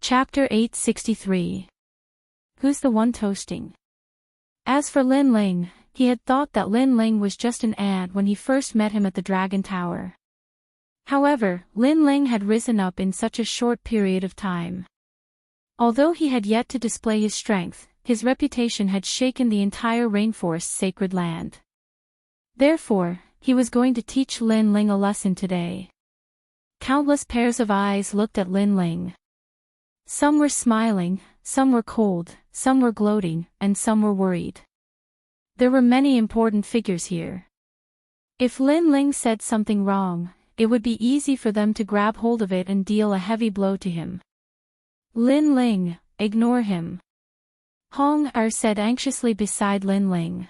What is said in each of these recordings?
Chapter 863. Who's the one toasting? As for Lin Ling, he had thought that Lin Ling was just an ant when he first met him at the Dragon Tower. However, Lin Ling had risen up in such a short period of time. Although he had yet to display his strength, his reputation had shaken the entire rainforest's sacred land. Therefore, he was going to teach Lin Ling a lesson today. Countless pairs of eyes looked at Lin Ling. Some were smiling, some were cold, some were gloating, and some were worried. There were many important figures here. If Lin Ling said something wrong, it would be easy for them to grab hold of it and deal a heavy blow to him. Lin Ling, ignore him. Hong Er said anxiously beside Lin Ling.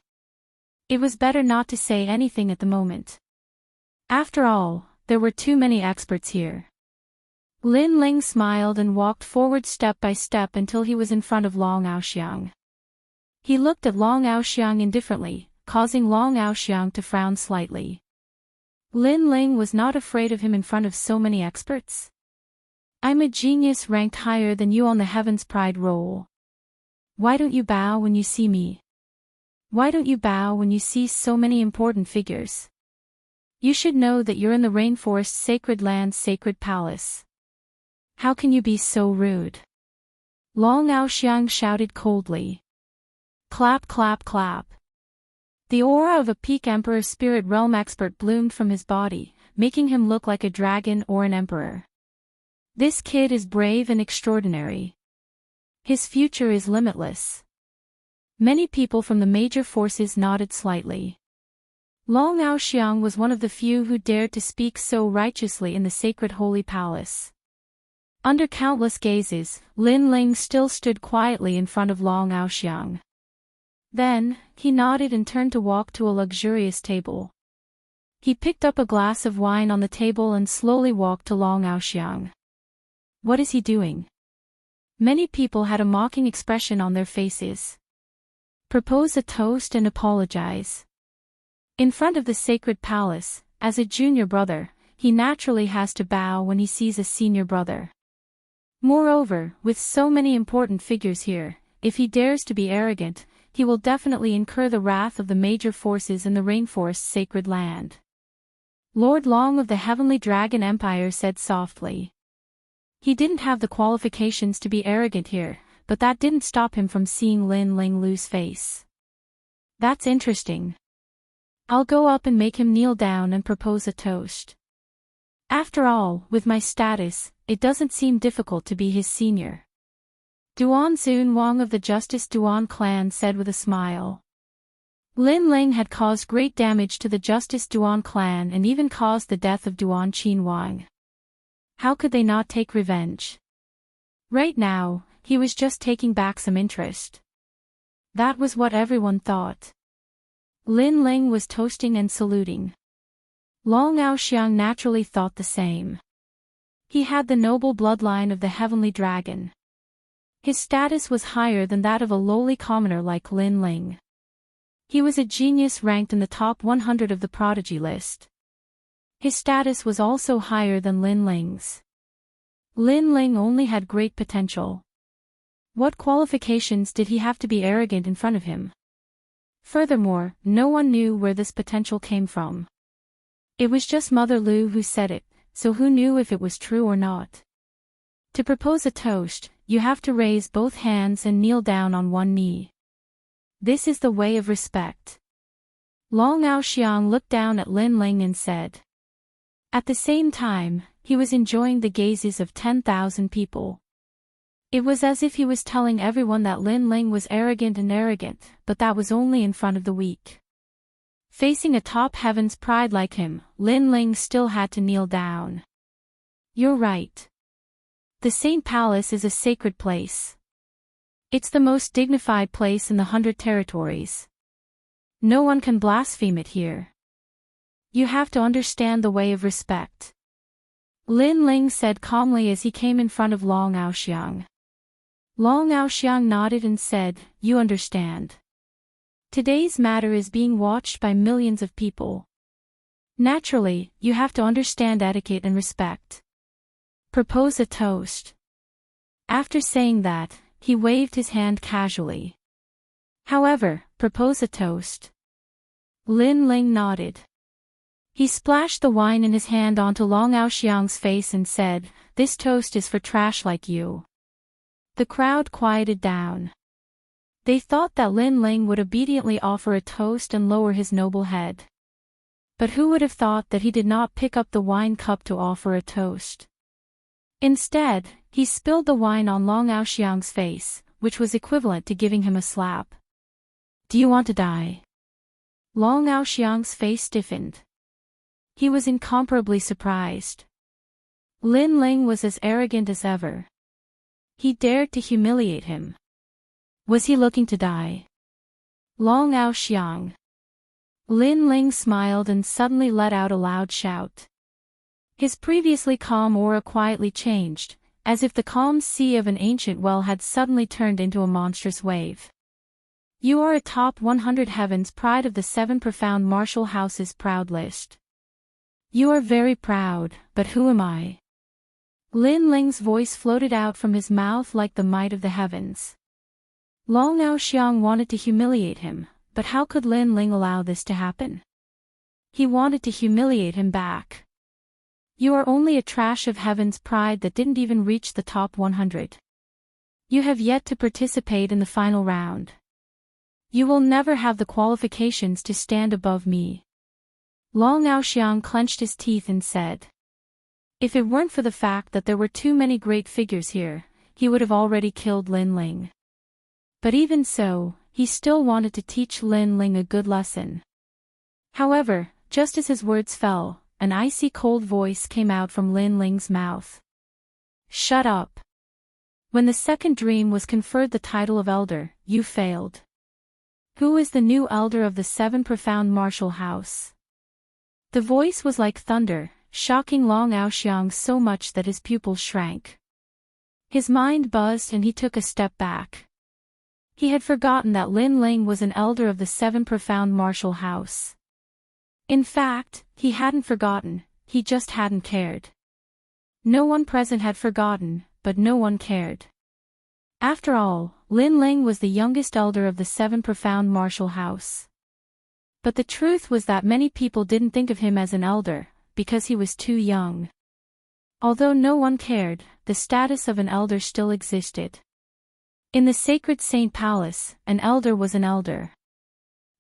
It was better not to say anything at the moment. After all, there were too many experts here. Lin Ling smiled and walked forward step by step until he was in front of Long Aoxiang. He looked at Long Aoxiang indifferently, causing Long Aoxiang to frown slightly. Lin Ling was not afraid of him in front of so many experts. I'm a genius ranked higher than you on the Heaven's Pride roll. Why don't you bow when you see me? Why don't you bow when you see so many important figures? You should know that you're in the rainforest's sacred land's sacred palace. How can you be so rude? Long Aoxiang shouted coldly. Clap clap clap. The aura of a peak emperor spirit realm expert bloomed from his body, making him look like a dragon or an emperor. This kid is brave and extraordinary. His future is limitless. Many people from the major forces nodded slightly. Long Aoxiang was one of the few who dared to speak so righteously in the sacred holy palace. Under countless gazes, Lin Ling still stood quietly in front of Long Aoxiang. Then, he nodded and turned to walk to a luxurious table. He picked up a glass of wine on the table and slowly walked to Long Aoxiang. What is he doing? Many people had a mocking expression on their faces. Propose a toast and apologize. In front of the sacred palace, as a junior brother, he naturally has to bow when he sees a senior brother. Moreover, with so many important figures here, if he dares to be arrogant, he will definitely incur the wrath of the major forces in the rainforest's sacred land. Lord Long of the Heavenly Dragon Empire said softly. He didn't have the qualifications to be arrogant here, but that didn't stop him from seeing Lin Ling lose face. That's interesting. I'll go up and make him kneel down and propose a toast. After all, with my status, it doesn't seem difficult to be his senior. Duan Zun Wang of the Justice Duan clan said with a smile. Lin Ling had caused great damage to the Justice Duan clan and even caused the death of Duan Qin Wang. How could they not take revenge? Right now, he was just taking back some interest. That was what everyone thought. Lin Ling was toasting and saluting. Long Aoxiang naturally thought the same. He had the noble bloodline of the heavenly dragon. His status was higher than that of a lowly commoner like Lin Ling. He was a genius ranked in the top 100 of the prodigy list. His status was also higher than Lin Ling's. Lin Ling only had great potential. What qualifications did he have to be arrogant in front of him? Furthermore, no one knew where this potential came from. It was just Mother Lu who said it, so who knew if it was true or not? To propose a toast, you have to raise both hands and kneel down on one knee. This is the way of respect. Long Aoxiang looked down at Lin Ling and said. At the same time, he was enjoying the gazes of 10,000 people. It was as if he was telling everyone that Lin Ling was arrogant, but that was only in front of the weak. Facing a top Heaven's Pride like him, Lin Ling still had to kneel down. You're right. The Saint Palace is a sacred place. It's the most dignified place in the 100 territories. No one can blaspheme it here. You have to understand the way of respect. Lin Ling said calmly as he came in front of Long Aoxiang. Long Aoxiang nodded and said, You understand. Today's matter is being watched by millions of people. Naturally, you have to understand etiquette and respect. Propose a toast. After saying that, he waved his hand casually. However, propose a toast. Lin Ling nodded. He splashed the wine in his hand onto Long Aoxiang's face and said, "This toast is for trash like you." The crowd quieted down. They thought that Lin Ling would obediently offer a toast and lower his noble head. But who would have thought that he did not pick up the wine cup to offer a toast? Instead, he spilled the wine on Long Aoxiang's face, which was equivalent to giving him a slap. "Do you want to die?" Long Aoxiang's face stiffened. He was incomparably surprised. Lin Ling was as arrogant as ever. He dared to humiliate him. Was he looking to die? Long Aoxiang. Lin Ling smiled and suddenly let out a loud shout. His previously calm aura quietly changed, as if the calm sea of an ancient well had suddenly turned into a monstrous wave. "You are a top 100 heaven's pride of the 7 profound martial houses proud list. You are very proud, but who am I?" Lin Ling's voice floated out from his mouth like the might of the heavens. Long Aoxiang wanted to humiliate him, but how could Lin Ling allow this to happen? He wanted to humiliate him back. "You are only a trash of heaven's pride that didn't even reach the top 100. You have yet to participate in the final round. You will never have the qualifications to stand above me." Long Aoxiang clenched his teeth and said. If it weren't for the fact that there were too many great figures here, he would have already killed Lin Ling. But even so, he still wanted to teach Lin Ling a good lesson. However, just as his words fell, an icy cold voice came out from Lin Ling's mouth. "Shut up. When the second dream was conferred the title of elder, you failed. Who is the new elder of the 7 profound martial house?" The voice was like thunder, shocking Long Aoxiang so much that his pupils shrank. His mind buzzed and he took a step back. He had forgotten that Lin Ling was an elder of the 7 profound martial house. In fact, he hadn't forgotten, he just hadn't cared. No one present had forgotten, but no one cared. After all, Lin Ling was the youngest elder of the 7 profound martial house. But the truth was that many people didn't think of him as an elder, because he was too young. Although no one cared, the status of an elder still existed. In the sacred Saint Palace, an elder was an elder.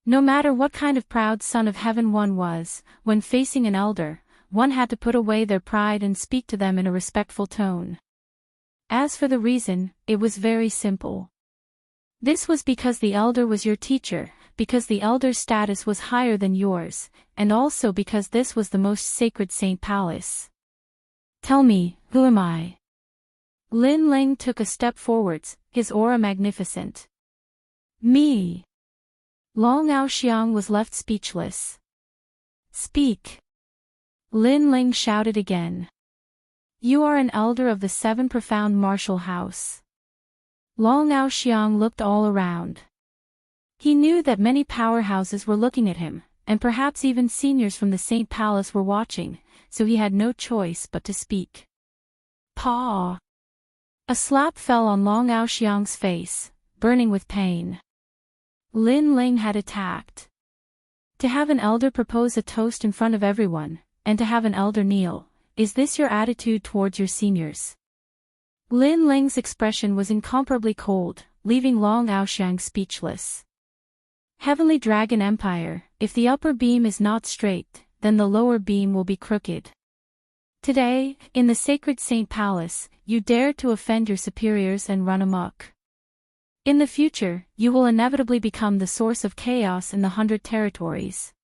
No matter what kind of proud son of heaven one was, when facing an elder, one had to put away their pride and speak to them in a respectful tone. As for the reason, it was very simple. This was because the elder was your teacher, because the elder's status was higher than yours, and also because this was the most sacred Saint Palace. "Tell me, who am I?" Lin Ling took a step forwards, his aura magnificent. "Me." Long Aoxiang was left speechless. "Speak." Lin Ling shouted again. "You are an elder of the 7 profound martial house." Long Aoxiang looked all around. He knew that many powerhouses were looking at him, and perhaps even seniors from the Saint Palace were watching, so he had no choice but to speak. "Paw!" A slap fell on Long Aoxiang's face, burning with pain. Lin Ling had attacked. To have an elder propose a toast in front of everyone, and to have an elder kneel, is this your attitude towards your seniors? Lin Ling's expression was incomparably cold, leaving Long Aoxiang speechless. Heavenly Dragon Empire, if the upper beam is not straight, then the lower beam will be crooked. Today, in the sacred Saint Palace, you dare to offend your superiors and run amok. In the future, you will inevitably become the source of chaos in the 100 territories.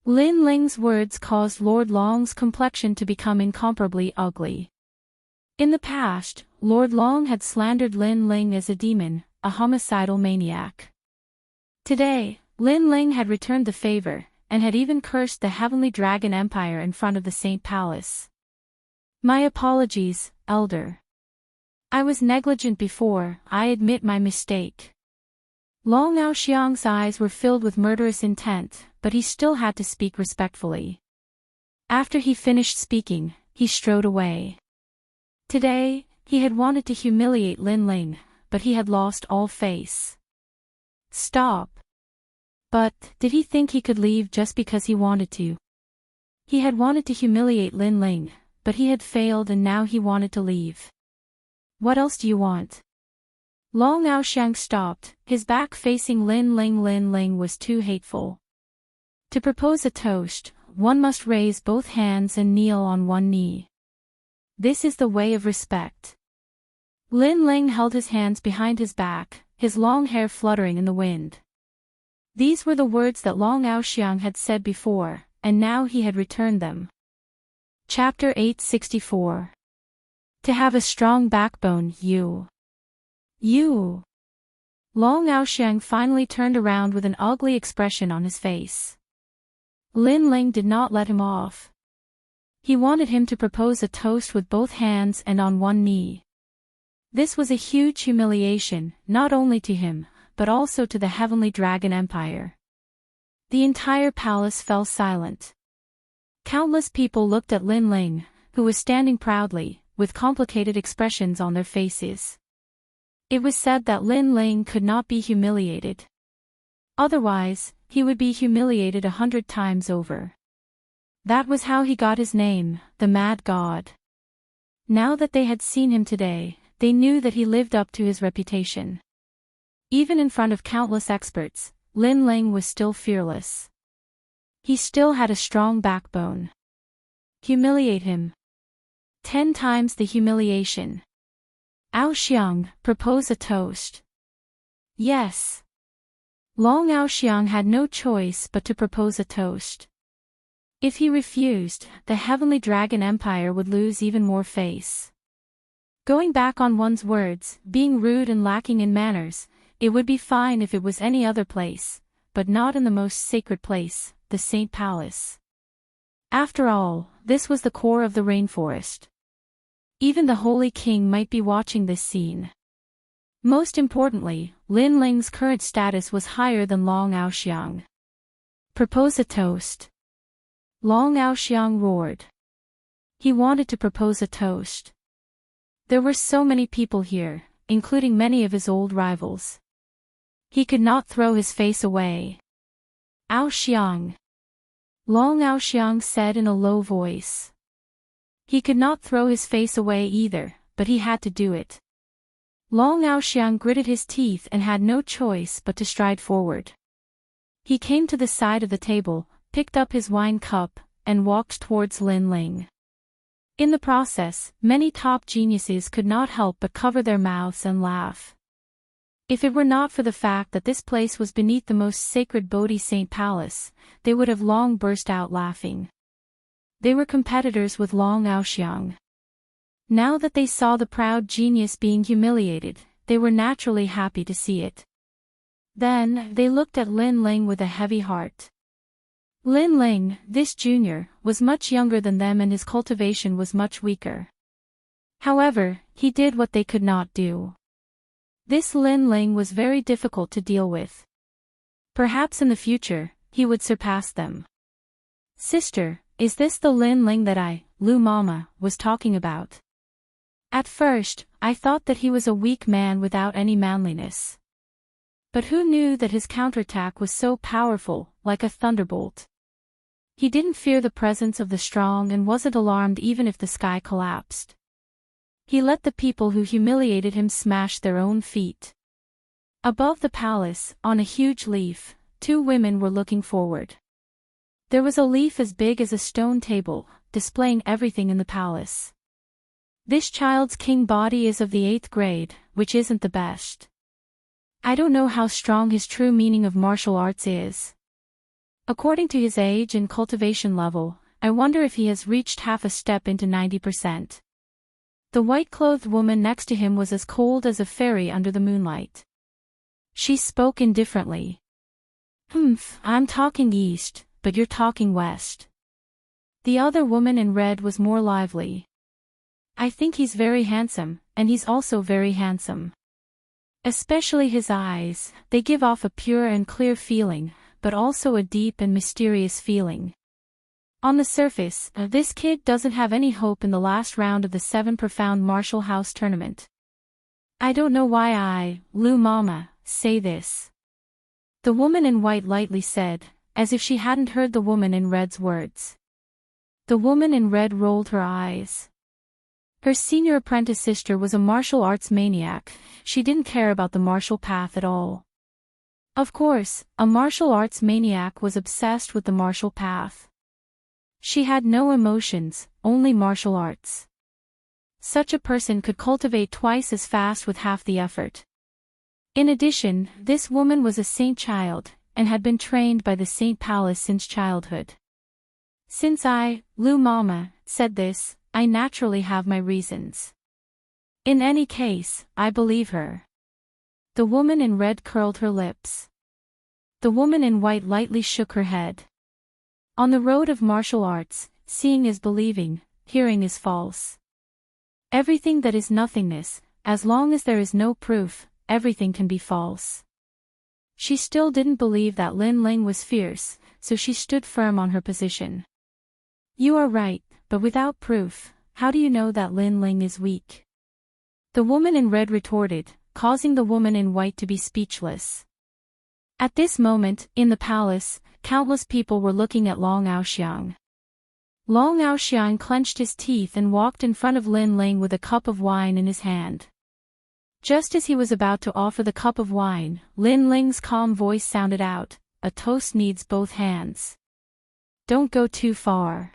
Lin Ling's words caused Lord Long's complexion to become incomparably ugly. In the past, Lord Long had slandered Lin Ling as a demon, a homicidal maniac. Today, Lin Ling had returned the favor, and had even cursed the Heavenly Dragon Empire in front of the Saint Palace. "My apologies, Elder. I was negligent before, I admit my mistake." Long Aoxiang's eyes were filled with murderous intent, but he still had to speak respectfully. After he finished speaking, he strode away. Today, He had wanted to humiliate Lin Ling, but he had lost all face. Stop. But, did he think he could leave just because he wanted to? He had wanted to humiliate Lin Ling, but he had failed and now he wanted to leave. What else do you want? Long Aoxiang stopped, his back facing Lin Ling. Lin Ling was too hateful. To propose a toast, one must raise both hands and kneel on one knee. This is the way of respect. Lin Ling held his hands behind his back, his long hair fluttering in the wind. These were the words that Long Aoxiang had said before, and now he had returned them. Chapter 864. To have a strong backbone, you. Long Aoxiang finally turned around with an ugly expression on his face. Lin Ling did not let him off. He wanted him to propose a toast with both hands and on one knee. This was a huge humiliation, not only to him, but also to the Heavenly Dragon Empire. The entire palace fell silent. Countless people looked at Lin Ling, who was standing proudly, with complicated expressions on their faces. It was said that Lin Ling could not be humiliated. Otherwise, he would be humiliated 100 times over. That was how he got his name, the Mad God. Now that they had seen him today, they knew that he lived up to his reputation. Even in front of countless experts, Lin Ling was still fearless. He still had a strong backbone. Humiliate him. 10 times the humiliation. Aoxiang, propose a toast. Yes. Long Aoxiang had no choice but to propose a toast. If he refused, the Heavenly Dragon Empire would lose even more face. Going back on one's words, being rude and lacking in manners, it would be fine if it was any other place, but not in the most sacred place, the Saint Palace. After all, this was the core of the rainforest. Even the Holy King might be watching this scene. Most importantly, Lin Ling's current status was higher than Long Aoxiang. Propose a toast. Long Aoxiang roared. He wanted to propose a toast. There were so many people here, including many of his old rivals. He could not throw his face away. Aoxiang. Long Aoxiang said in a low voice. He could not throw his face away either, but he had to do it. Long Aoxiang gritted his teeth and had no choice but to stride forward. He came to the side of the table, picked up his wine cup, and walked towards Lin Ling. In the process, many top geniuses could not help but cover their mouths and laugh. If it were not for the fact that this place was beneath the most sacred Bodhi Saint Palace, they would have long burst out laughing. They were competitors with Long Aoxiang. Now that they saw the proud genius being humiliated, they were naturally happy to see it. Then, they looked at Lin Ling with a heavy heart. Lin Ling, this junior, was much younger than them and his cultivation was much weaker. However, he did what they could not do. This Lin Ling was very difficult to deal with. Perhaps in the future, he would surpass them. Sister, is this the Lin Ling that I, Lu Mama, was talking about? At first, I thought that he was a weak man without any manliness. But who knew that his counterattack was so powerful, like a thunderbolt? He didn't fear the presence of the strong and wasn't alarmed even if the sky collapsed. He let the people who humiliated him smash their own feet. Above the palace, on a huge leaf, 2 women were looking forward. There was a leaf as big as a stone table, displaying everything in the palace. This child's king body is of the 8th grade, which isn't the best. I don't know how strong his true meaning of martial arts is. According to his age and cultivation level, I wonder if he has reached half a step into 90%. The white-clothed woman next to him was as cold as a fairy under the moonlight. She spoke indifferently. I'm talking east, but you're talking west. The other woman in red was more lively. I think he's very handsome, and he's also very handsome. Especially his eyes, they give off a pure and clear feeling, but also a deep and mysterious feeling. On the surface, this kid doesn't have any hope in the last round of the 7 Profound Martial House tournament. I don't know why I, Lou Mama, say this. The woman in white lightly said, as if she hadn't heard the woman in red's words. The woman in red rolled her eyes. Her senior apprentice sister was a martial arts maniac. She didn't care about the martial path at all. Of course, a martial arts maniac was obsessed with the martial path. She had no emotions, only martial arts. Such a person could cultivate twice as fast with half the effort. In addition, this woman was a saint child, and had been trained by the Saint Palace since childhood. Since I, Lou Mama, said this, I naturally have my reasons. In any case, I believe her. The woman in red curled her lips. The woman in white lightly shook her head. On the road of martial arts, seeing is believing, hearing is false. Everything that is nothingness, as long as there is no proof, everything can be false. She still didn't believe that Lin Ling was fierce, so she stood firm on her position. You are right, but without proof, how do you know that Lin Ling is weak? The woman in red retorted, causing the woman in white to be speechless. At this moment, in the palace, countless people were looking at Long Aoxiang. Long Aoxiang clenched his teeth and walked in front of Lin Ling with a cup of wine in his hand. Just as he was about to offer the cup of wine, Lin Ling's calm voice sounded out, a toast needs both hands. Don't go too far.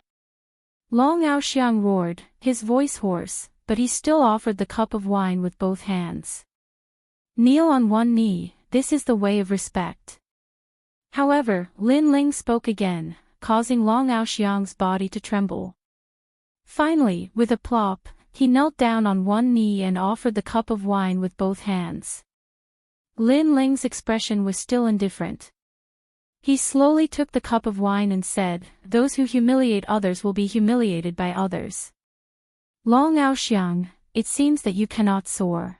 Long Aoxiang roared, his voice hoarse, but he still offered the cup of wine with both hands. Kneel on one knee, this is the way of respect. However, Lin Ling spoke again, causing Long Aoxiang's body to tremble. Finally, with a plop, he knelt down on one knee and offered the cup of wine with both hands. Lin Ling's expression was still indifferent. He slowly took the cup of wine and said, those who humiliate others will be humiliated by others. Long Aoxiang, it seems that you cannot soar.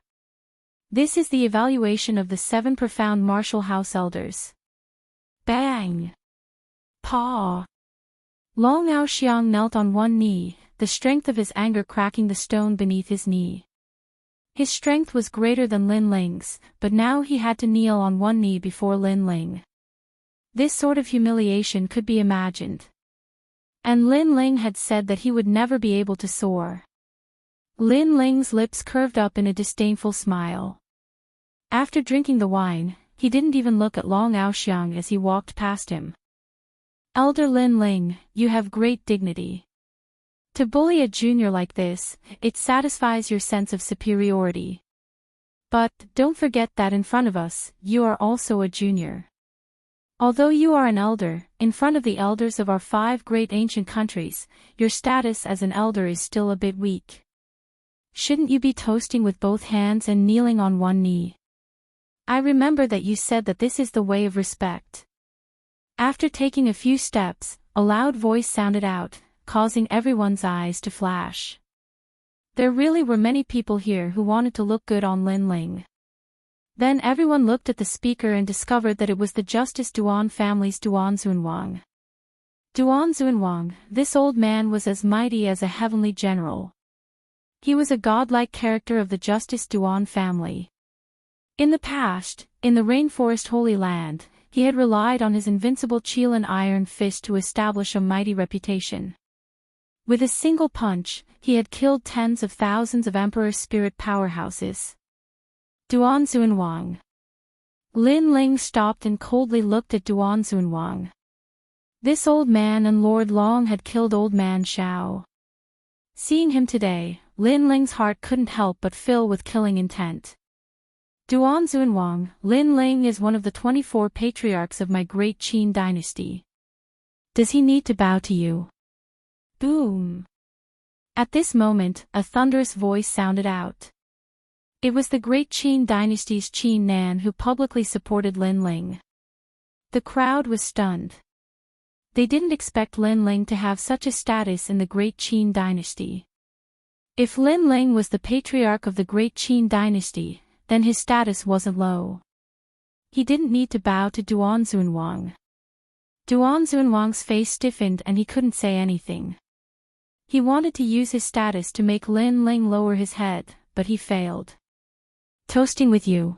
This is the evaluation of the 7 Profound Martial House Elders. Bang! Paw! Long Aoxiang knelt on one knee, the strength of his anger cracking the stone beneath his knee. His strength was greater than Lin Ling's, but now he had to kneel on one knee before Lin Ling. This sort of humiliation could be imagined. And Lin Ling had said that he would never be able to soar. Lin Ling's lips curved up in a disdainful smile. After drinking the wine, he didn't even look at Long Aoxiang as he walked past him. Elder Lin Ling, you have great dignity. To bully a junior like this, it satisfies your sense of superiority. But, don't forget that in front of us, you are also a junior. Although you are an elder, in front of the elders of our 5 great ancient countries, your status as an elder is still a bit weak. Shouldn't you be toasting with both hands and kneeling on one knee? I remember that you said that this is the way of respect. After taking a few steps, a loud voice sounded out, causing everyone's eyes to flash. There really were many people here who wanted to look good on Lin Ling. Then everyone looked at the speaker and discovered that it was the Justice Duan family's Duan Zunwang. Duan Zunwang, this old man was as mighty as a heavenly general. He was a godlike character of the Justice Duan family. In the past, in the Rainforest Holy Land, he had relied on his invincible Qilin iron fist to establish a mighty reputation. With a single punch, he had killed tens of thousands of Emperor Spirit powerhouses. Duan Zunwang. Lin Ling stopped and coldly looked at Duan Zunwang. This old man and Lord Long had killed Old Man Shao. Seeing him today, Lin Ling's heart couldn't help but fill with killing intent. Duan Zunwang, Lin Ling is one of the 24 patriarchs of my great Qin dynasty. Does he need to bow to you? Boom! At this moment, a thunderous voice sounded out. It was the great Qin dynasty's Qin Nan who publicly supported Lin Ling. The crowd was stunned. They didn't expect Lin Ling to have such a status in the great Qin dynasty. If Lin Ling was the patriarch of the great Qin dynasty, then his status wasn't low. He didn't need to bow to Duan Zunwang. Duan Zunwang's face stiffened and he couldn't say anything. He wanted to use his status to make Lin Ling lower his head, but he failed. Toasting with you.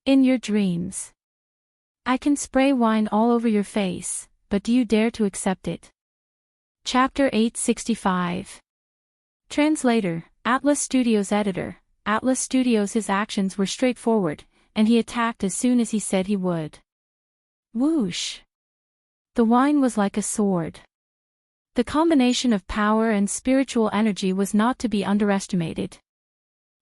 In your dreams. I can spray wine all over your face, but do you dare to accept it? Chapter 865. Translator, Atlas Studios editor, Atlas Studios. His actions were straightforward, and he attacked as soon as he said he would. Whoosh. The wine was like a sword. The combination of power and spiritual energy was not to be underestimated.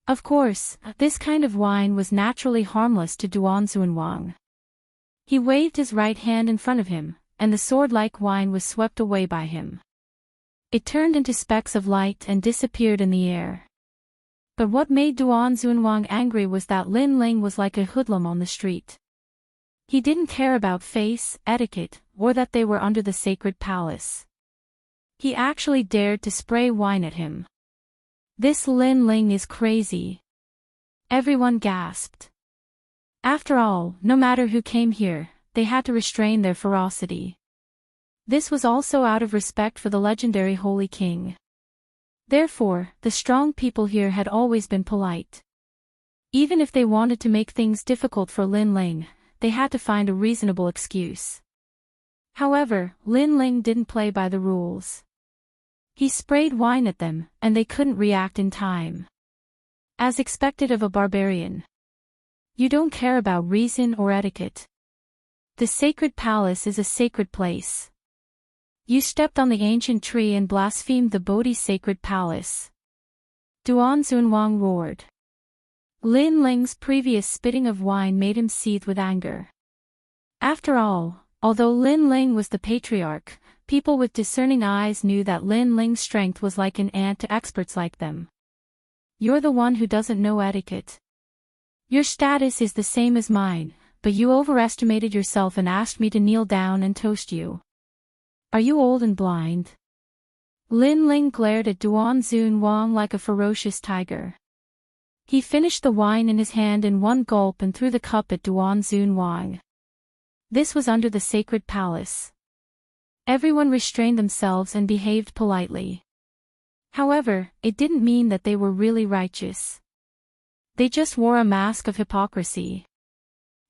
Of course, this kind of wine was naturally harmless to Duan Zunwang. He waved his right hand in front of him, and the sword-like wine was swept away by him. It turned into specks of light and disappeared in the air. But what made Duan Zunwang angry was that Lin Ling was like a hoodlum on the street. He didn't care about face, etiquette, or that they were under the sacred palace. He actually dared to spray wine at him. This Lin Ling is crazy. Everyone gasped. After all, no matter who came here, they had to restrain their ferocity. This was also out of respect for the legendary Holy King. Therefore, the strong people here had always been polite. Even if they wanted to make things difficult for Lin Ling, they had to find a reasonable excuse. However, Lin Ling didn't play by the rules. He sprayed wine at them, and they couldn't react in time. As expected of a barbarian. You don't care about reason or etiquette. The sacred palace is a sacred place. You stepped on the ancient tree and blasphemed the Bodhi's sacred palace. Duan Zunwang roared. Lin Ling's previous spitting of wine made him seethe with anger. After all, although Lin Ling was the patriarch, people with discerning eyes knew that Lin Ling's strength was like an ant to experts like them. You're the one who doesn't know etiquette. Your status is the same as mine, but you overestimated yourself and asked me to kneel down and toast you. Are you old and blind? Lin Ling glared at Duan Zunwang like a ferocious tiger. He finished the wine in his hand in one gulp and threw the cup at Duan Zunwang. This was under the sacred palace. Everyone restrained themselves and behaved politely. However, it didn't mean that they were really righteous. They just wore a mask of hypocrisy.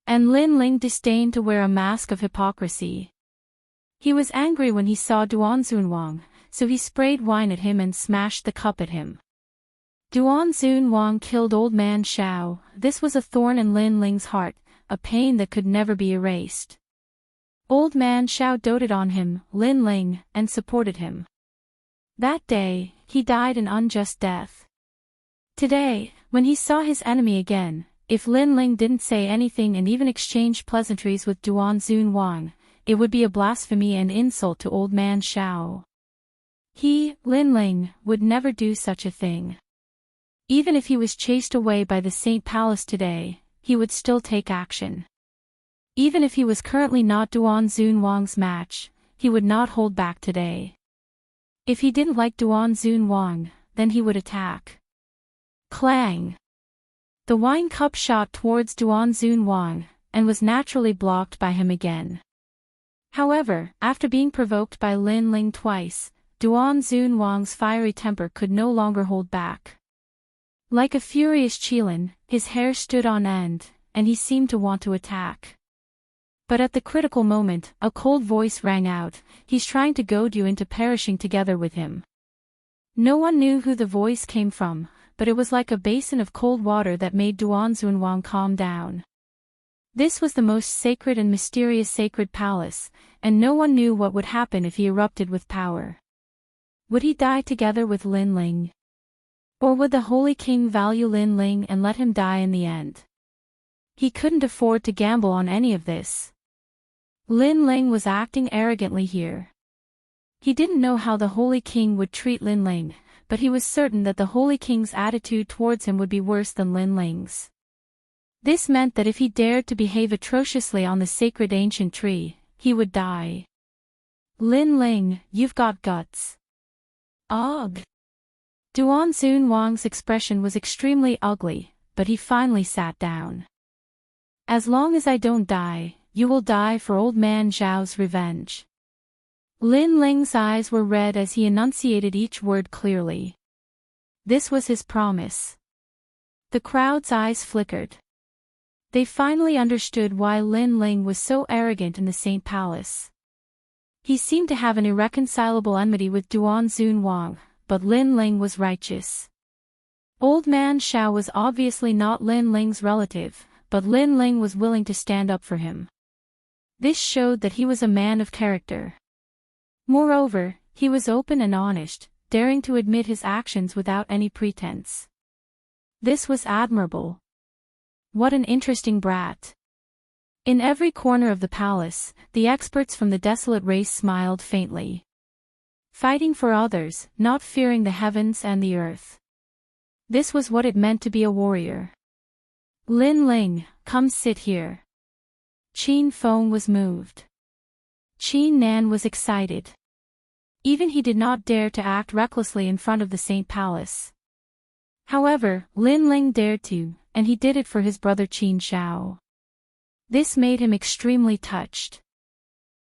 And Lin Ling disdained to wear a mask of hypocrisy. He was angry when he saw Duan Zunwang, so he sprayed wine at him and smashed the cup at him. Duan Zunwang killed Old Man Shao. This was a thorn in Lin Ling's heart, a pain that could never be erased. Old Man Shao doted on him, Lin Ling, and supported him. That day, he died an unjust death. Today, when he saw his enemy again, if Lin Ling didn't say anything and even exchange pleasantries with Duan Zunwang, it would be a blasphemy and insult to Old Man Shao. He, Lin Ling, would never do such a thing. Even if he was chased away by the Saint Palace today, he would still take action. Even if he was currently not Duan Zunwang's match, he would not hold back today. If he didn't like Duan Zunwang, then he would attack. Clang! The wine cup shot towards Duan Zunwang, and was naturally blocked by him again. However, after being provoked by Lin Ling twice, Duan Zunwang's fiery temper could no longer hold back. Like a furious qilin, his hair stood on end, and he seemed to want to attack. But at the critical moment, a cold voice rang out, "He's trying to goad you into perishing together with him." No one knew who the voice came from, but it was like a basin of cold water that made Duan Zunwang calm down. This was the most sacred and mysterious sacred palace, and no one knew what would happen if he erupted with power. Would he die together with Lin Ling? Or would the Holy King value Lin Ling and let him die in the end? He couldn't afford to gamble on any of this. Lin Ling was acting arrogantly here. He didn't know how the Holy King would treat Lin Ling, but he was certain that the Holy King's attitude towards him would be worse than Lin Ling's. This meant that if he dared to behave atrociously on the sacred ancient tree, he would die. Lin Ling, you've got guts. Ugh! Duan Zunwang's expression was extremely ugly, but he finally sat down. As long as I don't die, you will die for old man Zhao's revenge. Lin Ling's eyes were red as he enunciated each word clearly. This was his promise. The crowd's eyes flickered. They finally understood why Lin Ling was so arrogant in the Saint Palace. He seemed to have an irreconcilable enmity with Duan Zunwang, but Lin Ling was righteous. Old man Zhao was obviously not Lin Ling's relative, but Lin Ling was willing to stand up for him. This showed that he was a man of character. Moreover, he was open and honest, daring to admit his actions without any pretense. This was admirable. What an interesting brat. In every corner of the palace, the experts from the desolate race smiled faintly. Fighting for others, not fearing the heavens and the earth. This was what it meant to be a warrior. Lin Ling, come sit here. Qin Feng was moved. Qin Nan was excited. Even he did not dare to act recklessly in front of the Saint Palace. However, Lin Ling dared to, and he did it for his brother Qin Xiao. This made him extremely touched.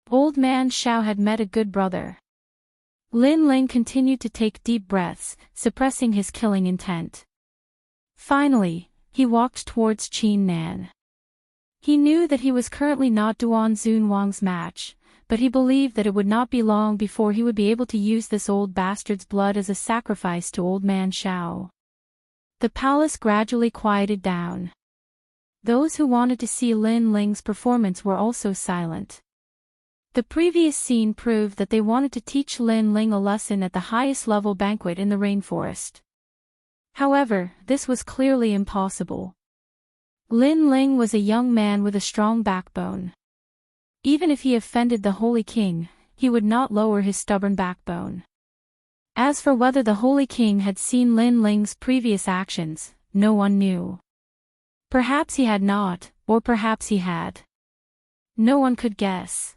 Old man Xiao had met a good brother. Lin Ling continued to take deep breaths, suppressing his killing intent. Finally, he walked towards Qin Nan. He knew that he was currently not Duan Zunwang's match, but he believed that it would not be long before he would be able to use this old bastard's blood as a sacrifice to old man Xiao. The palace gradually quieted down. Those who wanted to see Lin Ling's performance were also silent. The previous scene proved that they wanted to teach Lin Ling a lesson at the highest level banquet in the rainforest. However, this was clearly impossible. Lin Ling was a young man with a strong backbone. Even if he offended the Holy King, he would not lower his stubborn backbone. As for whether the Holy King had seen Lin Ling's previous actions, no one knew. Perhaps he had not, or perhaps he had. No one could guess.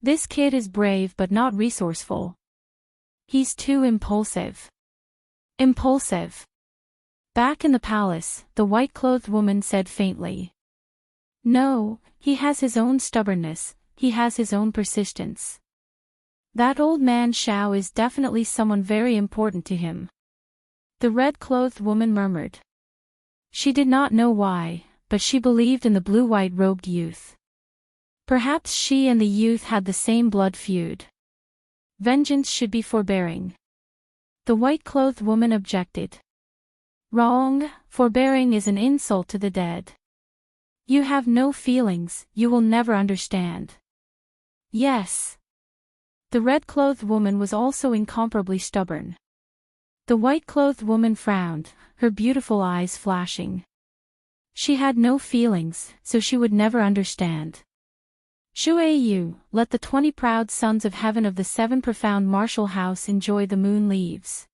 This kid is brave but not resourceful. He's too impulsive. Impulsive. Back in the palace, the white-clothed woman said faintly. No, he has his own stubbornness, he has his own persistence. That old man Xiao is definitely someone very important to him. The red-clothed woman murmured. She did not know why, but she believed in the blue-white-robed youth. Perhaps she and the youth had the same blood feud. Vengeance should be forbearing. The white-clothed woman objected. Wrong, forbearing is an insult to the dead. You have no feelings, you will never understand. Yes. The red-clothed woman was also incomparably stubborn. The white-clothed woman frowned, her beautiful eyes flashing. She had no feelings, so she would never understand. Shuaiyu, let the 20 proud sons of heaven of the 7 profound martial house enjoy the moon leaves.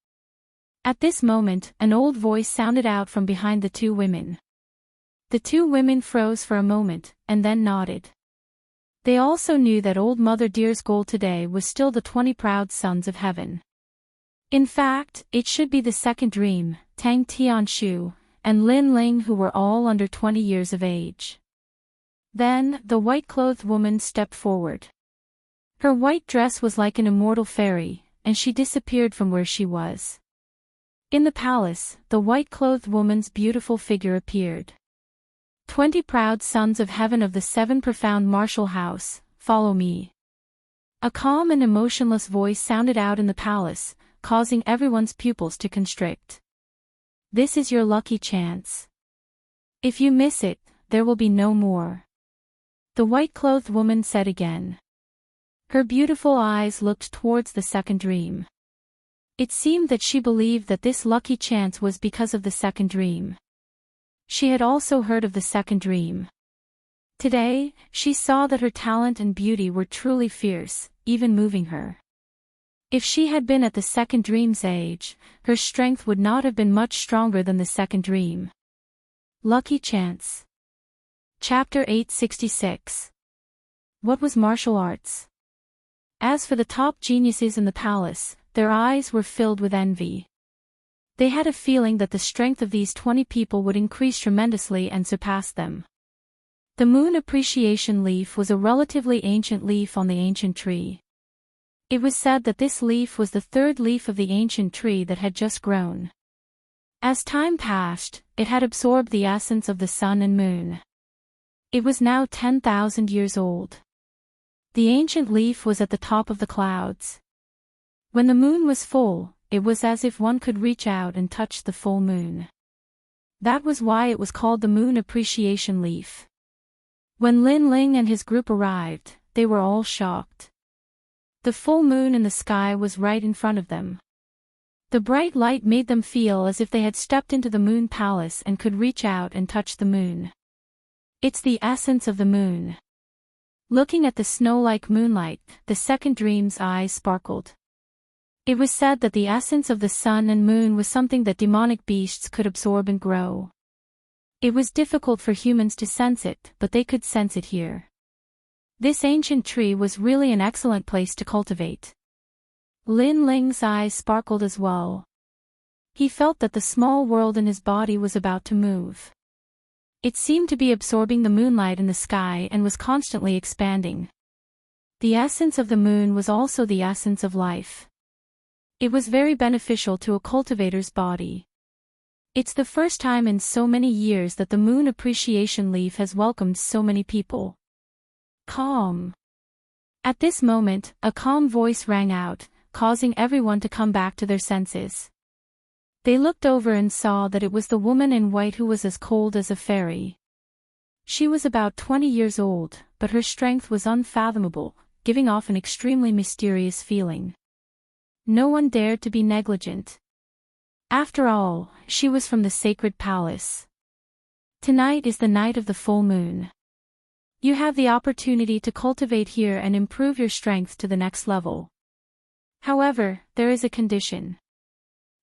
At this moment, an old voice sounded out from behind the two women. The two women froze for a moment, and then nodded. They also knew that Old Mother Deer's goal today was still the 20 proud sons of heaven. In fact, it should be the second dream, Tang Tianshu, and Lin Ling, who were all under 20 years of age. Then, the white-clothed woman stepped forward. Her white dress was like an immortal fairy, and she disappeared from where she was. In the palace, the white-clothed woman's beautiful figure appeared. 20 proud sons of heaven of the 7 profound martial house, follow me. A calm and emotionless voice sounded out in the palace, causing everyone's pupils to constrict. This is your lucky chance. If you miss it, there will be no more. The white-clothed woman said again. Her beautiful eyes looked towards the second dream. It seemed that she believed that this lucky chance was because of the second dream. She had also heard of the second dream. Today, she saw that her talent and beauty were truly fierce, even moving her. If she had been at the second dream's age, her strength would not have been much stronger than the second dream. Lucky chance. Chapter 866. What was martial arts? As for the top geniuses in the palace, their eyes were filled with envy. They had a feeling that the strength of these 20 people would increase tremendously and surpass them. The moon appreciation leaf was a relatively ancient leaf on the ancient tree. It was said that this leaf was the third leaf of the ancient tree that had just grown. As time passed, it had absorbed the essence of the sun and moon. It was now 10,000 years old. The ancient leaf was at the top of the clouds. When the moon was full, it was as if one could reach out and touch the full moon. That was why it was called the moon appreciation leaf. When Lin Ling and his group arrived, they were all shocked. The full moon in the sky was right in front of them. The bright light made them feel as if they had stepped into the moon palace and could reach out and touch the moon. It's the essence of the moon. Looking at the snow-like moonlight, the second dream's eyes sparkled. It was said that the essence of the sun and moon was something that demonic beasts could absorb and grow. It was difficult for humans to sense it, but they could sense it here. This ancient tree was really an excellent place to cultivate. Lin Ling's eyes sparkled as well. He felt that the small world in his body was about to move. It seemed to be absorbing the moonlight in the sky and was constantly expanding. The essence of the moon was also the essence of life. It was very beneficial to a cultivator's body. It's the first time in so many years that the moon appreciation leaf has welcomed so many people. Calm. At this moment, a calm voice rang out, causing everyone to come back to their senses. They looked over and saw that it was the woman in white who was as cold as a fairy. She was about 20 years old, but her strength was unfathomable, giving off an extremely mysterious feeling. No one dared to be negligent. After all, she was from the sacred palace. Tonight is the night of the full moon. You have the opportunity to cultivate here and improve your strength to the next level. However, there is a condition.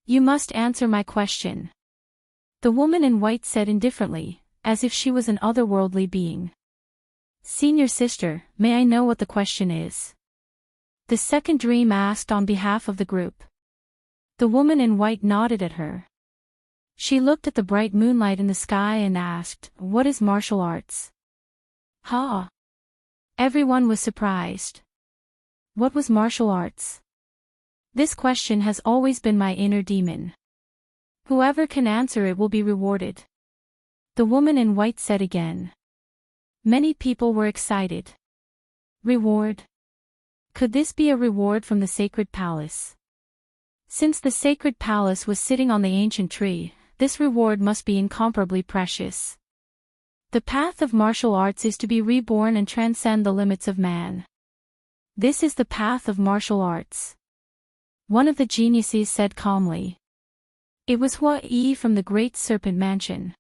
You must answer my question. The woman in white said indifferently, as if she was an otherworldly being. Senior sister, may I know what the question is? The second dream asked on behalf of the group. The woman in white nodded at her. She looked at the bright moonlight in the sky and asked, "What is martial arts?" Ha! Everyone was surprised. What was martial arts? This question has always been my inner demon. Whoever can answer it will be rewarded. The woman in white said again. Many people were excited. Reward? Could this be a reward from the sacred palace? Since the sacred palace was sitting on the ancient tree, this reward must be incomparably precious. The path of martial arts is to be reborn and transcend the limits of man. This is the path of martial arts. One of the geniuses said calmly. It was Hua Yi from the Great Serpent Mansion.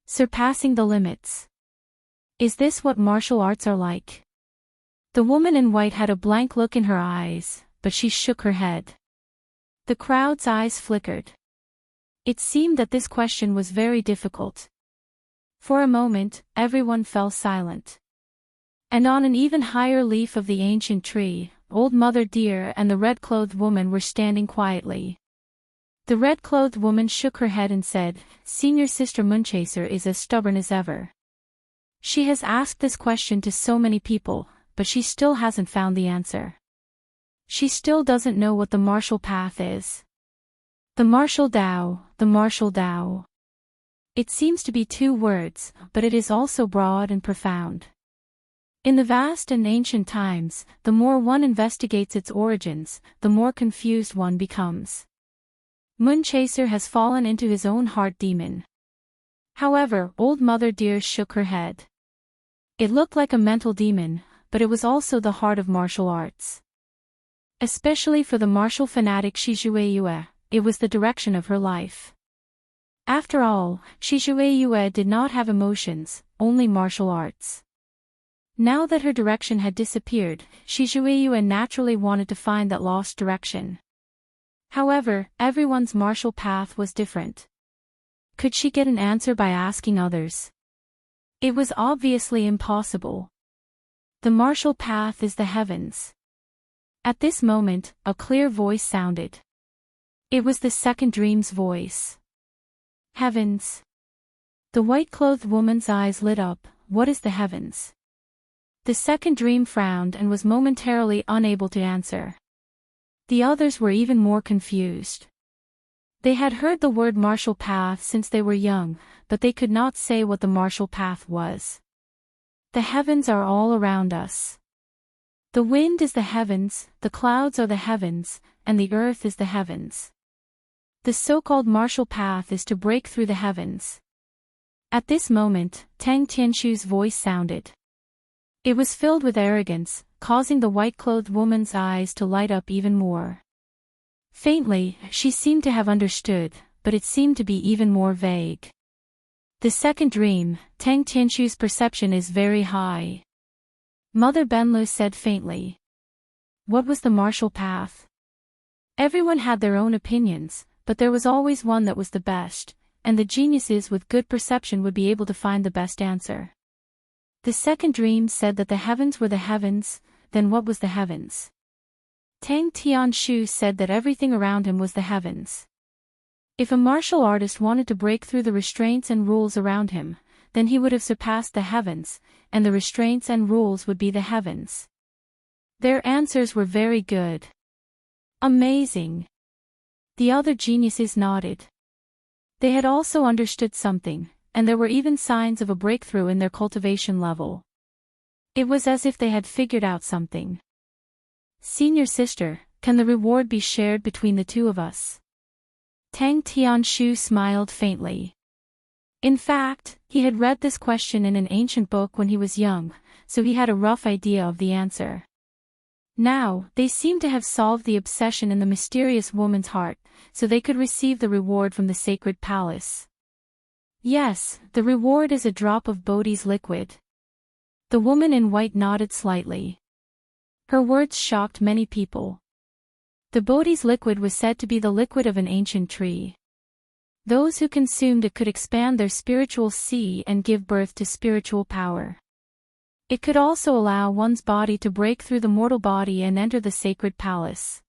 Surpassing the limits. Is this what martial arts are like? The woman in white had a blank look in her eyes, but she shook her head. The crowd's eyes flickered. It seemed that this question was very difficult. For a moment, everyone fell silent. And on an even higher leaf of the ancient tree, Old Mother Deer and the red-clothed woman were standing quietly. The red-clothed woman shook her head and said, Senior Sister Moonchaser is as stubborn as ever. She has asked this question to so many people, but she still hasn't found the answer. She still doesn't know what the martial path is. The martial Tao, the martial Tao. It seems to be two words, but it is also broad and profound. In the vast and ancient times, the more one investigates its origins, the more confused one becomes. Moonchaser has fallen into his own heart demon. However, Old Mother Deer shook her head. It looked like a mental demon, but it was also the heart of martial arts. Especially for the martial fanatic Shizhueyue, it was the direction of her life. After all, Shizhueyue did not have emotions, only martial arts. Now that her direction had disappeared, Shizhueyue naturally wanted to find that lost direction. However, everyone's martial path was different. Could she get an answer by asking others? It was obviously impossible. The martial path is the heavens. At this moment, a clear voice sounded. It was the second dream's voice. Heavens. The white-clothed woman's eyes lit up, what is the heavens? The second dream frowned and was momentarily unable to answer. The others were even more confused. They had heard the word martial path since they were young, but they could not say what the martial path was. The heavens are all around us. The wind is the heavens, the clouds are the heavens, and the earth is the heavens. The so-called martial path is to break through the heavens. At this moment, Tang Tianshu's voice sounded. It was filled with arrogance, causing the white-clothed woman's eyes to light up even more. Faintly, she seemed to have understood, but it seemed to be even more vague. The second dream, Tang Tianshu's perception is very high. Mother Benlu said faintly. What was the martial path? Everyone had their own opinions, but there was always one that was the best, and the geniuses with good perception would be able to find the best answer. The second dream said that the heavens were the heavens, then what was the heavens? Tang Tianshu said that everything around him was the heavens. If a martial artist wanted to break through the restraints and rules around him, then he would have surpassed the heavens, and the restraints and rules would be the heavens. Their answers were very good. Amazing. The other geniuses nodded. They had also understood something, and there were even signs of a breakthrough in their cultivation level. It was as if they had figured out something. Senior sister, can the reward be shared between the two of us? Tang Tianshu smiled faintly. In fact, he had read this question in an ancient book when he was young, so he had a rough idea of the answer. Now, they seemed to have solved the obsession in the mysterious woman's heart, so they could receive the reward from the sacred palace. Yes, the reward is a drop of Bodhi's liquid. The woman in white nodded slightly. Her words shocked many people. The Bodhi's liquid was said to be the liquid of an ancient tree. Those who consumed it could expand their spiritual sea and give birth to spiritual power. It could also allow one's body to break through the mortal body and enter the sacred palace.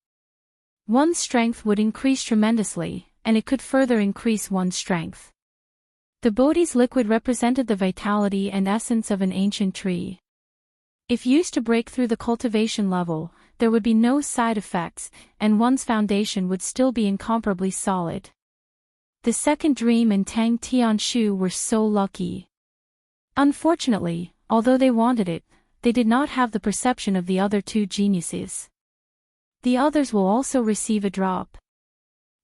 One's strength would increase tremendously, and it could further increase one's strength. The Bodhi's liquid represented the vitality and essence of an ancient tree. If used to break through the cultivation level, there would be no side effects, and one's foundation would still be incomparably solid. The second dream and Tang Tianshu were so lucky. Unfortunately, although they wanted it, they did not have the perception of the other two geniuses. The others will also receive a drop.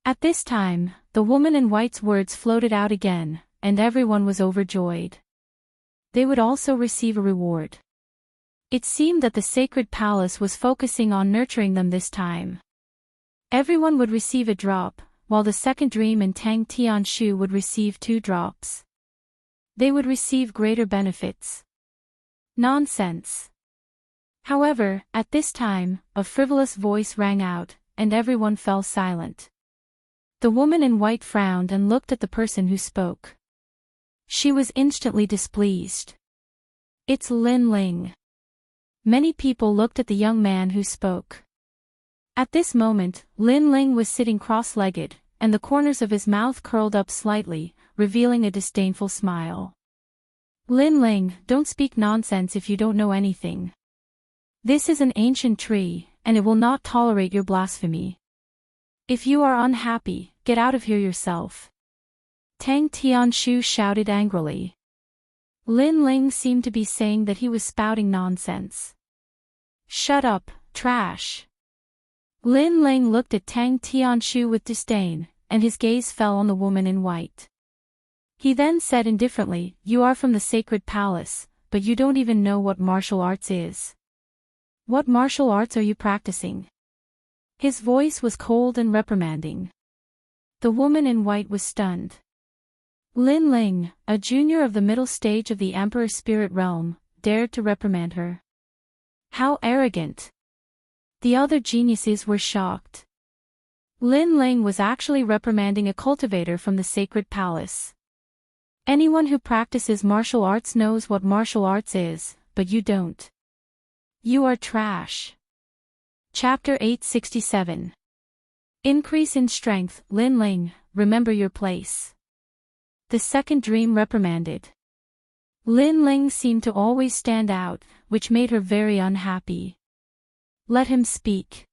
At this time, the woman in white's words floated out again, and everyone was overjoyed. They would also receive a reward. It seemed that the sacred palace was focusing on nurturing them this time. Everyone would receive a drop, while the second dream and Tang Tianshu would receive 2 drops. They would receive greater benefits. Nonsense. However, at this time, a frivolous voice rang out, and everyone fell silent. The woman in white frowned and looked at the person who spoke. She was instantly displeased. It's Lin Ling. Many people looked at the young man who spoke. At this moment, Lin Ling was sitting cross-legged, and the corners of his mouth curled up slightly, revealing a disdainful smile. Lin Ling, don't speak nonsense if you don't know anything. This is an ancient tree, and it will not tolerate your blasphemy. If you are unhappy, get out of here yourself. Tang Tianshu shouted angrily. Lin Ling seemed to be saying that he was spouting nonsense. Shut up, trash. Lin Ling looked at Tang Tianshu with disdain, and his gaze fell on the woman in white. He then said indifferently, you are from the sacred palace, but you don't even know what martial arts is. What martial arts are you practicing? His voice was cold and reprimanding. The woman in white was stunned. Lin Ling, a junior of the middle stage of the Emperor's spirit realm, dared to reprimand her. How arrogant! The other geniuses were shocked. Lin Ling was actually reprimanding a cultivator from the sacred palace. Anyone who practices martial arts knows what martial arts is, but you don't. You are trash. Chapter 867. Increase in strength. Lin Ling, remember your place. The second dream reprimanded. Lin Ling seemed to always stand out, which made her very unhappy. Let him speak.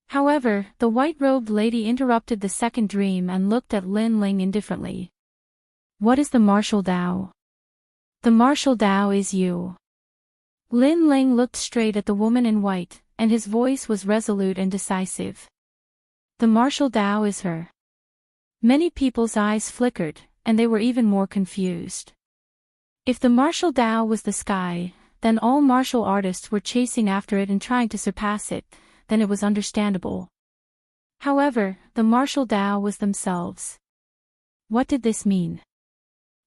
However, the white-robed lady interrupted the second dream and looked at Lin Ling indifferently. What is the martial Tao? The martial Tao is you. Lin Ling looked straight at the woman in white, and his voice was resolute and decisive. The martial Tao is her. Many people's eyes flickered, and they were even more confused. If the martial Tao was the sky, then all martial artists were chasing after it and trying to surpass it, then it was understandable. However, the martial Tao was themselves. What did this mean?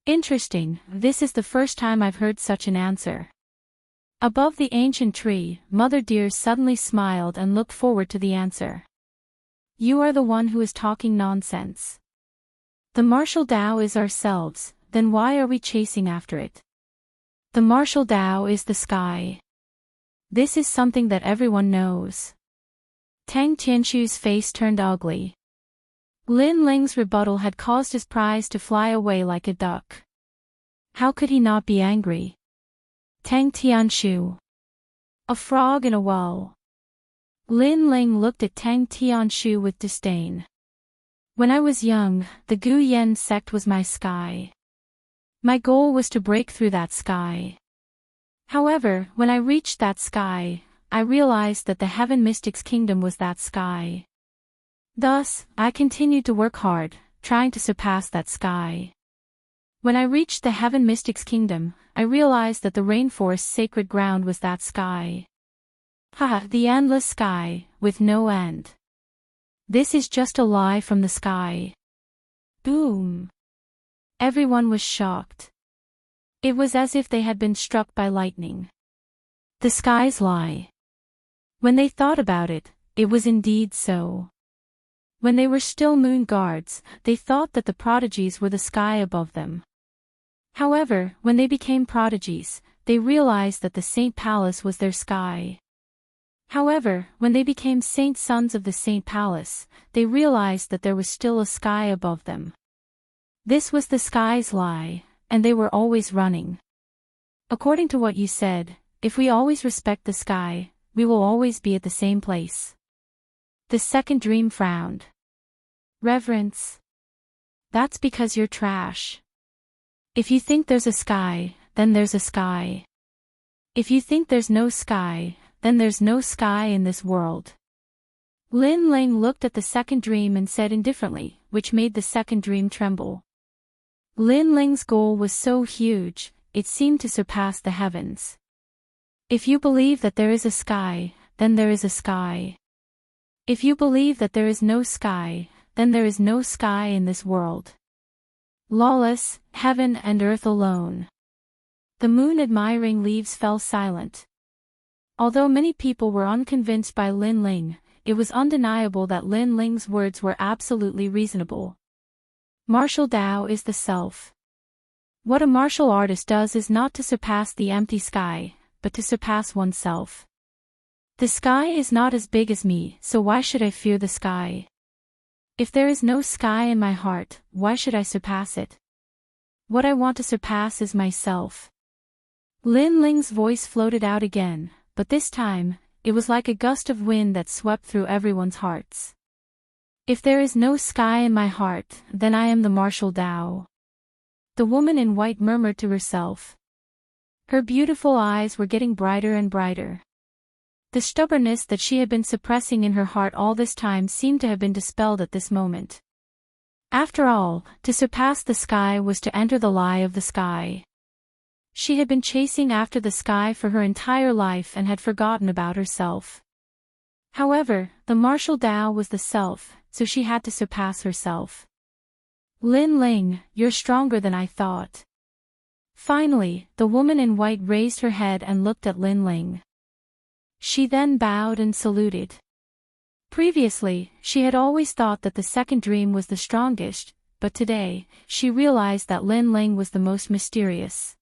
Interesting, this is the first time I've heard such an answer. Above the ancient tree, Mother Deer suddenly smiled and looked forward to the answer. You are the one who is talking nonsense. The martial Tao is ourselves, then why are we chasing after it? The martial Tao is the sky. This is something that everyone knows. Tang Tianxu's face turned ugly. Lin Ling's rebuttal had caused his prize to fly away like a duck. How could he not be angry? Tang Tianxu. A frog in a well. Lin Ling looked at Tang Tianxu with disdain. When I was young, the Gu Yen sect was my sky. My goal was to break through that sky. However, when I reached that sky, I realized that the Heaven Mystics Kingdom was that sky. Thus, I continued to work hard, trying to surpass that sky. When I reached the Heaven Mystics Kingdom, I realized that the rainforest's sacred ground was that sky. Haha, the endless sky, with no end. This is just a lie from the sky. Boom. Everyone was shocked. It was as if they had been struck by lightning. The sky's lie. When they thought about it, it was indeed so. When they were still moon guards, they thought that the prodigies were the sky above them. However, when they became prodigies, they realized that the Saint Palace was their sky. However, when they became Saint Sons of the Saint Palace, they realized that there was still a sky above them. This was the sky's lie, and they were always running. According to what you said, if we always respect the sky, we will always be at the same place. The second dream frowned. Reverence. That's because you're trash. If you think there's a sky, then there's a sky. If you think there's no sky, then there's no sky in this world. Lin Ling looked at the second dream and said indifferently, which made the second dream tremble. Lin Ling's goal was so huge, it seemed to surpass the heavens. If you believe that there is a sky, then there is a sky. If you believe that there is no sky, then there is no sky in this world. Lawless, heaven and earth alone. The moon admiring leaves fell silent. Although many people were unconvinced by Lin Ling, it was undeniable that Lin Ling's words were absolutely reasonable. Martial Tao is the self. What a martial artist does is not to surpass the empty sky, but to surpass oneself. The sky is not as big as me, so why should I fear the sky? If there is no sky in my heart, why should I surpass it? What I want to surpass is myself. Lin Ling's voice floated out again, but this time, it was like a gust of wind that swept through everyone's hearts. If there is no sky in my heart, then I am the martial Tao. The woman in white murmured to herself. Her beautiful eyes were getting brighter and brighter. The stubbornness that she had been suppressing in her heart all this time seemed to have been dispelled at this moment. After all, to surpass the sky was to enter the lie of the sky. She had been chasing after the sky for her entire life and had forgotten about herself. However, the martial Tao was the self, so she had to surpass herself. Lin Ling, you're stronger than I thought. Finally, the woman in white raised her head and looked at Lin Ling. She then bowed and saluted. Previously, she had always thought that the second dream was the strongest, but today, she realized that Lin Ling was the most mysterious.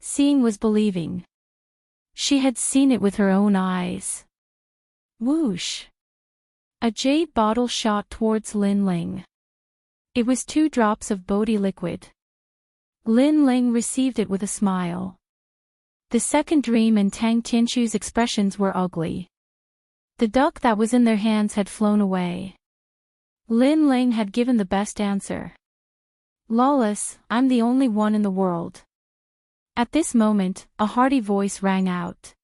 Seeing was believing. She had seen it with her own eyes. Whoosh! A jade bottle shot towards Lin Ling. It was 2 drops of Bodhi liquid. Lin Ling received it with a smile. The second dream and Tang Tianchu's expressions were ugly. The duck that was in their hands had flown away. Lin Ling had given the best answer. Lawless, I'm the only one in the world. At this moment, a hearty voice rang out.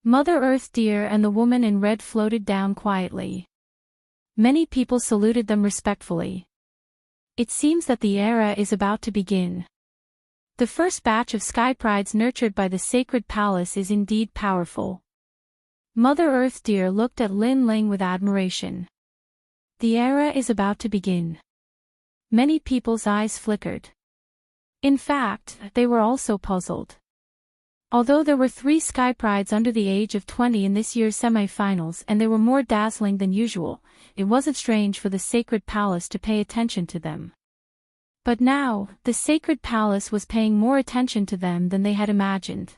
Mother Earth dear and the woman in red floated down quietly. Many people saluted them respectfully. It seems that the era is about to begin. The first batch of sky prides nurtured by the sacred palace is indeed powerful. Mother Earth dear looked at Lin Ling with admiration. The era is about to begin. Many people's eyes flickered. In fact, they were also puzzled. Although there were 3 sky prides under the age of 20 in this year's semi-finals and they were more dazzling than usual, it wasn't strange for the sacred palace to pay attention to them. But now, the sacred palace was paying more attention to them than they had imagined.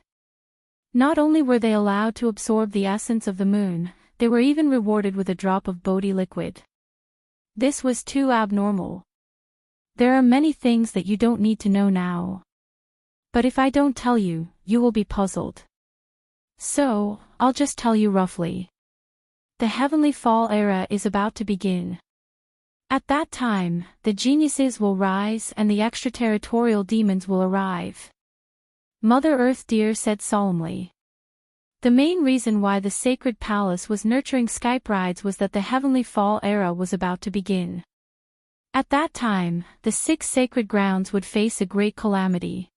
Not only were they allowed to absorb the essence of the moon, they were even rewarded with a drop of Bodhi liquid. This was too abnormal. There are many things that you don't need to know now. But if I don't tell you, you will be puzzled. So, I'll just tell you roughly. The heavenly fall era is about to begin. At that time, the geniuses will rise and the extraterritorial demons will arrive. Mother Earth dear said solemnly. The main reason why the sacred palace was nurturing sky prides was that the heavenly fall era was about to begin. At that time, the 6 sacred grounds would face a great calamity.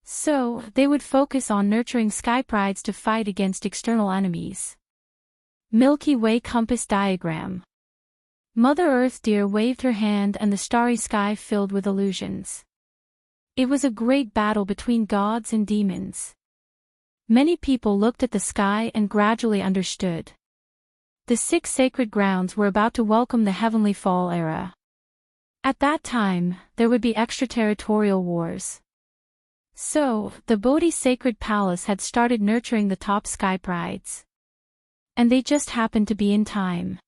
So, they would focus on nurturing sky prides to fight against external enemies. Milky Way compass diagram. Mother Earth dear waved her hand and the starry sky filled with illusions. It was a great battle between gods and demons. Many people looked at the sky and gradually understood. The 6 sacred grounds were about to welcome the heavenly fall era. At that time, there would be extraterritorial wars. So, the Bodhi sacred palace had started nurturing the top sky prides. And they just happened to be in time.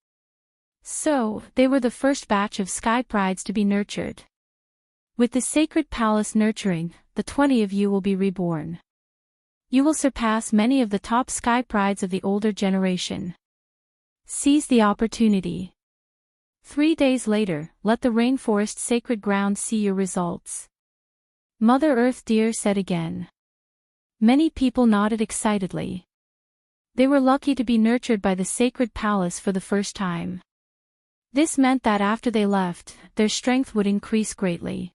So, they were the first batch of sky prides to be nurtured. With the sacred palace nurturing, the 20 of you will be reborn. You will surpass many of the top sky prides of the older generation. Seize the opportunity. 3 days later, let the rainforest sacred ground see your results. Mother Earth dear said again. Many people nodded excitedly. They were lucky to be nurtured by the sacred palace for the first time. This meant that after they left, their strength would increase greatly.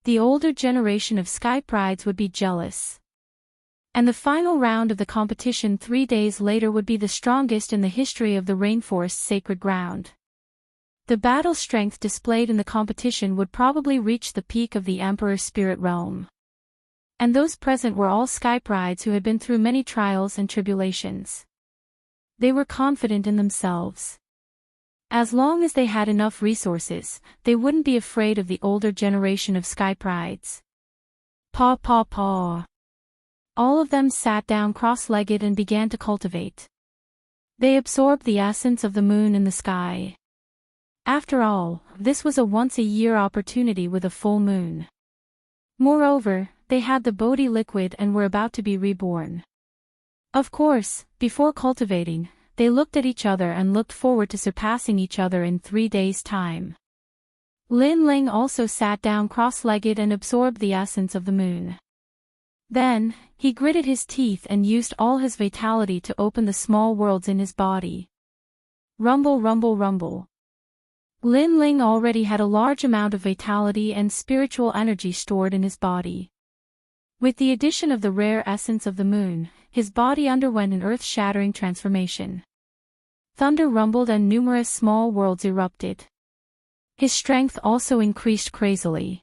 The older generation of sky prides would be jealous. And the final round of the competition 3 days later would be the strongest in the history of the rainforest's sacred ground. The battle strength displayed in the competition would probably reach the peak of the Emperor's spirit realm. And those present were all sky prides who had been through many trials and tribulations. They were confident in themselves. As long as they had enough resources, they wouldn't be afraid of the older generation of sky prides. Paw paw paw. All of them sat down cross-legged and began to cultivate. They absorbed the essence of the moon in the sky. After all, this was a once-a-year opportunity with a full moon. Moreover, they had the Bodhi liquid and were about to be reborn. Of course, before cultivating, they looked at each other and looked forward to surpassing each other in 3 days' time. Lin Ling also sat down cross-legged and absorbed the essence of the moon. Then, he gritted his teeth and used all his vitality to open the small worlds in his body. Rumble rumble rumble. Lin Ling already had a large amount of vitality and spiritual energy stored in his body. With the addition of the rare essence of the moon, his body underwent an earth-shattering transformation. Thunder rumbled and numerous small worlds erupted. His strength also increased crazily.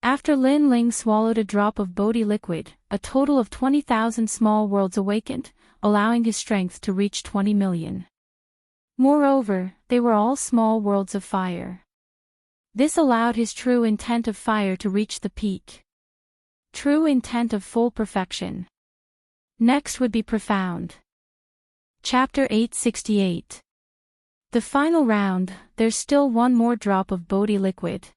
After Lin Ling swallowed a drop of Bodhi liquid, a total of 20,000 small worlds awakened, allowing his strength to reach 20 million. Moreover, they were all small worlds of fire. This allowed his true intent of fire to reach the peak. True intent of full perfection. Next would be profound. Chapter 868. The final round, there's still one more drop of Bodhi liquid.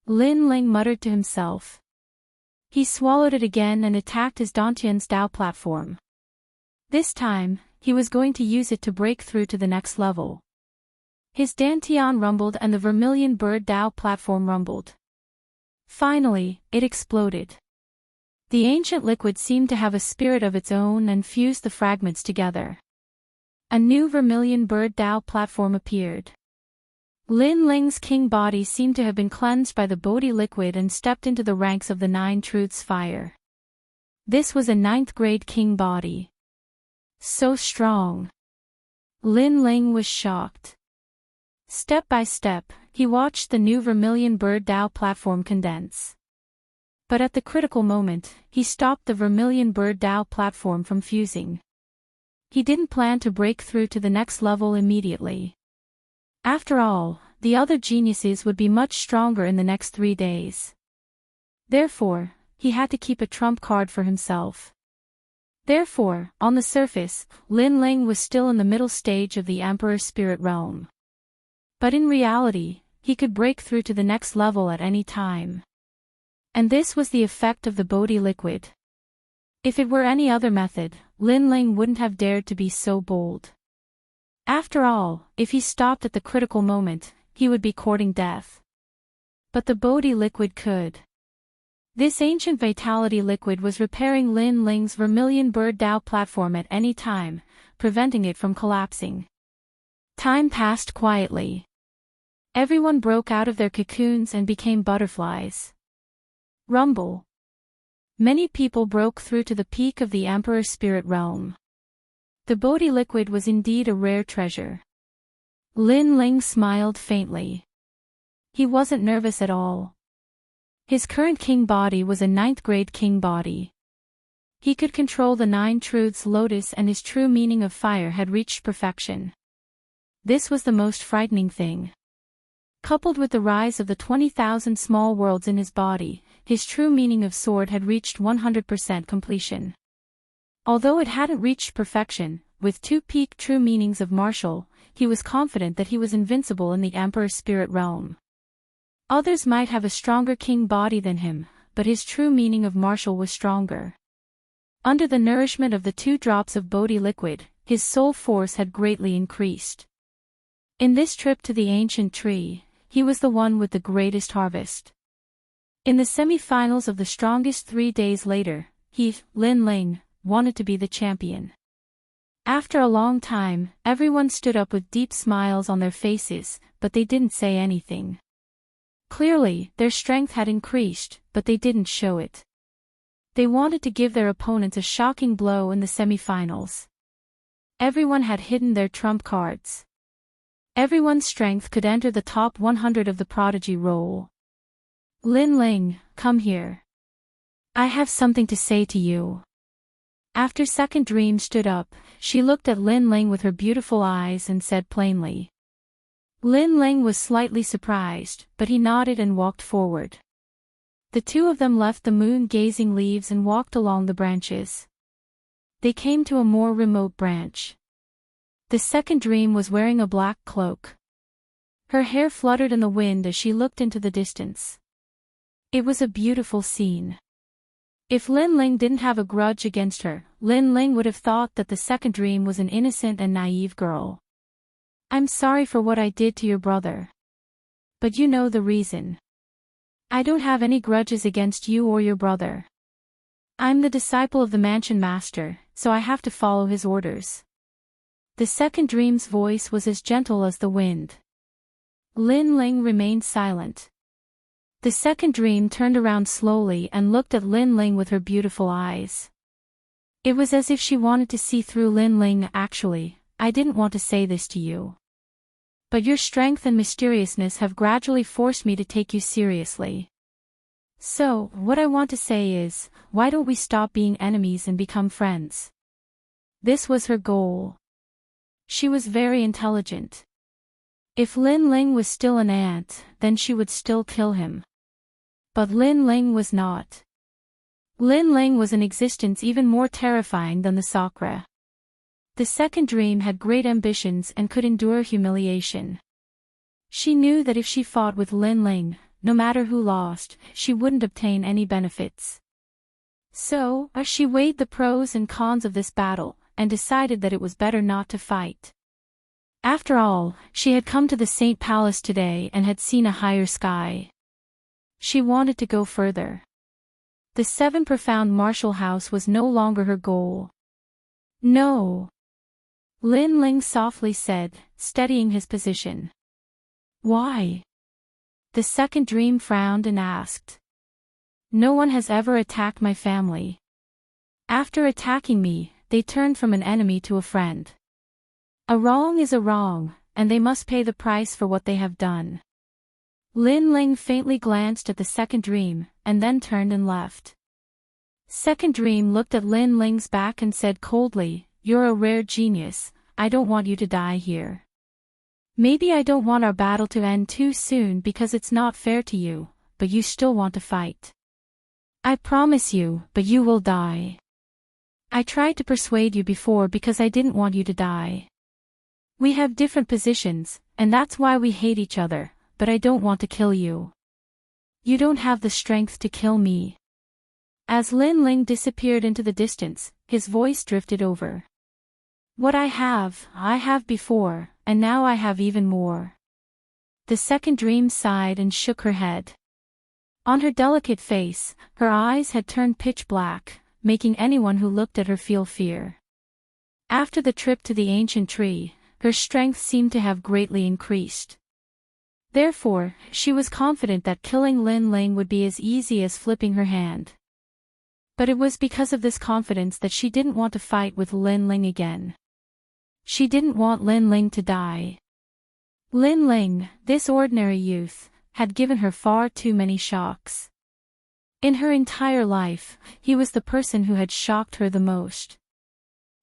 Lin Ling muttered to himself. He swallowed it again and attacked his Dantian's Dao platform. This time, he was going to use it to break through to the next level. His Dantian rumbled and the vermilion bird Dao platform rumbled. Finally, it exploded. The ancient liquid seemed to have a spirit of its own and fused the fragments together. A new vermilion bird Dao platform appeared. Lin Ling's king body seemed to have been cleansed by the Bodhi liquid and stepped into the ranks of the Nine Truths fire. This was a 9th grade king body. So strong. Lin Ling was shocked. Step by step, he watched the new vermilion bird Dao platform condense. But at the critical moment, he stopped the vermilion bird Dao platform from fusing. He didn't plan to break through to the next level immediately. After all, the other geniuses would be much stronger in the next 3 days. Therefore, he had to keep a trump card for himself. Therefore, on the surface, Lin Ling was still in the middle stage of the Emperor's spirit realm. But in reality, he could break through to the next level at any time. And this was the effect of the Bodhi liquid. If it were any other method, Lin Ling wouldn't have dared to be so bold. After all, if he stopped at the critical moment, he would be courting death. But the Bodhi liquid could. This ancient vitality liquid was repairing Lin Ling's vermilion bird Dao platform at any time, preventing it from collapsing. Time passed quietly. Everyone broke out of their cocoons and became butterflies. Rumble. Many people broke through to the peak of the Emperor's spirit realm. The Bodhi liquid was indeed a rare treasure. Lin Ling smiled faintly. He wasn't nervous at all. His current king body was a 9th grade king body. He could control the 9 truths lotus and his true meaning of fire had reached perfection. This was the most frightening thing. Coupled with the rise of the 20,000 small worlds in his body, his true meaning of sword had reached 100% completion. Although it hadn't reached perfection, with 2 peak true meanings of martial, he was confident that he was invincible in the Emperor's spirit realm. Others might have a stronger king body than him, but his true meaning of martial was stronger. Under the nourishment of the 2 drops of Bodhi liquid, his soul force had greatly increased. In this trip to the ancient tree, he was the one with the greatest harvest. In the semi-finals of the strongest 3 days later, he, Lin Ling, wanted to be the champion. After a long time, everyone stood up with deep smiles on their faces, but they didn't say anything. Clearly, their strength had increased, but they didn't show it. They wanted to give their opponents a shocking blow in the semi-finals. Everyone had hidden their trump cards. Everyone's strength could enter the top 100 of the prodigy roll. Lin Ling, come here. I have something to say to you. After Second Dream stood up, she looked at Lin Ling with her beautiful eyes and said plainly. Lin Ling was slightly surprised, but he nodded and walked forward. The 2 of them left the moon-gazing leaves and walked along the branches. They came to a more remote branch. The Second Dream was wearing a black cloak. Her hair fluttered in the wind as she looked into the distance. It was a beautiful scene. If Lin Ling didn't have a grudge against her, Lin Ling would have thought that the Second Dream was an innocent and naive girl. I'm sorry for what I did to your brother. But you know the reason. I don't have any grudges against you or your brother. I'm the disciple of the Mansion Master, so I have to follow his orders. The Second Dream's voice was as gentle as the wind. Lin Ling remained silent. The Second Dream turned around slowly and looked at Lin Ling with her beautiful eyes. It was as if she wanted to see through Lin Ling. Actually, I didn't want to say this to you. But your strength and mysteriousness have gradually forced me to take you seriously. So, what I want to say is, why don't we stop being enemies and become friends? This was her goal. She was very intelligent. If Lin Ling was still an ant, then she would still kill him. But Lin Ling was not. Lin Ling was an existence even more terrifying than the Sakra. The Second Dream had great ambitions and could endure humiliation. She knew that if she fought with Lin Ling, no matter who lost, she wouldn't obtain any benefits. So, she weighed the pros and cons of this battle, and decided that it was better not to fight. After all, she had come to the Saint Palace today and had seen a higher sky. She wanted to go further. The 7 profound martial house was no longer her goal. No. Lin Ling softly said, steadying his position. Why? The second dream frowned and asked. No one has ever attacked my family. After attacking me, they turned from an enemy to a friend. A wrong is a wrong, and they must pay the price for what they have done. Lin Ling faintly glanced at the second dream, and then turned and left. Second dream looked at Lin Ling's back and said coldly, "You're a rare genius, I don't want you to die here. Maybe I don't want our battle to end too soon because it's not fair to you, but you still want to fight. I promise you, but you will die. I tried to persuade you before because I didn't want you to die. We have different positions, and that's why we hate each other, but I don't want to kill you. You don't have the strength to kill me." As Lin Ling disappeared into the distance, his voice drifted over. What I have before, and now I have even more. The second dream sighed and shook her head. On her delicate face, her eyes had turned pitch black, making anyone who looked at her feel fear. After the trip to the ancient tree, her strength seemed to have greatly increased. Therefore, she was confident that killing Lin Ling would be as easy as flipping her hand. But it was because of this confidence that she didn't want to fight with Lin Ling again. She didn't want Lin Ling to die. Lin Ling, this ordinary youth, had given her far too many shocks. In her entire life, he was the person who had shocked her the most.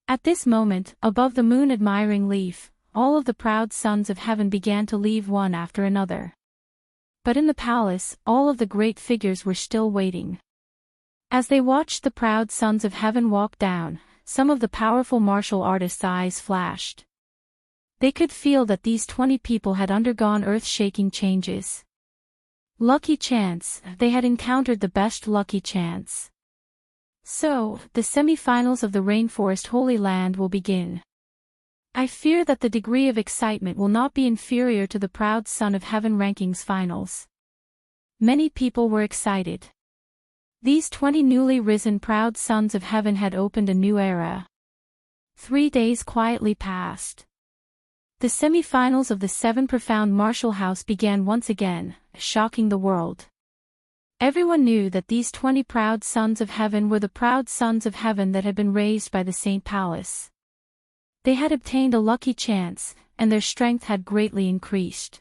At this moment, above the moon-admiring leaf, all of the proud sons of heaven began to leave one after another. But in the palace, all of the great figures were still waiting. As they watched the proud sons of heaven walk down, some of the powerful martial artists' eyes flashed. They could feel that these 20 people had undergone earth-shaking changes. Lucky chance, they had encountered the best lucky chance. So, the semi-finals of the Rainforest Holy Land will begin. I fear that the degree of excitement will not be inferior to the proud Son of Heaven rankings finals. Many people were excited. These 20 newly risen proud sons of heaven had opened a new era. 3 days quietly passed. The semi-finals of the 7 profound martial house began once again, shocking the world. Everyone knew that these 20 proud sons of heaven were the proud sons of heaven that had been raised by the Saint Palace. They had obtained a lucky chance, and their strength had greatly increased.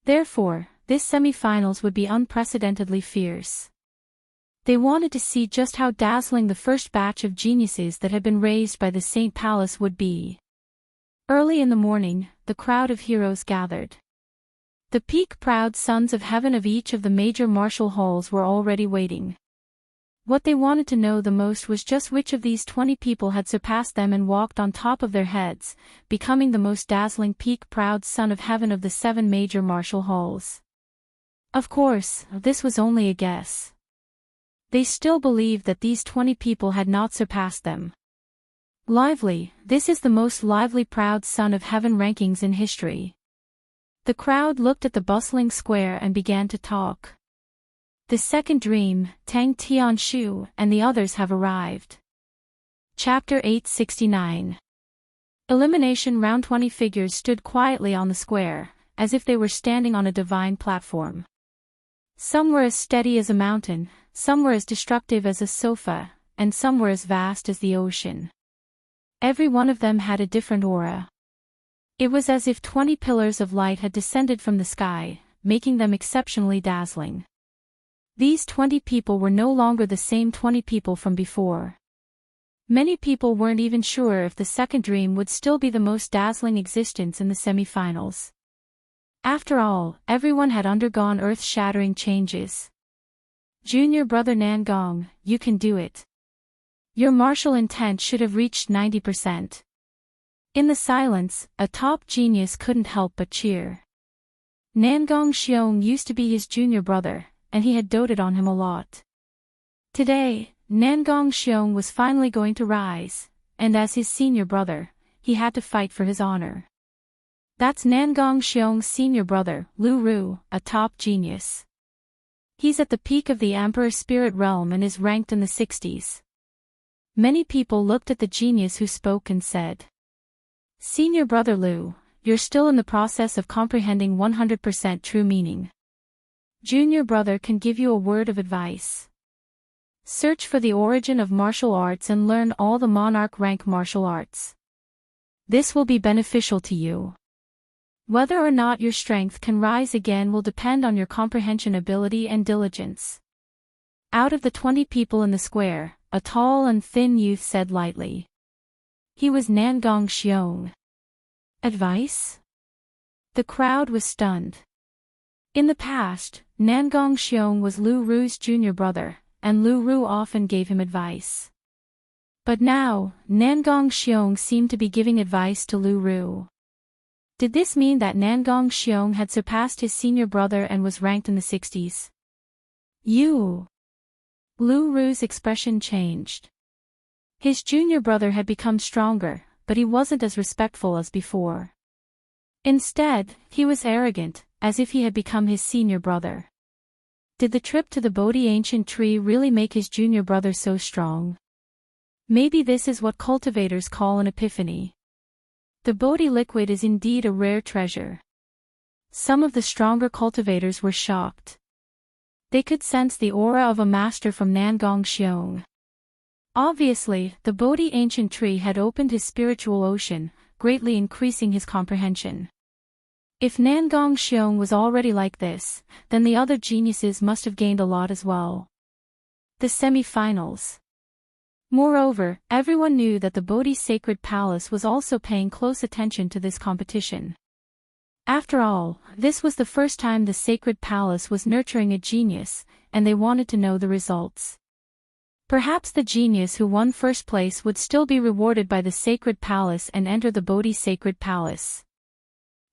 Therefore, this semi-finals would be unprecedentedly fierce. They wanted to see just how dazzling the first batch of geniuses that had been raised by the Saint Palace would be. Early in the morning, the crowd of heroes gathered. The peak proud sons of heaven of each of the major martial halls were already waiting. What they wanted to know the most was just which of these 20 people had surpassed them and walked on top of their heads, becoming the most dazzling peak proud son of heaven of the 7 major martial halls. Of course, this was only a guess. They still believed that these 20 people had not surpassed them. Lively, this is the most lively proud son of heaven rankings in history. The crowd looked at the bustling square and began to talk. The second dream, Tang Tianshu, and the others have arrived. Chapter 869. Elimination round. 20 figures stood quietly on the square, as if they were standing on a divine platform. Some were as steady as a mountain, some were as destructive as a sofa, and some were as vast as the ocean. Every one of them had a different aura. It was as if 20 pillars of light had descended from the sky, making them exceptionally dazzling. These 20 people were no longer the same 20 people from before. Many people weren't even sure if the second dream would still be the most dazzling existence in the semi-finals. After all, everyone had undergone earth-shattering changes. Junior brother Nangong, you can do it. Your martial intent should have reached 90%. In the silence, a top genius couldn't help but cheer. Nangong Xiong used to be his junior brother, and he had doted on him a lot. Today, Nangong Xiong was finally going to rise, and as his senior brother, he had to fight for his honor. That's Nangong Xiong's senior brother, Lu Ru, a top genius. He's at the peak of the Emperor Spirit realm and is ranked in the 60s. Many people looked at the genius who spoke and said, "Senior brother Lu, you're still in the process of comprehending 100% true meaning. Junior brother can give you a word of advice. Search for the origin of martial arts and learn all the monarch rank martial arts. This will be beneficial to you. Whether or not your strength can rise again will depend on your comprehension ability and diligence." Out of the 20 people in the square, a tall and thin youth said lightly. He was Nangong Xiong. Advice? The crowd was stunned. In the past, Nangong Xiong was Lu Ru's junior brother, and Lu Ru often gave him advice. But now, Nangong Xiong seemed to be giving advice to Lu Ru. Did this mean that Nangong Xiong had surpassed his senior brother and was ranked in the 60s? Lu Ru's expression changed. His junior brother had become stronger, but he wasn't as respectful as before. Instead, he was arrogant, as if he had become his senior brother. Did the trip to the Bodhi ancient tree really make his junior brother so strong? Maybe this is what cultivators call an epiphany. The Bodhi liquid is indeed a rare treasure. Some of the stronger cultivators were shocked. They could sense the aura of a master from Nangong Xiong. Obviously, the Bodhi ancient tree had opened his spiritual ocean, greatly increasing his comprehension. If Nangong Xiong was already like this, then the other geniuses must have gained a lot as well. The semi-finals. Moreover, everyone knew that the Bodhi Sacred Palace was also paying close attention to this competition. After all, this was the first time the Sacred Palace was nurturing a genius, and they wanted to know the results. Perhaps the genius who won first place would still be rewarded by the Sacred Palace and enter the Bodhi Sacred Palace.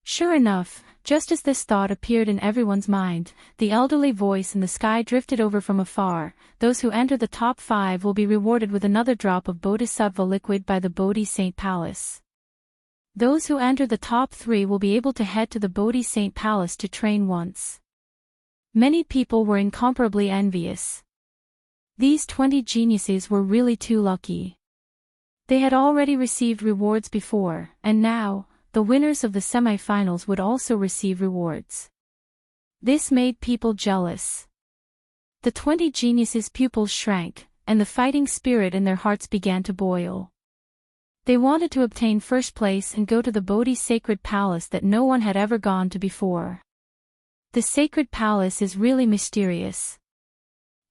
Sure enough, just as this thought appeared in everyone's mind, the elderly voice in the sky drifted over from afar. Those who enter the top 5 will be rewarded with another drop of Bodhisattva liquid by the Bodhi Saint Palace. Those who enter the top 3 will be able to head to the Bodhi Saint Palace to train once. Many people were incomparably envious. These 20 geniuses were really too lucky. They had already received rewards before, and now, the winners of the semi-finals would also receive rewards. This made people jealous. The 20 geniuses' pupils shrank, and the fighting spirit in their hearts began to boil. They wanted to obtain first place and go to the Bodhi Sacred Palace that no one had ever gone to before. The Sacred Palace is really mysterious.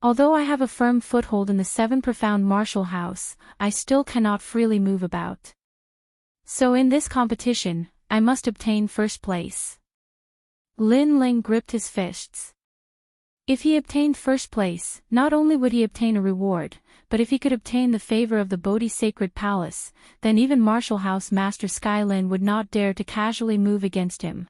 Although I have a firm foothold in the 7 profound martial house, I still cannot freely move about. So in this competition, I must obtain first place. Lin Ling gripped his fists. If he obtained first place, not only would he obtain a reward, but if he could obtain the favor of the Bodhi Sacred Palace, then even Martial House Master Skylin would not dare to casually move against him.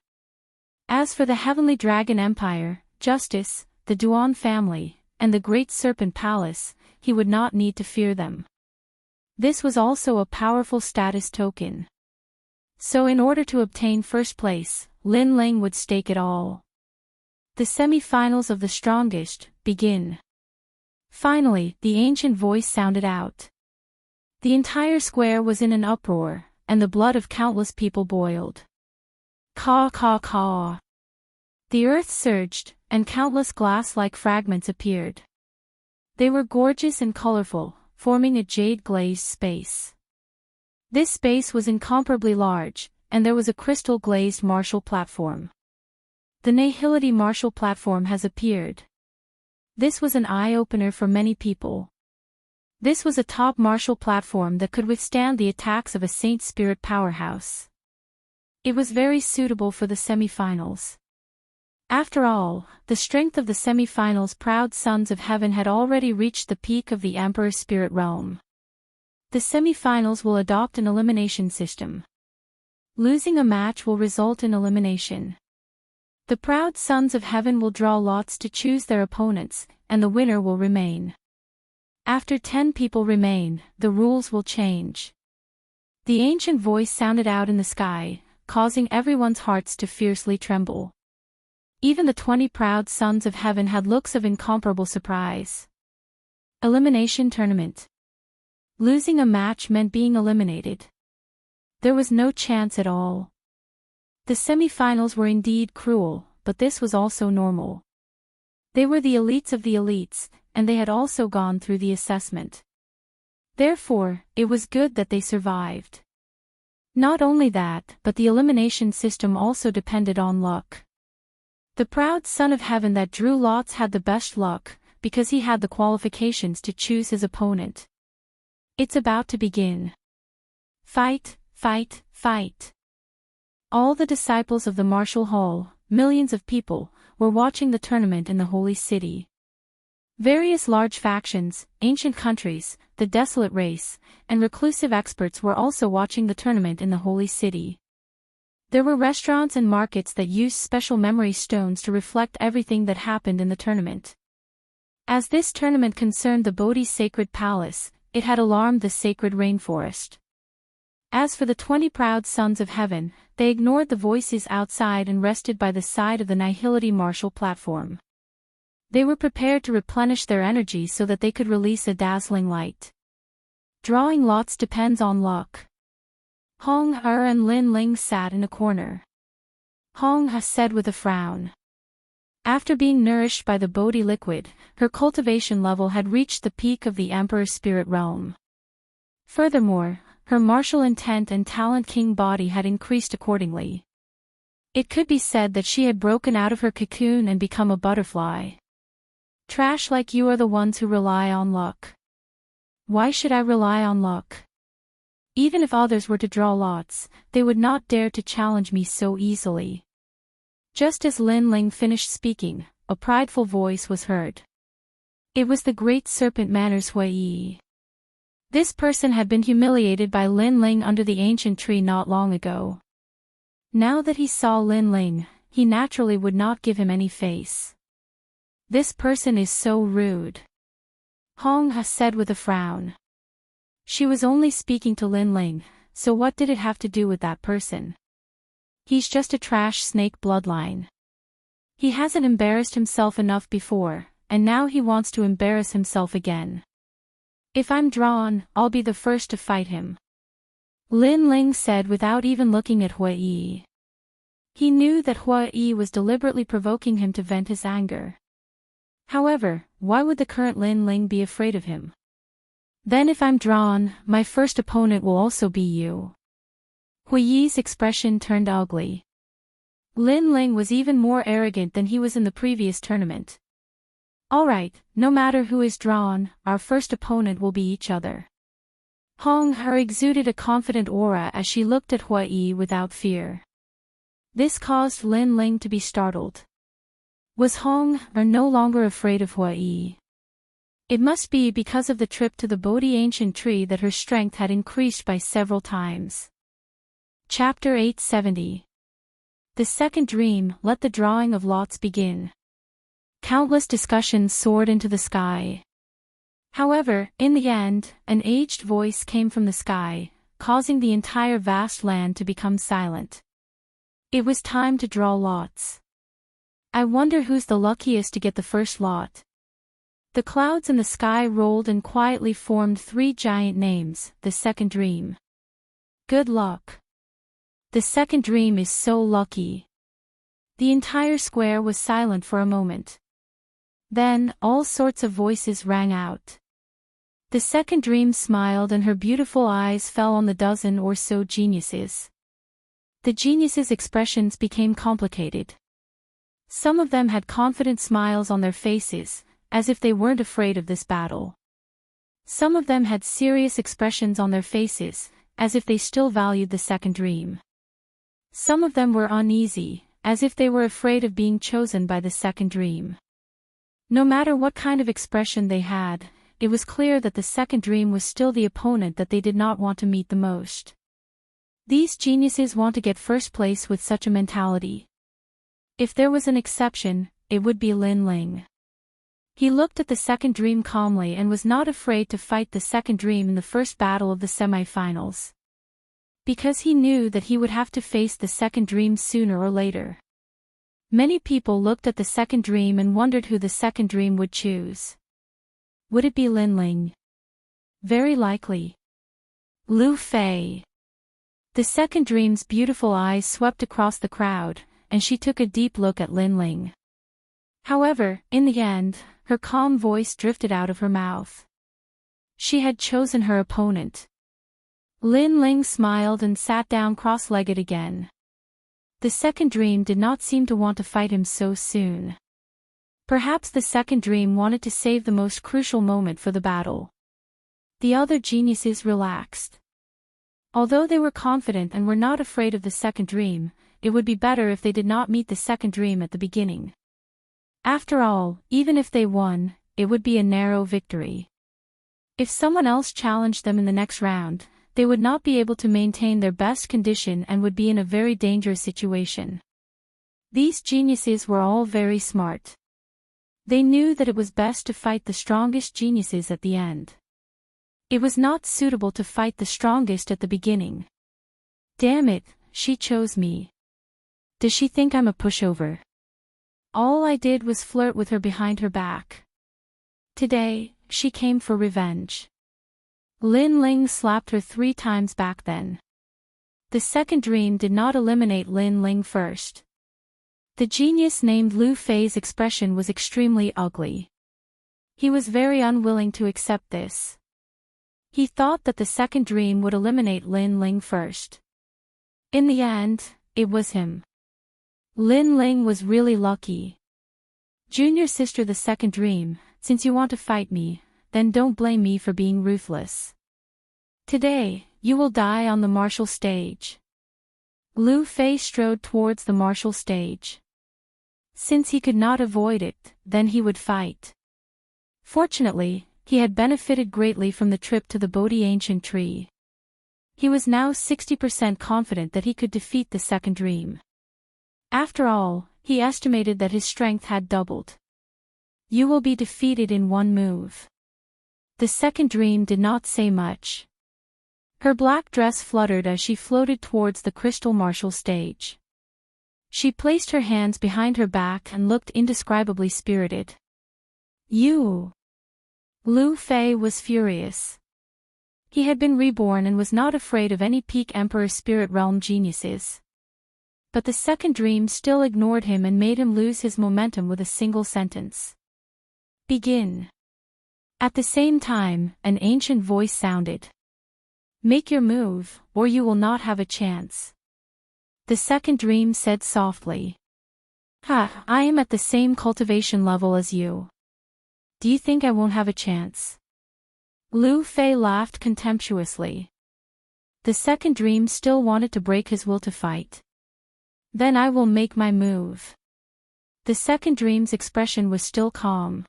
As for the Heavenly Dragon Empire, Justice, the Duan family, and the Great Serpent Palace, he would not need to fear them. This was also a powerful status token. So in order to obtain first place, Lin Ling would stake it all. The semi-finals of the strongest begin. Finally, the ancient voice sounded out. The entire square was in an uproar, and the blood of countless people boiled. Caw caw caw. The earth surged, and countless glass-like fragments appeared. They were gorgeous and colorful, forming a jade-glazed space. This space was incomparably large, and there was a crystal-glazed martial platform. The Nihility martial platform has appeared. This was an eye-opener for many people. This was a top martial platform that could withstand the attacks of a Saint Spirit powerhouse. It was very suitable for the semi-finals. After all, the strength of the semi-finals' proud sons of heaven had already reached the peak of the Emperor Spirit realm. The semi-finals will adopt an elimination system. Losing a match will result in elimination. The proud sons of heaven will draw lots to choose their opponents, and the winner will remain. After 10 people remain, the rules will change. The ancient voice sounded out in the sky, causing everyone's hearts to fiercely tremble. Even the 20 proud sons of heaven had looks of incomparable surprise. Elimination tournament. Losing a match meant being eliminated. There was no chance at all. The semi-finals were indeed cruel, but this was also normal. They were the elites of the elites, and they had also gone through the assessment. Therefore, it was good that they survived. Not only that, but the elimination system also depended on luck. The proud son of heaven that drew lots had the best luck, because he had the qualifications to choose his opponent. It's about to begin. Fight, fight, fight. All the disciples of the martial hall, millions of people, were watching the tournament in the holy city. Various large factions, ancient countries, the desolate race, and reclusive experts were also watching the tournament in the holy city. There were restaurants and markets that used special memory stones to reflect everything that happened in the tournament. As this tournament concerned the Bodhi's sacred palace, it had alarmed the sacred rainforest. As for the 20 proud sons of heaven, they ignored the voices outside and rested by the side of the Nihility martial platform. They were prepared to replenish their energy so that they could release a dazzling light. Drawing lots depends on luck. Hong Er and Lin Ling sat in a corner. Hong Ha said with a frown. After being nourished by the Bodhi liquid, her cultivation level had reached the peak of the Emperor's spirit realm. Furthermore, her martial intent and talent king body had increased accordingly. It could be said that she had broken out of her cocoon and become a butterfly. Trash like you are the ones who rely on luck. Why should I rely on luck? Even if others were to draw lots, they would not dare to challenge me so easily. Just as Lin Ling finished speaking, a prideful voice was heard. It was the great serpent Manners Hui. This person had been humiliated by Lin Ling under the ancient tree not long ago. Now that he saw Lin Ling, he naturally would not give him any face. This person is so rude. Hong Ha said with a frown. She was only speaking to Lin Ling, so what did it have to do with that person? He's just a trash snake bloodline. He hasn't embarrassed himself enough before, and now he wants to embarrass himself again. If I'm drawn, I'll be the first to fight him. Lin Ling said without even looking at Hui. He knew that Hui was deliberately provoking him to vent his anger. However, why would the current Lin Ling be afraid of him? Then if I'm drawn, my first opponent will also be you. Hui's expression turned ugly. Lin Ling was even more arrogant than he was in the previous tournament. Alright, no matter who is drawn, our first opponent will be each other. Hong Her exuded a confident aura as she looked at Hui without fear. This caused Lin Ling to be startled. Was Hong Her no longer afraid of Hui? It must be because of the trip to the Bodhi ancient tree that her strength had increased by several times. Chapter 870. The second dream, let the drawing of lots begin. Countless discussions soared into the sky. However, in the end, an aged voice came from the sky, causing the entire vast land to become silent. It was time to draw lots. I wonder who's the luckiest to get the first lot. The clouds in the sky rolled and quietly formed 3 giant names, the second dream. Good luck. The second dream is so lucky. The entire square was silent for a moment. Then, all sorts of voices rang out. The second dream smiled and her beautiful eyes fell on the dozen or so geniuses. The geniuses' expressions became complicated. Some of them had confident smiles on their faces, as if they weren't afraid of this battle. Some of them had serious expressions on their faces, as if they still valued the second dream. Some of them were uneasy, as if they were afraid of being chosen by the second dream. No matter what kind of expression they had, it was clear that the second dream was still the opponent that they did not want to meet the most. These geniuses want to get first place with such a mentality. If there was an exception, it would be Lin Ling. He looked at the second dream calmly and was not afraid to fight the second dream in the first battle of the semi-finals. Because he knew that he would have to face the second dream sooner or later. Many people looked at the second dream and wondered who the second dream would choose. Would it be Lin Ling? Very likely. Lu Fei. The second dream's beautiful eyes swept across the crowd, and she took a deep look at Lin Ling. However, in the end, her calm voice drifted out of her mouth. She had chosen her opponent. Lin Ling smiled and sat down cross-legged again. The second dream did not seem to want to fight him so soon. Perhaps the second dream wanted to save the most crucial moment for the battle. The other geniuses relaxed. Although they were confident and were not afraid of the second dream, it would be better if they did not meet the second dream at the beginning. After all, even if they won, it would be a narrow victory. If someone else challenged them in the next round, they would not be able to maintain their best condition and would be in a very dangerous situation. These geniuses were all very smart. They knew that it was best to fight the strongest geniuses at the end. It was not suitable to fight the strongest at the beginning. Damn it, she chose me. Does she think I'm a pushover? All I did was flirt with her behind her back. Today, she came for revenge. Lin Ling slapped her 3 times back then. The second dream did not eliminate Lin Ling first. The genius named Lu Fei's expression was extremely ugly. He was very unwilling to accept this. He thought that the second dream would eliminate Lin Ling first. In the end, it was him. Lin Ling was really lucky. Junior sister, the second dream, since you want to fight me, then don't blame me for being ruthless. Today, you will die on the martial stage. Lu Fei strode towards the martial stage. Since he could not avoid it, then he would fight. Fortunately, he had benefited greatly from the trip to the Bodhi ancient tree. He was now 60% confident that he could defeat the second dream. After all, he estimated that his strength had doubled. You will be defeated in one move. The second dream did not say much. Her black dress fluttered as she floated towards the crystal martial stage. She placed her hands behind her back and looked indescribably spirited. You! Lu Fei was furious. He had been reborn and was not afraid of any peak Emperor Spirit Realm geniuses. But the second dream still ignored him and made him lose his momentum with a single sentence. Begin. At the same time, an ancient voice sounded. Make your move, or you will not have a chance. The second dream said softly. Ha, I am at the same cultivation level as you. Do you think I won't have a chance? Lu Fei laughed contemptuously. The second dream still wanted to break his will to fight. Then I will make my move. The second dream's expression was still calm.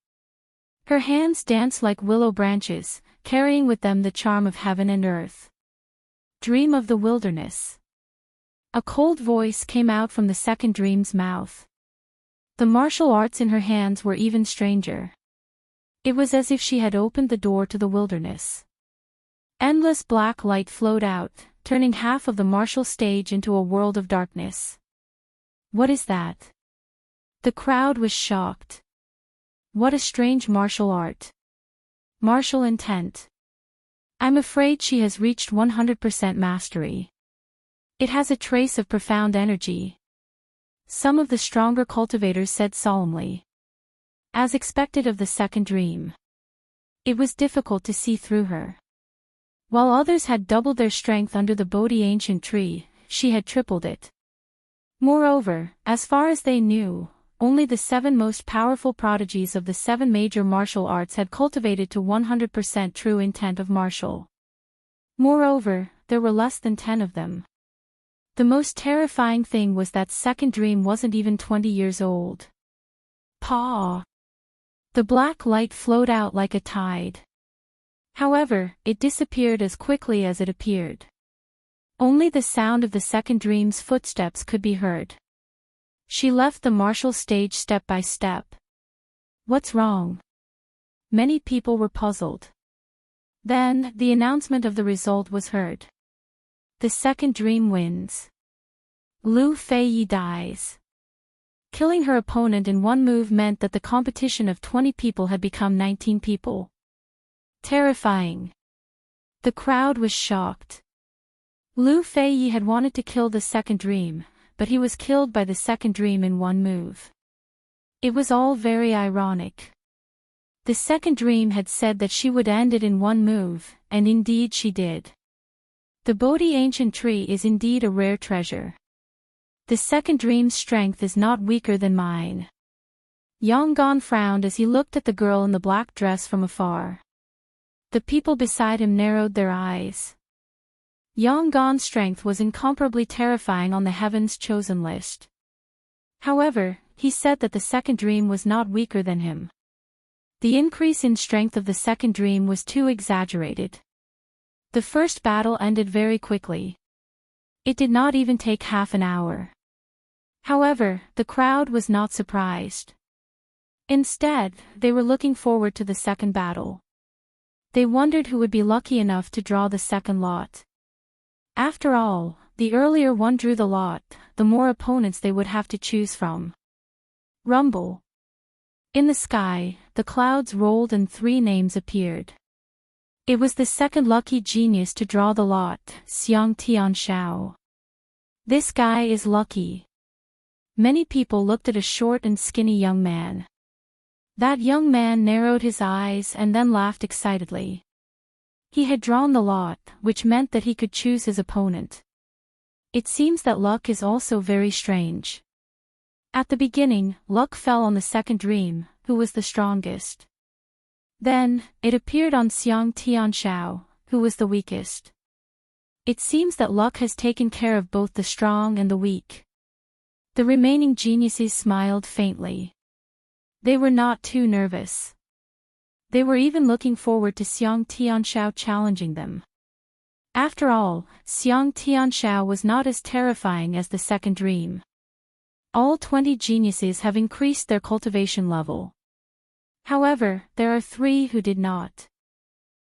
Her hands danced like willow branches, carrying with them the charm of heaven and earth. Dream of the wilderness. A cold voice came out from the second dream's mouth. The martial arts in her hands were even stranger. It was as if she had opened the door to the wilderness. Endless black light flowed out, turning half of the martial stage into a world of darkness. What is that? The crowd was shocked. What a strange martial art. Martial intent. I'm afraid she has reached 100% mastery. It has a trace of profound energy. Some of the stronger cultivators said solemnly. As expected of the second dream. It was difficult to see through her. While others had doubled their strength under the Bodhi ancient tree, she had tripled it. Moreover, as far as they knew, only the 7 most powerful prodigies of the 7 major martial arts had cultivated to 100% true intent of martial. Moreover, there were less than 10 of them. The most terrifying thing was that second dream wasn't even 20 years old. Paw! The black light flowed out like a tide. However, it disappeared as quickly as it appeared. Only the sound of the second dream's footsteps could be heard. She left the martial stage step by step. What's wrong? Many people were puzzled. Then, the announcement of the result was heard. The second dream wins. Lu Feiyi dies. Killing her opponent in one move meant that the competition of 20 people had become 19 people. Terrifying. The crowd was shocked. Lu Feiyi had wanted to kill the second dream, but he was killed by the second dream in one move. It was all very ironic. The second dream had said that she would end it in one move, and indeed she did. The Bodhi ancient tree is indeed a rare treasure. The second dream's strength is not weaker than mine. Yangon frowned as he looked at the girl in the black dress from afar. The people beside him narrowed their eyes. Yangon's strength was incomparably terrifying on the heaven's chosen list. However, he said that the second dream was not weaker than him. The increase in strength of the second dream was too exaggerated. The first battle ended very quickly. It did not even take half an hour. However, the crowd was not surprised. Instead, they were looking forward to the second battle. They wondered who would be lucky enough to draw the second lot. After all, the earlier one drew the lot, the more opponents they would have to choose from. Rumble. In the sky, the clouds rolled and 3 names appeared. It was the second lucky genius to draw the lot, Xiang Tianshao. This guy is lucky. Many people looked at a short and skinny young man. That young man narrowed his eyes and then laughed excitedly. He had drawn the lot, which meant that he could choose his opponent. It seems that luck is also very strange. At the beginning, luck fell on the second dream, who was the strongest. Then, it appeared on Xiang Tianshao, who was the weakest. It seems that luck has taken care of both the strong and the weak. The remaining geniuses smiled faintly. They were not too nervous. They were even looking forward to Xiang Tianshao challenging them. After all, Xiang Tianshao was not as terrifying as the second dream. All 20 geniuses have increased their cultivation level. However, there are 3 who did not.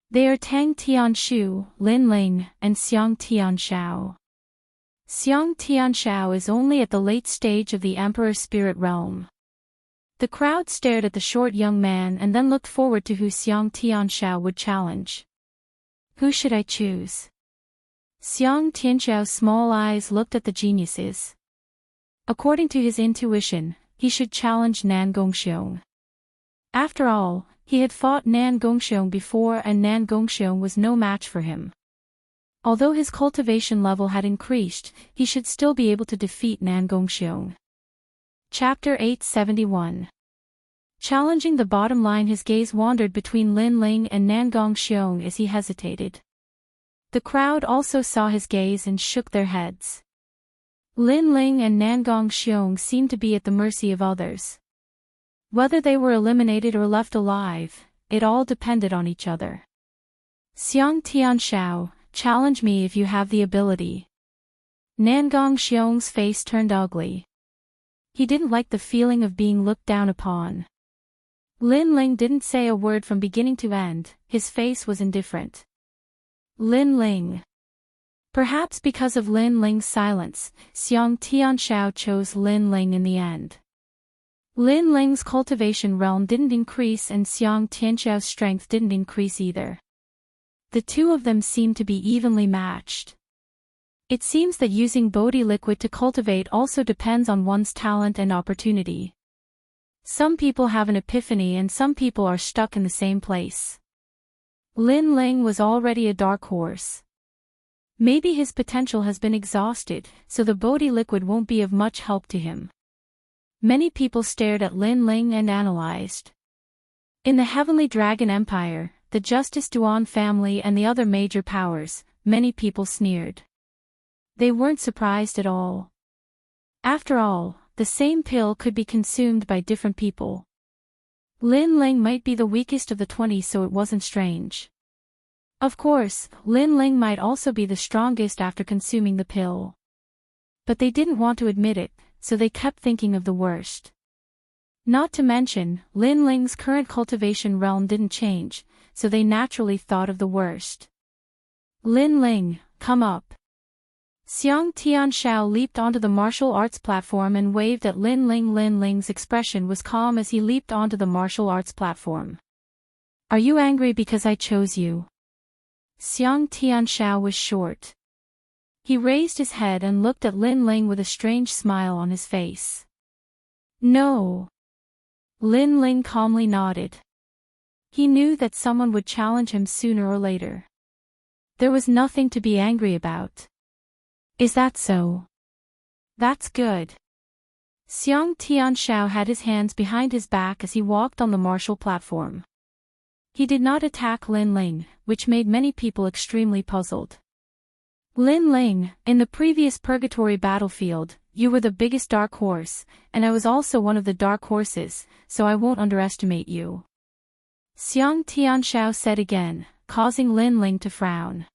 They are Tang Tianshu, Lin Ling, and Xiang Tianshao. Xiang Tianshao is only at the late stage of the Emperor Spirit Realm. The crowd stared at the short young man and then looked forward to who Xiang Tianshao would challenge. Who should I choose? Xiang Tianshao's small eyes looked at the geniuses. According to his intuition, he should challenge Nan Gongxiong. After all, he had fought Nan Gongxiong before and Nan Gongxiong was no match for him. Although his cultivation level had increased, he should still be able to defeat Nan Gongxiong. Chapter 871. Challenging the bottom line, his gaze wandered between Lin Ling and Nan Gongxiong as he hesitated. The crowd also saw his gaze and shook their heads. Lin Ling and Nan Gongxiong seemed to be at the mercy of others. Whether they were eliminated or left alive, it all depended on each other. Xiang Tianshao, challenge me if you have the ability. Nan Gongxiong's face turned ugly. He didn't like the feeling of being looked down upon. Lin Ling didn't say a word from beginning to end, his face was indifferent. Lin Ling. Perhaps because of Lin Ling's silence, Xiang Tianshao chose Lin Ling in the end. Lin Ling's cultivation realm didn't increase and Xiang Tianshao's strength didn't increase either. The two of them seemed to be evenly matched. It seems that using Bodhi liquid to cultivate also depends on one's talent and opportunity. Some people have an epiphany and some people are stuck in the same place. Lin Ling was already a dark horse. Maybe his potential has been exhausted, so the Bodhi liquid won't be of much help to him. Many people stared at Lin Ling and analyzed. In the Heavenly Dragon Empire, the Justice Duan family and the other major powers, many people sneered. They weren't surprised at all. After all, the same pill could be consumed by different people. Lin Ling might be the weakest of the 20, so it wasn't strange. Of course, Lin Ling might also be the strongest after consuming the pill. But they didn't want to admit it, so they kept thinking of the worst. Not to mention, Lin Ling's current cultivation realm didn't change, so they naturally thought of the worst. Lin Ling, come up. Xiang Tianxiao leaped onto the martial arts platform and waved at Lin Ling. Lin Ling's expression was calm as he leaped onto the martial arts platform. Are you angry because I chose you? Xiang Tianxiao was short. He raised his head and looked at Lin Ling with a strange smile on his face. No. Lin Ling calmly nodded. He knew that someone would challenge him sooner or later. There was nothing to be angry about. Is that so? That's good. Xiang Tianxiao had his hands behind his back as he walked on the martial platform. He did not attack Lin Ling, which made many people extremely puzzled. Lin Ling, in the previous purgatory battlefield, you were the biggest dark horse, and I was also one of the dark horses, so I won't underestimate you. Xiang Tianxiao said again, causing Lin Ling to frown.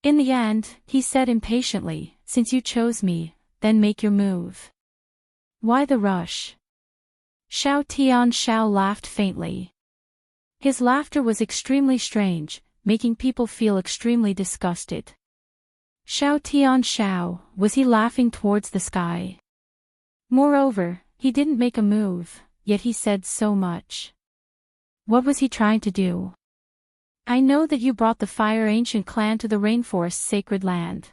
In the end, he said impatiently, since you chose me, then make your move. Why the rush? Xiao Tianxiao laughed faintly. His laughter was extremely strange, making people feel extremely disgusted. Xiao Tianxiao, was he laughing towards the sky? Moreover, he didn't make a move, yet he said so much. What was he trying to do? I know that you brought the Fire Ancient clan to the rainforest's sacred land.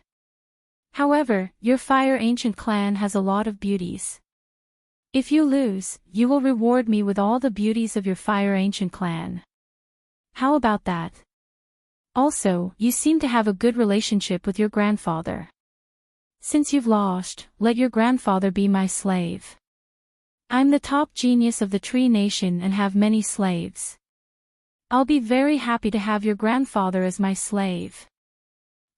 However, your Fire Ancient clan has a lot of beauties. If you lose, you will reward me with all the beauties of your Fire Ancient clan. How about that? Also, you seem to have a good relationship with your grandfather. Since you've lost, let your grandfather be my slave. I'm the top genius of the Tree Nation and have many slaves. I'll be very happy to have your grandfather as my slave.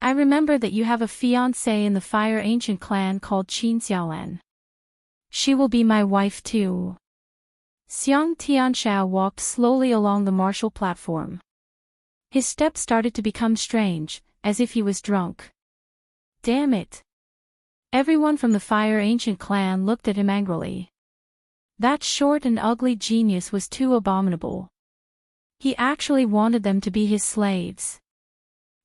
I remember that you have a fiancée in the Fire Ancient clan called Qin Xiaolan. She will be my wife too. Xiang Tianxiao walked slowly along the martial platform. His steps started to become strange, as if he was drunk. Damn it. Everyone from the Fire Ancient clan looked at him angrily. That short and ugly genius was too abominable. He actually wanted them to be his slaves.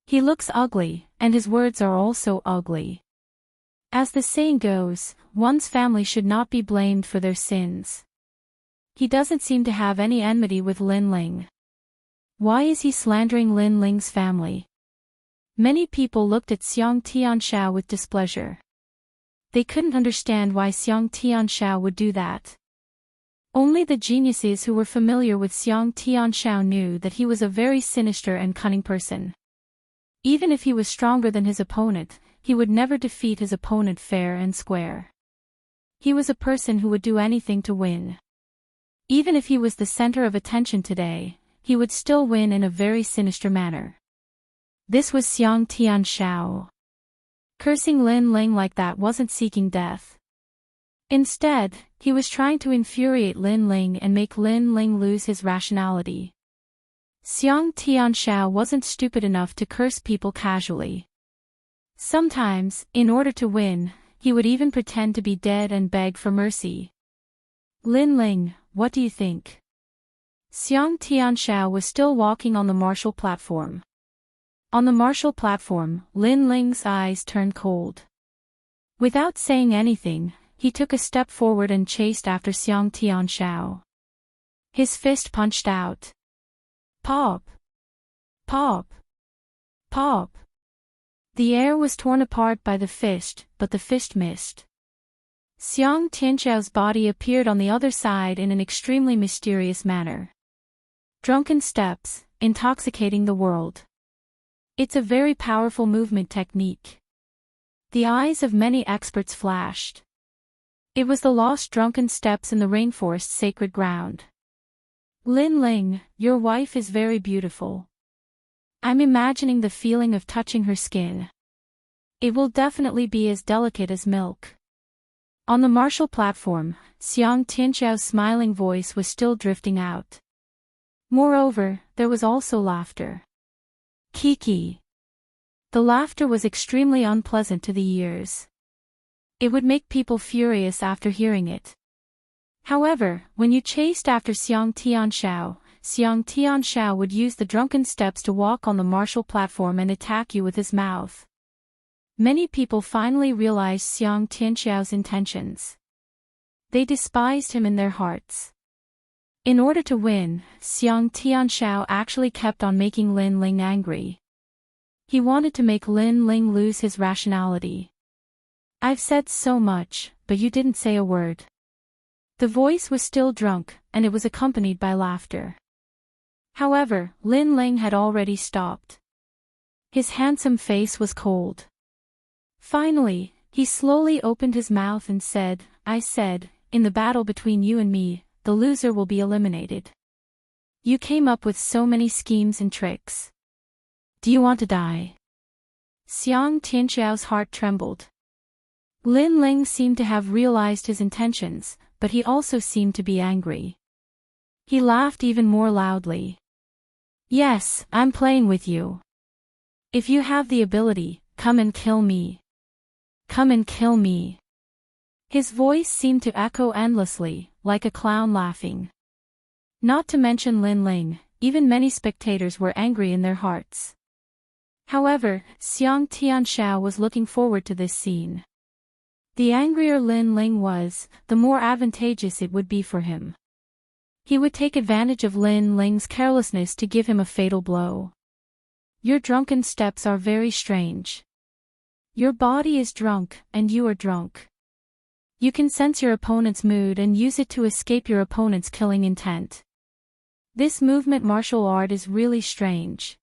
He looks ugly, and his words are also ugly. As the saying goes, one's family should not be blamed for their sins. He doesn't seem to have any enmity with Lin Ling. Why is he slandering Lin Ling's family? Many people looked at Xiang Tianxiao with displeasure. They couldn't understand why Xiang Tianxiao would do that. Only the geniuses who were familiar with Xiang Tianxiao knew that he was a very sinister and cunning person. Even if he was stronger than his opponent, he would never defeat his opponent fair and square. He was a person who would do anything to win. Even if he was the center of attention today, he would still win in a very sinister manner. This was Xiang Tianxiao. Cursing Lin Ling like that wasn't seeking death. Instead, he was trying to infuriate Lin Ling and make Lin Ling lose his rationality. Xiang Tianxiao wasn't stupid enough to curse people casually. Sometimes, in order to win, he would even pretend to be dead and beg for mercy. Lin Ling, what do you think? Xiang Tianxiao was still walking on the martial platform. On the martial platform, Lin Ling's eyes turned cold. Without saying anything, he took a step forward and chased after Xiang Tianxiao. His fist punched out. Pop! Pop! Pop! The air was torn apart by the fist, but the fist missed. Xiang Tianxiao's body appeared on the other side in an extremely mysterious manner. Drunken steps, intoxicating the world. It's a very powerful movement technique. The eyes of many experts flashed. It was the lost drunken steps in the rainforest's sacred ground. Lin Ling, your wife is very beautiful. I'm imagining the feeling of touching her skin. It will definitely be as delicate as milk. On the martial platform, Xiang Tianxiao's smiling voice was still drifting out. Moreover, there was also laughter. Kiki. The laughter was extremely unpleasant to the ears. It would make people furious after hearing it. However, when you chased after Xiang Tianxiao would use the drunken steps to walk on the martial platform and attack you with his mouth. Many people finally realized Xiang Tianxiao's intentions. They despised him in their hearts. In order to win, Xiang Tianxiao actually kept on making Lin Ling angry. He wanted to make Lin Ling lose his rationality. "I've said so much, but you didn't say a word." The voice was still drunk, and it was accompanied by laughter. However, Lin Ling had already stopped. His handsome face was cold. Finally, he slowly opened his mouth and said, "I said, in the battle between you and me, the loser will be eliminated. You came up with so many schemes and tricks. Do you want to die?" Xiang Tianxiao's heart trembled. Lin Ling seemed to have realized his intentions, but he also seemed to be angry. He laughed even more loudly. "Yes, I'm playing with you. If you have the ability, come and kill me. Come and kill me." His voice seemed to echo endlessly, like a clown laughing. Not to mention Lin Ling, even many spectators were angry in their hearts. However, Xiang Tianxiao was looking forward to this scene. The angrier Lin Ling was, the more advantageous it would be for him. He would take advantage of Lin Ling's carelessness to give him a fatal blow. "Your drunken steps are very strange. Your body is drunk, and you are drunk. You can sense your opponent's mood and use it to escape your opponent's killing intent. This movement martial art is really strange."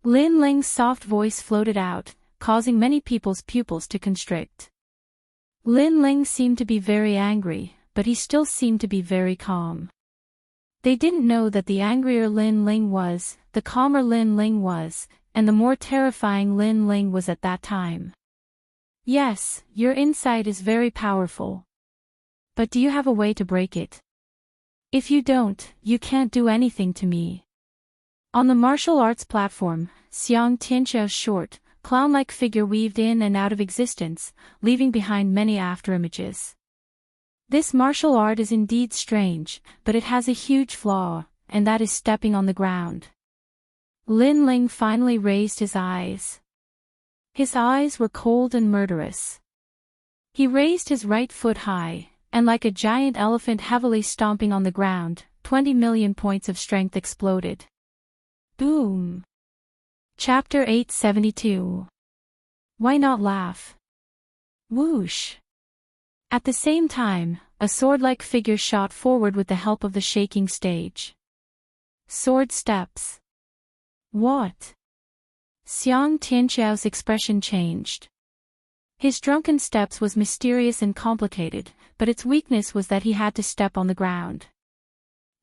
Lin Ling's soft voice floated out, causing many people's pupils to constrict. Lin Ling seemed to be very angry, but he still seemed to be very calm. They didn't know that the angrier Lin Ling was, the calmer Lin Ling was, and the more terrifying Lin Ling was at that time. "Yes, your insight is very powerful. But do you have a way to break it? If you don't, you can't do anything to me." On the martial arts platform, Xiang Tianxiao's short, clown-like figure weaved in and out of existence, leaving behind many afterimages. This martial art is indeed strange, but it has a huge flaw, and that is stepping on the ground. Lin Ling finally raised his eyes. His eyes were cold and murderous. He raised his right foot high, and like a giant elephant heavily stomping on the ground, 20 million points of strength exploded. Boom! Chapter 872. Why not laugh? Whoosh! At the same time, a sword-like figure shot forward with the help of the shaking stage. Sword steps. What? Xiang Tianxiao's expression changed. His drunken steps was mysterious and complicated, but its weakness was that he had to step on the ground.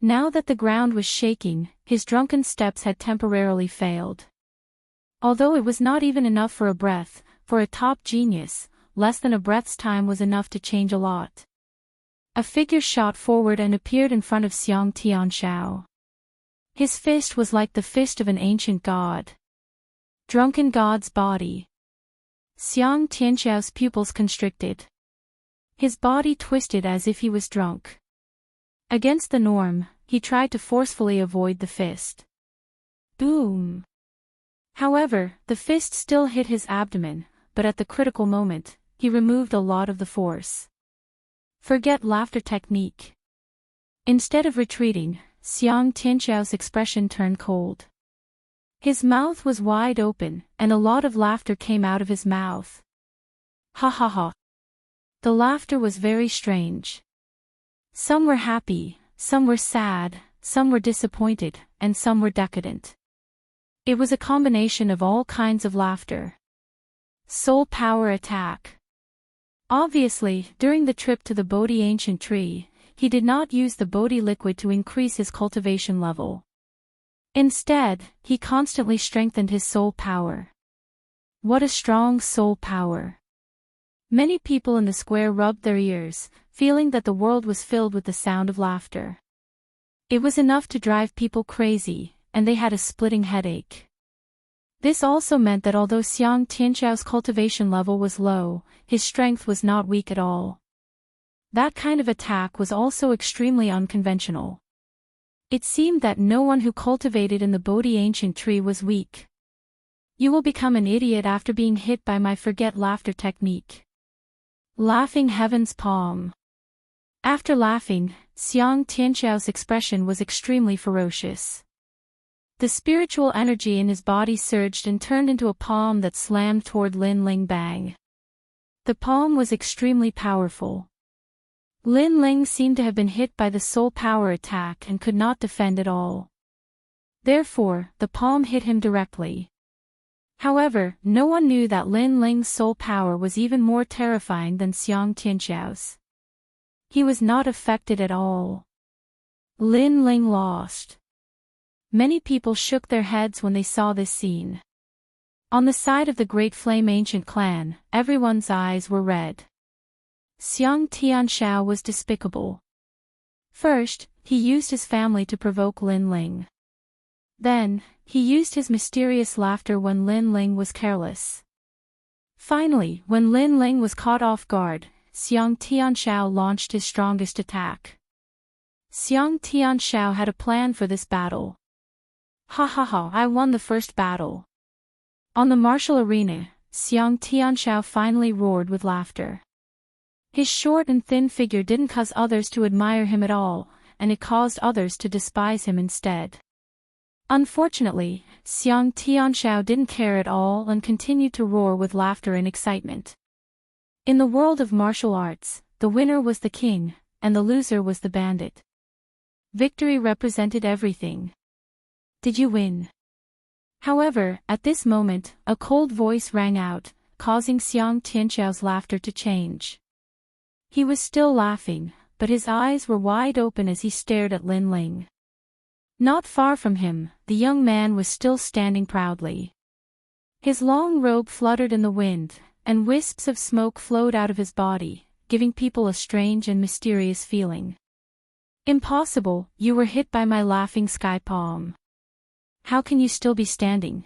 Now that the ground was shaking, his drunken steps had temporarily failed. Although it was not even enough for a breath, for a top genius, less than a breath's time was enough to change a lot. A figure shot forward and appeared in front of Xiang Tianxiao. His fist was like the fist of an ancient god. Drunken god's body. Xiang Tianxiao's pupils constricted. His body twisted as if he was drunk. Against the norm, he tried to forcefully avoid the fist. Boom! However, the fist still hit his abdomen, but at the critical moment, he removed a lot of the force. Forget laughter technique. Instead of retreating, Xiang Tianxiao's expression turned cold. His mouth was wide open, and a lot of laughter came out of his mouth. Ha ha ha. The laughter was very strange. Some were happy, some were sad, some were disappointed, and some were decadent. It was a combination of all kinds of laughter. Soul power attack. Obviously, during the trip to the Bodhi ancient tree, he did not use the Bodhi liquid to increase his cultivation level. Instead, he constantly strengthened his soul power. What a strong soul power! Many people in the square rubbed their ears, feeling that the world was filled with the sound of laughter. It was enough to drive people crazy, and they had a splitting headache. This also meant that although Xiang Tianxiao's cultivation level was low, his strength was not weak at all. That kind of attack was also extremely unconventional. It seemed that no one who cultivated in the Bodhi ancient tree was weak. You will become an idiot after being hit by my forget laughter technique. Laughing Heaven's Palm. After laughing, Xiang Tianxiao's expression was extremely ferocious. The spiritual energy in his body surged and turned into a palm that slammed toward Lin Ling bang. The palm was extremely powerful. Lin Ling seemed to have been hit by the soul power attack and could not defend at all. Therefore, the palm hit him directly. However, no one knew that Lin Ling's soul power was even more terrifying than Xiang Tianxiao's. He was not affected at all. Lin Ling lost. Many people shook their heads when they saw this scene. On the side of the Great Flame Ancient Clan, everyone's eyes were red. Xiang Tianxiao was despicable. First, he used his family to provoke Lin Ling. Then, he used his mysterious laughter when Lin Ling was careless. Finally, when Lin Ling was caught off guard, Xiang Tianxiao launched his strongest attack. Xiang Tianxiao had a plan for this battle. Ha ha ha, I won the first battle. On the martial arena, Xiang Tianxiao finally roared with laughter. His short and thin figure didn't cause others to admire him at all, and it caused others to despise him instead. Unfortunately, Xiang Tianxiao didn't care at all and continued to roar with laughter and excitement. In the world of martial arts, the winner was the king, and the loser was the bandit. Victory represented everything. Did you win? However, at this moment, a cold voice rang out, causing Xiang Tianxiao's laughter to change. He was still laughing, but his eyes were wide open as he stared at Lin Ling. Not far from him, the young man was still standing proudly. His long robe fluttered in the wind, and wisps of smoke flowed out of his body, giving people a strange and mysterious feeling. Impossible, you were hit by my laughing sky palm. How can you still be standing?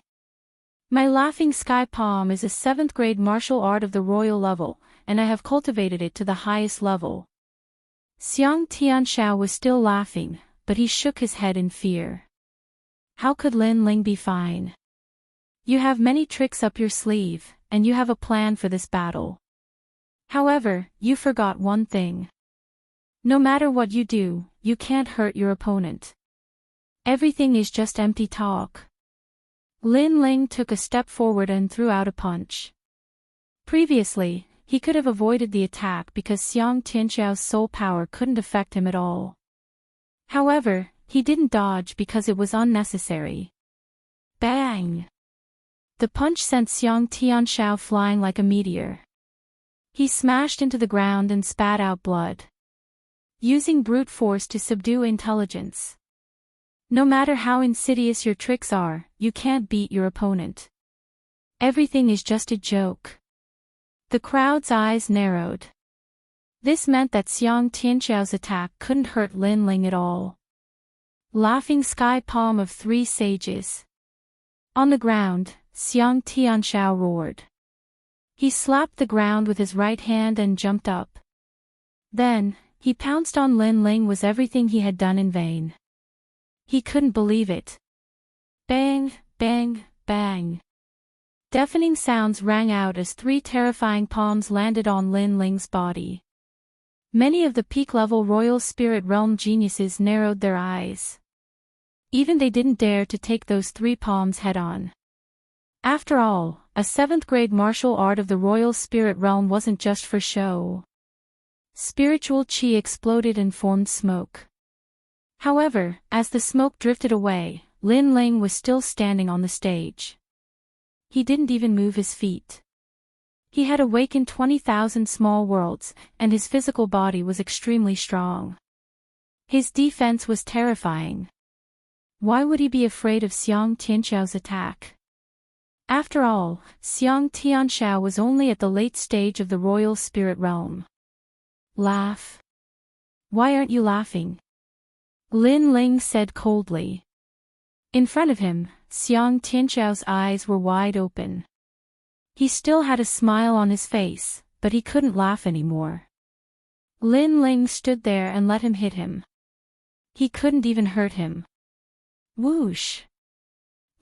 My laughing sky palm is a 7th grade martial art of the royal level, and I have cultivated it to the highest level. Xiang Tianxiao was still laughing, but he shook his head in fear. How could Lin Ling be fine? You have many tricks up your sleeve, and you have a plan for this battle. However, you forgot one thing. No matter what you do, you can't hurt your opponent. Everything is just empty talk. Lin Ling took a step forward and threw out a punch. Previously, he could have avoided the attack because Xiang Tianxiao's soul power couldn't affect him at all. However, he didn't dodge because it was unnecessary. Bang! The punch sent Xiang Tianxiao flying like a meteor. He smashed into the ground and spat out blood. Using brute force to subdue intelligence. No matter how insidious your tricks are, you can't beat your opponent. Everything is just a joke. The crowd's eyes narrowed. This meant that Xiang Tianxiao's attack couldn't hurt Lin Ling at all. Laughing sky palm of 3 sages. On the ground, Xiang Tianxiao roared. He slapped the ground with his right hand and jumped up. Then, he pounced on Lin Ling. Was everything he had done in vain? He couldn't believe it. Bang, bang, bang. Deafening sounds rang out as 3 terrifying palms landed on Lin Ling's body. Many of the peak-level Royal Spirit Realm geniuses narrowed their eyes. Even they didn't dare to take those 3 palms head-on. After all, a 7th grade martial art of the Royal Spirit Realm wasn't just for show. Spiritual chi exploded and formed smoke. However, as the smoke drifted away, Lin Ling was still standing on the stage. He didn't even move his feet. He had awakened 20,000 small worlds, and his physical body was extremely strong. His defense was terrifying. Why would he be afraid of Xiang Tianxiao's attack? After all, Xiang Tianxiao was only at the late stage of the Royal Spirit Realm. Laugh. Why aren't you laughing? Lin Ling said coldly. In front of him, Xiang Tianxiao's eyes were wide open. He still had a smile on his face, but he couldn't laugh anymore. Lin Ling stood there and let him hit him. He couldn't even hurt him. Whoosh!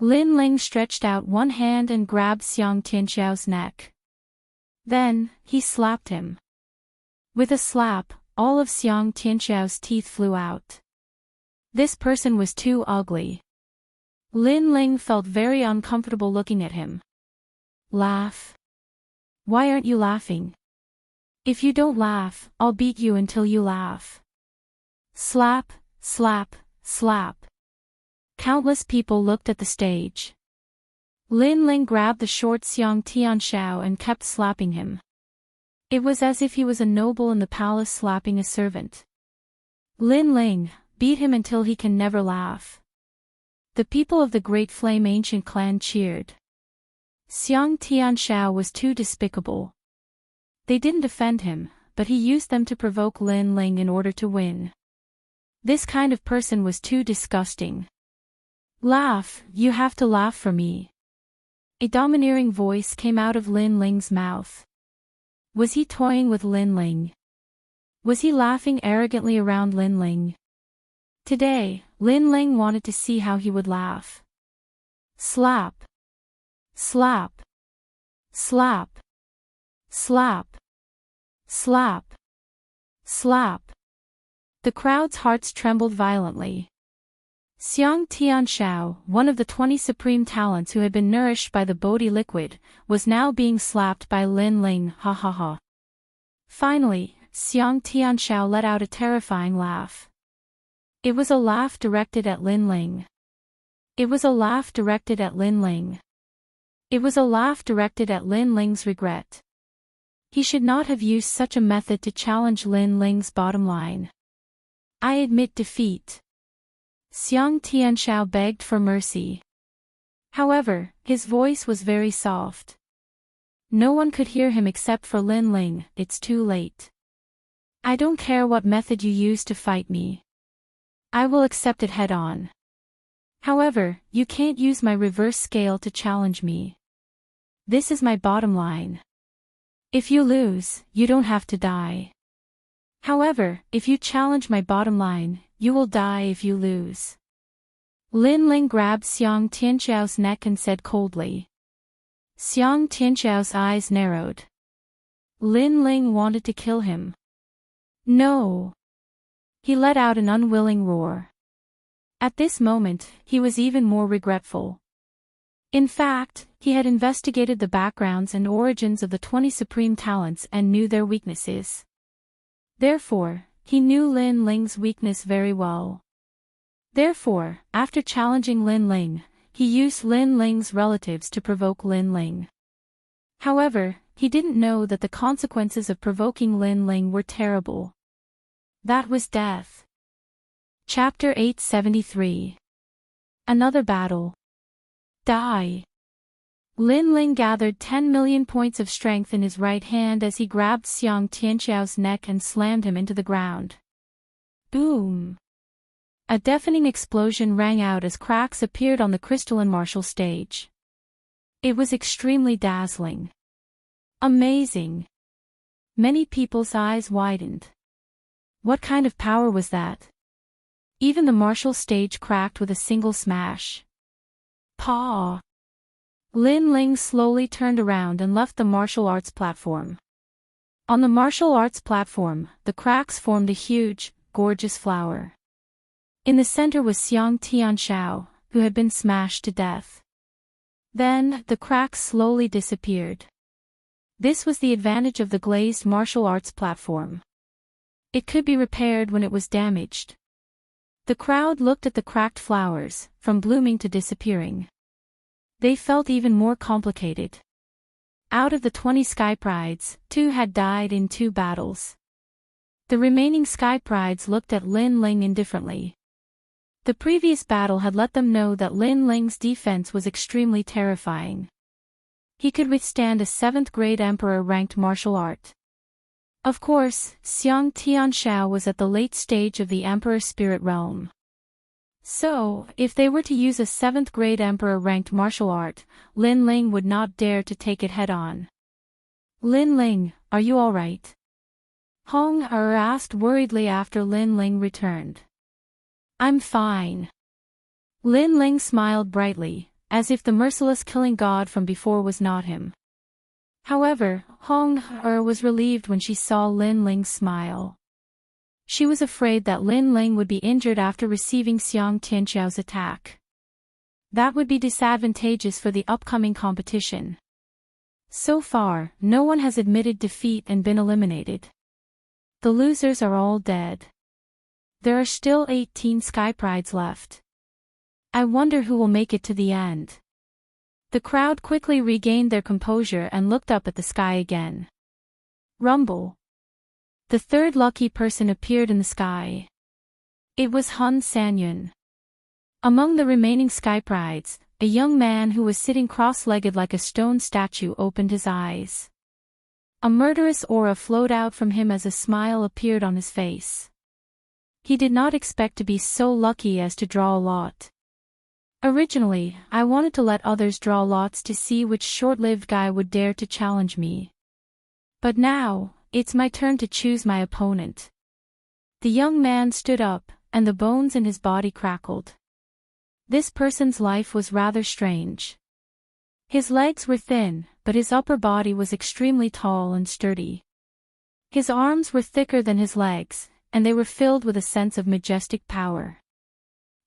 Lin Ling stretched out one hand and grabbed Xiang Tianxiao's neck. Then, he slapped him. With a slap, all of Xiang Tianxiao's teeth flew out. This person was too ugly. Lin Ling felt very uncomfortable looking at him. Laugh. Why aren't you laughing? If you don't laugh, I'll beat you until you laugh. Slap, slap, slap. Countless people looked at the stage. Lin Ling grabbed the short Xiang Tianxiao and kept slapping him. It was as if he was a noble in the palace slapping a servant. Lin Ling, beat him until he can never laugh. The people of the Great Flame Ancient clan cheered. Xiang Tianxiao was too despicable. They didn't defend him, but he used them to provoke Lin Ling in order to win. This kind of person was too disgusting. Laugh, you have to laugh for me. A domineering voice came out of Lin Ling's mouth. Was he toying with Lin Ling? Was he laughing arrogantly around Lin Ling? Today, Lin Ling wanted to see how he would laugh. Slap. Slap. Slap. Slap. Slap. Slap. The crowd's hearts trembled violently. Xiang Tianxiao, one of the 20 supreme talents who had been nourished by the Bodhi liquid, was now being slapped by Lin Ling, ha ha ha. Finally, Xiang Tianxiao let out a terrifying laugh. It was a laugh directed at Lin Ling. It was a laugh directed at Lin Ling. It was a laugh directed at Lin Ling's regret. He should not have used such a method to challenge Lin Ling's bottom line. I admit defeat. Xiang Tianxiao begged for mercy. However, his voice was very soft. No one could hear him except for Lin Ling. It's too late. I don't care what method you use to fight me. I will accept it head on. However, you can't use my reverse scale to challenge me. This is my bottom line. If you lose, you don't have to die. However, if you challenge my bottom line, you will die if you lose. Lin Ling grabbed Xiang Tianxiao's neck and said coldly. Xiang Tianxiao's eyes narrowed. Lin Ling wanted to kill him. No. He let out an unwilling roar. At this moment, he was even more regretful. In fact, he had investigated the backgrounds and origins of the 20 supreme talents and knew their weaknesses. Therefore, he knew Lin Ling's weakness very well. Therefore, after challenging Lin Ling, he used Lin Ling's relatives to provoke Lin Ling. However, he didn't know that the consequences of provoking Lin Ling were terrible. That was death. Chapter 873. Another battle. Die. Lin Ling gathered 10 million points of strength in his right hand as he grabbed Xiang Tianxiao's neck and slammed him into the ground. Boom! A deafening explosion rang out as cracks appeared on the crystalline martial stage. It was extremely dazzling. Amazing! Many people's eyes widened. What kind of power was that? Even the martial stage cracked with a single smash. Paw! Lin Ling slowly turned around and left the martial arts platform. On the martial arts platform, the cracks formed a huge, gorgeous flower. In the center was Xiang Tianxiao, who had been smashed to death. Then, the cracks slowly disappeared. This was the advantage of the glazed martial arts platform. It could be repaired when it was damaged. The crowd looked at the cracked flowers, from blooming to disappearing. They felt even more complicated. Out of the 20 Sky Prides, 2 had died in 2 battles. The remaining Sky Prides looked at Lin Ling indifferently. The previous battle had let them know that Lin Ling's defense was extremely terrifying. He could withstand a 7th-grade emperor-ranked martial art. Of course, Xiang Tianxiao was at the late stage of the Emperor Spirit Realm. So, if they were to use a 7th grade emperor-ranked martial art, Lin Ling would not dare to take it head-on. Lin Ling, are you alright? Hong Er asked worriedly after Lin Ling returned. I'm fine. Lin Ling smiled brightly, as if the merciless killing god from before was not him. However, Hong Er was relieved when she saw Lin Ling's smile. She was afraid that Lin Ling would be injured after receiving Xiang Tianqiao's attack. That would be disadvantageous for the upcoming competition. So far, no one has admitted defeat and been eliminated. The losers are all dead. There are still 18 Sky Prides left. I wonder who will make it to the end. The crowd quickly regained their composure and looked up at the sky again. Rumble. The third lucky person appeared in the sky. It was Han Sanyun. Among the remaining Sky Prides, a young man who was sitting cross-legged like a stone statue opened his eyes. A murderous aura flowed out from him as a smile appeared on his face. He did not expect to be so lucky as to draw a lot. Originally, I wanted to let others draw lots to see which short-lived guy would dare to challenge me. But now, it's my turn to choose my opponent. The young man stood up, and the bones in his body crackled. This person's life was rather strange. His legs were thin, but his upper body was extremely tall and sturdy. His arms were thicker than his legs, and they were filled with a sense of majestic power.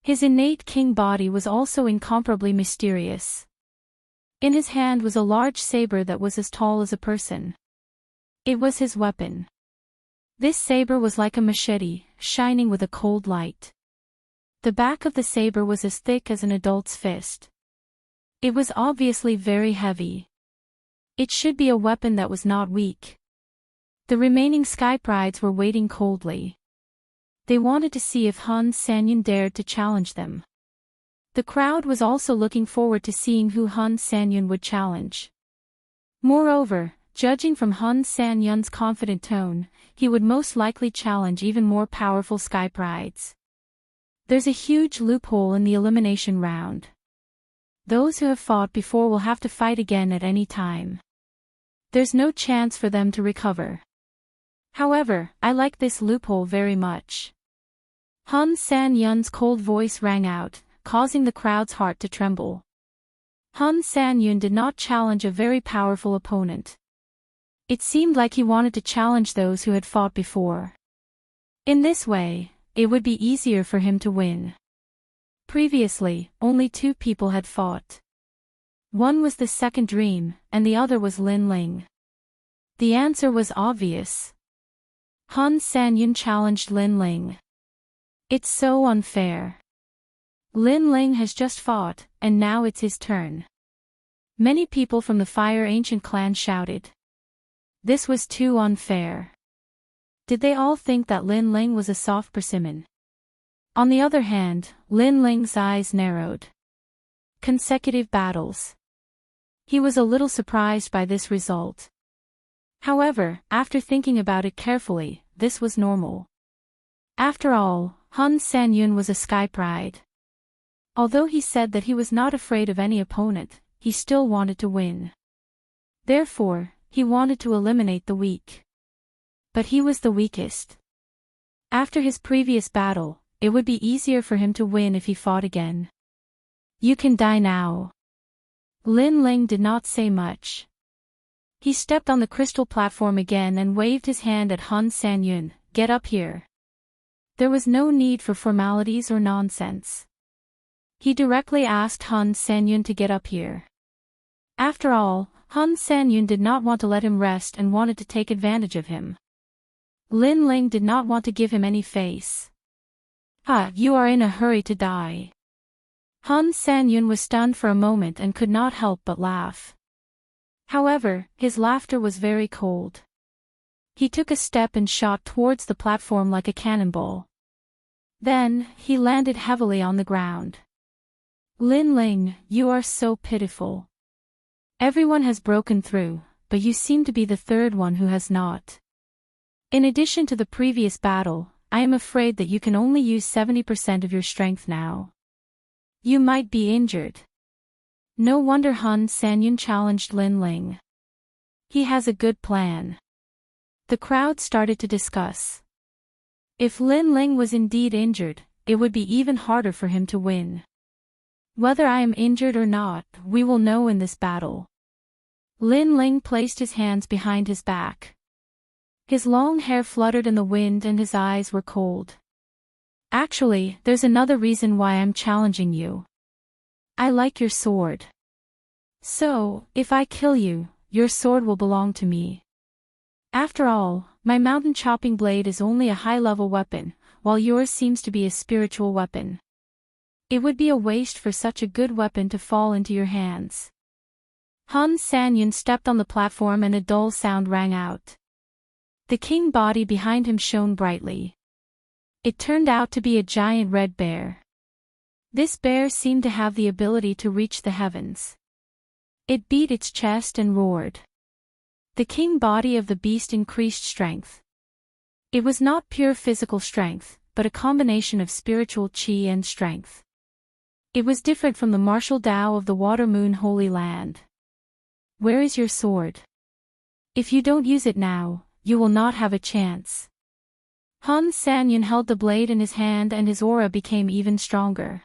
His innate king body was also incomparably mysterious. In his hand was a large saber that was as tall as a person. It was his weapon. This saber was like a machete, shining with a cold light. The back of the saber was as thick as an adult's fist. It was obviously very heavy. It should be a weapon that was not weak. The remaining Sky Prides were waiting coldly. They wanted to see if Han Sanyun dared to challenge them. The crowd was also looking forward to seeing who Han Sanyun would challenge. Moreover, judging from Han Sanyun's confident tone, he would most likely challenge even more powerful Sky Prides. There's a huge loophole in the elimination round. Those who have fought before will have to fight again at any time. There's no chance for them to recover. However, I like this loophole very much. Han Sanyun's cold voice rang out, causing the crowd's heart to tremble. Han Sanyun did not challenge a very powerful opponent. It seemed like he wanted to challenge those who had fought before. In this way, it would be easier for him to win. Previously, only 2 people had fought. One was the second dream, and the other was Lin Ling. The answer was obvious. Han Sanyun challenged Lin Ling. It's so unfair. Lin Ling has just fought, and now it's his turn. Many people from the Fire Ancient clan shouted. This was too unfair. Did they all think that Lin Ling was a soft persimmon? On the other hand, Lin Ling's eyes narrowed. Consecutive battles. He was a little surprised by this result. However, after thinking about it carefully, this was normal. After all, Han Sanyun was a Sky Pride. Although he said that he was not afraid of any opponent, he still wanted to win. Therefore, he wanted to eliminate the weak. But he was the weakest. After his previous battle, it would be easier for him to win if he fought again. You can die now. Lin Ling did not say much. He stepped on the crystal platform again and waved his hand at Han Sanyun, get up here. There was no need for formalities or nonsense. He directly asked Han Sanyun to get up here. After all, Han Sanyun did not want to let him rest and wanted to take advantage of him. Lin Ling did not want to give him any face. You are in a hurry to die. Han Sanyun was stunned for a moment and could not help but laugh. However, his laughter was very cold. He took a step and shot towards the platform like a cannonball. Then, he landed heavily on the ground. Lin Ling, you are so pitiful. Everyone has broken through, but you seem to be the third one who has not. In addition to the previous battle, I am afraid that you can only use 70% of your strength now. You might be injured. No wonder Han Sanyun challenged Lin Ling. He has a good plan. The crowd started to discuss. If Lin Ling was indeed injured, it would be even harder for him to win. Whether I am injured or not, we will know in this battle. Lin Ling placed his hands behind his back. His long hair fluttered in the wind and his eyes were cold. Actually, there's another reason why I'm challenging you. I like your sword. So, if I kill you, your sword will belong to me. After all, my mountain chopping blade is only a high-level weapon, while yours seems to be a spiritual weapon. It would be a waste for such a good weapon to fall into your hands. Han Sanyun stepped on the platform and a dull sound rang out. The king body behind him shone brightly. It turned out to be a giant red bear. This bear seemed to have the ability to reach the heavens. It beat its chest and roared. The king body of the beast increased strength. It was not pure physical strength, but a combination of spiritual qi and strength. It was different from the martial Tao of the Water Moon Holy Land. Where is your sword? If you don't use it now, you will not have a chance. Han Sanyun held the blade in his hand and his aura became even stronger.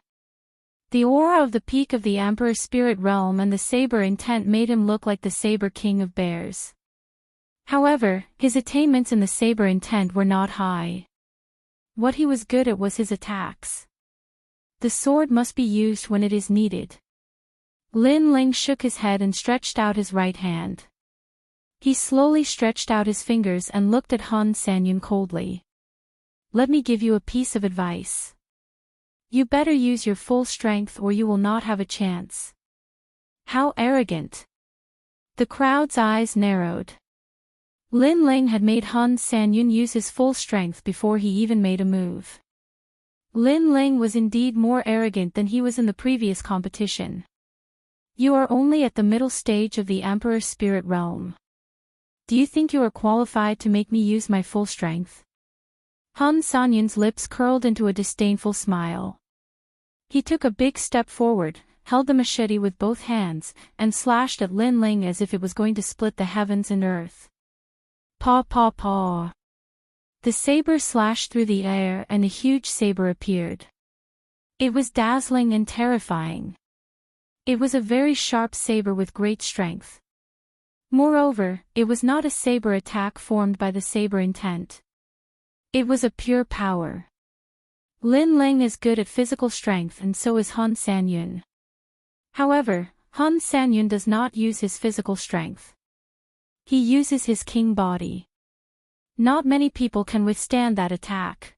The aura of the peak of the Emperor Spirit Realm and the saber intent made him look like the Saber King of Bears. However, his attainments in the saber intent were not high. What he was good at was his attacks. The sword must be used when it is needed. Lin Ling shook his head and stretched out his right hand. He slowly stretched out his fingers and looked at Han Sanyun coldly. Let me give you a piece of advice. You better use your full strength or you will not have a chance. How arrogant! The crowd's eyes narrowed. Lin Ling had made Han Sanyun use his full strength before he even made a move. Lin Ling was indeed more arrogant than he was in the previous competition. You are only at the middle stage of the Emperor's Spirit Realm. Do you think you are qualified to make me use my full strength? Han Sanyun's lips curled into a disdainful smile. He took a big step forward, held the machete with both hands, and slashed at Lin Ling as if it was going to split the heavens and earth. Paw paw paw. The saber slashed through the air and a huge saber appeared. It was dazzling and terrifying. It was a very sharp saber with great strength. Moreover, it was not a saber attack formed by the saber intent. It was a pure power. Lin Ling is good at physical strength and so is Han Sanyun. However, Han Sanyun does not use his physical strength. He uses his king body. Not many people can withstand that attack.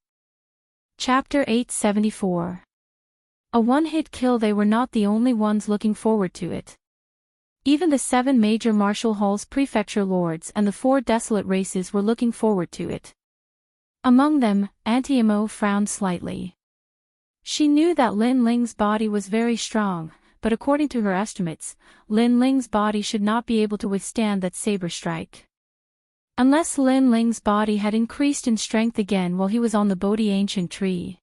Chapter 874. A one-hit kill. They were not the only ones looking forward to it. Even the 7 major martial halls prefecture lords and the 4 desolate races were looking forward to it. Among them, Auntie Imo frowned slightly. She knew that Lin Ling's body was very strong, but according to her estimates, Lin Ling's body should not be able to withstand that saber strike. Unless Lin Ling's body had increased in strength again while he was on the Bodhi ancient tree.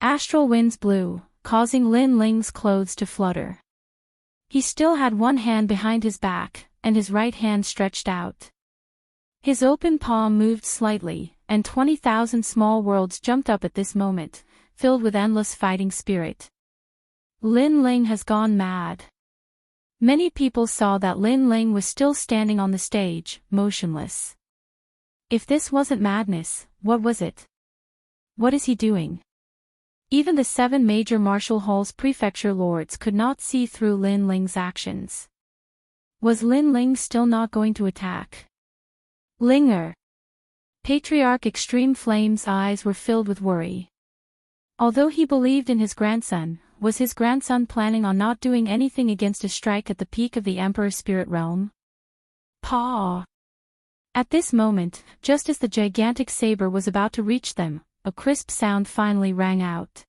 Astral winds blew, causing Lin Ling's clothes to flutter. He still had one hand behind his back, and his right hand stretched out. His open palm moved slightly, and 20,000 small worlds jumped up at this moment, filled with endless fighting spirit. Lin Ling has gone mad. Many people saw that Lin Ling was still standing on the stage, motionless. If this wasn't madness, what was it? What is he doing? Even the 7 major martial halls prefecture lords could not see through Lin Ling's actions. Was Lin Ling still not going to attack? Linger. Patriarch Extreme Flame's eyes were filled with worry. Although he believed in his grandson, was his grandson planning on not doing anything against a strike at the peak of the Emperor's Spirit Realm? Paw! At this moment, just as the gigantic saber was about to reach them, a crisp sound finally rang out.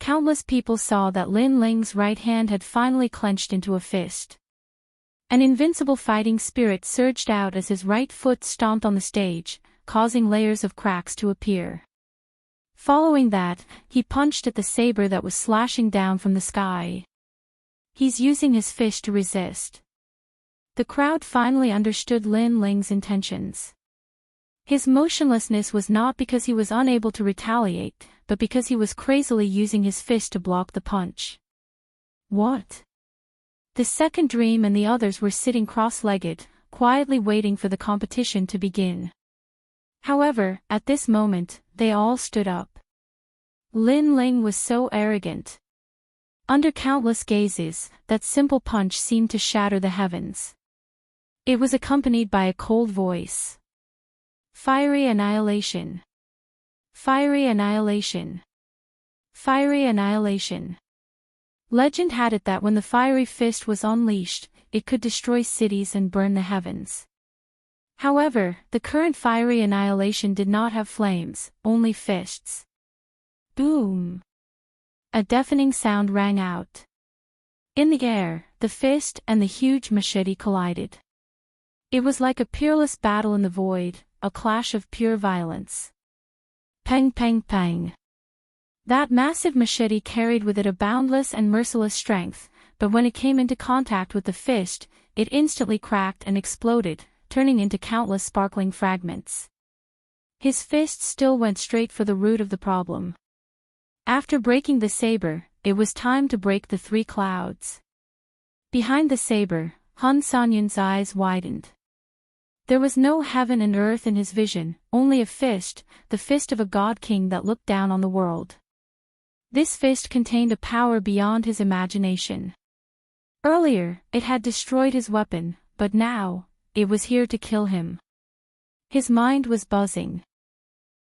Countless people saw that Lin Ling's right hand had finally clenched into a fist. An invincible fighting spirit surged out as his right foot stomped on the stage, causing layers of cracks to appear. Following that, he punched at the saber that was slashing down from the sky. He's using his fist to resist. The crowd finally understood Lin Ling's intentions. His motionlessness was not because he was unable to retaliate, but because he was crazily using his fist to block the punch. What? The second dream and the others were sitting cross-legged, quietly waiting for the competition to begin. However, at this moment, they all stood up. Lin Ling was so arrogant. Under countless gazes, that simple punch seemed to shatter the heavens. It was accompanied by a cold voice. Fiery annihilation. Fiery annihilation. Fiery annihilation. Legend had it that when the fiery fist was unleashed, it could destroy cities and burn the heavens. However, the current fiery annihilation did not have flames, only fists. Boom! A deafening sound rang out. In the air, the fist and the huge machete collided. It was like a peerless battle in the void, a clash of pure violence. Pang pang pang. That massive machete carried with it a boundless and merciless strength, but when it came into contact with the fist, it instantly cracked and exploded, turning into countless sparkling fragments. His fist still went straight for the root of the problem. After breaking the saber, it was time to break the three clouds. Behind the saber, Han Sanyan's eyes widened. There was no heaven and earth in his vision, only a fist, the fist of a god king that looked down on the world. This fist contained a power beyond his imagination. Earlier, it had destroyed his weapon, but now, it was here to kill him. His mind was buzzing.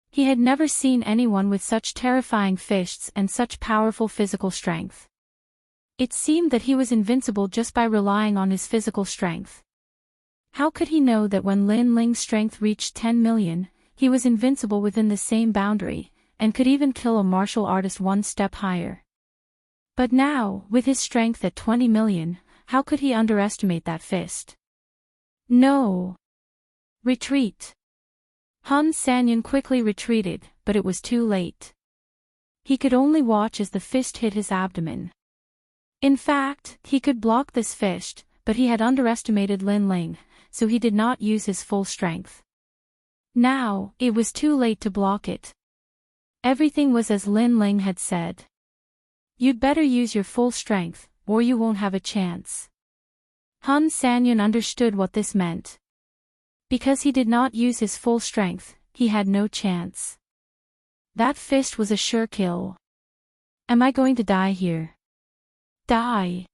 He had never seen anyone with such terrifying fists and such powerful physical strength. It seemed that he was invincible just by relying on his physical strength. How could he know that when Lin Ling's strength reached 10 million, he was invincible within the same boundary, and could even kill a martial artist one step higher? But now, with his strength at 20 million, how could he underestimate that fist? No! Retreat! Han Sanyan quickly retreated, but it was too late. He could only watch as the fist hit his abdomen. In fact, he could block this fist, but he had underestimated Lin Ling, so he did not use his full strength. Now, it was too late to block it. Everything was as Lin Ling had said. You'd better use your full strength, or you won't have a chance. Han Sanyan understood what this meant. Because he did not use his full strength, he had no chance. That fist was a sure kill. Am I going to die here? Die!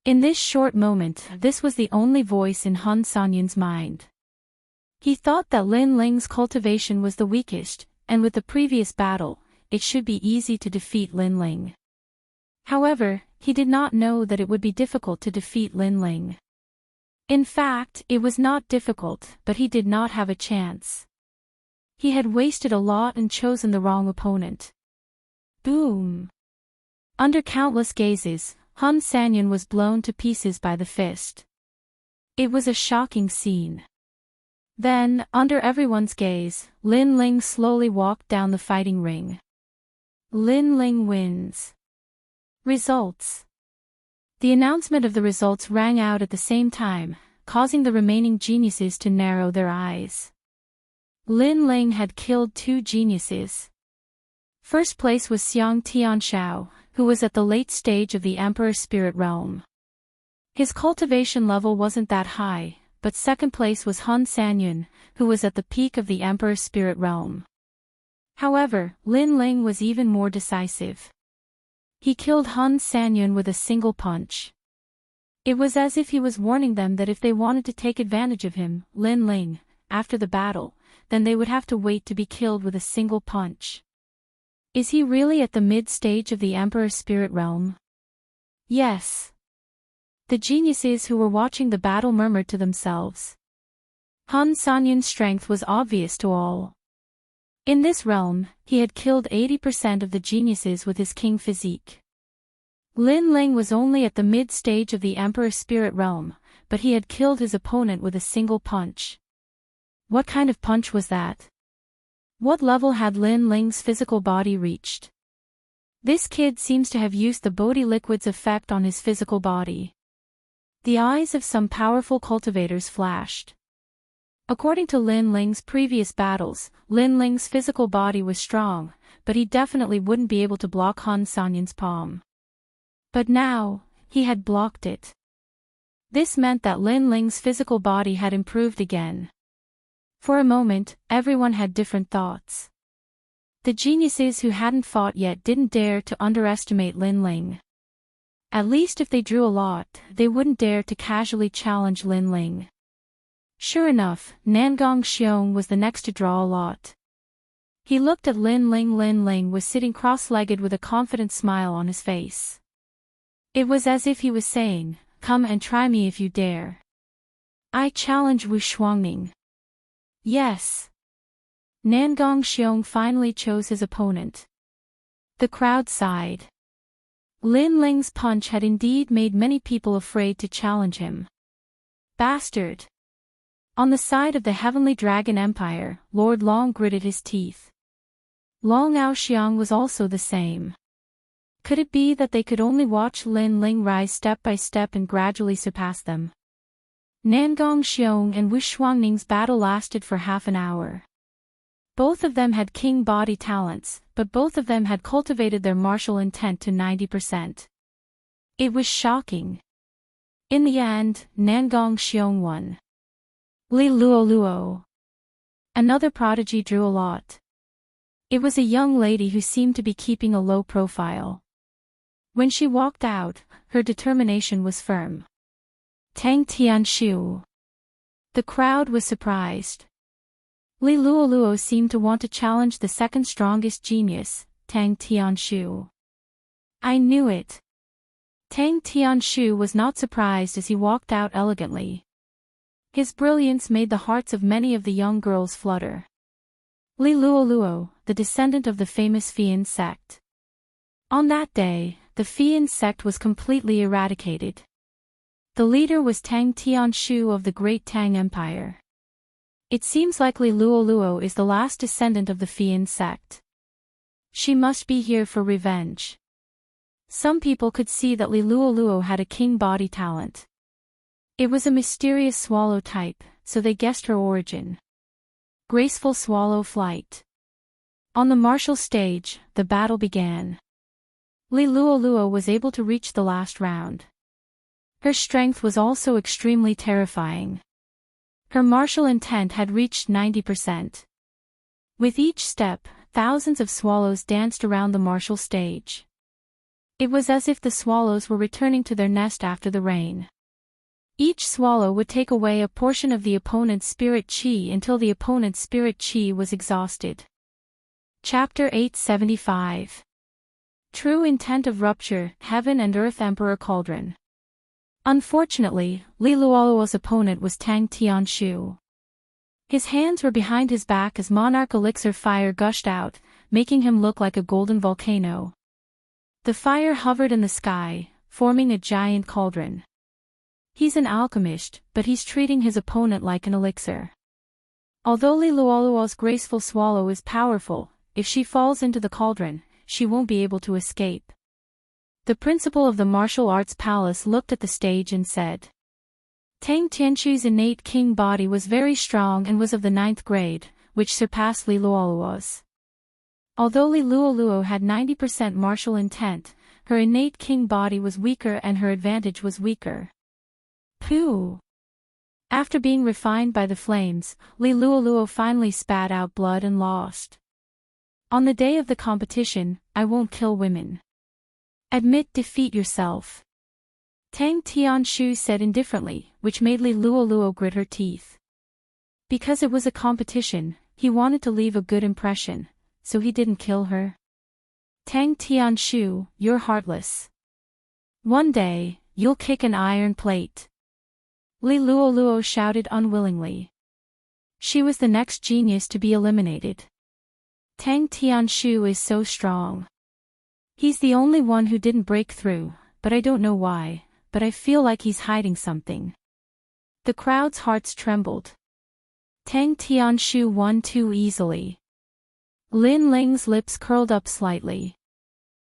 In this short moment, this was the only voice in Han Sanyan's mind. He thought that Lin Ling's cultivation was the weakest, and with the previous battle, it should be easy to defeat Lin Ling. However, he did not know that it would be difficult to defeat Lin Ling. In fact, it was not difficult, but he did not have a chance. He had wasted a lot and chosen the wrong opponent. Boom! Under countless gazes, Han Sanyan was blown to pieces by the fist. It was a shocking scene. Then, under everyone's gaze, Lin Ling slowly walked down the fighting ring. Lin Ling wins. Results. The announcement of the results rang out at the same time, causing the remaining geniuses to narrow their eyes. Lin Ling had killed 2 geniuses. First place was Xiang Tianshao, who was at the late stage of the Emperor Spirit Realm. His cultivation level wasn't that high, but second place was Han Sanyan, who was at the peak of the Emperor Spirit Realm. However, Lin Ling was even more decisive. He killed Han Sanyan with a single punch. It was as if he was warning them that if they wanted to take advantage of him, Lin Ling, after the battle, then they would have to wait to be killed with a single punch. Is he really at the mid-stage of the Emperor Spirit Realm? Yes. The geniuses who were watching the battle murmured to themselves. Han Sanyan's strength was obvious to all. In this realm, he had killed 80% of the geniuses with his king physique. Lin Ling was only at the mid-stage of the Emperor Spirit Realm, but he had killed his opponent with a single punch. What kind of punch was that? What level had Lin Ling's physical body reached? This kid seems to have used the Bodhi liquid's effect on his physical body. The eyes of some powerful cultivators flashed. According to Lin Ling's previous battles, Lin Ling's physical body was strong, but he definitely wouldn't be able to block Han Sanyan's palm. But now, he had blocked it. This meant that Lin Ling's physical body had improved again. For a moment, everyone had different thoughts. The geniuses who hadn't fought yet didn't dare to underestimate Lin Ling. At least if they drew a lot, they wouldn't dare to casually challenge Lin Ling. Sure enough, Nangong Xiong was the next to draw a lot. He looked at Lin Ling. Lin Ling was sitting cross-legged with a confident smile on his face. It was as if he was saying, "Come and try me if you dare. I challenge Wu Shuangning." Yes. Nangong Xiong finally chose his opponent. The crowd sighed. Lin Ling's punch had indeed made many people afraid to challenge him. Bastard. On the side of the Heavenly Dragon Empire, Lord Long gritted his teeth. Long Aoxiang was also the same. Could it be that they could only watch Lin Ling rise step by step and gradually surpass them? Nangong Xiong and Wu Shuangning's battle lasted for half an hour. Both of them had king body talents, but both of them had cultivated their martial intent to 90%. It was shocking. In the end, Nangong Xiong won. Li Luo. Another prodigy drew a lot. It was a young lady who seemed to be keeping a low profile. When she walked out, her determination was firm. Tang Tianshu. The crowd was surprised. Li Luo seemed to want to challenge the second strongest genius, Tang Tianshu. I knew it. Tang Tianshu was not surprised as he walked out elegantly. His brilliance made the hearts of many of the young girls flutter. Li Luo, the descendant of the famous Fian sect. On that day, the Fian sect was completely eradicated. The leader was Tang Tianshu of the Great Tang Empire. It seems like Li Luo is the last descendant of the Fian sect. She must be here for revenge. Some people could see that Li Luo had a king body talent. It was a mysterious swallow type, so they guessed her origin. Graceful swallow flight. On the martial stage, the battle began. Li Luo was able to reach the last round. Her strength was also extremely terrifying. Her martial intent had reached 90%. With each step, thousands of swallows danced around the martial stage. It was as if the swallows were returning to their nest after the rain. Each swallow would take away a portion of the opponent's spirit chi until the opponent's spirit chi was exhausted. Chapter 875. True Intent of Rupture, Heaven and Earth Emperor Cauldron. Unfortunately, Li Luo's opponent was Tang Tianshu. His hands were behind his back as monarch elixir fire gushed out, making him look like a golden volcano. The fire hovered in the sky, forming a giant cauldron. He's an alchemist, but he's treating his opponent like an elixir. Although Li Luo's graceful swallow is powerful, if she falls into the cauldron, she won't be able to escape. The principal of the martial arts palace looked at the stage and said, Tang Tianshu's innate king body was very strong and was of the 9th grade, which surpassed Li Luo's. Although Li Luo had 90% martial intent, her innate king body was weaker and her advantage was weaker. Pooh! After being refined by the flames, Li Luo finally spat out blood and lost. On the day of the competition, I won't kill women. Admit defeat yourself. Tang Tianshu said indifferently, which made Li Luo grit her teeth. Because it was a competition, he wanted to leave a good impression, so he didn't kill her. Tang Tianshu, you're heartless. One day, you'll kick an iron plate. Li Luo shouted unwillingly. She was the next genius to be eliminated. Tang Tianshu is so strong. He's the only one who didn't break through, but I don't know why, but I feel like he's hiding something. The crowd's hearts trembled. Tang Tianshu won too easily. Lin Ling's lips curled up slightly.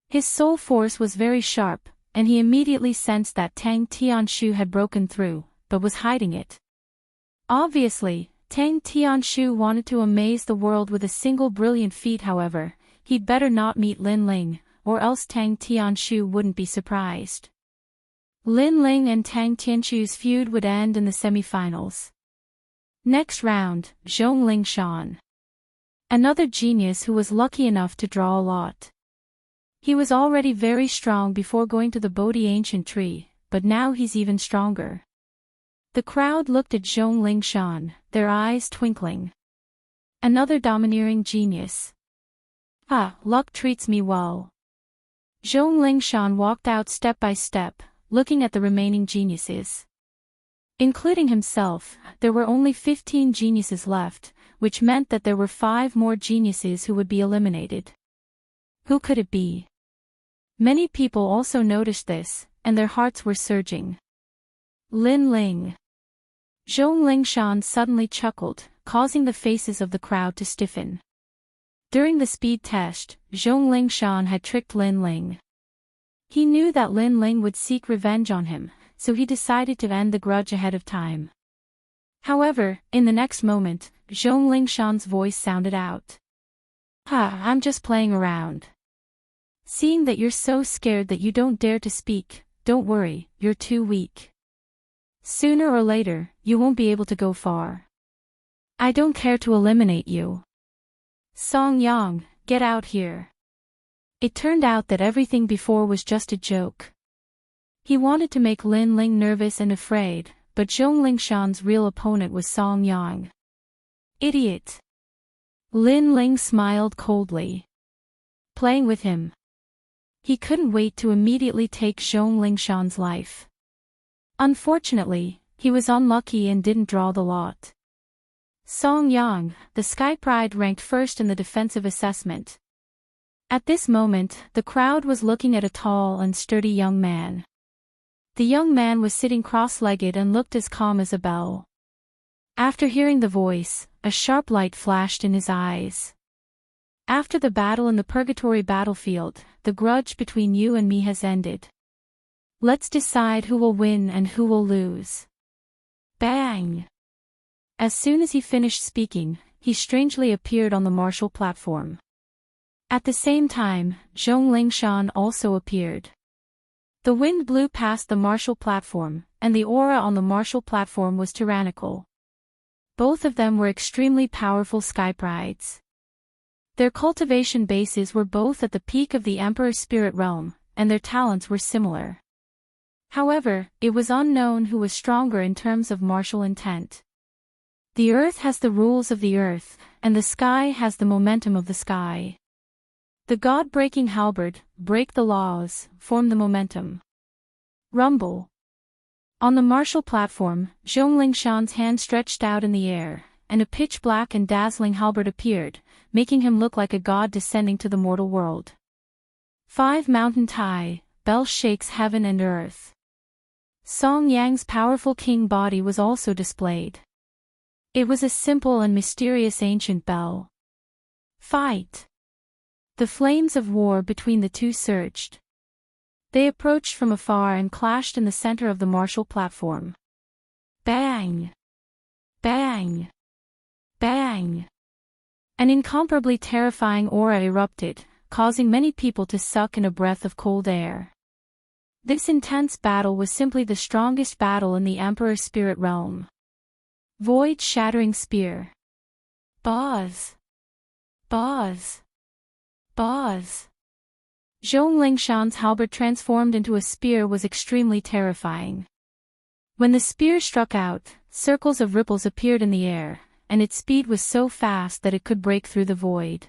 His soul force was very sharp, and he immediately sensed that Tang Tianshu had broken through, but was hiding it. Obviously, Tang Tianshu wanted to amaze the world with a single brilliant feat. However, he'd better not meet Lin Ling, or else Tang Tianshu wouldn't be surprised. Lin Ling and Tang Tianshu's feud would end in the semi-finals. Next round, Zhong Lingshan. Another genius who was lucky enough to draw a lot. He was already very strong before going to the Bodhi ancient tree, but now he's even stronger. The crowd looked at Zhong Lingshan, their eyes twinkling. Another domineering genius. Luck treats me well. Zhong Lingshan walked out step by step, looking at the remaining geniuses. Including himself, there were only 15 geniuses left, which meant that there were 5 more geniuses who would be eliminated. Who could it be? Many people also noticed this, and their hearts were surging. Lin Ling. Zhong Lingshan suddenly chuckled, causing the faces of the crowd to stiffen. During the speed test, Zhong Lingshan had tricked Lin Ling. He knew that Lin Ling would seek revenge on him, so he decided to end the grudge ahead of time. However, in the next moment, Zhong Lingshan's voice sounded out. I'm just playing around. Seeing that you're so scared that you don't dare to speak, don't worry, you're too weak. Sooner or later, you won't be able to go far. I don't care to eliminate you. Song Yang, get out here. It turned out that everything before was just a joke. He wanted to make Lin Ling nervous and afraid, but Zhong Lingshan's real opponent was Song Yang. Idiot. Lin Ling smiled coldly. Playing with him. He couldn't wait to immediately take Zhong Lingshan's life. Unfortunately, he was unlucky and didn't draw the lot. Song Yang, the Sky Pride, ranked first in the defensive assessment. At this moment, the crowd was looking at a tall and sturdy young man. The young man was sitting cross-legged and looked as calm as a bell. After hearing the voice, a sharp light flashed in his eyes. After the battle in the purgatory battlefield, the grudge between you and me has ended. Let's decide who will win and who will lose. Bang! As soon as he finished speaking, he strangely appeared on the martial platform. At the same time, Zhong Lingshan also appeared. The wind blew past the martial platform, and the aura on the martial platform was tyrannical. Both of them were extremely powerful sky prides. Their cultivation bases were both at the peak of the Emperor's spirit realm, and their talents were similar. However, it was unknown who was stronger in terms of martial intent. The earth has the rules of the earth, and the sky has the momentum of the sky. The God-breaking halberd, break the laws, form the momentum. Rumble. On the martial platform, Zhong Lingshan's hand stretched out in the air, and a pitch-black and dazzling halberd appeared, making him look like a god descending to the mortal world. 5 Mountain Tai, bell shakes heaven and earth. Song Yang's powerful king body was also displayed. It was a simple and mysterious ancient bell. Fight! The flames of war between the two surged. They approached from afar and clashed in the center of the martial platform. Bang! Bang! Bang! An incomparably terrifying aura erupted, causing many people to suck in a breath of cold air. This intense battle was simply the strongest battle in the Emperor's spirit realm. Void-shattering spear. Buzz! Buzz! Buzz! Zhong Lingshan's halberd transformed into a spear was extremely terrifying. When the spear struck out, circles of ripples appeared in the air, and its speed was so fast that it could break through the void.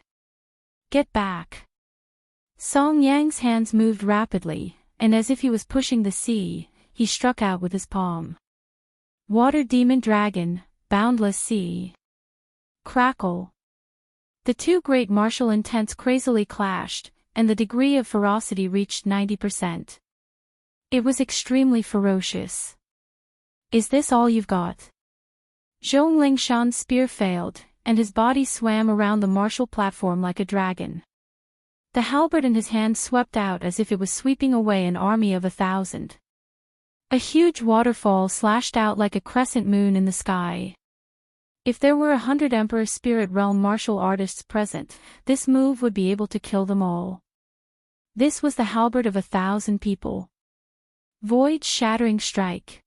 Get back! Song Yang's hands moved rapidly, and as if he was pushing the sea, he struck out with his palm. Water demon dragon, boundless sea. Crackle. The two great martial intents crazily clashed, and the degree of ferocity reached 90%. It was extremely ferocious. Is this all you've got? Zhong Lingshan's spear failed, and his body swam around the martial platform like a dragon. The halberd in his hand swept out as if it was sweeping away an army of 1,000. A huge waterfall slashed out like a crescent moon in the sky. If there were 100 Emperor Spirit Realm martial artists present, this move would be able to kill them all. This was the halberd of 1,000 people. Void-shattering strike.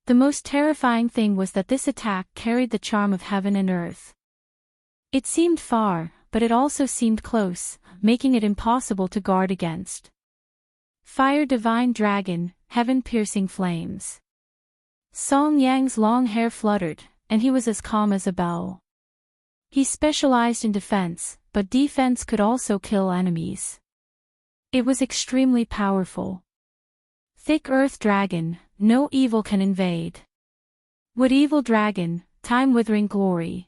The most terrifying thing was that this attack carried the charm of heaven and earth. It seemed far, but it also seemed close, making it impossible to guard against. Fire divine dragon, heaven-piercing flames. Song Yang's long hair fluttered, and he was as calm as a bell. He specialized in defense, but defense could also kill enemies. It was extremely powerful. Thick earth dragon, no evil can invade. Wood evil dragon, time-withering glory.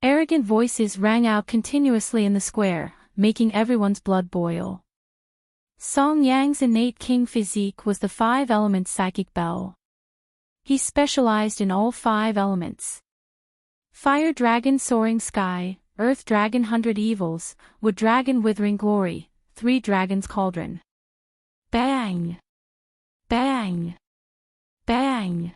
Arrogant voices rang out continuously in the square, making everyone's blood boil. Song Yang's innate king physique was the 5-element psychic bell. He specialized in all 5 elements. Fire dragon soaring sky, earth dragon 100 evils, wood dragon withering glory, 3 dragons cauldron. Bang! Bang! Bang!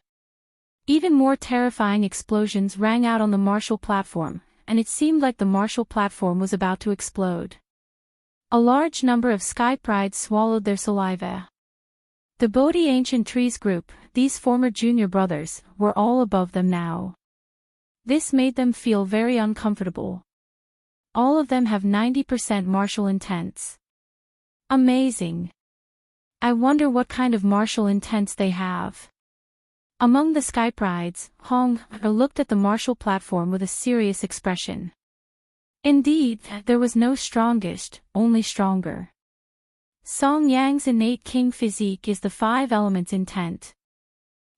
Even more terrifying explosions rang out on the martial platform, and it seemed like the martial platform was about to explode. A large number of sky prides swallowed their saliva. The Bodhi Ancient Trees group, these former junior brothers, were all above them now. This made them feel very uncomfortable. All of them have 90% martial intents. Amazing. I wonder what kind of martial intents they have. Among the sky prides, Hong looked at the martial platform with a serious expression. Indeed, there was no strongest, only stronger. Song Yang's innate king physique is the 5 elements intent.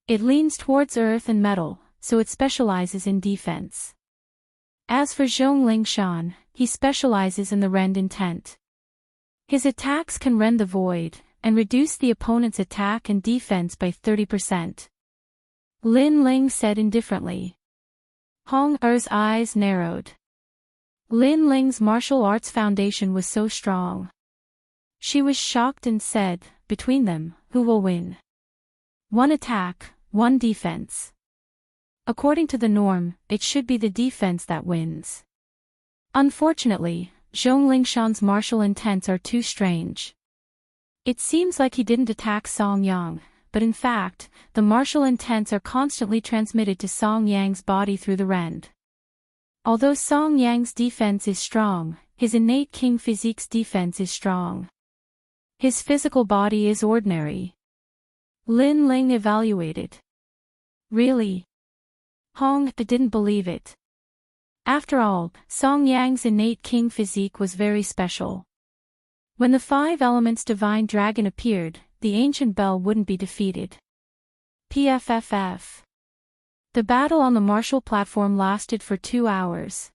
It leans towards earth and metal, so it specializes in defense. As for Zhong Lingshan, he specializes in the rend intent. His attacks can rend the void, and reduce the opponent's attack and defense by 30%. Lin Ling said indifferently. Hong Er's eyes narrowed. Lin Ling's martial arts foundation was so strong. She was shocked and said, between them, who will win? 1 attack, 1 defense. According to the norm, it should be the defense that wins. Unfortunately, Zhong Lingshan's martial intents are too strange. It seems like he didn't attack Song Yang, but in fact, the martial intents are constantly transmitted to Song Yang's body through the rend. Although Song Yang's defense is strong, his innate king physique's defense is strong. His physical body is ordinary. Lin Ling evaluated. Really? Hong didn't believe it. After all, Song Yang's innate king physique was very special. When the 5 elements divine dragon appeared, the ancient bell wouldn't be defeated. PFFF. The battle on the martial platform lasted for 2 hours.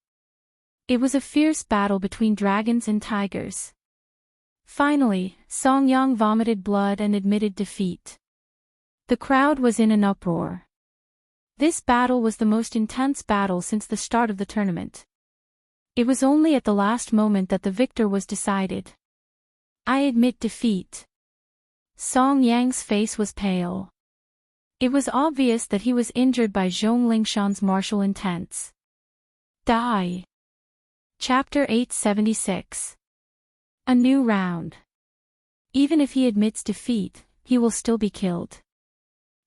It was a fierce battle between dragons and tigers. Finally, Song Yang vomited blood and admitted defeat. The crowd was in an uproar. This battle was the most intense battle since the start of the tournament. It was only at the last moment that the victor was decided. I admit defeat. Song Yang's face was pale. It was obvious that he was injured by Zhong Lingshan's martial intents. Die. Chapter 876. A new round. Even if he admits defeat, he will still be killed.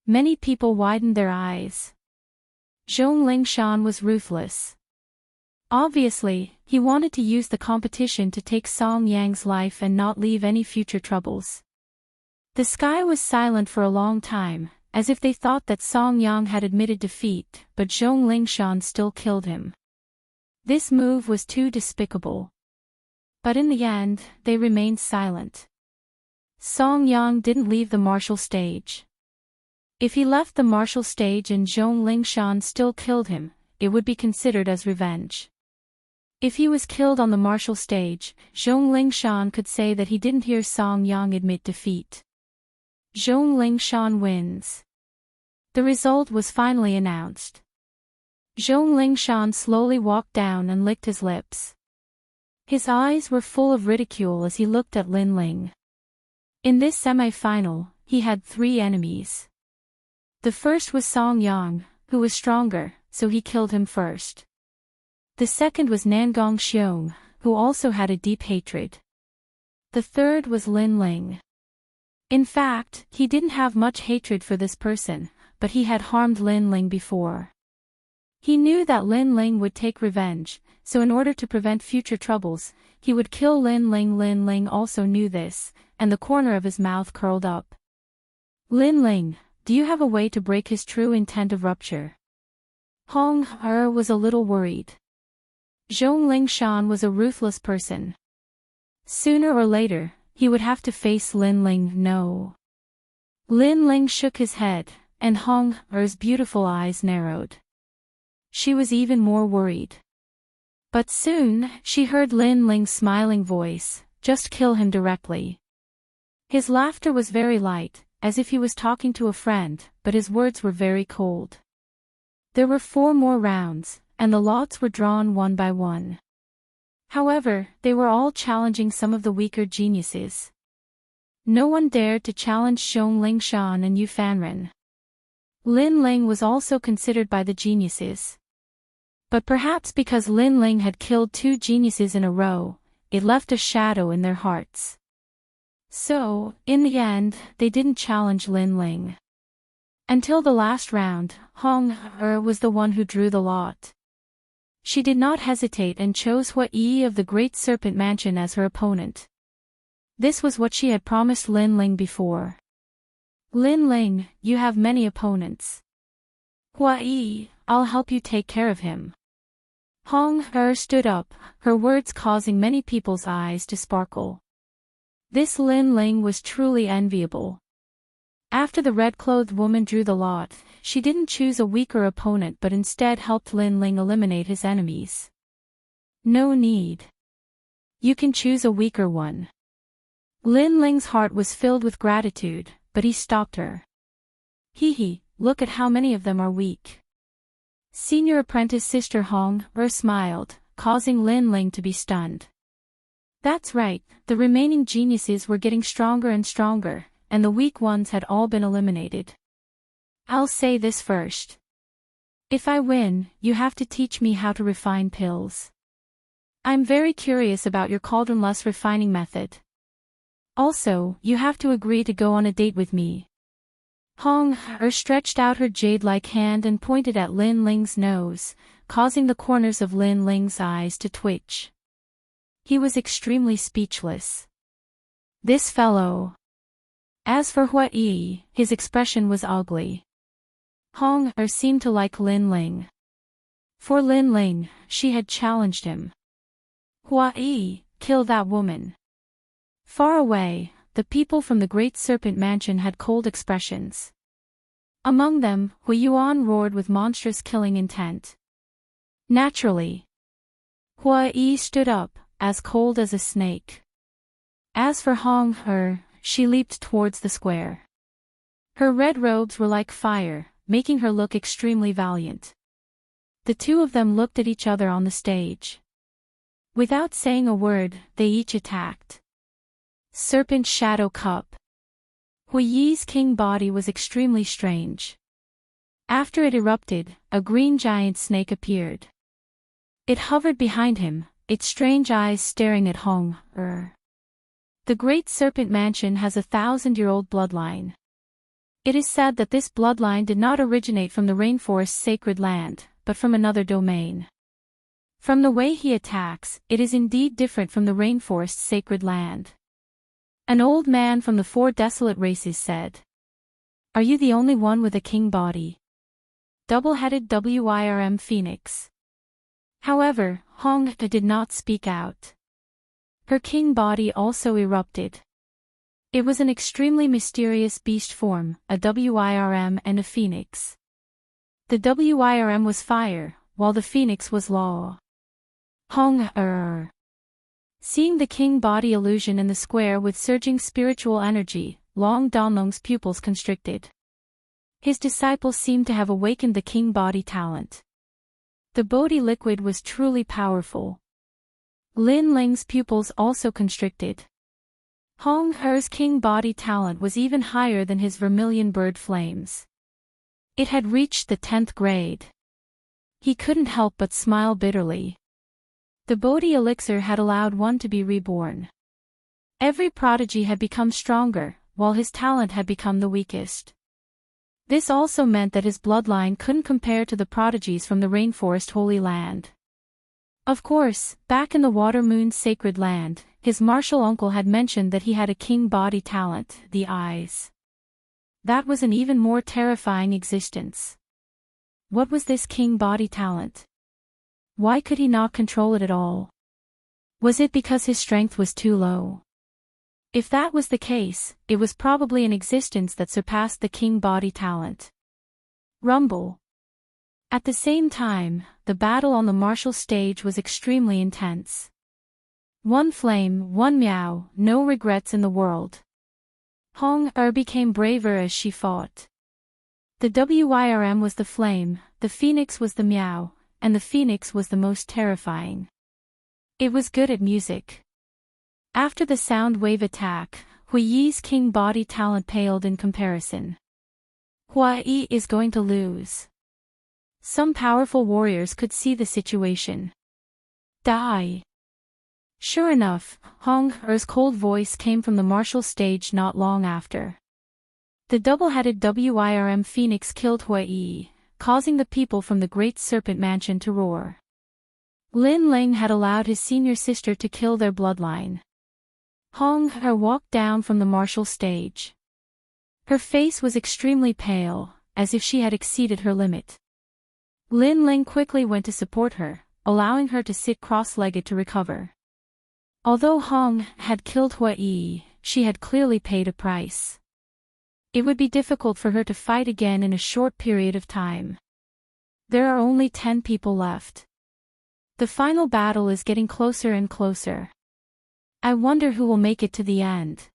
Many people widened their eyes. Zhong Lingshan was ruthless. Obviously, he wanted to use the competition to take Song Yang's life and not leave any future troubles. The sky was silent for a long time, as if they thought that Song Yang had admitted defeat, but Zhong Lingshan still killed him. This move was too despicable. But in the end, they remained silent. Song Yang didn't leave the martial stage. If he left the martial stage and Zhong Lingshan still killed him, it would be considered as revenge. If he was killed on the martial stage, Zhong Lingshan could say that he didn't hear Song Yang admit defeat. Zhong Lingshan wins. The result was finally announced. Zhong Lingshan slowly walked down and licked his lips. His eyes were full of ridicule as he looked at Lin Ling. In this semi-final, he had 3 enemies. The first was Song Yang, who was stronger, so he killed him first. The second was Nangong Xiong, who also had a deep hatred. The third was Lin Ling. In fact, he didn't have much hatred for this person, but he had harmed Lin Ling before. He knew that Lin Ling would take revenge, so in order to prevent future troubles, he would kill Lin Ling. Lin Ling also knew this, and the corner of his mouth curled up. Lin Ling, do you have a way to break his true intent of rupture? Hong Er was a little worried. Zhong Lingshan was a ruthless person. Sooner or later, he would have to face Lin Ling. No. Lin Ling shook his head, and Hong Er's beautiful eyes narrowed. She was even more worried. But soon, she heard Lin Ling's smiling voice, just kill him directly. His laughter was very light, as if he was talking to a friend, but his words were very cold. There were 4 more rounds, and the lots were drawn one by one. However, they were all challenging some of the weaker geniuses. No one dared to challenge Zhong Lingshan and Yu Fanren. Lin Ling was also considered by the geniuses. But perhaps because Lin Ling had killed 2 geniuses in a row, it left a shadow in their hearts. So, in the end, they didn't challenge Lin Ling. Until the last round, Hong Er was the one who drew the lot. She did not hesitate and chose Hua Yi of the Great Serpent Mansion as her opponent. This was what she had promised Lin Ling before. Lin Ling, you have many opponents. Hua Yi, I'll help you take care of him. Hong Er stood up, her words causing many people's eyes to sparkle. This Lin Ling was truly enviable. After the red-clothed woman drew the lot, she didn't choose a weaker opponent but instead helped Lin Ling eliminate his enemies. No need. You can choose a weaker one. Lin Ling's heart was filled with gratitude, but he stopped her. Hee, look at how many of them are weak. Senior apprentice Sister Hong Er smiled, causing Lin Ling to be stunned. That's right, the remaining geniuses were getting stronger and stronger, and the weak ones had all been eliminated. I'll say this first. If I win, you have to teach me how to refine pills. I'm very curious about your cauldron-less refining method. Also, you have to agree to go on a date with me. Hong Er stretched out her jade-like hand and pointed at Lin Ling's nose, causing the corners of Lin Ling's eyes to twitch. He was extremely speechless. This fellow. As for Hua Yi, his expression was ugly. Hong Er seemed to like Lin Ling. For Lin Ling, she had challenged him. Hua Yi, kill that woman. Far away, the people from the Great Serpent Mansion had cold expressions. Among them, Hui Yuan roared with monstrous killing intent. Naturally. Hua Yi stood up, as cold as a snake. As for Hong Er, she leaped towards the square. Her red robes were like fire, making her look extremely valiant. The 2 of them looked at each other on the stage. Without saying a word, they each attacked. Serpent Shadow Cup. Hui Yi's king body was extremely strange. After it erupted, a green giant snake appeared. It hovered behind him, its strange eyes staring at Hong Er. The Great Serpent Mansion has a 1,000-year-old bloodline. It is said that this bloodline did not originate from the rainforest's sacred land, but from another domain. From the way he attacks, it is indeed different from the rainforest's sacred land. An old man from the 4 desolate races said. Are you the only one with a king body? Double-headed Wirm Phoenix. However, Hong Er did not speak out. Her king body also erupted. It was an extremely mysterious beast form, a Wirm and a phoenix. The Wirm was fire, while the phoenix was law. Hong Er. Seeing the king body illusion in the square with surging spiritual energy, Long Donlong's pupils constricted. His disciples seemed to have awakened the king body talent. The Bodhi liquid was truly powerful. Lin Ling's pupils also constricted. Hong Er's king body talent was even higher than his vermilion bird flames. It had reached the 10th grade. He couldn't help but smile bitterly. The Bodhi elixir had allowed one to be reborn. Every prodigy had become stronger, while his talent had become the weakest. This also meant that his bloodline couldn't compare to the prodigies from the rainforest Holy Land. Of course, back in the Water Moon's sacred land, his martial uncle had mentioned that he had a king body talent, the eyes. That was an even more terrifying existence. What was this king body talent? Why could he not control it at all? Was it because his strength was too low? If that was the case, it was probably an existence that surpassed the king body talent. Rumble. At the same time, the battle on the martial stage was extremely intense. One flame, one meow, no regrets in the world. Hong Er became braver as she fought. The Wyrm was the flame, the phoenix was the meow, and the phoenix was the most terrifying. It was good at music. After the sound wave attack, Hui Yi's king body talent paled in comparison. Hui Yi is going to lose. Some powerful warriors could see the situation. Die. Sure enough, Hong Er's cold voice came from the martial stage not long after. The double-headed Wyrm phoenix killed Hui Yi, causing the people from the Great Serpent Mansion to roar. Lin Ling had allowed his senior sister to kill their bloodline. Hong Er walked down from the martial stage. Her face was extremely pale, as if she had exceeded her limit. Lin Ling quickly went to support her, allowing her to sit cross-legged to recover. Although Hong had killed Hui Yi, she had clearly paid a price. It would be difficult for her to fight again in a short period of time. There are only 10 people left. The final battle is getting closer and closer. I wonder who will make it to the end.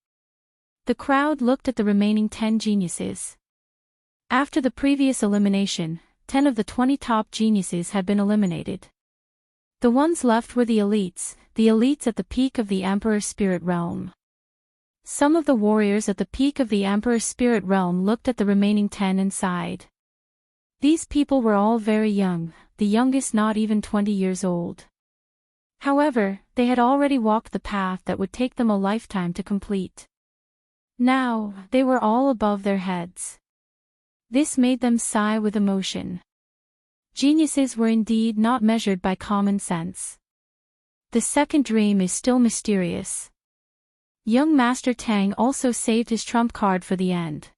The crowd looked at the remaining 10 geniuses. After the previous elimination, 10 of the 20 top geniuses had been eliminated. The ones left were the elites at the peak of the Emperor's spirit realm. Some of the warriors at the peak of the Emperor's spirit realm looked at the remaining 10 and sighed. These people were all very young, the youngest not even 20 years old. However, they had already walked the path that would take them a lifetime to complete. Now, they were all above their heads. This made them sigh with emotion. Geniuses were indeed not measured by common sense. The second dream is still mysterious. Young Master Tang also saved his trump card for the end.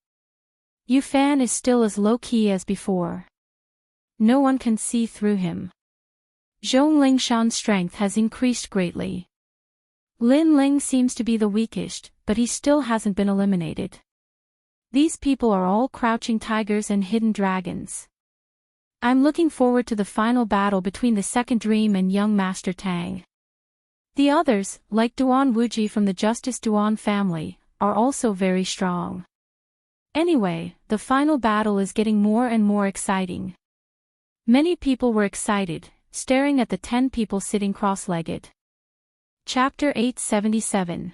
Yu Fan is still as low-key as before. No one can see through him. Zhong Lingshan's strength has increased greatly. Lin Ling seems to be the weakest, but he still hasn't been eliminated. These people are all crouching tigers and hidden dragons. I'm looking forward to the final battle between the second dream and young Master Tang. The others, like Duan Wuji from the Justice Duan family, are also very strong. Anyway, the final battle is getting more and more exciting. Many people were excited, staring at the 10 people sitting cross-legged. Chapter 877.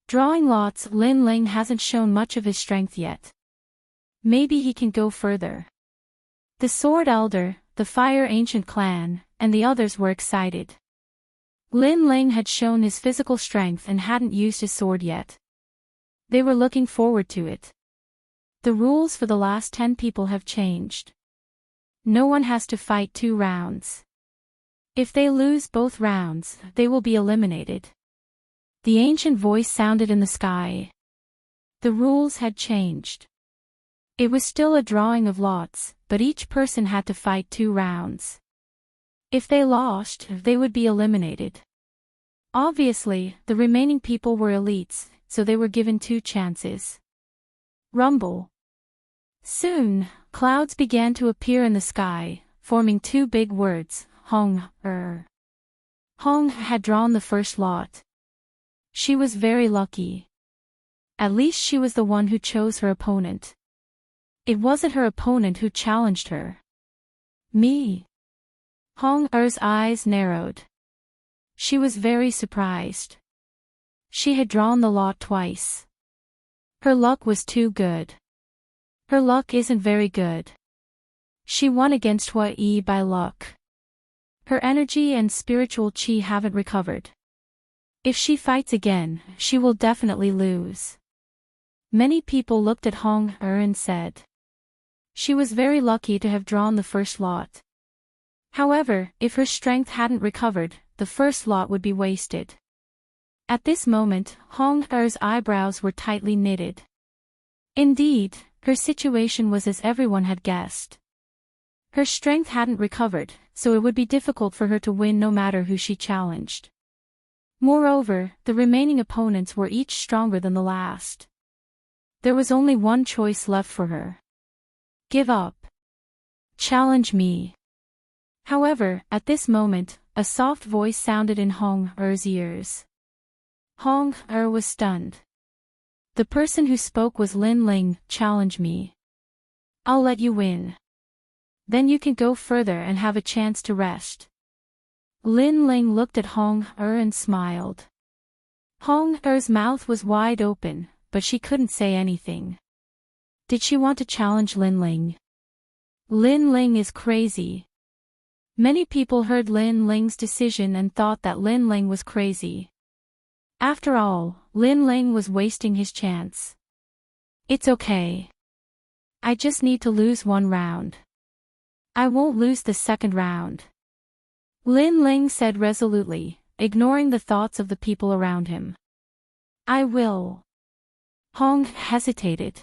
Drawing lots. Lin Ling hasn't shown much of his strength yet. Maybe he can go further. The Sword Elder, the Fire Ancient clan, and the others were excited. Lin Ling had shown his physical strength and hadn't used his sword yet. They were looking forward to it. The rules for the last 10 people have changed. No one has to fight 2 rounds. If they lose both rounds, they will be eliminated. The ancient voice sounded in the sky. The rules had changed. It was still a drawing of lots, but each person had to fight 2 rounds. If they lost, they would be eliminated. Obviously, the remaining people were elites, so they were given 2 chances. Rumble. Soon, clouds began to appear in the sky, forming 2 big words, Hong Er. Hong had drawn the first lot. She was very lucky. At least she was the one who chose her opponent. It wasn't her opponent who challenged her. Me. Hong Er's eyes narrowed. She was very surprised. She had drawn the lot twice. Her luck was too good. Her luck isn't very good. She won against Hua-yi by luck. Her energy and spiritual chi haven't recovered. If she fights again, she will definitely lose. Many people looked at Hong Er and said, she was very lucky to have drawn the first lot. However, if her strength hadn't recovered, the first lot would be wasted. At this moment, Hong Er's eyebrows were tightly knitted. Indeed, her situation was as everyone had guessed. Her strength hadn't recovered, so it would be difficult for her to win no matter who she challenged. Moreover, the remaining opponents were each stronger than the last. There was only one choice left for her. Give up. Challenge me. However, at this moment, a soft voice sounded in Hong Er's ears. Hong Er was stunned. The person who spoke was Lin Ling. Challenge me. I'll let you win. Then you can go further and have a chance to rest. Lin Ling looked at Hong Er and smiled. Hong Er's mouth was wide open, but she couldn't say anything. Did she want to challenge Lin Ling? Lin Ling is crazy. Many people heard Lin Ling's decision and thought that Lin Ling was crazy. After all, Lin Ling was wasting his chance. It's okay. I just need to lose one round. I won't lose the second round. Lin Ling said resolutely, ignoring the thoughts of the people around him. I will. Hong hesitated.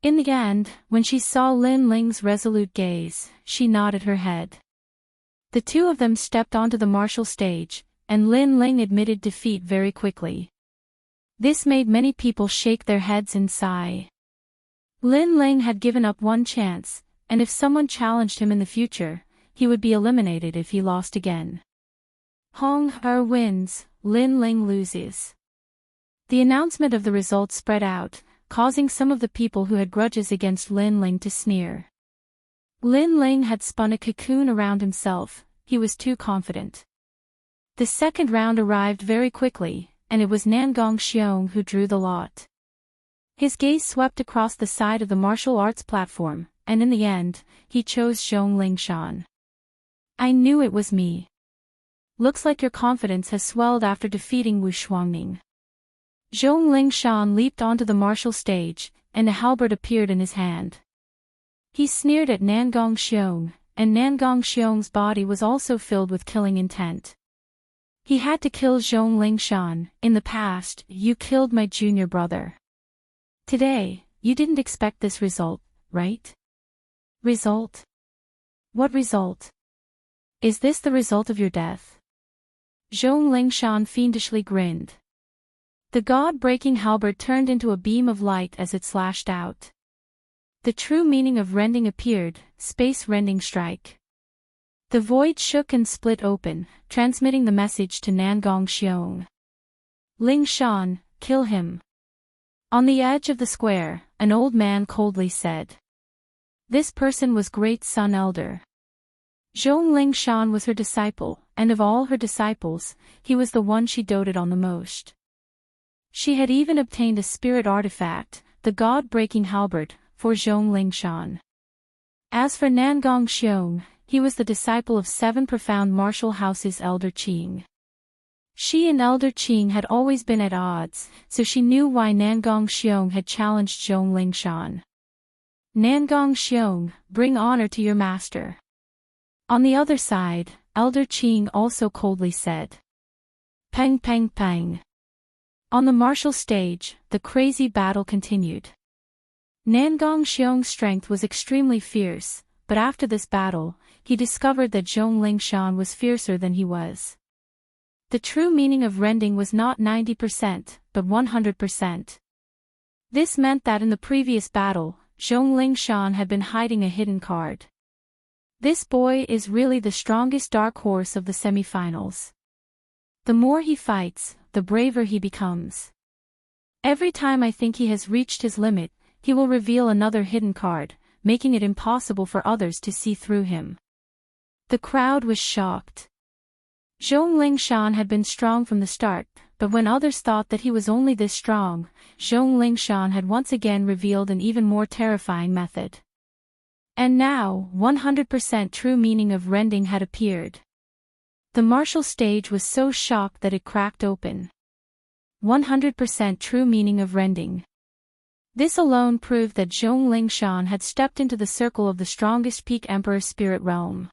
In the end, when she saw Lin Ling's resolute gaze, she nodded her head. The two of them stepped onto the martial stage, and Lin Ling admitted defeat very quickly. This made many people shake their heads and sigh. Lin Ling had given up one chance, and if someone challenged him in the future, he would be eliminated if he lost again. Hong Er wins, Lin Ling loses. The announcement of the results spread out, causing some of the people who had grudges against Lin Ling to sneer. Lin Ling had spun a cocoon around himself, he was too confident. The second round arrived very quickly, and it was Nangong Xiong who drew the lot. His gaze swept across the side of the martial arts platform, and in the end, he chose Zhong Lingshan. I knew it was me. Looks like your confidence has swelled after defeating Wu Shuangning. Zhong Lingshan leaped onto the martial stage, and a halberd appeared in his hand. He sneered at Nangong Xiong, and Nangong Xiong's body was also filled with killing intent. He had to kill Zhong Lingshan. In the past, you killed my junior brother. Today, you didn't expect this result, right? Result? What result? Is this the result of your death? Zhong Lingshan fiendishly grinned. The god-breaking halberd turned into a beam of light as it slashed out. The true meaning of rending appeared, space-rending strike. The void shook and split open, transmitting the message to Nangong Xiong. Lingshan, kill him. On the edge of the square, an old man coldly said. This person was Great Sun Elder. Zhong Lingshan was her disciple, and of all her disciples, he was the one she doted on the most. She had even obtained a spirit artifact, the god-breaking halberd, for Zhong Lingshan. As for Nangong Xiong, he was the disciple of 7 profound martial houses Elder Qing. She and Elder Qing had always been at odds, so she knew why Nangong Xiong had challenged Zhong Lingshan. Nangong Xiong, bring honor to your master. On the other side, Elder Qing also coldly said. Peng peng peng. On the martial stage, the crazy battle continued. Nangong Xiong's strength was extremely fierce, but after this battle, he discovered that Zhong Lingshan was fiercer than he was. The true meaning of rending was not 90%, but 100%. This meant that in the previous battle, Zhong Lingshan had been hiding a hidden card. This boy is really the strongest dark horse of the semifinals. The more he fights, the braver he becomes. Every time I think he has reached his limit, he will reveal another hidden card, making it impossible for others to see through him. The crowd was shocked. Zhong Lingshan had been strong from the start, but when others thought that he was only this strong, Zhong Lingshan had once again revealed an even more terrifying method. And now, 100% true meaning of rending had appeared. The martial stage was so shocked that it cracked open. 100% true meaning of rending. This alone proved that Zhong Lingshan had stepped into the circle of the strongest peak emperor spirit realm.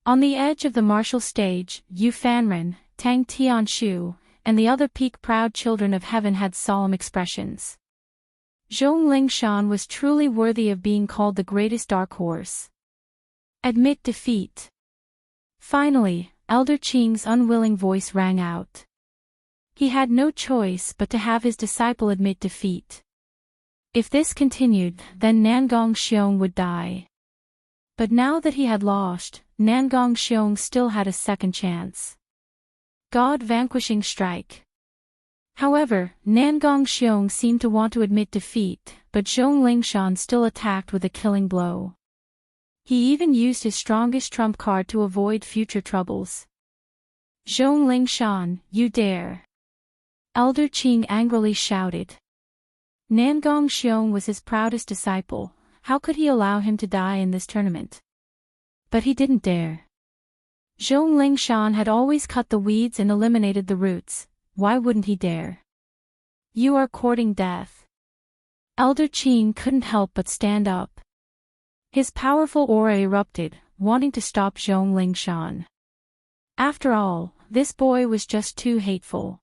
On the edge of the martial stage, Yu Fanren, Tang Tianshu, and the other peak proud children of heaven had solemn expressions. Zhong Lingshan was truly worthy of being called the greatest dark horse. Admit defeat. Finally, Elder Qing's unwilling voice rang out. He had no choice but to have his disciple admit defeat. If this continued, then Nangong Xiong would die. But now that he had lost, Nangong Xiong still had a second chance. God vanquishing strike. However, Nangong Xiong seemed to want to admit defeat, but Zhong Lingshan still attacked with a killing blow. He even used his strongest trump card to avoid future troubles. Zhong Lingshan, you dare! Elder Qing angrily shouted. Nangong Xiong was his proudest disciple. How could he allow him to die in this tournament? But he didn't dare. Zhong Lingshan had always cut the weeds and eliminated the roots. Why wouldn't he dare? You are courting death. Elder Qing couldn't help but stand up. His powerful aura erupted, wanting to stop Zhong Lingshan. After all, this boy was just too hateful.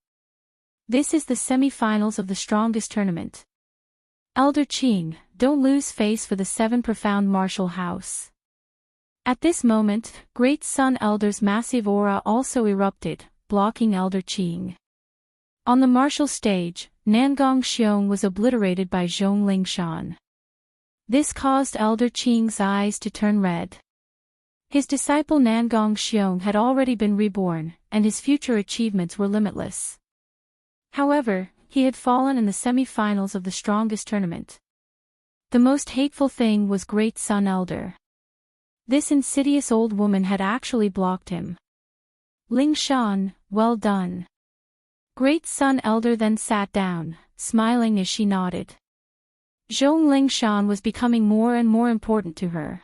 This is the semi-finals of the strongest tournament. Elder Qing, don't lose face for the 7 profound martial house. At this moment, Great Sun Elder's massive aura also erupted, blocking Elder Qing. On the martial stage, Nangong Xiong was obliterated by Zhong Lingshan. This caused Elder Qing's eyes to turn red. His disciple Nangong Xiong had already been reborn, and his future achievements were limitless. However, he had fallen in the semi-finals of the strongest tournament. The most hateful thing was Great Sun Elder. This insidious old woman had actually blocked him. Lingshan, well done. Great Sun Elder then sat down, smiling as she nodded. Zhong Lingshan was becoming more and more important to her.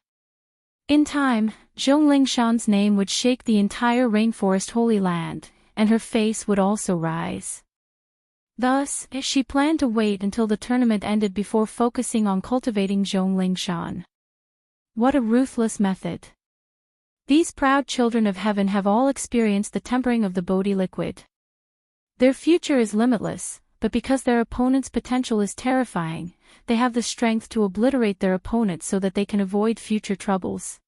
In time, Zhong Lingshan's name would shake the entire rainforest Holy Land, and her face would also rise. Thus, she planned to wait until the tournament ended before focusing on cultivating Zhong Lingshan. What a ruthless method. These proud children of heaven have all experienced the tempering of the Bodhi liquid. Their future is limitless, but because their opponent's potential is terrifying, they have the strength to obliterate their opponent so that they can avoid future troubles.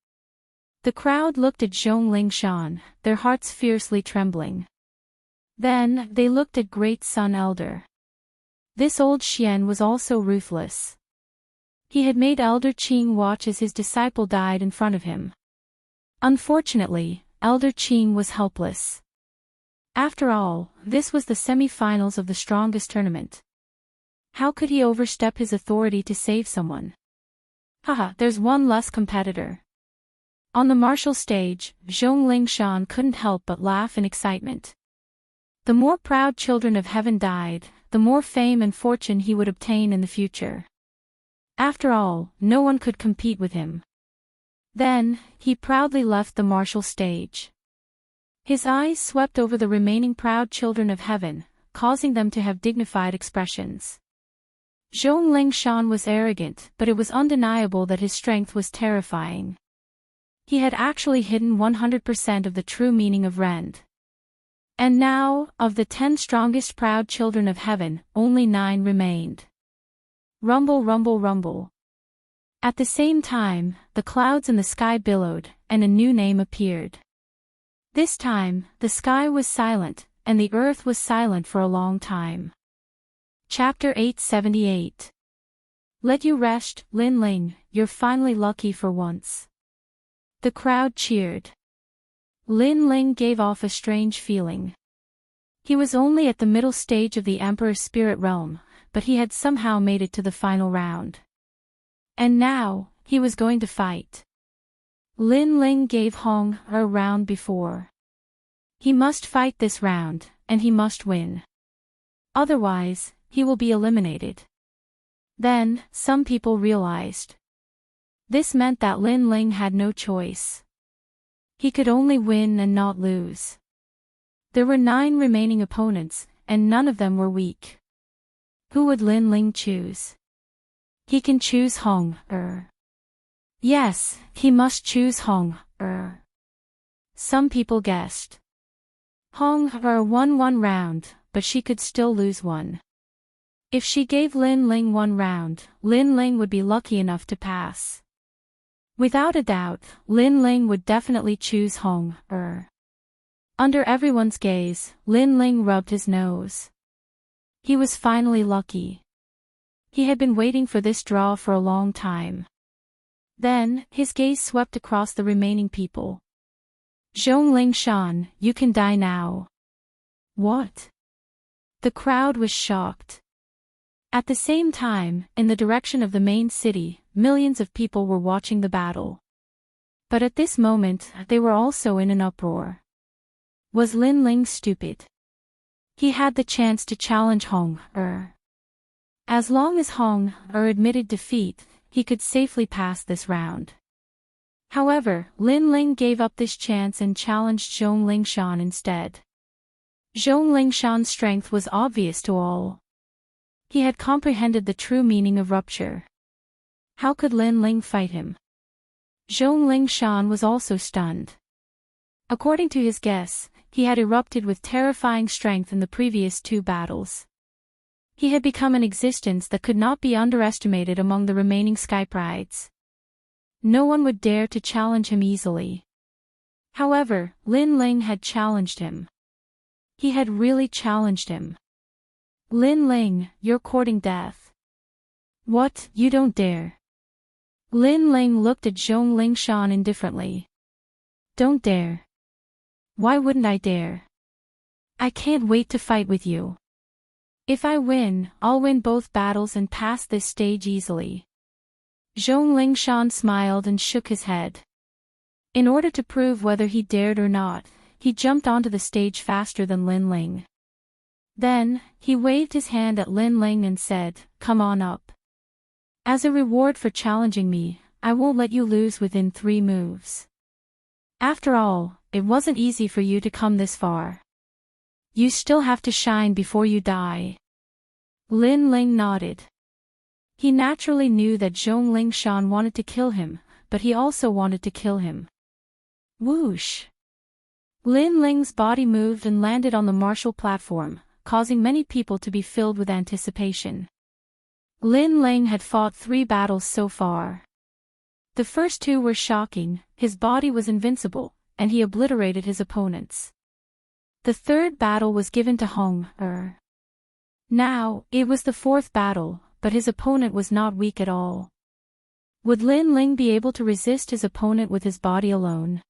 The crowd looked at Zhong Lingshan, their hearts fiercely trembling. Then, they looked at Great Sun Elder. This old Xian was also ruthless. He had made Elder Qing watch as his disciple died in front of him. Unfortunately, Elder Qing was helpless. After all, this was the semi-finals of the strongest tournament. How could he overstep his authority to save someone? Haha, there's one less competitor. On the martial stage, Zhong Lingshan couldn't help but laugh in excitement. The more proud children of heaven died, the more fame and fortune he would obtain in the future. After all, no one could compete with him. Then, he proudly left the martial stage. His eyes swept over the remaining proud children of heaven, causing them to have dignified expressions. Zhong Lingshan was arrogant, but it was undeniable that his strength was terrifying. He had actually hidden 100% of the true meaning of rend. And now, of the 10 strongest proud children of heaven, only 9 remained. Rumble, rumble, rumble. At the same time, the clouds in the sky billowed, and a new name appeared. This time, the sky was silent, and the earth was silent for a long time. Chapter 878. Let you rest, Lin Ling, you're finally lucky for once. The crowd cheered. Lin Ling gave off a strange feeling. He was only at the middle stage of the Emperor's spirit realm, but he had somehow made it to the final round. And now, he was going to fight. Lin Ling gave Hong a round before. He must fight this round, and he must win. Otherwise, he will be eliminated. Then, some people realized. This meant that Lin Ling had no choice. He could only win and not lose. There were 9 remaining opponents, and none of them were weak. Who would Lin Ling choose? He can choose Hong. Yes, he must choose Hong. Some people guessed. Hong won 1 round, but she could still lose 1. If she gave Lin Ling 1 round, Lin Ling would be lucky enough to pass. Without a doubt, Lin Ling would definitely choose Hong. Under everyone's gaze, Lin Ling rubbed his nose. He was finally lucky. He had been waiting for this draw for a long time. Then, his gaze swept across the remaining people. Zhongling Shan, you can die now. What? The crowd was shocked. At the same time, in the direction of the main city, millions of people were watching the battle. But at this moment, they were also in an uproar. Was Lin Ling stupid? He had the chance to challenge Hong. As long as Hong admitted defeat, he could safely pass this round. However, Lin Ling gave up this chance and challenged Zhongling Shan instead. Zhongling Shan's strength was obvious to all. He had comprehended the true meaning of rupture. How could Lin Ling fight him? Zhongling Shan was also stunned. According to his guess, he had erupted with terrifying strength in the previous 2 battles. He had become an existence that could not be underestimated among the remaining Skyprides. No one would dare to challenge him easily. However, Lin Ling had challenged him. He had really challenged him. Lin Ling, you're courting death. What, you don't dare? Lin Ling looked at Zhongling Shan indifferently. Don't dare. Why wouldn't I dare? I can't wait to fight with you. If I win, I'll win both battles and pass this stage easily. Zhongling Shan smiled and shook his head. In order to prove whether he dared or not, he jumped onto the stage faster than Lin Ling. Then, he waved his hand at Lin Ling and said, "Come on up. As a reward for challenging me, I won't let you lose within 3 moves. After all, it wasn't easy for you to come this far. You still have to shine before you die." Lin Ling nodded. He naturally knew that Zhongling Shan wanted to kill him, but he also wanted to kill him. Whoosh! Lin Ling's body moved and landed on the martial platform, causing many people to be filled with anticipation. Lin Ling had fought 3 battles so far. The first 2 were shocking, his body was invincible, and he obliterated his opponents. The 3rd battle was given to Hong. Now, it was the 4th battle, but his opponent was not weak at all. Would Lin Ling be able to resist his opponent with his body alone?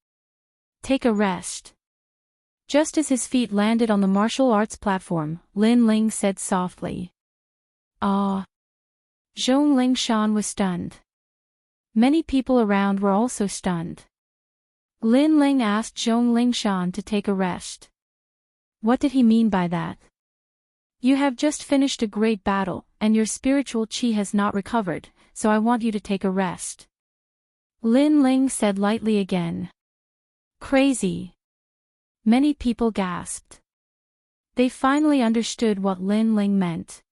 Take a rest. Just as his feet landed on the martial arts platform, Lin Ling said softly. Ah. Zhongling Shan was stunned. Many people around were also stunned. Lin Ling asked Zhongling Shan to take a rest. What did he mean by that? You have just finished a great battle, and your spiritual qi has not recovered, so I want you to take a rest. Lin Ling said lightly again. Crazy. Many people gasped. They finally understood what Lin Ling meant.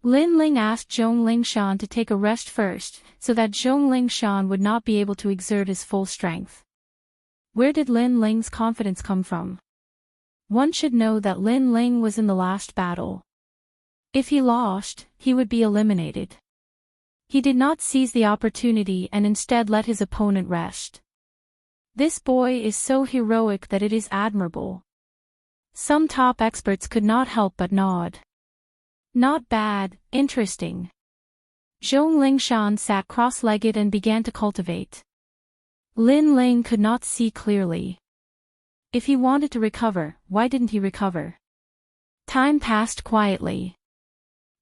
Lin Ling asked Zhongling Shan to take a rest first, so that Zhongling Shan would not be able to exert his full strength. Where did Lin Ling's confidence come from? One should know that Lin Ling was in the last battle. If he lost, he would be eliminated. He did not seize the opportunity and instead let his opponent rest. This boy is so heroic that it is admirable. Some top experts could not help but nod. Not bad, interesting. Zhongling Shan sat cross-legged and began to cultivate. Lin Ling could not see clearly. If he wanted to recover, why didn't he recover? Time passed quietly.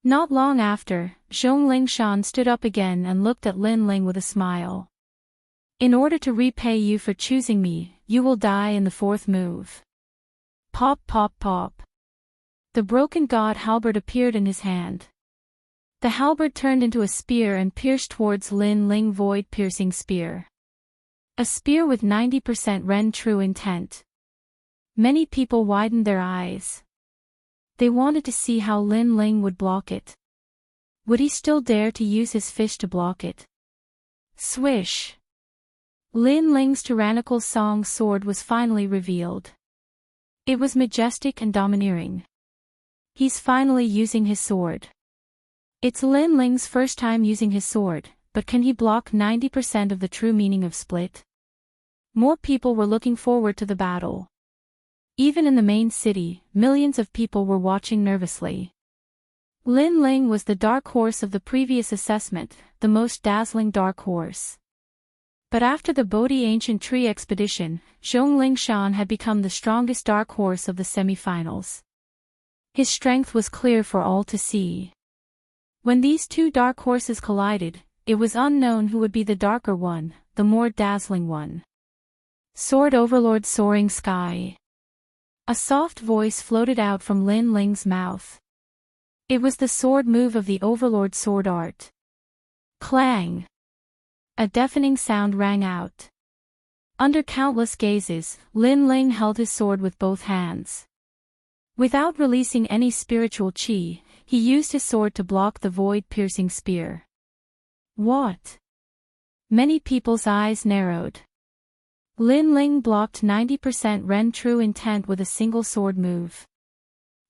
Not long after, Zhongling Shan stood up again and looked at Lin Ling with a smile. In order to repay you for choosing me, you will die in the fourth move. Pop pop pop. The broken god halberd appeared in his hand. The halberd turned into a spear and pierced towards Lin Ling, void-piercing spear. A spear with 90% Ren true intent. Many people widened their eyes. They wanted to see how Lin Ling would block it. Would he still dare to use his fish to block it? Swish! Lin Ling's tyrannical song sword was finally revealed. It was majestic and domineering. He's finally using his sword. It's Lin Ling's first time using his sword, but can he block 90% of the true meaning of split? More people were looking forward to the battle. Even in the main city, millions of people were watching nervously. Lin Ling was the dark horse of the previous assessment, the most dazzling dark horse. But after the Bodhi Ancient Tree expedition, Zhong Lingshan had become the strongest dark horse of the semi-finals. His strength was clear for all to see. When these two dark horses collided, it was unknown who would be the darker one, the more dazzling one. Sword Overlord soaring sky. A soft voice floated out from Lin Ling's mouth. It was the sword move of the Overlord sword art. Clang! A deafening sound rang out. Under countless gazes, Lin Ling held his sword with both hands. Without releasing any spiritual qi, he used his sword to block the void-piercing spear. What? Many people's eyes narrowed. Lin Ling blocked 90% Ren true intent with a single sword move.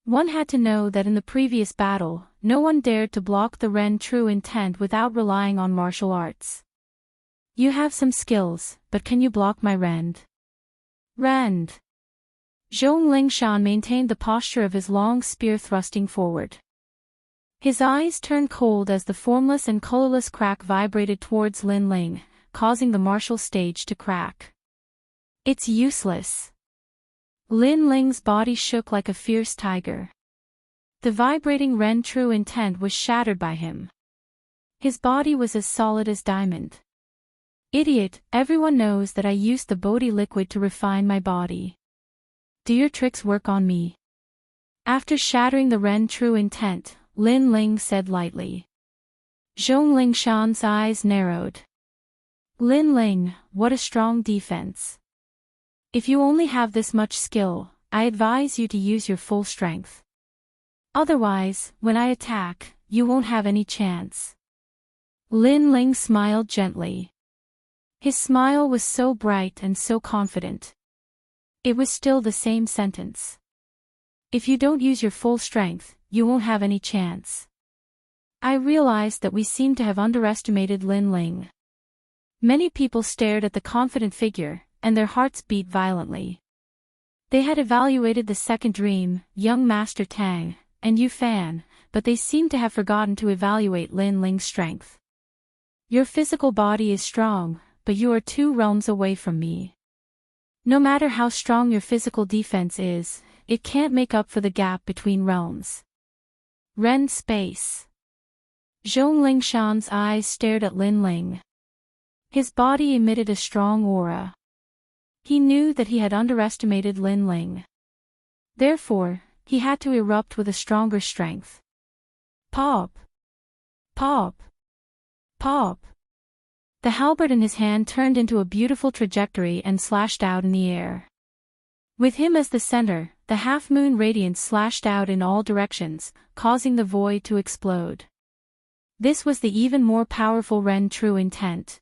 One had to know that in the previous battle, no one dared to block the Ren true intent without relying on martial arts. You have some skills, but can you block my rend? Rend. Zhong Lingshan maintained the posture of his long spear thrusting forward. His eyes turned cold as the formless and colorless crack vibrated towards Lin Ling, causing the martial stage to crack. It's useless. Lin Ling's body shook like a fierce tiger. The vibrating Ren true intent was shattered by him. His body was as solid as diamond. Idiot, everyone knows that I used the Bodhi liquid to refine my body. Do your tricks work on me? After shattering the Ren true intent, Lin Ling said lightly. Zhong Lingshan's eyes narrowed. Lin Ling, what a strong defense. If you only have this much skill, I advise you to use your full strength. Otherwise, when I attack, you won't have any chance. Lin Ling smiled gently. His smile was so bright and so confident. It was still the same sentence. If you don't use your full strength, you won't have any chance. I realized that we seem to have underestimated Lin Ling. Many people stared at the confident figure, and their hearts beat violently. They had evaluated the second dream, young Master Tang, and Yu Fan, but they seemed to have forgotten to evaluate Lin Ling's strength. Your physical body is strong, but you are 2 realms away from me. No matter how strong your physical defense is, it can't make up for the gap between realms. Ren space. Zhong Lingshan's eyes stared at Lin Ling. His body emitted a strong aura. He knew that he had underestimated Lin Ling. Therefore, he had to erupt with a stronger strength. Pop! Pop! Pop! The halberd in his hand turned into a beautiful trajectory and slashed out in the air. With him as the center, the half-moon radiance slashed out in all directions, causing the void to explode. This was the even more powerful Ren true intent.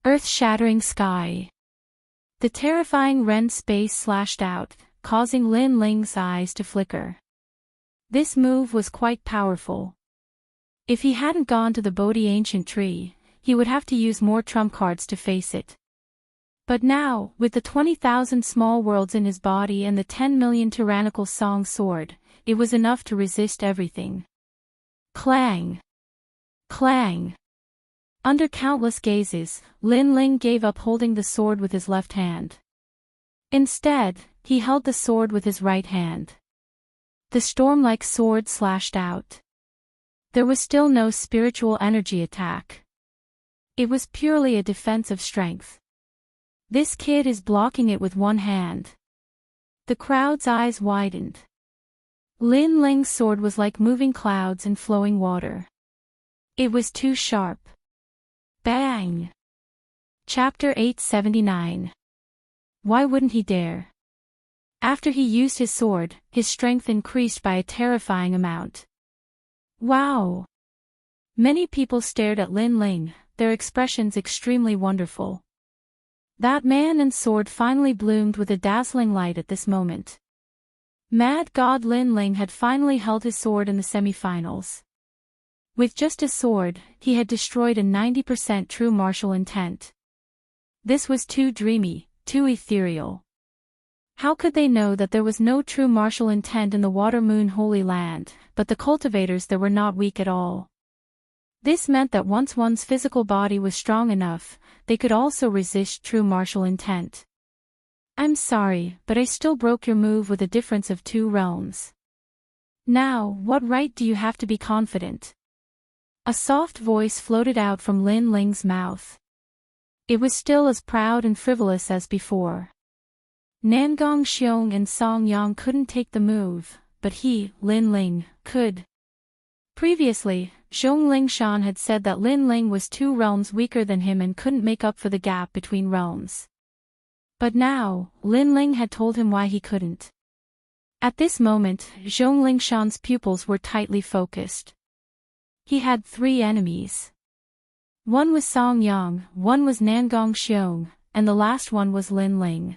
Earth-shattering sky. The terrifying Ren space slashed out, causing Lin Ling's eyes to flicker. This move was quite powerful. If he hadn't gone to the Bodhi Ancient Tree, he would have to use more trump cards to face it. But now, with the 20,000 small worlds in his body and the 10 million tyrannical song sword, it was enough to resist everything. Clang! Clang! Under countless gazes, Lin Ling gave up holding the sword with his left hand. Instead, he held the sword with his right hand. The storm-like sword slashed out. There was still no spiritual energy attack. It was purely a defense of strength. This kid is blocking it with one hand. The crowd's eyes widened. Lin Ling's sword was like moving clouds and flowing water. It was too sharp. Bang! Chapter 879. Why wouldn't he dare? After he used his sword, his strength increased by a terrifying amount. Wow! Many people stared at Lin Ling, their expressions extremely wonderful. That man and sword finally bloomed with a dazzling light at this moment. Mad God Lin Ling had finally held his sword in the semi-finals. With just his sword, he had destroyed a 90% true martial intent. This was too dreamy, too ethereal. How could they know that there was no true martial intent in the Water Moon Holy Land, but the cultivators there were not weak at all? This meant that once one's physical body was strong enough, they could also resist true martial intent. I'm sorry, but I still broke your move with a difference of 2 realms. Now, what right do you have to be confident? A soft voice floated out from Lin Ling's mouth. It was still as proud and frivolous as before. Nangong Xiong and Song Yang couldn't take the move, but he, Lin Ling, could. Previously, Zhong Lingshan had said that Lin Ling was 2 realms weaker than him and couldn't make up for the gap between realms. But now, Lin Ling had told him why he couldn't. At this moment, Zhong Lingshan's pupils were tightly focused. He had 3 enemies. One was Song Yang, one was Nangong Xiong, and the last one was Lin Ling.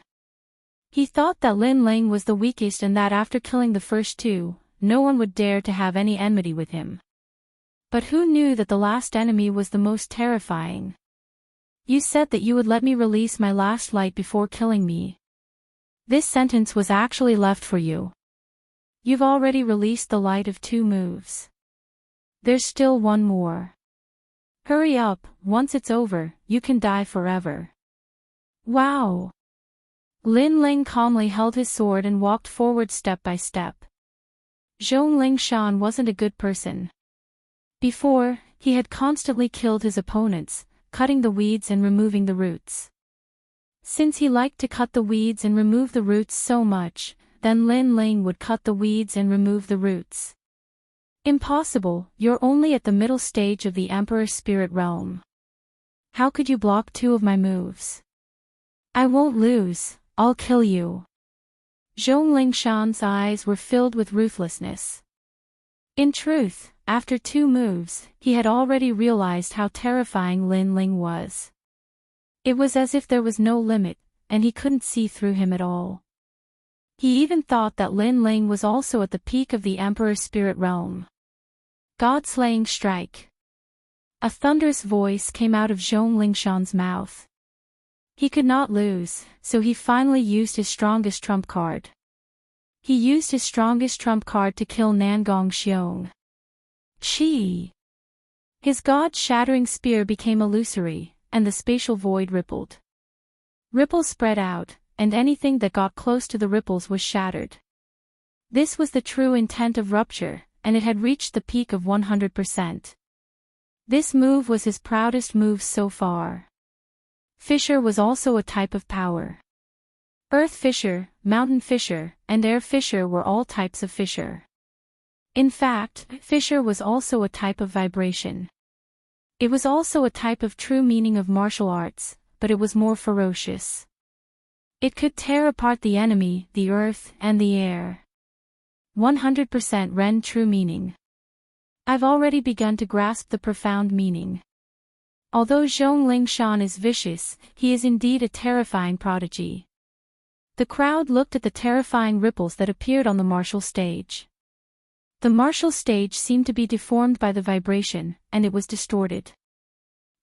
He thought that Lin Ling was the weakest and that after killing the first 2, no one would dare to have any enmity with him. But who knew that the last enemy was the most terrifying? You said that you would let me release my last light before killing me. This sentence was actually left for you. You've already released the light of 2 moves. There's still 1 more. Hurry up, once it's over, you can die forever. Wow! Lin Ling calmly held his sword and walked forward step by step. Zhong Lingshan wasn't a good person. Before, he had constantly killed his opponents, cutting the weeds and removing the roots. Since he liked to cut the weeds and remove the roots so much, then Lin Ling would cut the weeds and remove the roots. Impossible, you're only at the middle stage of the Emperor Spirit Realm. How could you block 2 of my moves? I won't lose, I'll kill you. Zhong Lingshan's eyes were filled with ruthlessness. In truth, after 2 moves, he had already realized how terrifying Lin Ling was. It was as if there was no limit, and he couldn't see through him at all. He even thought that Lin Ling was also at the peak of the Emperor Spirit Realm. God-slaying strike. A thunderous voice came out of Zhong Lingshan's mouth. He could not lose, so he finally used his strongest trump card. He used his strongest trump card to kill Nangong Xiong. Chi! His god-shattering spear became illusory, and the spatial void rippled. Ripples spread out, and anything that got close to the ripples was shattered. This was the true intent of rupture, and it had reached the peak of 100%. This move was his proudest move so far. Fissure was also a type of power. Earth fissure, mountain fissure, and air fissure were all types of fissure. In fact, fissure was also a type of vibration. It was also a type of true meaning of martial arts, but it was more ferocious. It could tear apart the enemy, the earth, and the air. 100% Ren true meaning. I've already begun to grasp the profound meaning. Although Zhong Lingshan is vicious, he is indeed a terrifying prodigy. The crowd looked at the terrifying ripples that appeared on the martial stage. The martial stage seemed to be deformed by the vibration, and it was distorted.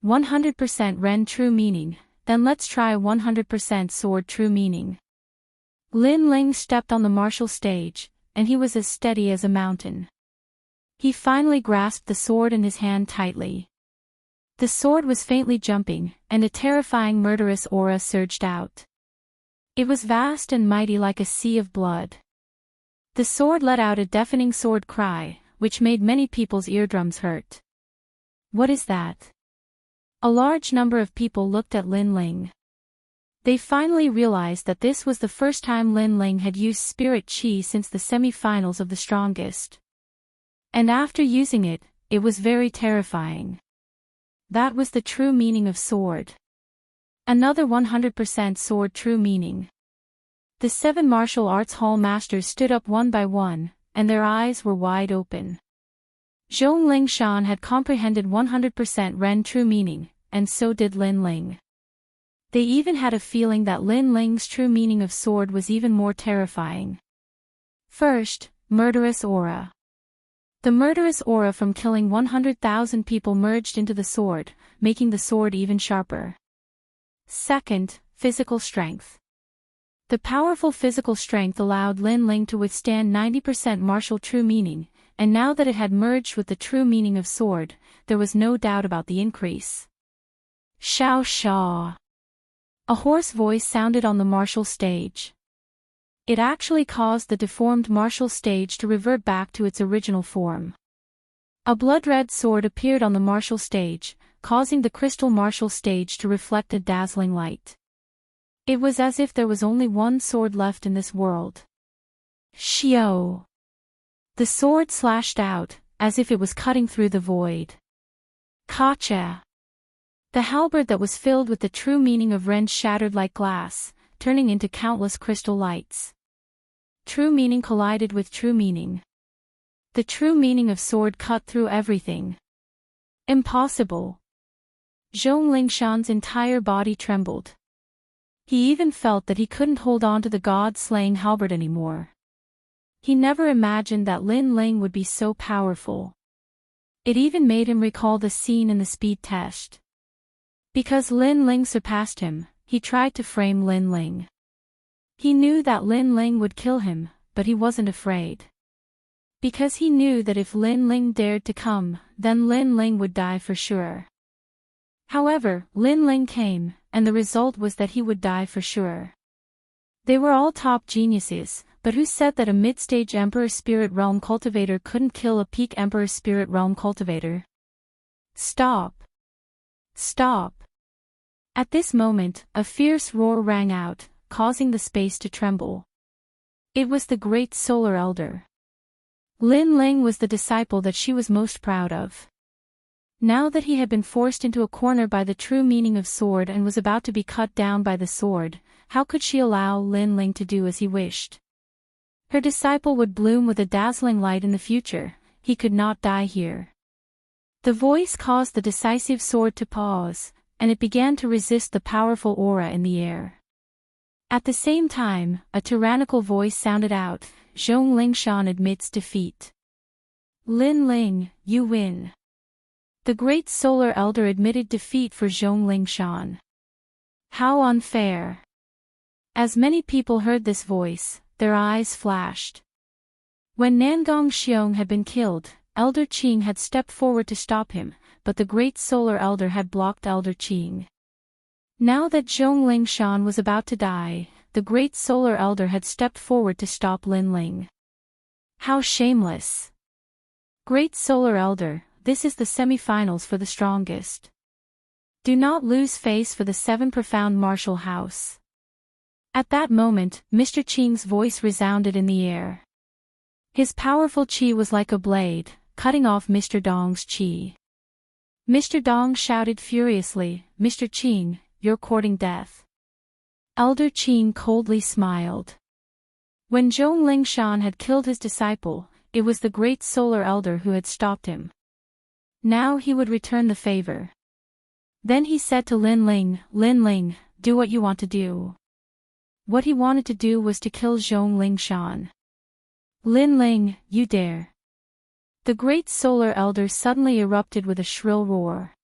100% Ren true meaning, then let's try 100% sword true meaning. Lin Ling stepped on the martial stage, and he was as steady as a mountain. He finally grasped the sword in his hand tightly. The sword was faintly jumping, and a terrifying murderous aura surged out. It was vast and mighty like a sea of blood. The sword let out a deafening sword cry, which made many people's eardrums hurt. What is that? A large number of people looked at Lin Ling. They finally realized that this was the first time Lin Ling had used spirit chi since the semi-finals of the strongest. And after using it, it was very terrifying. That was the true meaning of sword. Another 100% sword true meaning. The 7 martial arts hall masters stood up one by one, and their eyes were wide open. Zhong Lingshan had comprehended 100% Ren true meaning, and so did Lin Ling. They even had a feeling that Lin Ling's true meaning of sword was even more terrifying. First, murderous aura. The murderous aura from killing 100,000 people merged into the sword, making the sword even sharper. Second, physical strength. The powerful physical strength allowed Lin Ling to withstand 90% martial true meaning, and now that it had merged with the true meaning of sword, there was no doubt about the increase. Xiao Xia. A hoarse voice sounded on the martial stage. It actually caused the deformed martial stage to revert back to its original form. A blood-red sword appeared on the martial stage, causing the crystal martial stage to reflect a dazzling light. It was as if there was only one sword left in this world. Xiao. The sword slashed out, as if it was cutting through the void. Kacha. The halberd that was filled with the true meaning of Ren shattered like glass, turning into countless crystal lights. True meaning collided with true meaning. The true meaning of sword cut through everything. Impossible. Zhong Lingshan's entire body trembled. He even felt that he couldn't hold on to the god-slaying halberd anymore. He never imagined that Lin Ling would be so powerful. It even made him recall the scene in the speed test. Because Lin Ling surpassed him, he tried to frame Lin Ling. He knew that Lin Ling would kill him, but he wasn't afraid. Because he knew that if Lin Ling dared to come, then Lin Ling would die for sure. However, Lin Ling came, and the result was that he would die for sure. They were all top geniuses, but who said that a mid-stage Emperor Spirit Realm cultivator couldn't kill a peak Emperor Spirit Realm cultivator? Stop. Stop. At this moment, a fierce roar rang out, causing the space to tremble. It was the great solar elder. Lin Ling was the disciple that she was most proud of. Now that he had been forced into a corner by the true meaning of sword and was about to be cut down by the sword, how could she allow Lin Ling to do as he wished? Her disciple would bloom with a dazzling light in the future. He could not die here. The voice caused the decisive sword to pause, and it began to resist the powerful aura in the air. At the same time, a tyrannical voice sounded out, Zhong Lingshan admits defeat. Lin Ling, you win. The great solar elder admitted defeat for Zhong Lingshan. How unfair. As many people heard this voice, their eyes flashed. When Nangong Xiong had been killed, Elder Qing had stepped forward to stop him, but the great solar elder had blocked Elder Qing. Now that Zhong Lingshan was about to die, the great solar elder had stepped forward to stop Lin Ling. How shameless. Great solar elder, this is the semi-finals for the strongest. Do not lose face for the 7 profound martial house. At that moment, Mr. Qing's voice resounded in the air. His powerful qi was like a blade, cutting off Mr. Dong's qi. Mr. Dong shouted furiously, Mr. Qing, you're courting death. Elder Qing coldly smiled. When Zhong Lingshan had killed his disciple, it was the great solar elder who had stopped him. Now he would return the favor. Then he said to Lin Ling, do what you want to do. What he wanted to do was to kill Zhong Lingshan. Lin Ling, you dare. The great solar elder suddenly erupted with a shrill roar.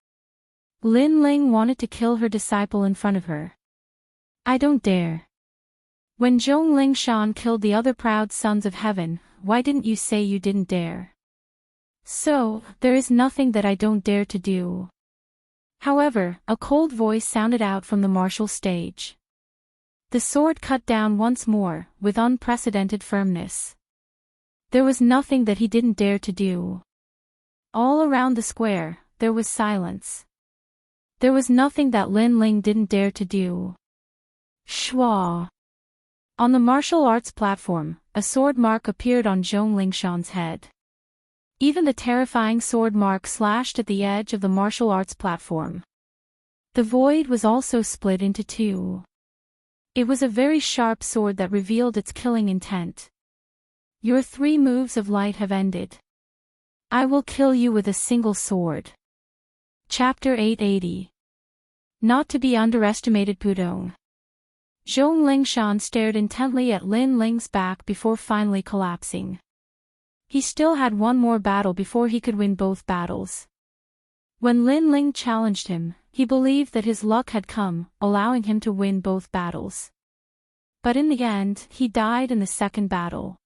Lin Ling wanted to kill her disciple in front of her. I don't dare. When Zhong Lingshan killed the other proud sons of heaven, why didn't you say you didn't dare? So, there is nothing that I don't dare to do. However, a cold voice sounded out from the martial stage. The sword cut down once more, with unprecedented firmness. There was nothing that he didn't dare to do. All around the square, there was silence. There was nothing that Lin Ling didn't dare to do. Shwa. On the martial arts platform, a sword mark appeared on Zhong Lingshan's head. Even the terrifying sword mark slashed at the edge of the martial arts platform. The void was also split into two. It was a very sharp sword that revealed its killing intent. Your 3 moves of light have ended. I will kill you with a single sword. Chapter 880. Not to be underestimated. Pudong. Zhong Lingshan stared intently at Lin Ling's back before finally collapsing. He still had one more battle before he could win both battles. When Lin Ling challenged him, he believed that his luck had come, allowing him to win both battles. But in the end, he died in the second battle.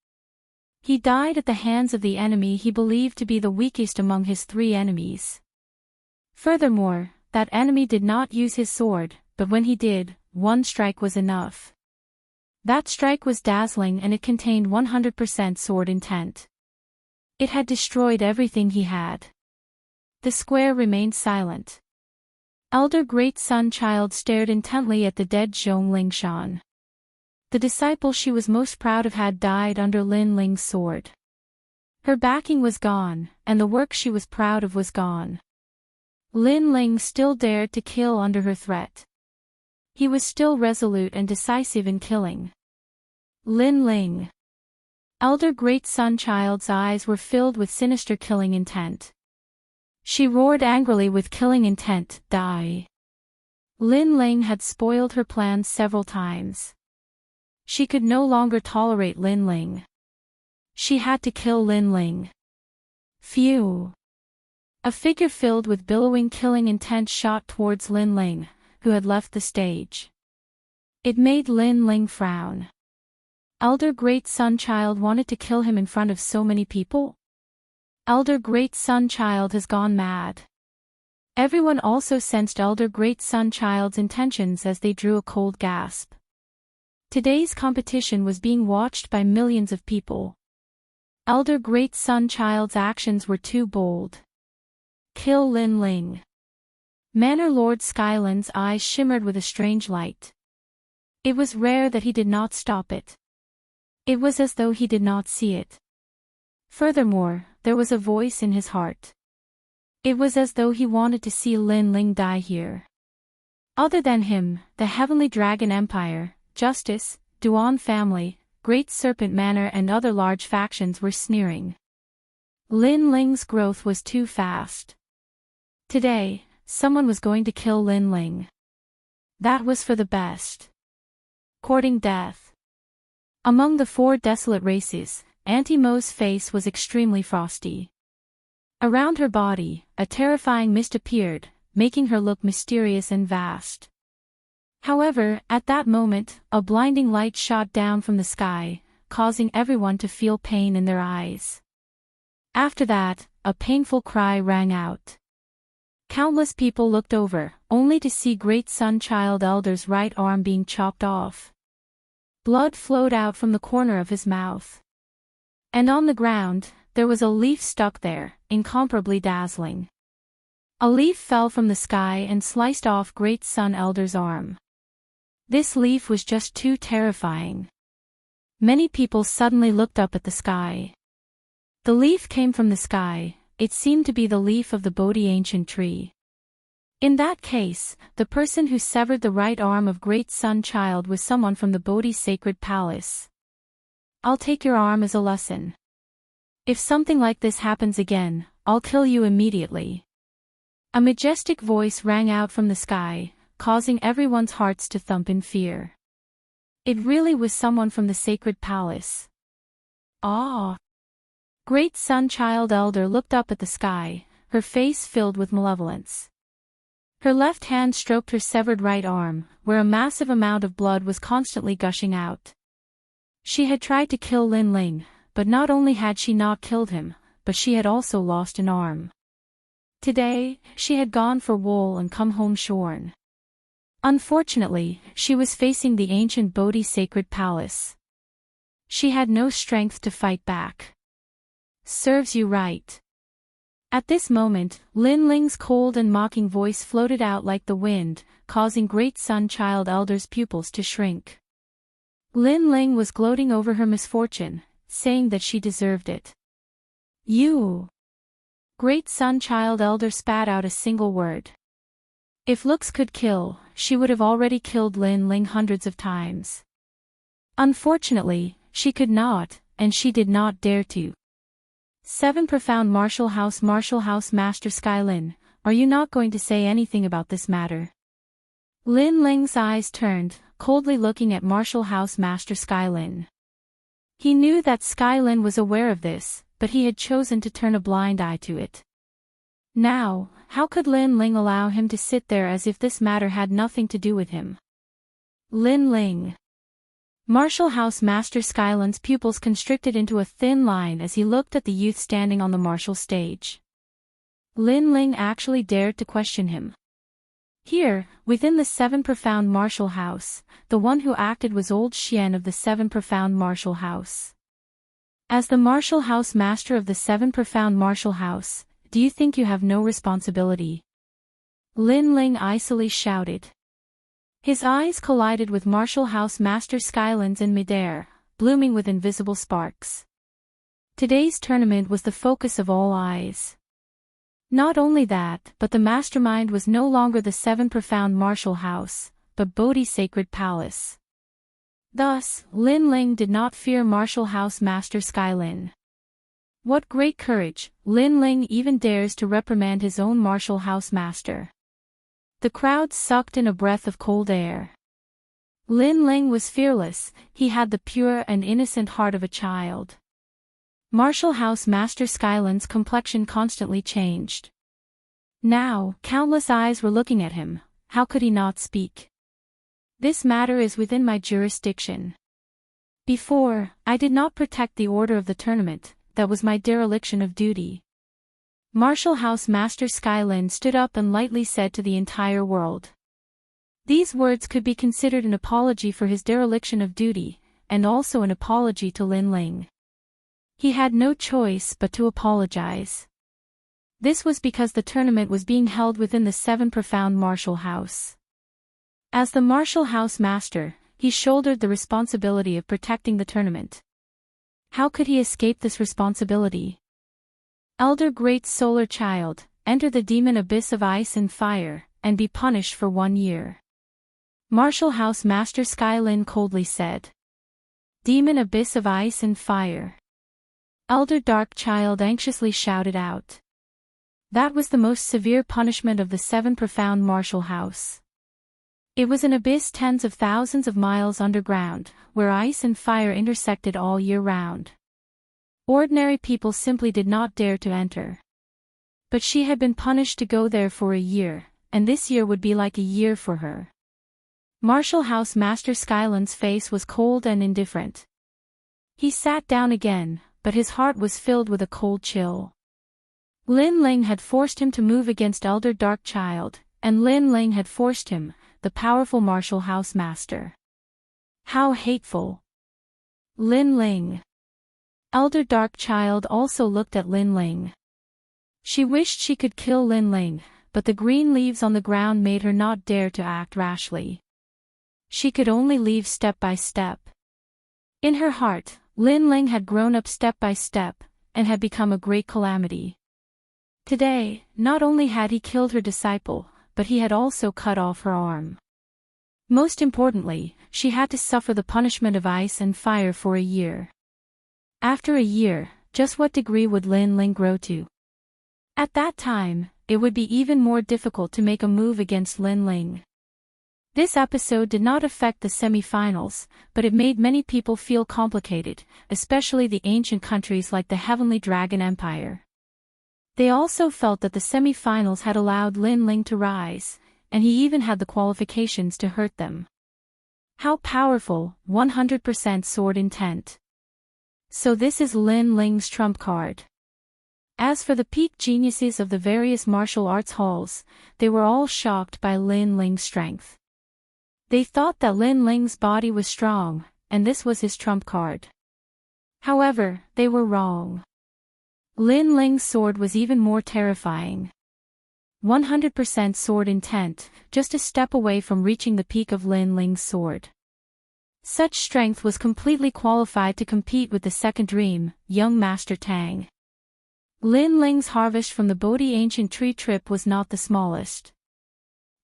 He died at the hands of the enemy he believed to be the weakest among his 3 enemies. Furthermore, that enemy did not use his sword, but when he did, 1 strike was enough. That strike was dazzling and it contained 100% sword intent. It had destroyed everything he had. The square remained silent. Elder Great Sun Child stared intently at the dead Zhong Lingshan. The disciple she was most proud of had died under Lin Ling's sword. Her backing was gone, and the work she was proud of was gone. Lin Ling still dared to kill under her threat. He was still resolute and decisive in killing. Lin Ling. Elder Great Sun Child's eyes were filled with sinister killing intent. She roared angrily with killing intent, die. Lin Ling had spoiled her plans several times. She could no longer tolerate Lin Ling. She had to kill Lin Ling. Phew. A figure filled with billowing killing intent shot towards Lin Ling, who had left the stage. It made Lin Ling frown. Elder Great Sun Child wanted to kill him in front of so many people? Elder Great Sun Child has gone mad. Everyone also sensed Elder Great Sun Child's intentions as they drew a cold gasp. Today's competition was being watched by millions of people. Elder Great Sun Child's actions were too bold. Kill Lin Ling. Manor Lord Skyland's eyes shimmered with a strange light. It was rare that he did not stop it. It was as though he did not see it. Furthermore, there was a voice in his heart. It was as though he wanted to see Lin Ling die here. Other than him, the Heavenly Dragon Empire, Justice, Duan family, Great Serpent Manor and other large factions were sneering. Lin Ling's growth was too fast. Today, someone was going to kill Lin Ling. That was for the best. Courting death. Among the 4 desolate races, Auntie Mo's face was extremely frosty. Around her body, a terrifying mist appeared, making her look mysterious and vast. However, at that moment, a blinding light shot down from the sky, causing everyone to feel pain in their eyes. After that, a painful cry rang out. Countless people looked over, only to see Great Sun Child Elder's right arm being chopped off. Blood flowed out from the corner of his mouth. And on the ground, there was a leaf stuck there, incomparably dazzling. A leaf fell from the sky and sliced off Great Sun Elder's arm. This leaf was just too terrifying. Many people suddenly looked up at the sky. The leaf came from the sky, it seemed to be the leaf of the Bodhi ancient tree. In that case, the person who severed the right arm of Great Sun Child was someone from the Bodhi sacred palace. I'll take your arm as a lesson. If something like this happens again, I'll kill you immediately. A majestic voice rang out from the sky, causing everyone's hearts to thump in fear. It really was someone from the sacred palace. Ah! Great Sun Child Elder looked up at the sky, her face filled with malevolence. Her left hand stroked her severed right arm, where a massive amount of blood was constantly gushing out. She had tried to kill Lin Ling, but not only had she not killed him, but she had also lost an arm. Today, she had gone for wool and come home shorn. Unfortunately, she was facing the ancient Bodhi sacred palace. She had no strength to fight back. Serves you right. At this moment, Lin Ling's cold and mocking voice floated out like the wind, causing Great Sun Child Elder's pupils to shrink. Lin Ling was gloating over her misfortune, saying that she deserved it. You! Great Sun Child Elder spat out a single word. If looks could kill, she would have already killed Lin Ling hundreds of times. Unfortunately, she could not, and she did not dare to. 7 Profound Martial House Master Skylin, are you not going to say anything about this matter? Lin Ling's eyes turned, coldly looking at Martial House Master Skylin. He knew that Skylin was aware of this, but he had chosen to turn a blind eye to it. Now, how could Lin Ling allow him to sit there as if this matter had nothing to do with him? Lin Ling. Martial House Master Skylin's pupils constricted into a thin line as he looked at the youth standing on the martial stage. Lin Ling actually dared to question him. Here, within the 7 Profound Martial House, the one who acted was Old Xian of the 7 Profound Martial House. As the Martial House Master of the 7 Profound Martial House, do you think you have no responsibility? Lin Ling icily shouted. His eyes collided with Martial House Master Skylin's in midair, blooming with invisible sparks. Today's tournament was the focus of all eyes. Not only that, but the mastermind was no longer the 7 Profound Martial House, but Bodhi Sacred Palace. Thus, Lin Ling did not fear Martial House Master Skylin. What great courage, Lin Ling even dares to reprimand his own Martial House Master. The crowd sucked in a breath of cold air. Lin Ling was fearless, he had the pure and innocent heart of a child. Martial House Master Skylin's complexion constantly changed. Now, countless eyes were looking at him, how could he not speak? This matter is within my jurisdiction. Before, I did not protect the order of the tournament, that was my dereliction of duty. Martial House Master Skylin stood up and lightly said to the entire world. These words could be considered an apology for his dereliction of duty, and also an apology to Lin Ling. He had no choice but to apologize. This was because the tournament was being held within the 7 Profound Martial House. As the Martial House Master, he shouldered the responsibility of protecting the tournament. How could he escape this responsibility? Elder Great Solar Child, enter the demon abyss of ice and fire, and be punished for 1 year. Martial House Master Skylin coldly said. Demon abyss of ice and fire. Elder Dark Child anxiously shouted out. That was the most severe punishment of the 7 Profound Martial House. It was an abyss tens of thousands of miles underground, where ice and fire intersected all year round. Ordinary people simply did not dare to enter. But she had been punished to go there for a year, and this year would be like a year for her. Martial House Master Skylin's face was cold and indifferent. He sat down again, but his heart was filled with a cold chill. Lin Ling had forced him to move against Elder Dark Child, and Lin Ling had forced him, the powerful Martial House Master. How hateful! Lin Ling. Elder Dark Child also looked at Lin Ling. She wished she could kill Lin Ling, but the green leaves on the ground made her not dare to act rashly. She could only leave step by step. In her heart, Lin Ling had grown up step by step, and had become a great calamity. Today, not only had he killed her disciple, but he had also cut off her arm. Most importantly, she had to suffer the punishment of ice and fire for a year. After a year, just what degree would Lin Ling grow to? At that time, it would be even more difficult to make a move against Lin Ling. This episode did not affect the semi-finals, but it made many people feel complicated, especially the ancient countries like the Heavenly Dragon Empire. They also felt that the semi-finals had allowed Lin Ling to rise, and he even had the qualifications to hurt them. How powerful, 100% sword intent. So this is Lin Ling's trump card. As for the peak geniuses of the various martial arts halls, they were all shocked by Lin Ling's strength. They thought that Lin Ling's body was strong, and this was his trump card. However, they were wrong. Lin Ling's sword was even more terrifying. 100% sword intent, just a step away from reaching the peak of Lin Ling's sword. Such strength was completely qualified to compete with the second dream, young Master Tang. Lin Ling's harvest from the Bodhi ancient tree trip was not the smallest.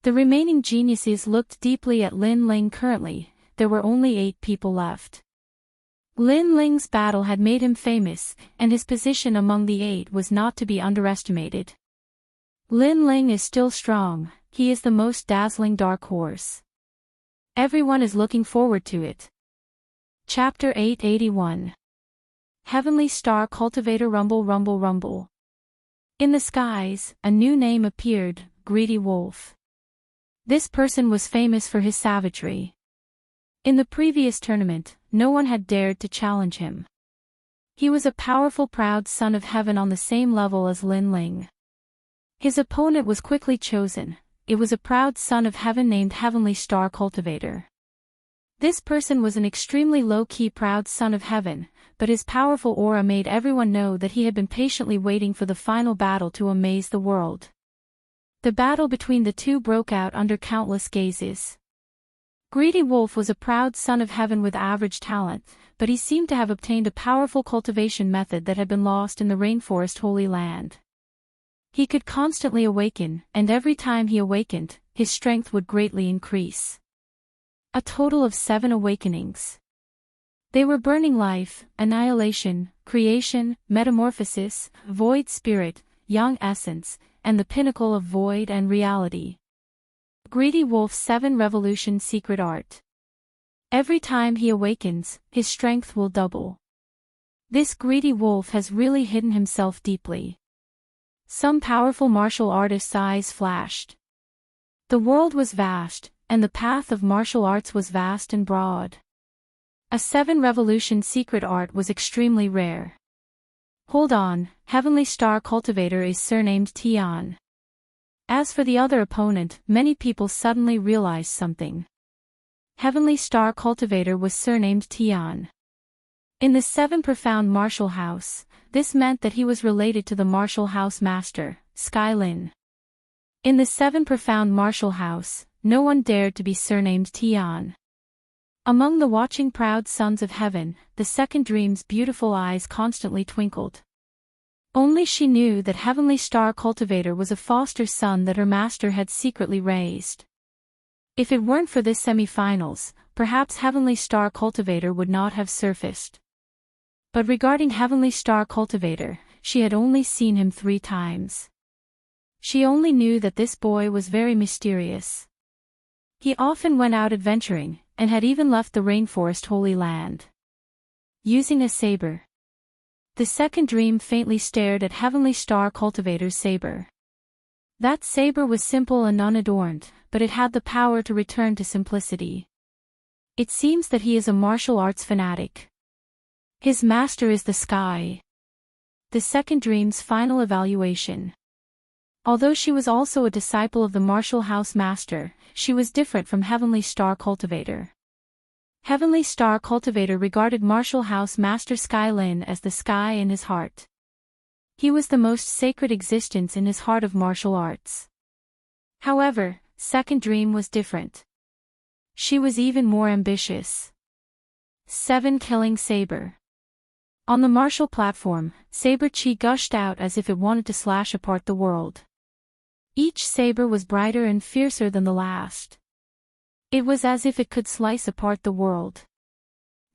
The remaining geniuses looked deeply at Lin Ling. Currently, there were only 8 people left. Lin Ling's battle had made him famous, and his position among the 8 was not to be underestimated. Lin Ling is still strong, he is the most dazzling dark horse. Everyone is looking forward to it. Chapter 881. Heavenly Star Cultivator. Rumble rumble rumble. In the skies, a new name appeared, Greedy Wolf. This person was famous for his savagery. In the previous tournament, no one had dared to challenge him. He was a powerful proud son of heaven on the same level as Lin Ling. His opponent was quickly chosen. It was a proud son of heaven named Heavenly Star Cultivator. This person was an extremely low-key proud son of heaven, but his powerful aura made everyone know that he had been patiently waiting for the final battle to amaze the world. The battle between the two broke out under countless gazes. Greedy Wolf was a proud son of heaven with average talent, but he seemed to have obtained a powerful cultivation method that had been lost in the rainforest Holy Land. He could constantly awaken, and every time he awakened, his strength would greatly increase. A total of 7 awakenings. They were burning life, annihilation, creation, metamorphosis, void spirit, yang essence, and the pinnacle of void and reality. Greedy Wolf's 7 revolution secret art. Every time he awakens, his strength will double. This greedy wolf has really hidden himself deeply. Some powerful martial artist's eyes flashed. The world was vast, and the path of martial arts was vast and broad. A 7 revolution secret art was extremely rare. Hold on, Heavenly Star Cultivator is surnamed Tian. As for the other opponent, many people suddenly realized something. Heavenly Star Cultivator was surnamed Tian. In the 7 profound martial house, this meant that he was related to the martial house master, Sky Lin. In the 7 profound martial house, no one dared to be surnamed Tian. Among the watching proud sons of heaven, the second dream's beautiful eyes constantly twinkled. Only she knew that Heavenly Star Cultivator was a foster son that her master had secretly raised. If it weren't for this semi-finals, perhaps Heavenly Star Cultivator would not have surfaced. But regarding Heavenly Star Cultivator, she had only seen him 3 times. She only knew that this boy was very mysterious. He often went out adventuring, and had even left the rainforest Holy Land. Using a saber. The second dream faintly stared at Heavenly Star Cultivator's saber. That saber was simple and unadorned, but it had the power to return to simplicity. It seems that he is a martial arts fanatic. His master is the sky. The second dream's final evaluation. Although she was also a disciple of the martial house master, she was different from Heavenly Star Cultivator. Heavenly Star Cultivator regarded martial house master Sky Lin as the sky in his heart. He was the most sacred existence in his heart of martial arts. However, second dream was different. She was even more ambitious. 7 killing saber. On the martial platform, saber chi gushed out as if it wanted to slash apart the world. Each saber was brighter and fiercer than the last. It was as if it could slice apart the world.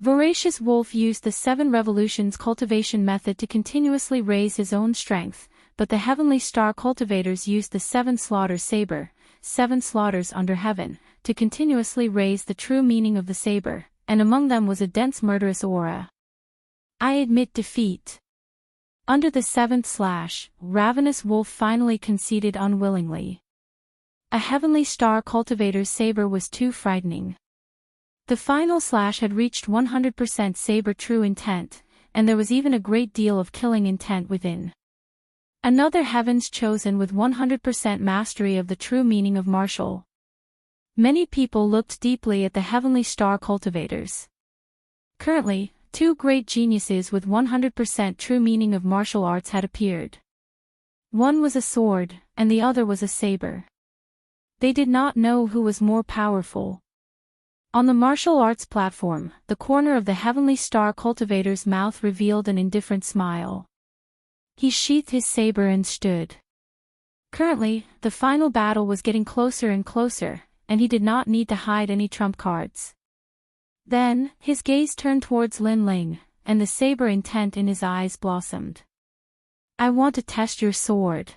Voracious Wolf used the 7 revolutions cultivation method to continuously raise his own strength, but the Heavenly Star Cultivators used the 7 slaughter saber, 7 slaughters under heaven, to continuously raise the true meaning of the saber, and among them was a dense murderous aura. I admit defeat. Under the 7th slash, Ravenous Wolf finally conceded unwillingly. A Heavenly Star Cultivator's saber was too frightening. The final slash had reached 100% saber true intent, and there was even a great deal of killing intent within. Another Heaven's Chosen with 100% mastery of the true meaning of martial. Many people looked deeply at the Heavenly Star Cultivators. Currently, Two great geniuses with 100% true meaning of martial arts had appeared. One was a sword, and the other was a saber. They did not know who was more powerful. On the martial arts platform, the corner of the heavenly star cultivator's mouth revealed an indifferent smile. He sheathed his saber and stood. Currently, the final battle was getting closer and closer, and he did not need to hide any trump cards. Then, his gaze turned towards Lin Ling, and the saber intent in his eyes blossomed. "I want to test your sword."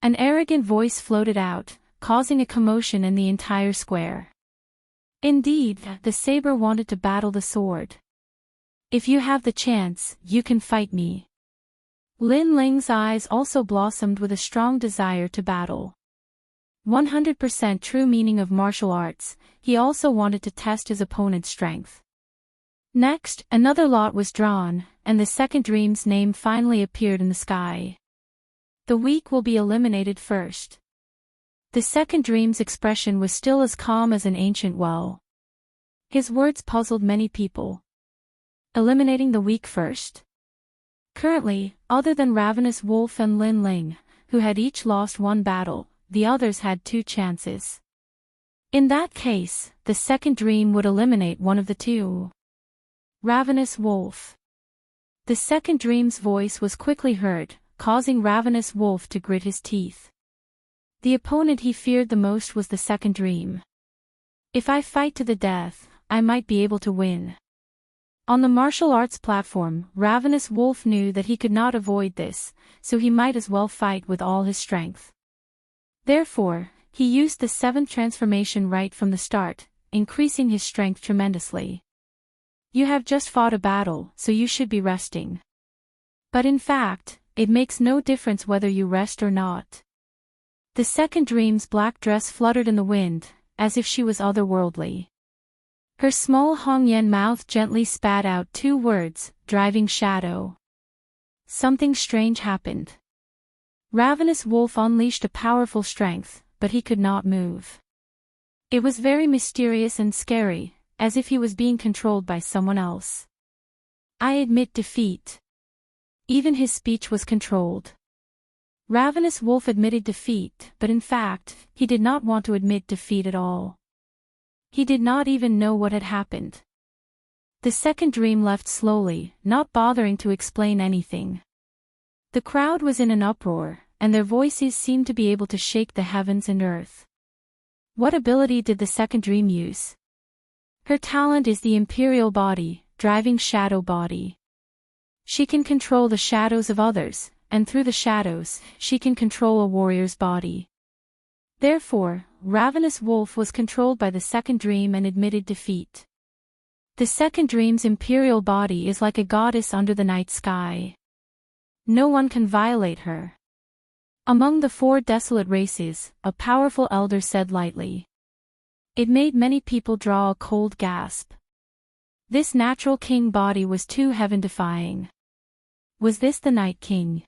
An arrogant voice floated out, causing a commotion in the entire square. Indeed, the saber wanted to battle the sword. "If you have the chance, you can fight me." Lin Ling's eyes also blossomed with a strong desire to battle. 100% true meaning of martial arts, he also wanted to test his opponent's strength. Next, another lot was drawn, and the second dream's name finally appeared in the sky. The weak will be eliminated first. The second dream's expression was still as calm as an ancient well. His words puzzled many people. Eliminating the weak first? Currently, other than Ravenous Wolf and Lin Ling, who had each lost one battle, the others had 2 chances. In that case, the second dream would eliminate one of the 2. Ravenous Wolf. The second dream's voice was quickly heard, causing Ravenous Wolf to grit his teeth. The opponent he feared the most was the second dream. "If I fight to the death, I might be able to win." On the martial arts platform, Ravenous Wolf knew that he could not avoid this, so he might as well fight with all his strength. Therefore, he used the 7th transformation right from the start, increasing his strength tremendously. "You have just fought a battle, so you should be resting. But in fact, it makes no difference whether you rest or not." The second dream's black dress fluttered in the wind, as if she was otherworldly. Her small Hongyan mouth gently spat out 2 words, driving shadow. Something strange happened. Ravenous Wolf unleashed a powerful strength, but he could not move. It was very mysterious and scary, as if he was being controlled by someone else. "I admit defeat." Even his speech was controlled. Ravenous Wolf admitted defeat, but in fact, he did not want to admit defeat at all. He did not even know what had happened. The second dream left slowly, not bothering to explain anything. The crowd was in an uproar, and their voices seemed to be able to shake the heavens and earth. What ability did the second dream use? Her talent is the imperial body, driving shadow body. She can control the shadows of others, and through the shadows, she can control a warrior's body. Therefore, Ravenous Wolf was controlled by the second dream and admitted defeat. The second dream's imperial body is like a goddess under the night sky. No one can violate her. Among the 4 desolate races, a powerful elder said lightly. It made many people draw a cold gasp. This natural king body was too heaven-defying. Was this the Night King?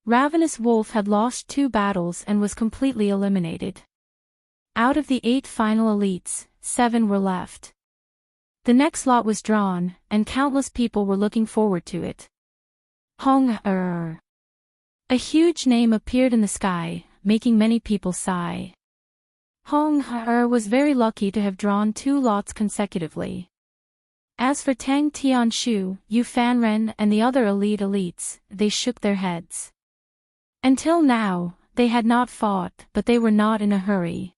Ravenous Wolf had lost 2 battles and was completely eliminated. Out of the 8 final elites, 7 were left. The next lot was drawn, and countless people were looking forward to it. Hong-er. A huge name appeared in the sky, making many people sigh. Hong-er was very lucky to have drawn 2 lots consecutively. As for Tang Tianshu, Yu Fanren and the other elites, they shook their heads. Until now, they had not fought, but they were not in a hurry.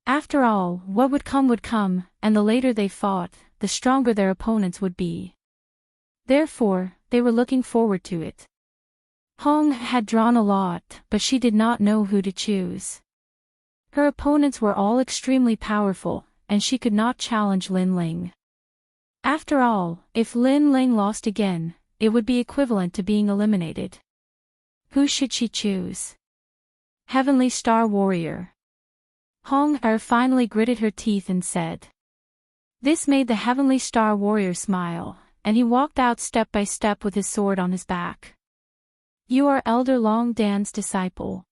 After all, what would come, and the later they fought, the stronger their opponents would be. Therefore, they were looking forward to it. Hong had drawn a lot, but she did not know who to choose. Her opponents were all extremely powerful, and she could not challenge Lin Ling. After all, if Lin Ling lost again, it would be equivalent to being eliminated. Who should she choose? Heavenly Star Warrior. Hong-er finally gritted her teeth and said. This made the Heavenly Star Warrior smile, and he walked out step by step with his sword on his back. You are Elder Long Dan's disciple.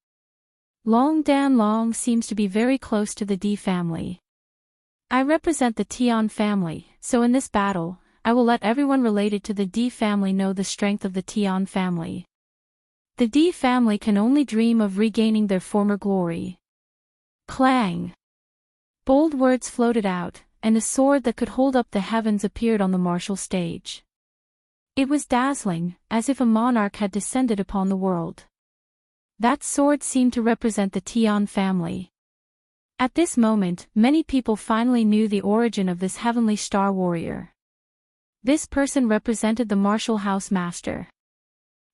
Long Dan Long seems to be very close to the D family. I represent the Tian family, so in this battle, I will let everyone related to the D family know the strength of the Tian family. The D family can only dream of regaining their former glory. Clang! Bold words floated out, and a sword that could hold up the heavens appeared on the martial stage. It was dazzling, as if a monarch had descended upon the world. That sword seemed to represent the Tian family. At this moment, many people finally knew the origin of this heavenly star warrior. This person represented the martial house master.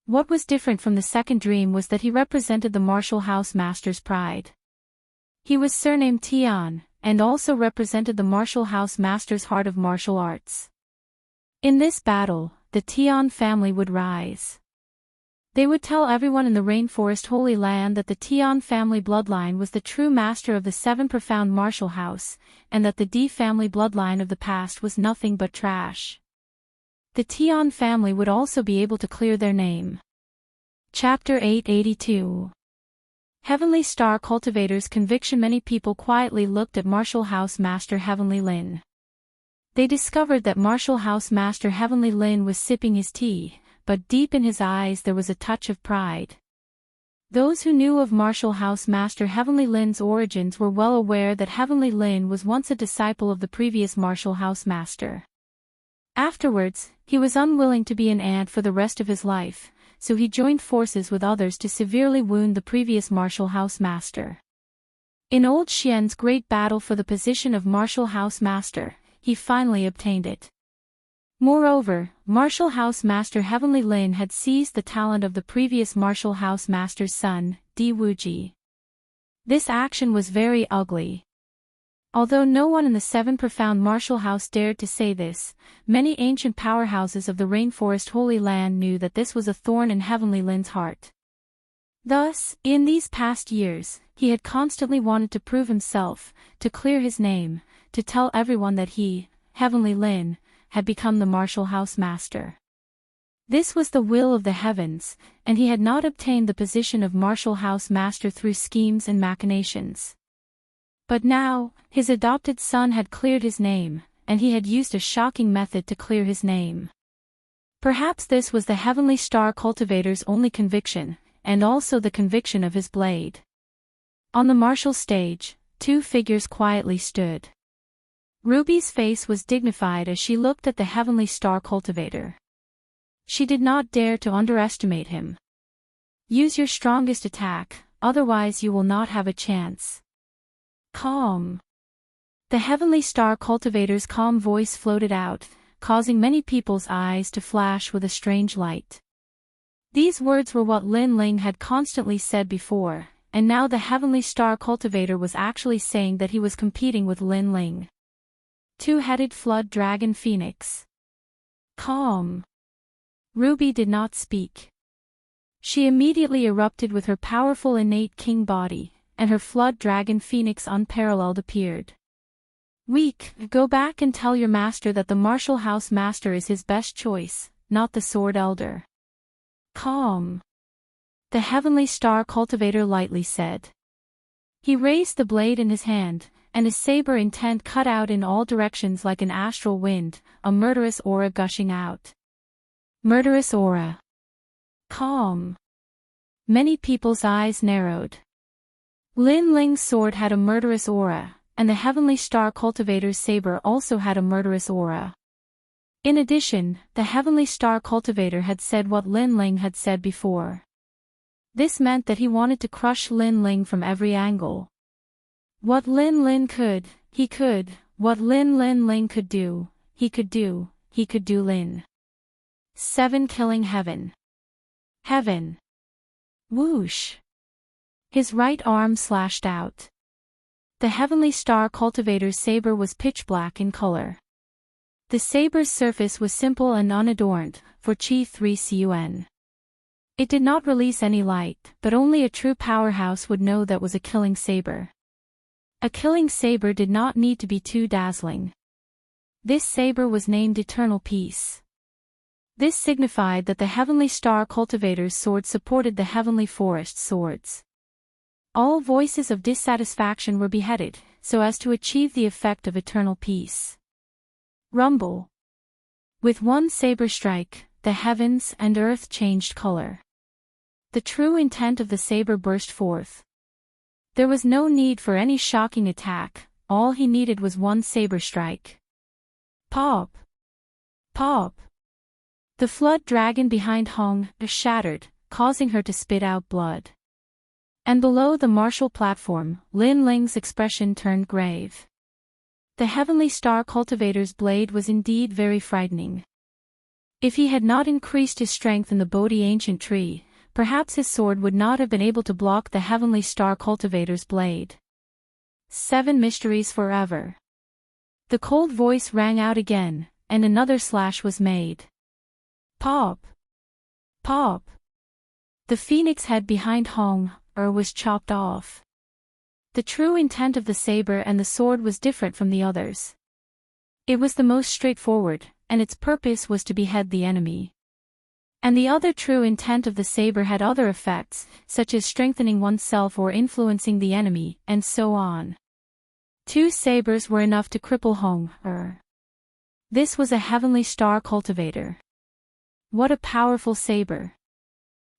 What was different from the second dream was that he represented the martial house master's pride. He was surnamed Tian, and also represented the martial house master's heart of martial arts. In this battle, the Tian family would rise. They would tell everyone in the rainforest Holy Land that the Tian family bloodline was the true master of the seven profound martial house, and that the D family bloodline of the past was nothing but trash. The Tian family would also be able to clear their name. Chapter 882. Heavenly Star Cultivator's Conviction. Many people quietly looked at Martial House Master Heavenly Lin. They discovered that Martial House Master Heavenly Lin was sipping his tea, but deep in his eyes there was a touch of pride. Those who knew of Martial House Master Heavenly Lin's origins were well aware that Heavenly Lin was once a disciple of the previous Martial House Master. Afterwards, he was unwilling to be an ant for the rest of his life, so he joined forces with others to severely wound the previous Martial House Master. In Old Xian's great battle for the position of Martial House Master, he finally obtained it. Moreover, Martial House Master Heavenly Lin had seized the talent of the previous Martial House Master's son, Di Wuji. This action was very ugly. Although no one in the seven profound martial house dared to say this, many ancient powerhouses of the rainforest Holy Land knew that this was a thorn in Heavenly Lin's heart. Thus, in these past years, he had constantly wanted to prove himself, to clear his name, to tell everyone that he, Heavenly Lin, had become the Martial House Master. This was the will of the heavens, and he had not obtained the position of Martial House Master through schemes and machinations. But now, his adopted son had cleared his name, and he had used a shocking method to clear his name. Perhaps this was the Heavenly Star Cultivator's only conviction, and also the conviction of his blade. On the martial stage, two figures quietly stood. Ruby's face was dignified as she looked at the Heavenly Star Cultivator. She did not dare to underestimate him. Use your strongest attack, otherwise you will not have a chance. Calm. The Heavenly Star Cultivator's calm voice floated out, causing many people's eyes to flash with a strange light. These words were what Lin Ling had constantly said before, and now the Heavenly Star Cultivator was actually saying that he was competing with Lin Ling. Two-headed flood dragon phoenix. Calm. Ruby did not speak. She immediately erupted with her powerful innate king body, and her flood dragon phoenix unparalleled appeared. Weak, go back and tell your master that the Martial House Master is his best choice, not the Sword Elder. Calm. The Heavenly Star Cultivator lightly said. He raised the blade in his hand, and his saber intent cut out in all directions like an astral wind, a murderous aura gushing out. Murderous aura. Calm. Many people's eyes narrowed. Lin Ling's sword had a murderous aura, and the Heavenly Star Cultivator's saber also had a murderous aura. In addition, the Heavenly Star Cultivator had said what Lin Ling had said before. This meant that he wanted to crush Lin Ling from every angle. What Lin Ling could, he could. What Lin Ling could do, he could do Lin. 7 Killing heaven. Heaven. Whoosh. His right arm slashed out. The Heavenly Star Cultivator's saber was pitch black in color. The saber's surface was simple and unadorned, for Chi 3 Cun. It did not release any light, but only a true powerhouse would know that was a killing saber. A killing saber did not need to be too dazzling. This saber was named Eternal Peace. This signified that the Heavenly Star Cultivator's sword supported the Heavenly Forest swords. All voices of dissatisfaction were beheaded, so as to achieve the effect of eternal peace. Rumble. With one saber strike, the heavens and earth changed color. The true intent of the saber burst forth. There was no need for any shocking attack, all he needed was one saber strike. Pop! Pop! The flood dragon behind Hong shattered, causing her to spit out blood. And below the martial platform, Lin Ling's expression turned grave. The heavenly star cultivator's blade was indeed very frightening. If he had not increased his strength in the Bodhi ancient tree, perhaps his sword would not have been able to block the heavenly star cultivator's blade. 7 mysteries forever. The cold voice rang out again, and another slash was made. Pop! Pop! The phoenix head behind Hong was chopped off. The true intent of the saber and the sword was different from the others. It was the most straightforward, and its purpose was to behead the enemy. And the other true intent of the saber had other effects, such as strengthening oneself or influencing the enemy, and so on. 2 sabers were enough to cripple Hong. This was a heavenly star cultivator. What a powerful saber.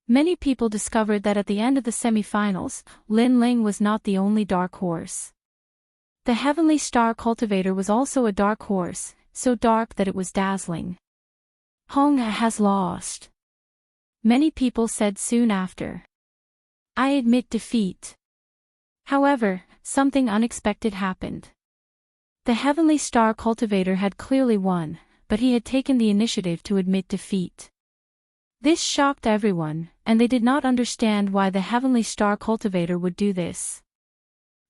Many people discovered that at the end of the semi-finals, Lin Ling was not the only dark horse. The heavenly star cultivator was also a dark horse, so dark that it was dazzling. Hong has lost. Many people said soon after. I admit defeat. However, something unexpected happened. The heavenly star cultivator had clearly won, but he had taken the initiative to admit defeat. This shocked everyone, and they did not understand why the heavenly star cultivator would do this.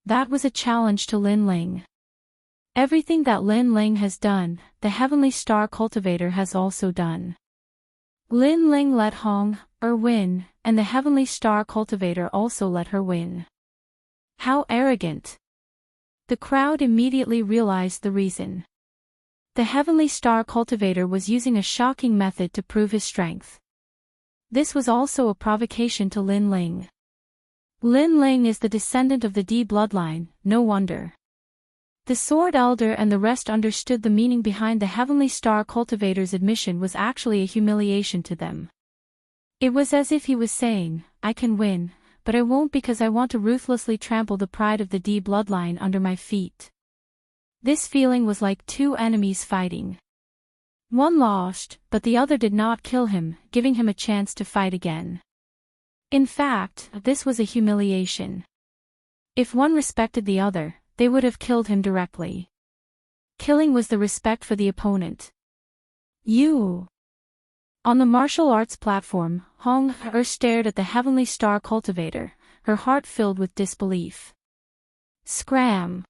That was a challenge to Lin Ling. Everything that Lin Ling has done, the heavenly star cultivator has also done. Lin Ling let Hong win, and the heavenly star cultivator also let her win. How arrogant! The crowd immediately realized the reason. The heavenly star cultivator was using a shocking method to prove his strength. This was also a provocation to Lin Ling. Lin Ling is the descendant of the D bloodline, no wonder. The Sword Elder and the rest understood the meaning behind the heavenly star cultivator's admission was actually a humiliation to them. It was as if he was saying, I can win, but I won't because I want to ruthlessly trample the pride of the D bloodline under my feet. This feeling was like 2 enemies fighting. One lost, but the other did not kill him, giving him a chance to fight again. In fact, this was a humiliation. If one respected the other, they would have killed him directly. Killing was the respect for the opponent. You. On the martial arts platform, Hong stared at the heavenly star cultivator, her heart filled with disbelief. Scram.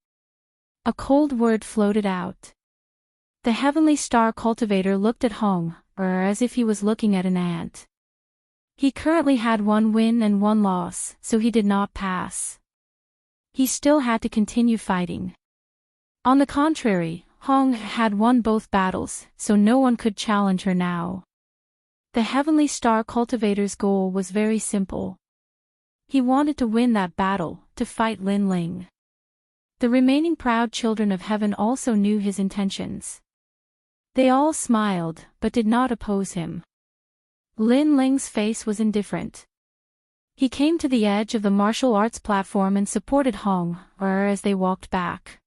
A cold word floated out. The heavenly star cultivator looked at Hong, as if he was looking at an ant. He currently had 1 win and 1 loss, so he did not pass. He still had to continue fighting. On the contrary, Hong had won both battles, so no one could challenge her now. The heavenly star cultivator's goal was very simple. He wanted to win that battle, to fight Lin Ling. The remaining proud children of heaven also knew his intentions. They all smiled, but did not oppose him. Lin Ling's face was indifferent. He came to the edge of the martial arts platform and supported Hong, as they walked back.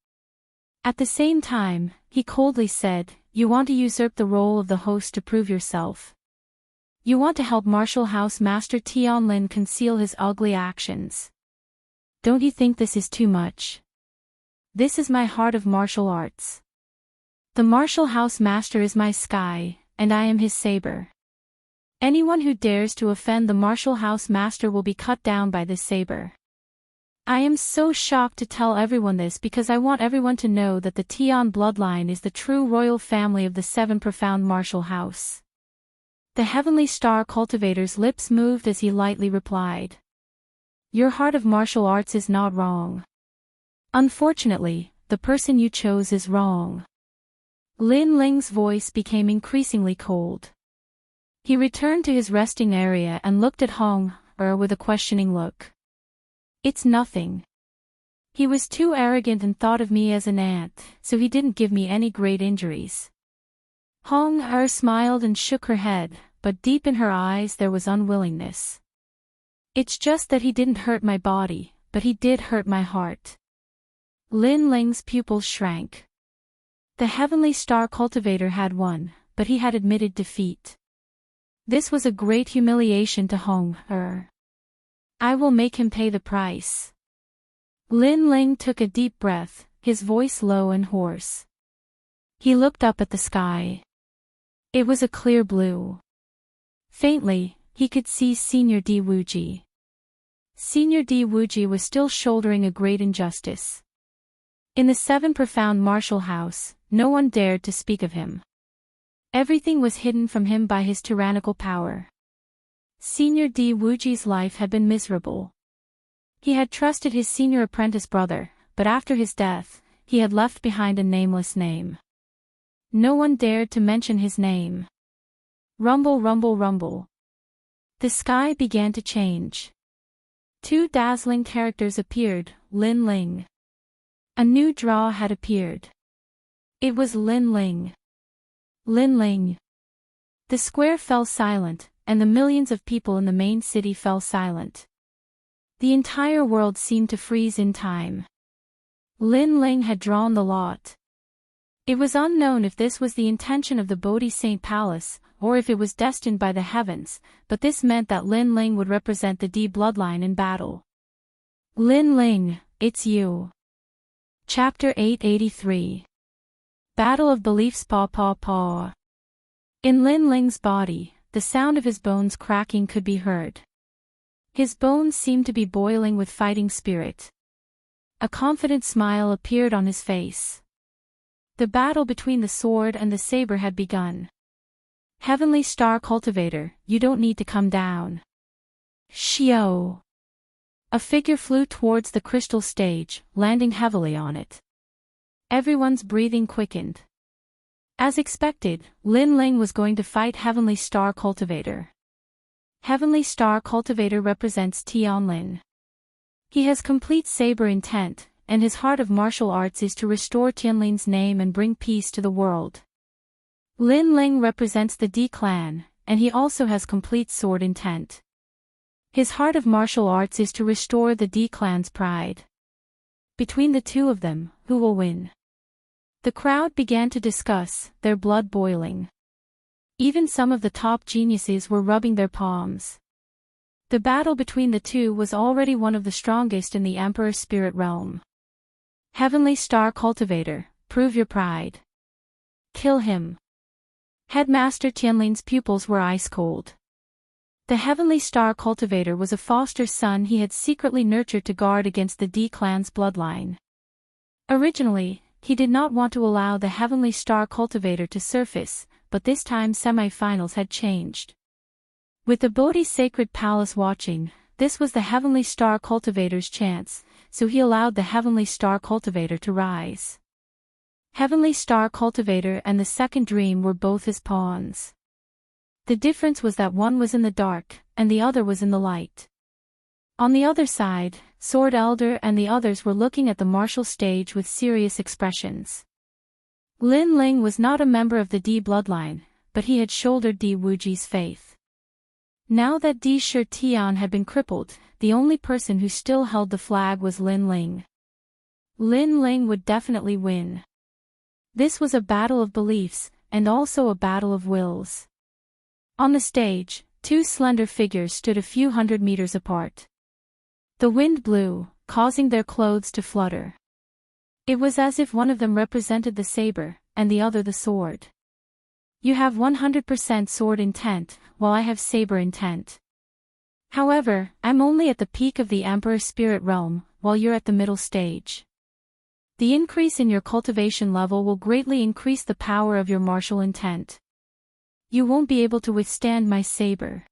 At the same time, he coldly said, You want to usurp the role of the host to prove yourself. You want to help Martial House Master Tian Lin conceal his ugly actions. Don't you think this is too much? This is my heart of martial arts. The Martial House Master is my sky, and I am his saber. Anyone who dares to offend the Martial House Master will be cut down by this saber. I am so shocked to tell everyone this because I want everyone to know that the Tian bloodline is the true royal family of the 7 profound martial house. The heavenly star cultivator's lips moved as he lightly replied. Your heart of martial arts is not wrong. Unfortunately, the person you chose is wrong. Lin Ling's voice became increasingly cold. He returned to his resting area and looked at Hong with a questioning look. It's nothing. He was too arrogant and thought of me as an ant, so he didn't give me any great injuries. Hong-er smiled and shook her head, but deep in her eyes there was unwillingness. It's just that he didn't hurt my body, but he did hurt my heart. Lin Ling's pupils shrank. The heavenly star cultivator had won, but he had admitted defeat. This was a great humiliation to Hong-er. I will make him pay the price. Lin Ling took a deep breath, his voice low and hoarse. He looked up at the sky. It was a clear blue. Faintly, he could see Senior Di Wuji. Senior Di Wuji was still shouldering a great injustice. In the 7 profound martial house, no one dared to speak of him. Everything was hidden from him by his tyrannical power. Senior Di Wuji's life had been miserable. He had trusted his senior apprentice brother, but after his death, he had left behind a nameless name. No one dared to mention his name. Rumble, rumble, rumble. The sky began to change. 2 dazzling characters appeared, Lin Ling. A new draw had appeared. It was Lin Ling. Lin Ling. The square fell silent, and the millions of people in the main city fell silent. The entire world seemed to freeze in time. Lin Ling had drawn the lot. It was unknown if this was the intention of the Bodhi Saint Palace, or if it was destined by the heavens, but this meant that Lin Ling would represent the D bloodline in battle. Lin Ling, it's you. Chapter 883. Battle of Beliefs. Paw paw paw. In Lin Ling's body, the sound of his bones cracking could be heard. His bones seemed to be boiling with fighting spirit. A confident smile appeared on his face. The battle between the sword and the saber had begun. Heavenly Star Cultivator, you don't need to come down. Shio. A figure flew towards the crystal stage, landing heavily on it. Everyone's breathing quickened. As expected, Lin Ling was going to fight Heavenly Star Cultivator. Heavenly Star Cultivator represents Tianlin. He has complete saber intent, and his heart of martial arts is to restore Tianlin's name and bring peace to the world. Lin Ling represents the D clan, and he also has complete sword intent. His heart of martial arts is to restore the D clan's pride. Between the two of them, who will win? The crowd began to discuss, their blood boiling. Even some of the top geniuses were rubbing their palms. The battle between the two was already one of the strongest in the Emperor Spirit realm. Heavenly Star Cultivator, prove your pride. Kill him. Headmaster Tianlin's pupils were ice cold. The Heavenly Star Cultivator was a foster son he had secretly nurtured to guard against the D clan's bloodline. Originally, he did not want to allow the Heavenly Star Cultivator to surface, but this time semi-finals had changed. With the Bodhi Sacred Palace watching, this was the Heavenly Star Cultivator's chance, so he allowed the Heavenly Star Cultivator to rise. Heavenly Star Cultivator and the Second Dream were both his pawns. The difference was that one was in the dark, and the other was in the light. On the other side, Sword Elder and the others were looking at the martial stage with serious expressions. Lin Ling was not a member of the D bloodline, but he had shouldered Di Wuji's faith. Now that Di Shi Tian had been crippled, the only person who still held the flag was Lin Ling. Lin Ling would definitely win. This was a battle of beliefs, and also a battle of wills. On the stage, 2 slender figures stood a few hundred meters apart. The wind blew, causing their clothes to flutter. It was as if one of them represented the saber, and the other the sword. You have 100% sword intent, while I have saber intent. However, I'm only at the peak of the Emperor Spirit realm, while you're at the middle stage. The increase in your cultivation level will greatly increase the power of your martial intent. You won't be able to withstand my saber.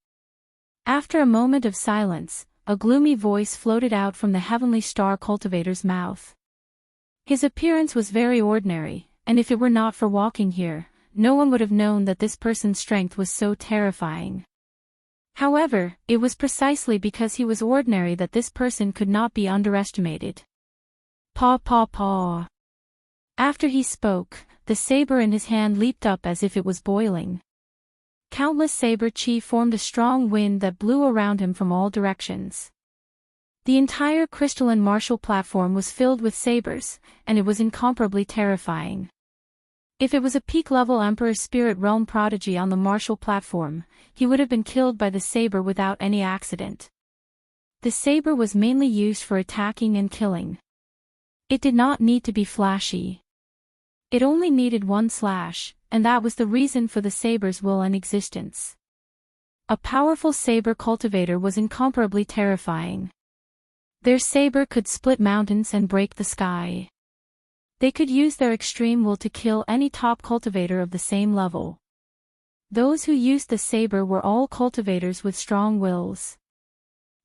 After a moment of silence, a gloomy voice floated out from the Heavenly Star Cultivator's mouth. His appearance was very ordinary, and if it were not for walking here, no one would have known that this person's strength was so terrifying. However, it was precisely because he was ordinary that this person could not be underestimated. Paw paw paw. After he spoke, the saber in his hand leaped up as if it was boiling. Countless saber chi formed a strong wind that blew around him from all directions. The entire crystalline martial platform was filled with sabers, and it was incomparably terrifying. If it was a peak-level Emperor Spirit Realm prodigy on the martial platform, he would have been killed by the saber without any accident. The saber was mainly used for attacking and killing. It did not need to be flashy. It only needed one slash, and that was the reason for the saber's will and existence. A powerful saber cultivator was incomparably terrifying. Their saber could split mountains and break the sky. They could use their extreme will to kill any top cultivator of the same level. Those who used the saber were all cultivators with strong wills.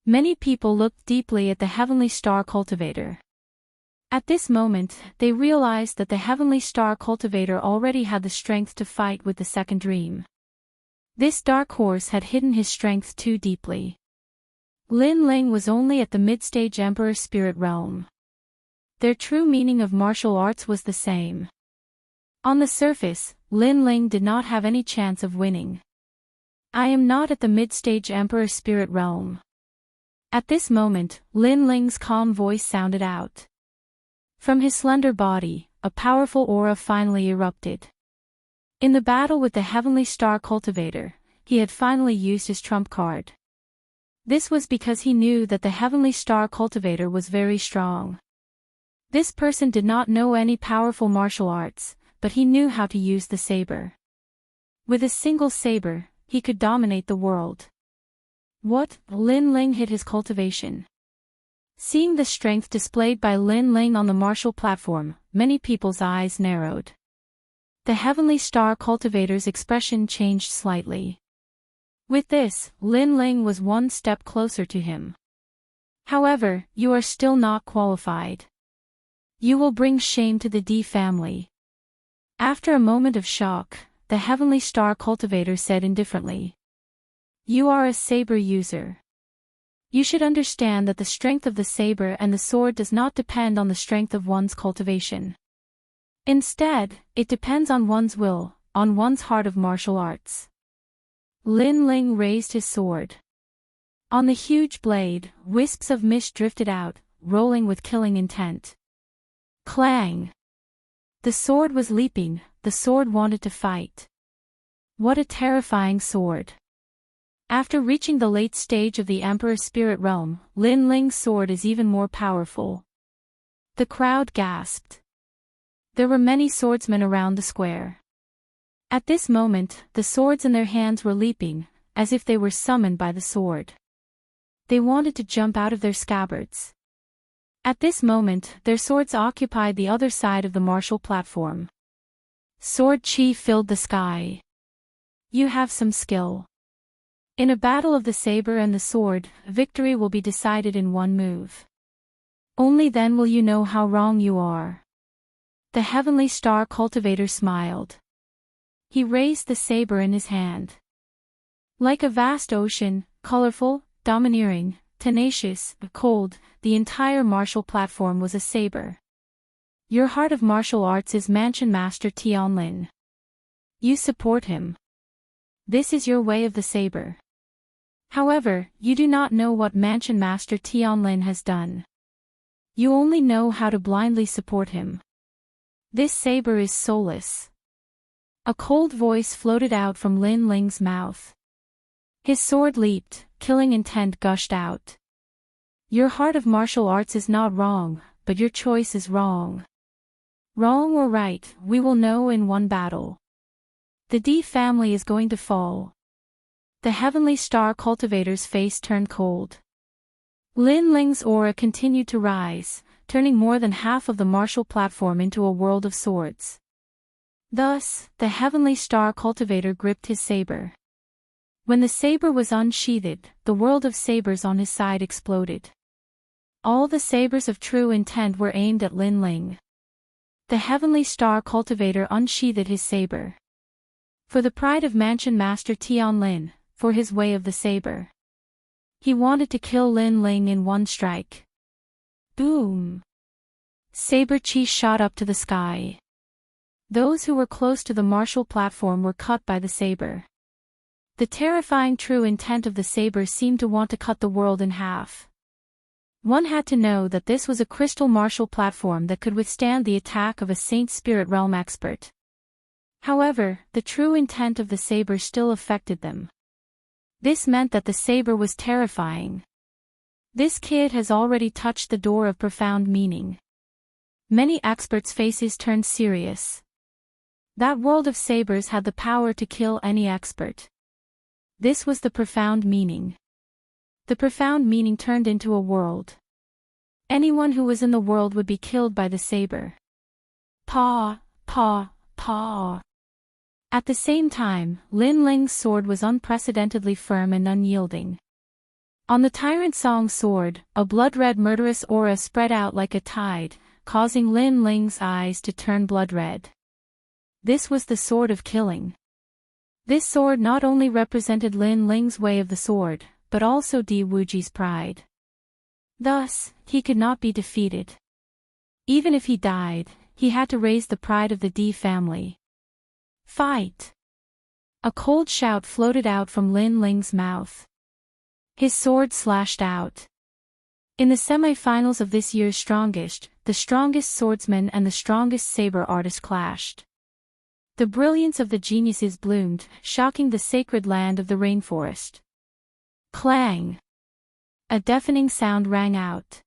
Many people looked deeply at the heavenly star cultivator. At this moment, they realized that the heavenly star cultivator already had the strength to fight with the second dream. This dark horse had hidden his strength too deeply. Lin Ling was only at the mid-stage Emperor Spirit Realm. Their true meaning of martial arts was the same. On the surface, Lin Ling did not have any chance of winning. I am not at the mid-stage Emperor Spirit Realm. At this moment, Lin Ling's calm voice sounded out. From his slender body, a powerful aura finally erupted. In the battle with the heavenly star cultivator, he had finally used his trump card. This was because he knew that the heavenly star cultivator was very strong. This person did not know any powerful martial arts, but he knew how to use the saber. With a single saber, he could dominate the world. What? Lin Ling hit his cultivation. Seeing the strength displayed by Lin Ling on the martial platform, many people's eyes narrowed. The heavenly star cultivator's expression changed slightly. With this, Lin Ling was one step closer to him. However, you are still not qualified. You will bring shame to the D family. After a moment of shock, the heavenly star cultivator said indifferently. You are a saber user. You should understand that the strength of the saber and the sword does not depend on the strength of one's cultivation. Instead, it depends on one's will, on one's heart of martial arts. Lin Ling raised his sword. On the huge blade, wisps of mist drifted out, rolling with killing intent. Clang! The sword was leaping, the sword wanted to fight. What a terrifying sword! After reaching the late stage of the Emperor Spirit Realm, Lin Ling's sword is even more powerful. The crowd gasped. There were many swordsmen around the square. At this moment, the swords in their hands were leaping, as if they were summoned by the sword. They wanted to jump out of their scabbards. At this moment, their swords occupied the other side of the martial platform. Sword chi filled the sky. You have some skill. In a battle of the saber and the sword, victory will be decided in one move. Only then will you know how wrong you are. The heavenly star cultivator smiled. He raised the saber in his hand. Like a vast ocean, colorful, domineering, tenacious, cold, the entire martial platform was a saber. Your heart of martial arts is Mansion Master Tianlin. You support him. This is your way of the saber. However, you do not know what Mansion Master Tianlin has done. You only know how to blindly support him. This saber is soulless. A cold voice floated out from Lin Ling's mouth. His sword leaped, killing intent gushed out. Your heart of martial arts is not wrong, but your choice is wrong. Wrong or right, we will know in one battle. The D family is going to fall. The heavenly star cultivator's face turned cold. Lin Ling's aura continued to rise, turning more than half of the martial platform into a world of swords. Thus, the heavenly star cultivator gripped his saber. When the saber was unsheathed, the world of sabers on his side exploded. All the sabers of true intent were aimed at Lin Ling. The heavenly star cultivator unsheathed his saber. For the pride of Mansion Master Tianlin, for his way of the saber. He wanted to kill Lin Ling in one strike. Boom! Saber chi shot up to the sky. Those who were close to the martial platform were cut by the saber. The terrifying true intent of the saber seemed to want to cut the world in half. One had to know that this was a crystal martial platform that could withstand the attack of a saint spirit realm expert. However, the true intent of the saber still affected them. This meant that the saber was terrifying. This kid has already touched the door of profound meaning. Many experts' faces turned serious. That world of sabers had the power to kill any expert. This was the profound meaning. The profound meaning turned into a world. Anyone who was in the world would be killed by the saber. Paw, paw, paw. At the same time, Lin Ling's sword was unprecedentedly firm and unyielding. On the Tyrant Song's sword, a blood-red murderous aura spread out like a tide, causing Lin Ling's eyes to turn blood-red. This was the sword of killing. This sword not only represented Lin Ling's way of the sword, but also Di Wuji's pride. Thus, he could not be defeated. Even if he died, he had to raise the pride of the Di family. Fight! A cold shout floated out from Lin Ling's mouth. His sword slashed out. In the semi-finals of this year's Strongest, the strongest swordsman and the strongest saber artist clashed. The brilliance of the geniuses bloomed, shocking the sacred land of the rainforest. Clang! A deafening sound rang out.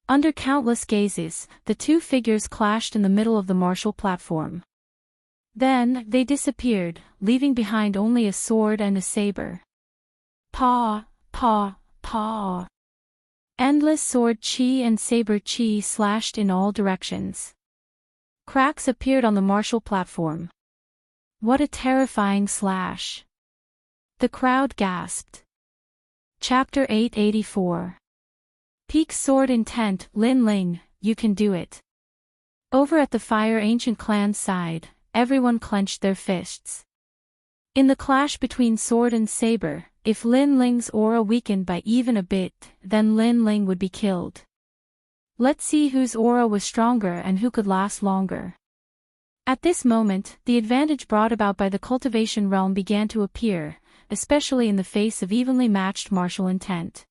Under countless gazes, the two figures clashed in the middle of the martial platform. Then, they disappeared, leaving behind only a sword and a saber. Paw, paw, paw. Endless sword chi and saber chi slashed in all directions. Cracks appeared on the martial platform. What a terrifying slash! The crowd gasped. Chapter 884. Peak sword intent. Lin Ling, you can do it. Over at the Fire Ancient Clan's side, everyone clenched their fists. In the clash between sword and saber, if Lin Ling's aura weakened by even a bit, then Lin Ling would be killed. Let's see whose aura was stronger and who could last longer. At this moment, the advantage brought about by the cultivation realm began to appear, especially in the face of evenly matched martial intent.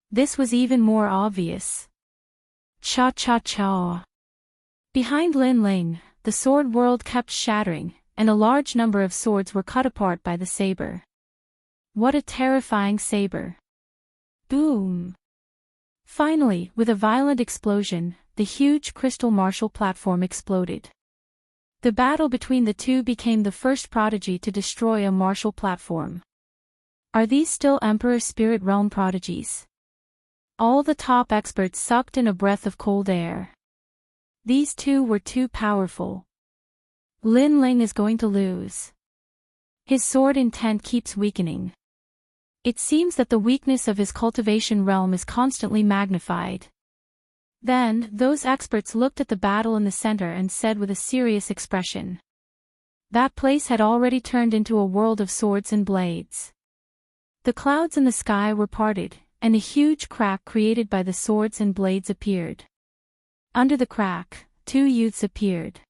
This was even more obvious. Cha-cha-cha. Behind Lin Ling, the sword world kept shattering, and a large number of swords were cut apart by the saber. What a terrifying saber! Boom! Finally, with a violent explosion, the huge crystal martial platform exploded. The battle between the two became the first prodigy to destroy a martial platform. Are these still Emperor Spirit Realm prodigies? All the top experts sucked in a breath of cold air. These two were too powerful. Lin Ling is going to lose. His sword intent keeps weakening. It seems that the weakness of his cultivation realm is constantly magnified. Then, those experts looked at the battle in the center and said with a serious expression. That place had already turned into a world of swords and blades. The clouds in the sky were parted, and a huge crack created by the swords and blades appeared. Under the crack, two youths appeared.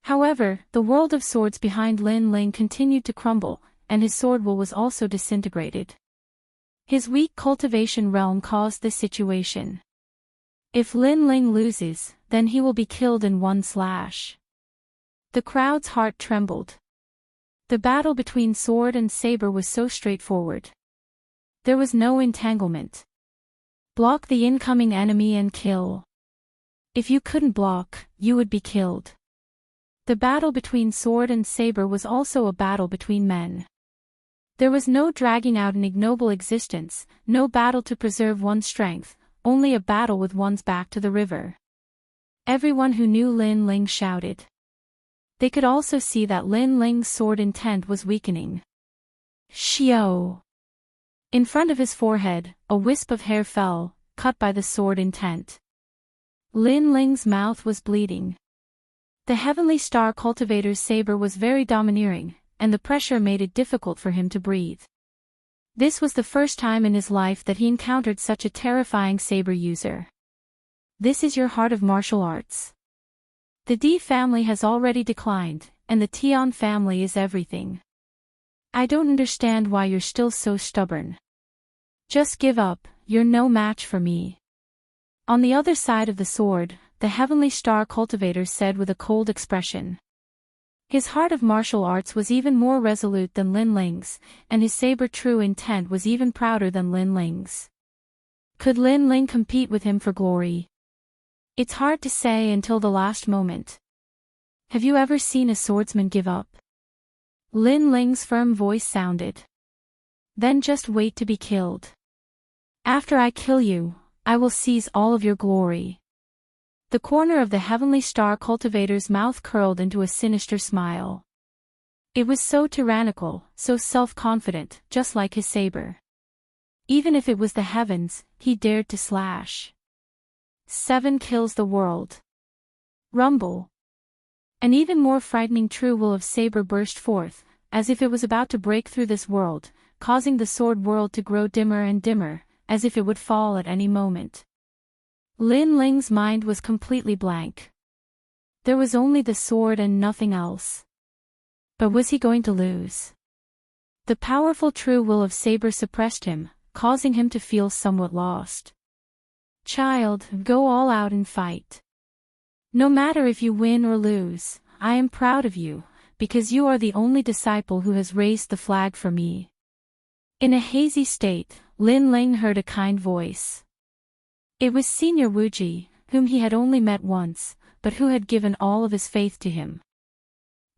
However, the world of swords behind Lin Ling continued to crumble, and his sword will was also disintegrated. His weak cultivation realm caused this situation. If Lin Ling loses, then he will be killed in one slash. The crowd's heart trembled. The battle between sword and saber was so straightforward. There was no entanglement. Block the incoming enemy and kill. If you couldn't block, you would be killed. The battle between sword and saber was also a battle between men. There was no dragging out an ignoble existence, no battle to preserve one's strength, only a battle with one's back to the river. Everyone who knew Lin Ling shouted. They could also see that Lin Ling's sword intent was weakening. Xiao! In front of his forehead, a wisp of hair fell, cut by the sword intent. Lin Ling's mouth was bleeding. The Heavenly Star Cultivator's saber was very domineering, and the pressure made it difficult for him to breathe. This was the first time in his life that he encountered such a terrifying saber user. This is your heart of martial arts. The D family has already declined, and the Tian family is everything. I don't understand why you're still so stubborn. Just give up, you're no match for me. On the other side of the sword, the heavenly star cultivator said with a cold expression. His heart of martial arts was even more resolute than Lin Ling's, and his saber-true intent was even prouder than Lin Ling's. Could Lin Ling compete with him for glory? It's hard to say until the last moment. Have you ever seen a swordsman give up? Lin Ling's firm voice sounded. Then just wait to be killed. After I kill you, I will seize all of your glory. The corner of the heavenly star cultivator's mouth curled into a sinister smile. It was so tyrannical, so self-confident, just like his saber. Even if it was the heavens, he dared to slash. 7 kills the world. Rumble. An even more frightening true will of saber burst forth, as if it was about to break through this world, causing the sword world to grow dimmer and dimmer, as if it would fall at any moment. Lin Ling's mind was completely blank. There was only the sword and nothing else. But was he going to lose? The powerful true will of saber suppressed him, causing him to feel somewhat lost. Child, go all out and fight. No matter if you win or lose, I am proud of you, because you are the only disciple who has raised the flag for me. In a hazy state, Lin Ling heard a kind voice. It was Senior Wuji, whom he had only met once, but who had given all of his faith to him.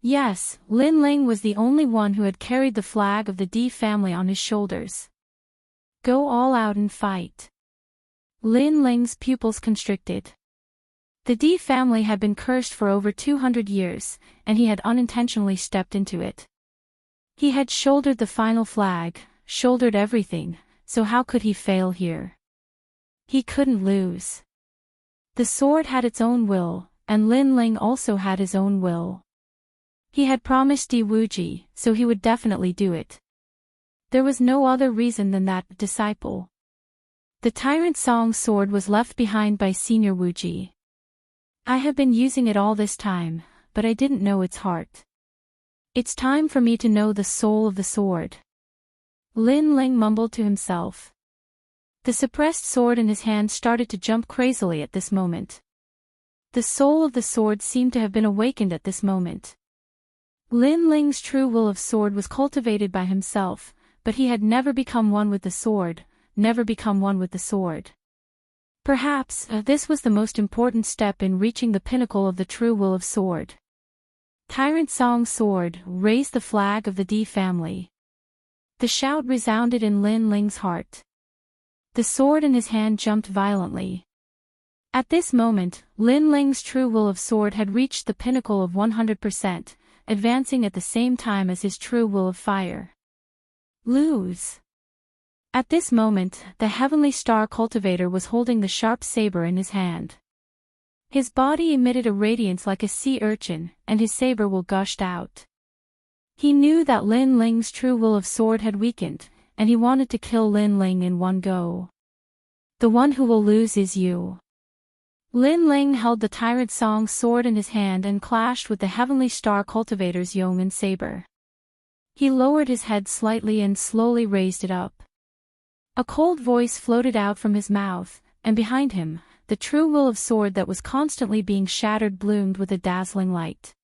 Yes, Lin Ling was the only one who had carried the flag of the D family on his shoulders. Go all out and fight. Lin Ling's pupils constricted. The D family had been cursed for over 200 years, and he had unintentionally stepped into it. He had shouldered the final flag, shouldered everything, so how could he fail here? He couldn't lose. The sword had its own will, and Lin Ling also had his own will. He had promised Di Wuji, so he would definitely do it. There was no other reason than that disciple. The Tyrant Song's sword was left behind by Senior Wuji. I have been using it all this time, but I didn't know its heart. It's time for me to know the soul of the sword. Lin Ling mumbled to himself. The suppressed sword in his hand started to jump crazily at this moment. The soul of the sword seemed to have been awakened at this moment. Lin Ling's true will of sword was cultivated by himself, but he had never become one with the sword, never become one with the sword. Perhaps, this was the most important step in reaching the pinnacle of the true will of sword. Tyrant Song's sword raised the flag of the D family. The shout resounded in Lin Ling's heart. The sword in his hand jumped violently. At this moment, Lin Ling's true will of sword had reached the pinnacle of 100%, advancing at the same time as his true will of fire. Lose. At this moment, the heavenly star cultivator was holding the sharp saber in his hand. His body emitted a radiance like a sea urchin, and his saber will gushed out. He knew that Lin Ling's true will of sword had weakened, and he wanted to kill Lin Ling in one go. The one who will lose is you. Lin Ling held the Tyrant Song's sword in his hand and clashed with the heavenly star cultivator's Yong'an saber. He lowered his head slightly and slowly raised it up. A cold voice floated out from his mouth, and behind him, the true will of sword that was constantly being shattered bloomed with a dazzling light.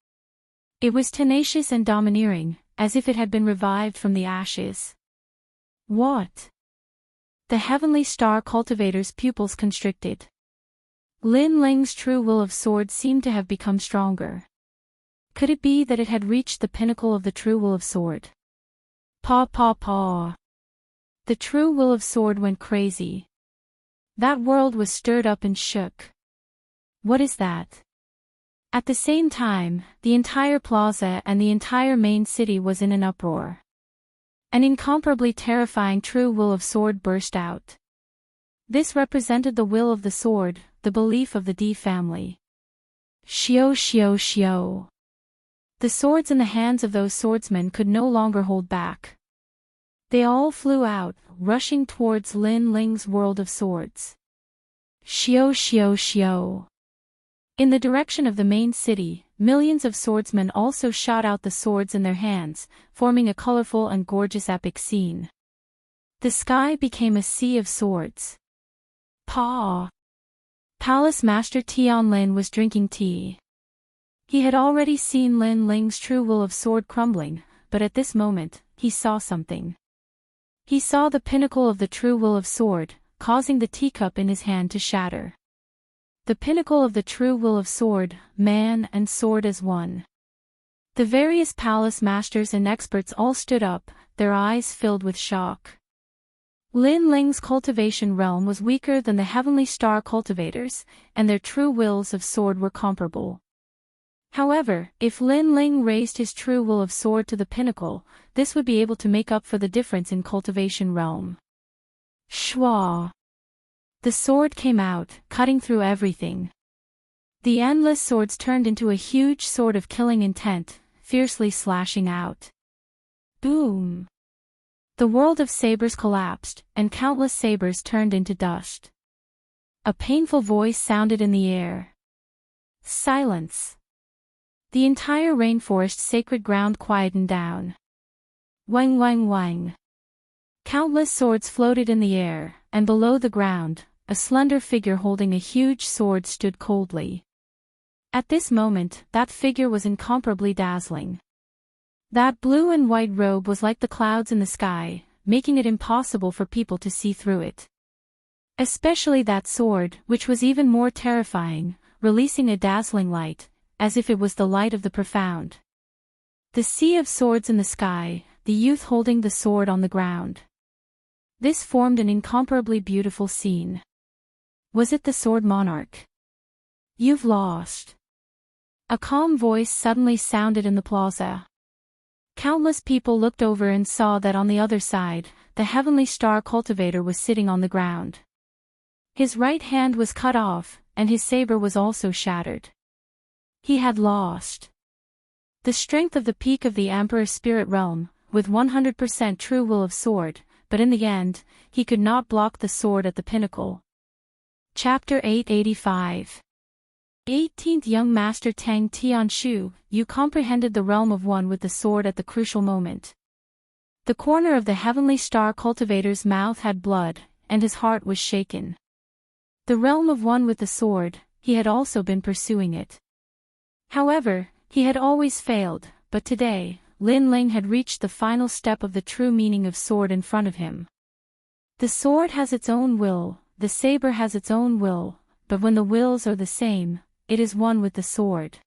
It was tenacious and domineering, as if it had been revived from the ashes. What? The heavenly star cultivator's pupils constricted. Lin Ling's true will of sword seemed to have become stronger. Could it be that it had reached the pinnacle of the true will of sword? Paw paw paw. The true will of sword went crazy. That world was stirred up and shook. What is that? At the same time, the entire plaza and the entire main city was in an uproar. An incomparably terrifying true will of sword burst out. This represented the will of the sword, the belief of the D family. Xiao xiao xiao. The swords in the hands of those swordsmen could no longer hold back. They all flew out, rushing towards Lin Ling's world of swords. Xiao xiao xiao. In the direction of the main city, millions of swordsmen also shot out the swords in their hands, forming a colorful and gorgeous epic scene. The sky became a sea of swords. Palace Master Tian Lin was drinking tea. He had already seen Lin Ling's true will of sword crumbling, but at this moment, he saw something. He saw the pinnacle of the true will of sword, causing the teacup in his hand to shatter. The pinnacle of the true will of sword, man and sword as one. The various palace masters and experts all stood up, their eyes filled with shock. Lin Ling's cultivation realm was weaker than the heavenly star cultivators, and their true wills of sword were comparable. However, if Lin Ling raised his true will of sword to the pinnacle, this would be able to make up for the difference in cultivation realm. Shwa! The sword came out, cutting through everything. The endless swords turned into a huge sword of killing intent, fiercely slashing out. Boom! The world of sabers collapsed, and countless sabers turned into dust. A painful voice sounded in the air. Silence! The entire rainforest sacred ground quietened down. Wang wang wang. Countless swords floated in the air, and below the ground, a slender figure holding a huge sword stood coldly. At this moment, that figure was incomparably dazzling. That blue and white robe was like the clouds in the sky, making it impossible for people to see through it. Especially that sword, which was even more terrifying, releasing a dazzling light, as if it was the light of the profound. The sea of swords in the sky, the youth holding the sword on the ground. This formed an incomparably beautiful scene. Was it the sword monarch? You've lost. A calm voice suddenly sounded in the plaza. Countless people looked over and saw that on the other side, the heavenly star cultivator was sitting on the ground. His right hand was cut off, and his saber was also shattered. He had lost. The strength of the peak of the Emperor's spirit realm, with 100% true will of sword, but in the end, he could not block the sword at the pinnacle. Chapter 885. 18th Young Master Tang Tianshu, you comprehended the realm of one with the sword at the crucial moment. The corner of the heavenly star cultivator's mouth had blood, and his heart was shaken. The realm of one with the sword, he had also been pursuing it. However, he had always failed, but today, Lin Ling had reached the final step of the true meaning of sword in front of him. The sword has its own will, the saber has its own will, but when the wills are the same, it is one with the sword.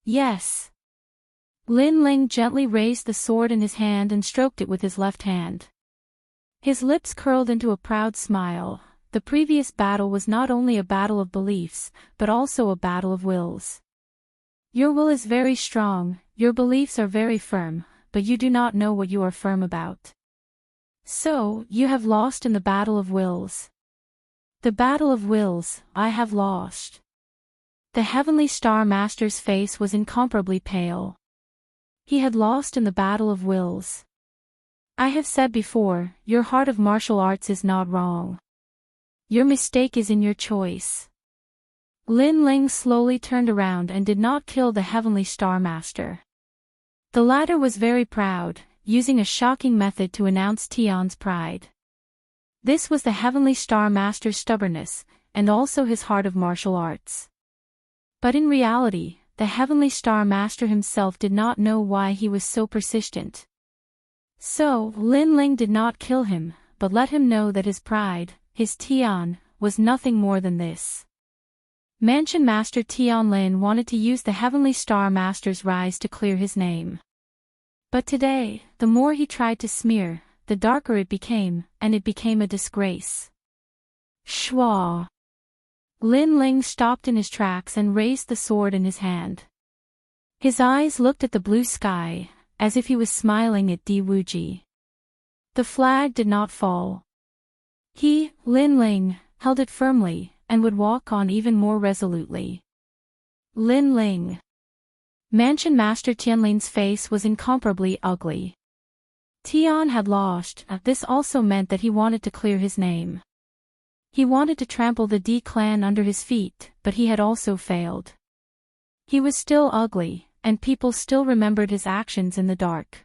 Yes. Lin Ling gently raised the sword in his hand and stroked it with his left hand. His lips curled into a proud smile. The previous battle was not only a battle of beliefs, but also a battle of wills. Your will is very strong, your beliefs are very firm, but you do not know what you are firm about. So, you have lost in the battle of wills. The battle of wills, I have lost. The heavenly star master's face was incomparably pale. He had lost in the battle of wills. I have said before, your heart of martial arts is not wrong. Your mistake is in your choice. Lin Ling slowly turned around and did not kill the heavenly star master. The latter was very proud, using a shocking method to announce Tian's pride. This was the heavenly star master's stubbornness, and also his heart of martial arts. But in reality, the heavenly star master himself did not know why he was so persistent. So, Lin Ling did not kill him, but let him know that his pride, his Tian, was nothing more than this. Mansion Master Tian Lin wanted to use the heavenly star master's rise to clear his name. But today, the more he tried to smear, the darker it became, and it became a disgrace. Shwa! Lin Ling stopped in his tracks and raised the sword in his hand. His eyes looked at the blue sky, as if he was smiling at Di Wuji. The flag did not fall. He, Lin Ling, held it firmly, and would walk on even more resolutely. Lin Ling. Mansion Master Tianlin's face was incomparably ugly. Tian had lost, this also meant that he wanted to clear his name. He wanted to trample the D clan under his feet, but he had also failed. He was still ugly, and people still remembered his actions in the dark.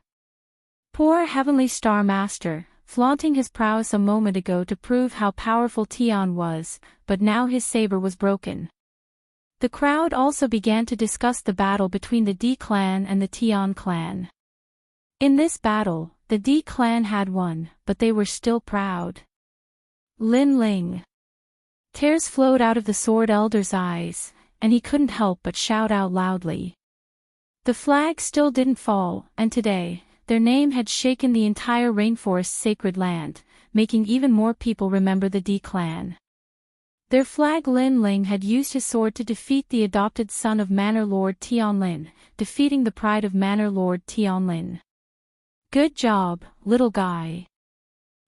Poor Heavenly Star Master, flaunting his prowess a moment ago to prove how powerful Tian was, but now his saber was broken. The crowd also began to discuss the battle between the D clan and the Tian clan. In this battle, the D clan had won, but they were still proud. Lin Ling. Tears flowed out of the sword elder's eyes, and he couldn't help but shout out loudly. The flag still didn't fall, and today, their name had shaken the entire rainforest's sacred land, making even more people remember the D clan. Their flag Lin Ling had used his sword to defeat the adopted son of Manor Lord Tianlin, defeating the pride of Manor Lord Tianlin. Good job, little guy.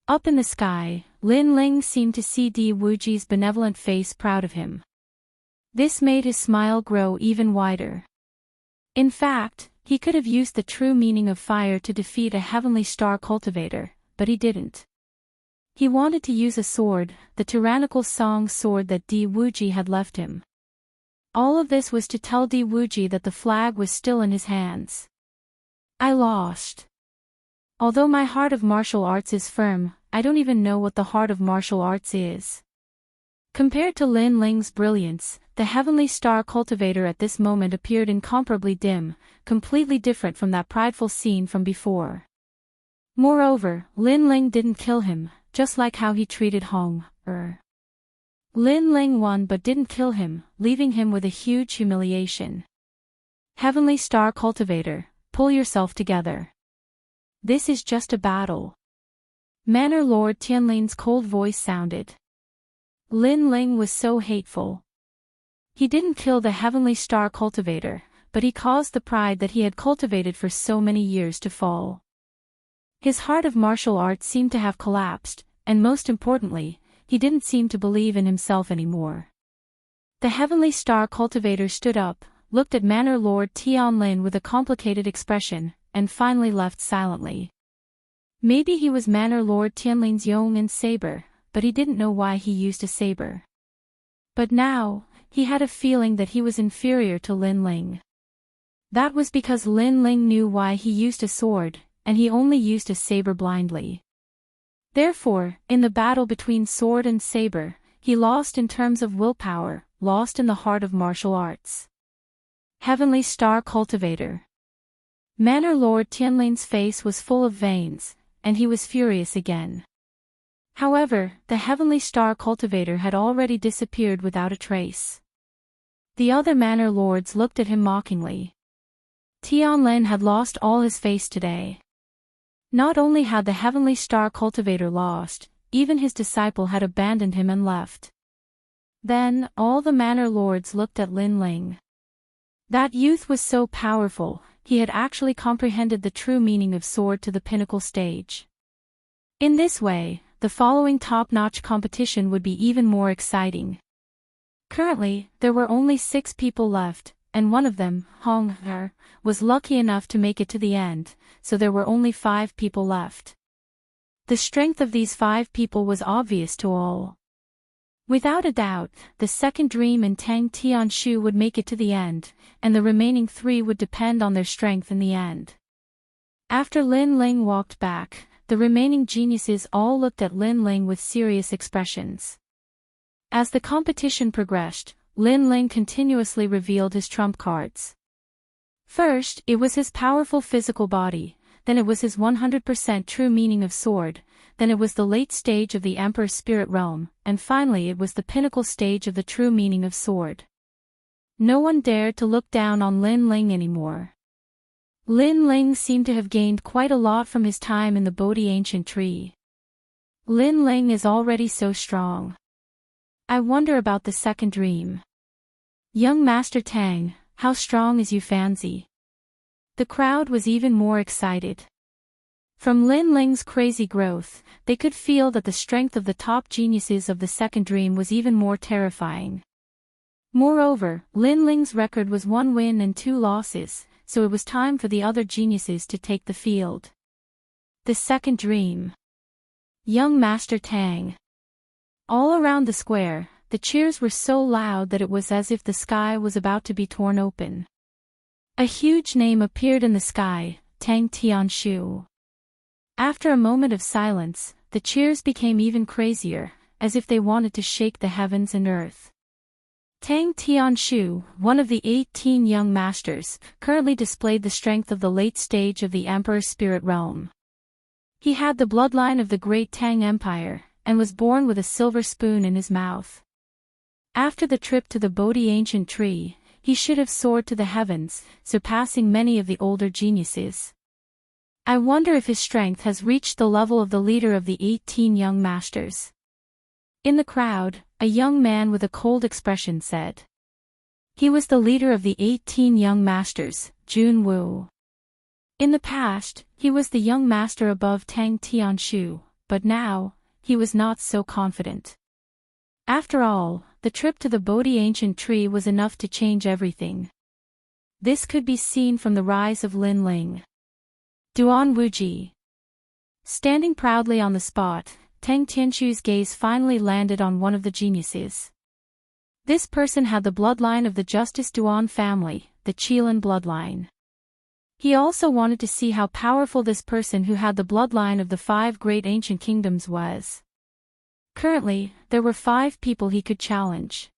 Up in the sky, Lin Ling seemed to see Di Wuji's benevolent face proud of him. This made his smile grow even wider. In fact, he could have used the true meaning of fire to defeat a heavenly star cultivator, but he didn't. He wanted to use a sword, the tyrannical Song sword that Di Wuji had left him. All of this was to tell Di Wuji that the flag was still in his hands. I lost. Although my heart of martial arts is firm, I don't even know what the heart of martial arts is. Compared to Lin Ling's brilliance, the heavenly star cultivator at this moment appeared incomparably dim, completely different from that prideful scene from before. Moreover, Lin Ling didn't kill him, just like how he treated Hong Er. Lin Ling won but didn't kill him, leaving him with a huge humiliation. Heavenly Star Cultivator, pull yourself together. This is just a battle. Manor Lord Tianlin's cold voice sounded. Lin Ling was so hateful. He didn't kill the Heavenly Star Cultivator, but he caused the pride that he had cultivated for so many years to fall. His heart of martial arts seemed to have collapsed, and most importantly, he didn't seem to believe in himself anymore. The Heavenly Star Cultivator stood up, looked at Manor Lord Tianlin with a complicated expression, and finally left silently. Maybe he was Manor Lord Tianlin's Yong'an saber, but he didn't know why he used a saber. But now, he had a feeling that he was inferior to Lin Ling. That was because Lin Ling knew why he used a sword, and he only used a saber blindly. Therefore, in the battle between sword and saber, he lost in terms of willpower, lost in the heart of martial arts. Heavenly Star Cultivator. Manor Lord Tianlin's face was full of veins, and he was furious again. However, the Heavenly Star Cultivator had already disappeared without a trace. The other Manor Lords looked at him mockingly. Tianlin had lost all his face today. Not only had the Heavenly Star Cultivator lost, even his disciple had abandoned him and left. Then, all the Manor Lords looked at Lin Ling. That youth was so powerful, he had actually comprehended the true meaning of sword to the pinnacle stage. In this way, the following top-notch competition would be even more exciting. Currently, there were only 6 people left, and one of them, Hong Er, was lucky enough to make it to the end, so there were only 5 people left. The strength of these 5 people was obvious to all. Without a doubt, the second dream and Tang Tianshu would make it to the end, and the remaining 3 would depend on their strength in the end. After Lin Ling walked back, the remaining geniuses all looked at Lin Ling with serious expressions. As the competition progressed, Lin Ling continuously revealed his trump cards. First, it was his powerful physical body, then it was his 100% true meaning of sword, then it was the late stage of the Emperor's spirit realm, and finally it was the pinnacle stage of the true meaning of sword. No one dared to look down on Lin Ling anymore. Lin Ling seemed to have gained quite a lot from his time in the Bodhi ancient tree. Lin Ling is already so strong. I wonder about the second dream. Young Master Tang, how strong is you fancy? The crowd was even more excited. From Lin Ling's crazy growth, they could feel that the strength of the top geniuses of the second dream was even more terrifying. Moreover, Lin Ling's record was 1 win and 2 losses, so it was time for the other geniuses to take the field. The second dream. Young Master Tang. All around the square, the cheers were so loud that it was as if the sky was about to be torn open. A huge name appeared in the sky, Tang Tianshu. After a moment of silence, the cheers became even crazier, as if they wanted to shake the heavens and earth. Tang Tianshu, one of the 18 young masters, currently displayed the strength of the late stage of the Emperor's spirit realm. He had the bloodline of the great Tang Empire, and was born with a silver spoon in his mouth. After the trip to the Bodhi ancient tree, he should have soared to the heavens, surpassing many of the older geniuses. I wonder if his strength has reached the level of the leader of the 18 young masters. In the crowd, a young man with a cold expression said. He was the leader of the 18 young masters, Jun Wu. In the past, he was the young master above Tang Tianshu, but now, he was not so confident. After all, the trip to the Bodhi ancient tree was enough to change everything. This could be seen from the rise of Lin Ling. Duan Wuji. Standing proudly on the spot, Tang Tianshu's gaze finally landed on one of the geniuses. This person had the bloodline of the Justice Duan family, the Qilin bloodline. He also wanted to see how powerful this person who had the bloodline of the 5 great ancient kingdoms was. Currently, there were 5 people he could challenge.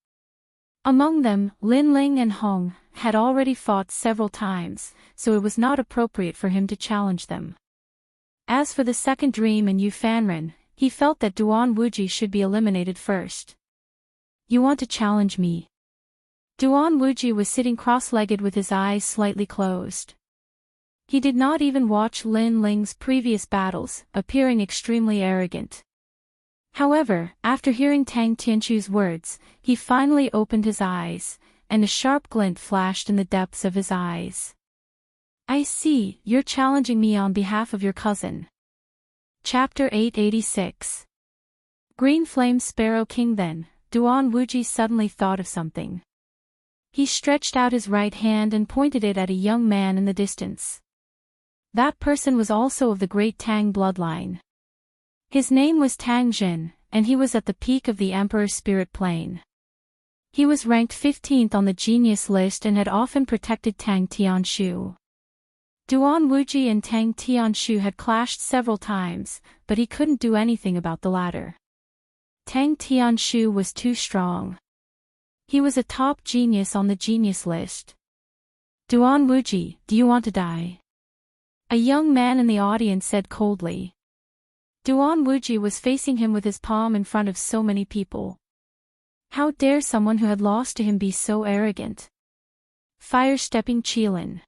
Among them, Lin Ling and Hong had already fought several times, so it was not appropriate for him to challenge them. As for the second dream and Yu Fanren, he felt that Duan Wuji should be eliminated first. You want to challenge me? Duan Wuji was sitting cross-legged with his eyes slightly closed. He did not even watch Lin Ling's previous battles, appearing extremely arrogant. However, after hearing Tang Tianshu's words, he finally opened his eyes, and a sharp glint flashed in the depths of his eyes. I see, you're challenging me on behalf of your cousin. Chapter 886. Green Flame Sparrow King. Then, Duan Wuji suddenly thought of something. He stretched out his right hand and pointed it at a young man in the distance. That person was also of the great Tang bloodline. His name was Tang Jin, and he was at the peak of the Emperor's spirit plane. He was ranked 15th on the genius list and had often protected Tang Tianshu. Duan Wuji and Tang Tianshu had clashed several times, but he couldn't do anything about the latter. Tang Tianshu was too strong. He was a top genius on the genius list. Duan Wuji, do you want to die? A young man in the audience said coldly. Duan Wuji was facing him with his palm in front of so many people. How dare someone who had lost to him be so arrogant? Fire-stepping Qilin.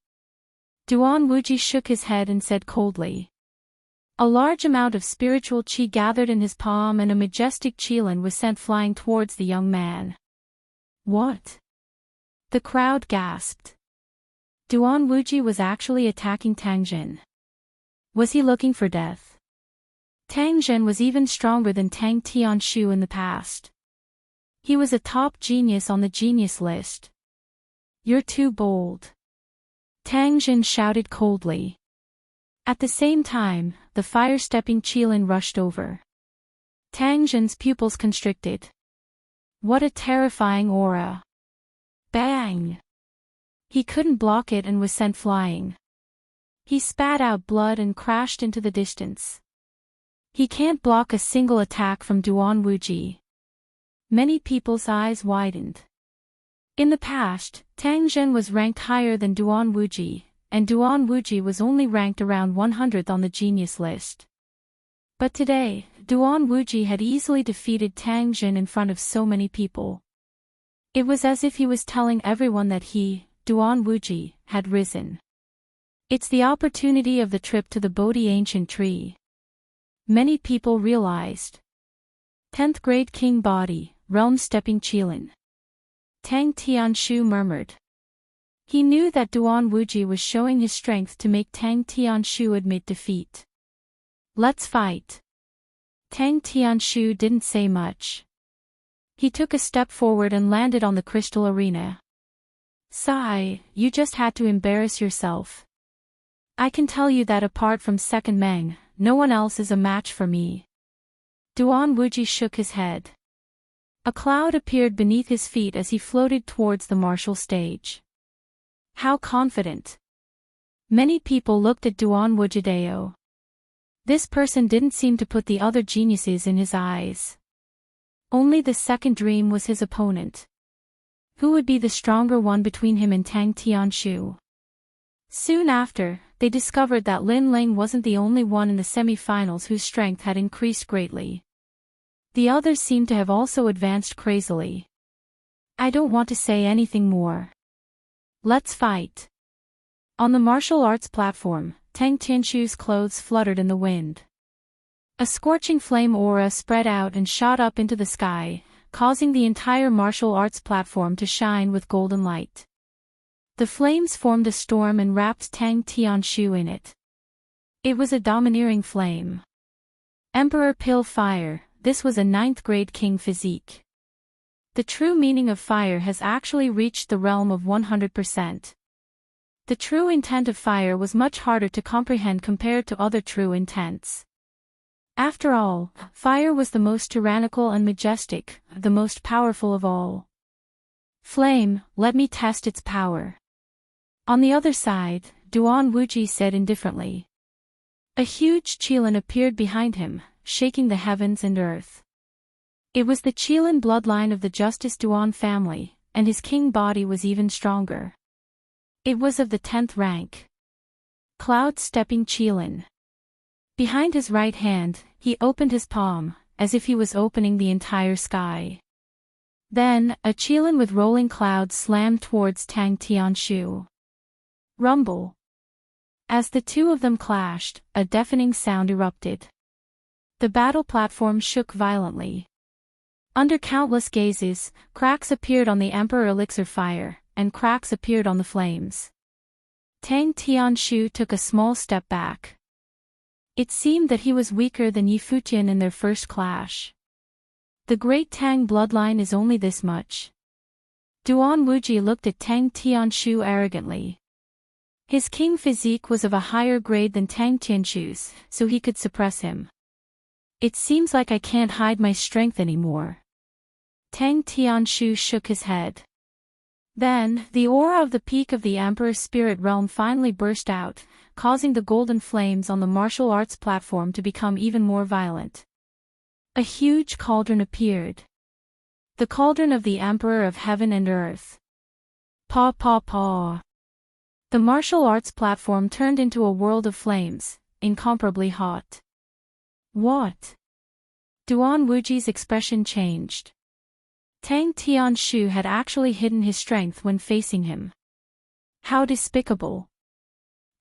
Duan Wuji shook his head and said coldly. A large amount of spiritual qi gathered in his palm and a majestic Qilin was sent flying towards the young man. What? The crowd gasped. Duan Wuji was actually attacking Tang Jin. Was he looking for death? Tang Jin was even stronger than Tang Tianshu in the past. He was a top genius on the genius list. You're too bold. Tang Jin shouted coldly. At the same time, the fire-stepping Qilin rushed over. Tang Jin's pupils constricted. What a terrifying aura. Bang! He couldn't block it and was sent flying. He spat out blood and crashed into the distance. He can't block a single attack from Duan Wuji. Many people's eyes widened. In the past, Tang Jin was ranked higher than Duan Wuji, and Duan Wuji was only ranked around 100th on the genius list. But today, Duan Wuji had easily defeated Tang Jin in front of so many people. It was as if he was telling everyone that he, Duan Wuji, had risen. It's the opportunity of the trip to the Bodhi ancient tree. Many people realized. 10th grade king body, realm-stepping Qilin. Tang Tianshu murmured. He knew that Duan Wuji was showing his strength to make Tang Tianshu admit defeat. Let's fight. Tang Tianshu didn't say much. He took a step forward and landed on the crystal arena. Sigh, you just had to embarrass yourself. I can tell you that apart from Second Meng, no one else is a match for me. Duan Wuji shook his head. A cloud appeared beneath his feet as he floated towards the martial stage. How confident! Many people looked at Duan Wujideo. This person didn't seem to put the other geniuses in his eyes. Only the second dream was his opponent. Who would be the stronger one between him and Tang Tianshu? Soon after, they discovered that Lin Ling wasn't the only one in the semi-finals whose strength had increased greatly. The others seemed to have also advanced crazily. I don't want to say anything more. Let's fight. On the martial arts platform, Tang Tianshu's clothes fluttered in the wind. A scorching flame aura spread out and shot up into the sky, causing the entire martial arts platform to shine with golden light. The flames formed a storm and wrapped Tang Tianshu in it. It was a domineering flame. Emperor Pill Fire, this was a 9th grade king physique. The true meaning of fire has actually reached the realm of 100%. The true intent of fire was much harder to comprehend compared to other true intents. After all, fire was the most tyrannical and majestic, the most powerful of all. Flame, let me test its power. On the other side, Duan Wuji said indifferently. A huge Qilin appeared behind him, shaking the heavens and earth. It was the Qilin bloodline of the Justice Duan family, and his king body was even stronger. It was of the 10th rank. Cloud-stepping Qilin. Behind his right hand, he opened his palm, as if he was opening the entire sky. Then, a Qilin with rolling clouds slammed towards Tang Tianshu. Rumble. As the two of them clashed, a deafening sound erupted. The battle platform shook violently. Under countless gazes, cracks appeared on the Emperor Elixir Fire, and cracks appeared on the flames. Tang Tianshu took a small step back. It seemed that he was weaker than Yi Futian in their first clash. The great Tang bloodline is only this much. Duan Wuji looked at Tang Tianshu arrogantly. His king physique was of a higher grade than Tang Tianshu's, so he could suppress him. It seems like I can't hide my strength anymore. Tang Tianshu shook his head. Then, the aura of the peak of the Emperor's spirit realm finally burst out, causing the golden flames on the martial arts platform to become even more violent. A huge cauldron appeared. The cauldron of the Emperor of Heaven and Earth. Paw paw paw. The martial arts platform turned into a world of flames, incomparably hot. What? Duan Wuji's expression changed. Tang Tianshu had actually hidden his strength when facing him. How despicable.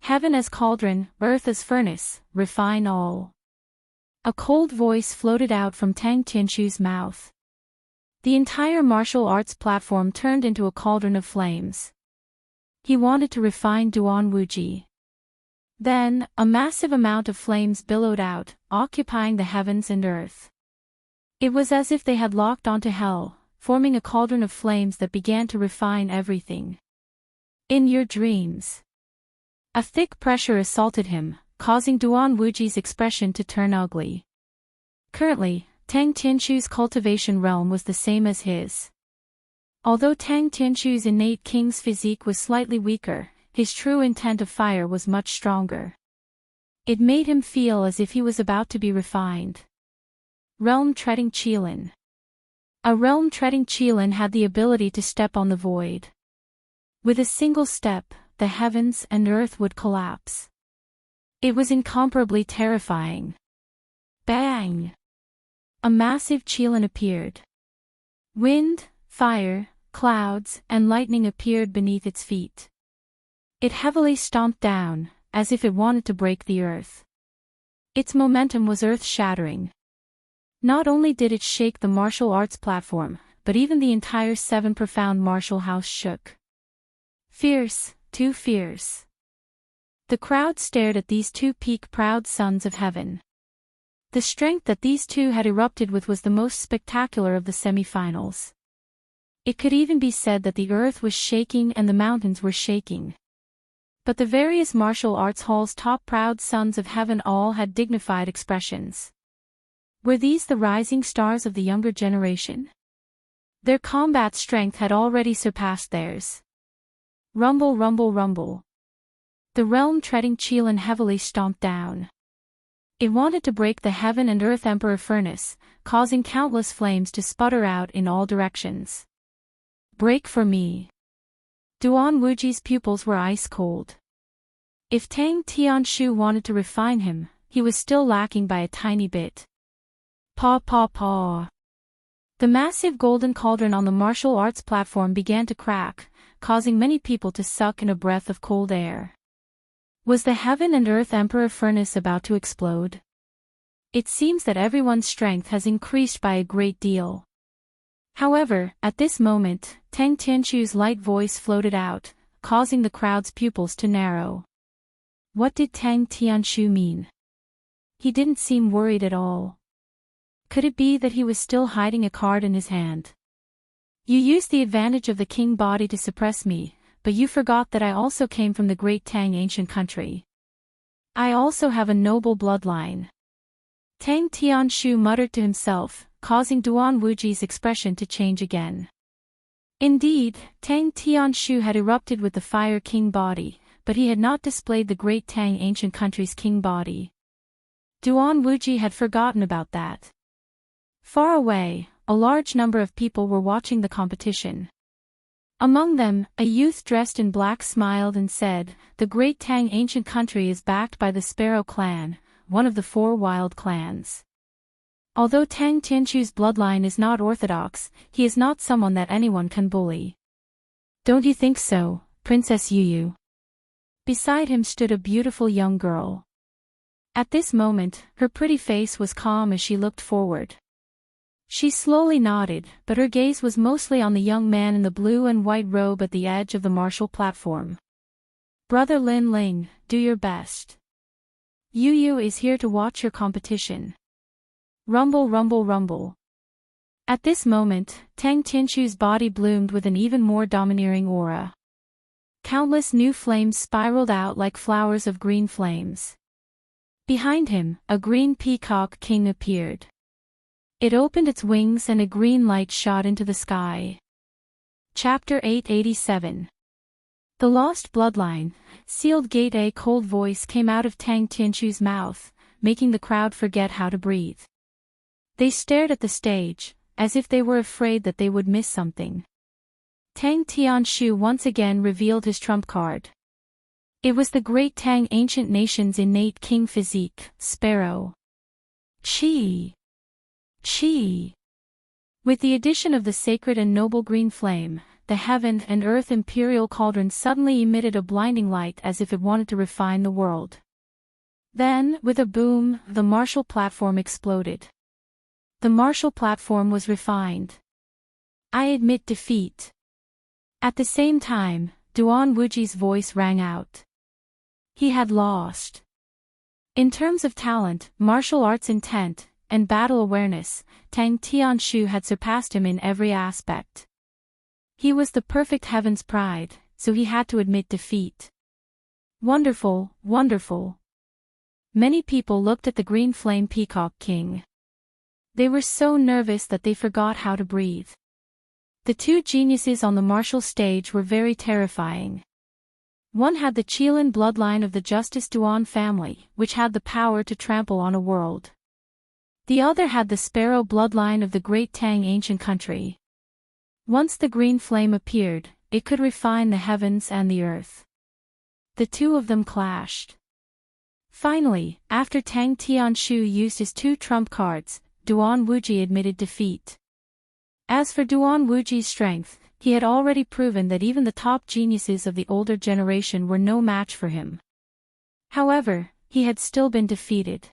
Heaven as cauldron, earth as furnace, refine all. A cold voice floated out from Tang Tianshu's mouth. The entire martial arts platform turned into a cauldron of flames. He wanted to refine Duan Wuji. Then, a massive amount of flames billowed out, occupying the heavens and earth. It was as if they had locked onto hell, forming a cauldron of flames that began to refine everything. In your dreams. A thick pressure assaulted him, causing Duan Wuji's expression to turn ugly. Currently, Tang Tianshu's cultivation realm was the same as his. Although Tang Tianshu's innate king's physique was slightly weaker, his true intent of fire was much stronger. It made him feel as if he was about to be refined. Realm-treading Qilin. A realm-treading Qilin had the ability to step on the void. With a single step, the heavens and earth would collapse. It was incomparably terrifying. Bang! A massive Qilin appeared. Wind, fire, clouds, and lightning appeared beneath its feet. It heavily stomped down, as if it wanted to break the earth. Its momentum was earth-shattering. Not only did it shake the martial arts platform, but even the entire 7 profound martial house shook. Fierce, too fierce. The crowd stared at these two peak-proud sons of heaven. The strength that these two had erupted with was the most spectacular of the semi-finals. It could even be said that the earth was shaking and the mountains were shaking. But the various martial arts hall's top proud sons of heaven all had dignified expressions. Were these the rising stars of the younger generation? Their combat strength had already surpassed theirs. Rumble, rumble, rumble. The realm-treading Qilin heavily stomped down. It wanted to break the heaven and earth emperor furnace, causing countless flames to sputter out in all directions. Break for me. Duan Wuji's pupils were ice cold. If Tang Tianshu wanted to refine him, he was still lacking by a tiny bit. Paw paw paw. The massive golden cauldron on the martial arts platform began to crack, causing many people to suck in a breath of cold air. Was the heaven and earth emperor furnace about to explode? It seems that everyone's strength has increased by a great deal. However, at this moment, Tang Tianshu's light voice floated out, causing the crowd's pupils to narrow. What did Tang Tianshu mean? He didn't seem worried at all. Could it be that he was still hiding a card in his hand? You used the advantage of the king body to suppress me, but you forgot that I also came from the great Tang ancient country. I also have a noble bloodline. Tang Tianshu muttered to himself, causing Duan Wuji's expression to change again. Indeed, Tang Tianshu had erupted with the Fire King body, but he had not displayed the great Tang ancient country's king body. Duan Wuji had forgotten about that. Far away, a large number of people were watching the competition. Among them, a youth dressed in black smiled and said, "The great Tang ancient country is backed by the Sparrow clan, one of the 4 wild clans. Although Tang Tianshu's bloodline is not orthodox, he is not someone that anyone can bully." "Don't you think so, Princess Yuyu?" Beside him stood a beautiful young girl. At this moment, her pretty face was calm as she looked forward. She slowly nodded, but her gaze was mostly on the young man in the blue and white robe at the edge of the martial platform. "Brother Lin Ling, do your best. Yuyu is here to watch your competition." Rumble, rumble, rumble. At this moment, Tang Tianshu's body bloomed with an even more domineering aura. Countless new flames spiraled out like flowers of green flames. Behind him, a green peacock king appeared. It opened its wings and a green light shot into the sky. Chapter 887. The Lost Bloodline, Sealed Gate. A cold voice came out of Tang Tianshu's mouth, making the crowd forget how to breathe. They stared at the stage, as if they were afraid that they would miss something. Tang Tianshu once again revealed his trump card. It was the great Tang ancient nation's innate king physique, Sparrow. Chi! Chi! With the addition of the sacred and noble green flame, the heaven and earth imperial cauldron suddenly emitted a blinding light as if it wanted to refine the world. Then, with a boom, the martial platform exploded. The martial platform was refined. "I admit defeat." At the same time, Duan Wuji's voice rang out. He had lost. In terms of talent, martial arts intent, and battle awareness, Tang Tianshu had surpassed him in every aspect. He was the perfect heaven's pride, so he had to admit defeat. Wonderful, wonderful. Many people looked at the green flame peacock king. They were so nervous that they forgot how to breathe. The 2 geniuses on the martial stage were very terrifying. One had the Qilin bloodline of the Justice Duan family, which had the power to trample on a world. The other had the Sparrow bloodline of the great Tang ancient country. Once the green flame appeared, it could refine the heavens and the earth. The 2 of them clashed. Finally, after Tang Tianshu used his 2 trump cards, Duan Wuji admitted defeat. As for Duan Wuji's strength, he had already proven that even the top geniuses of the older generation were no match for him. However, he had still been defeated.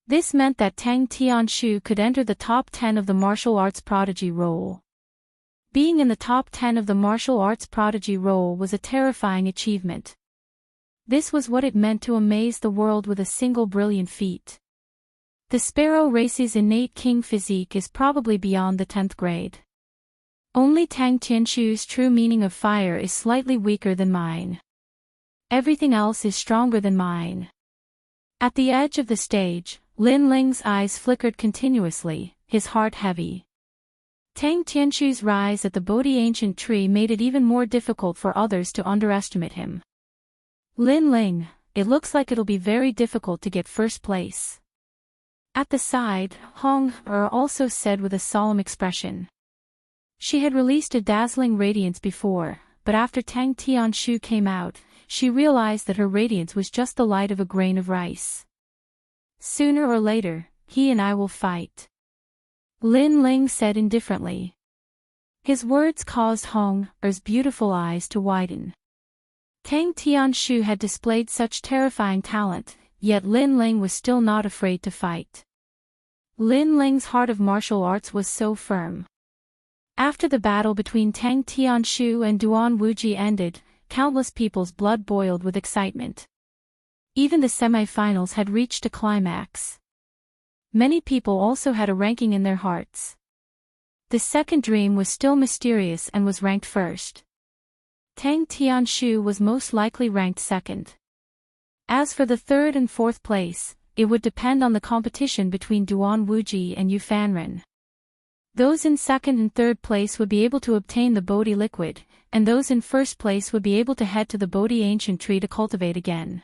This meant that Tang Tianshu could enter the top 10 of the martial arts prodigy roll. Being in the top 10 of the martial arts prodigy roll was a terrifying achievement. This was what it meant to amaze the world with a single brilliant feat. The Sparrow race's innate king physique is probably beyond the 10th grade. Only Tang Tianshu's true meaning of fire is slightly weaker than mine. Everything else is stronger than mine. At the edge of the stage, Lin Ling's eyes flickered continuously, his heart heavy. Tang Tianshu's rise at the Bodhi ancient tree made it even more difficult for others to underestimate him. Lin Ling, it looks like it'll be very difficult to get first place. At the side, Hong Er also said with a solemn expression. She had released a dazzling radiance before, but after Tang Tianshu came out, she realized that her radiance was just the light of a grain of rice. Sooner or later, he and I will fight. Lin Ling said indifferently. His words caused Hong Er's beautiful eyes to widen. Tang Tianshu had displayed such terrifying talent, yet Lin Ling was still not afraid to fight. Lin Ling's heart of martial arts was so firm. After the battle between Tang Tianshu and Duan Wuji ended, countless people's blood boiled with excitement. Even the semi-finals had reached a climax. Many people also had a ranking in their hearts. The second dream was still mysterious and was ranked first. Tang Tianshu was most likely ranked second. As for the third and fourth place, it would depend on the competition between Duan Wuji and Yu Fanren. Those in second and third place would be able to obtain the Bodhi liquid, and those in first place would be able to head to the Bodhi ancient tree to cultivate again.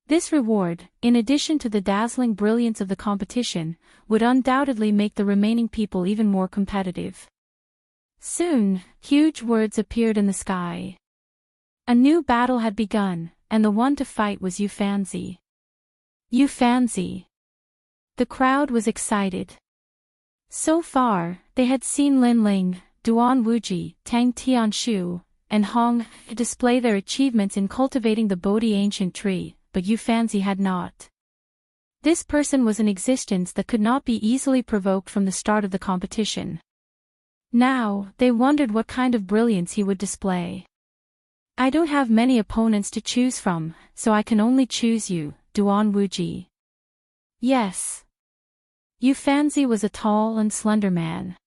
This reward, in addition to the dazzling brilliance of the competition, would undoubtedly make the remaining people even more competitive. Soon, huge words appeared in the sky. A new battle had begun, and the one to fight was Yu Fanzi. Yu Fanzi. The crowd was excited. So far, they had seen Lin Ling, Duan Wuji, Tang Tianshu, and Hong display their achievements in cultivating the Bodhi ancient tree, but Yu Fanzi had not. This person was an existence that could not be easily provoked from the start of the competition. Now, they wondered what kind of brilliance he would display. I don't have many opponents to choose from, so I can only choose you, Duan Wuji. Yes. Yu Fanzi was a tall and slender man.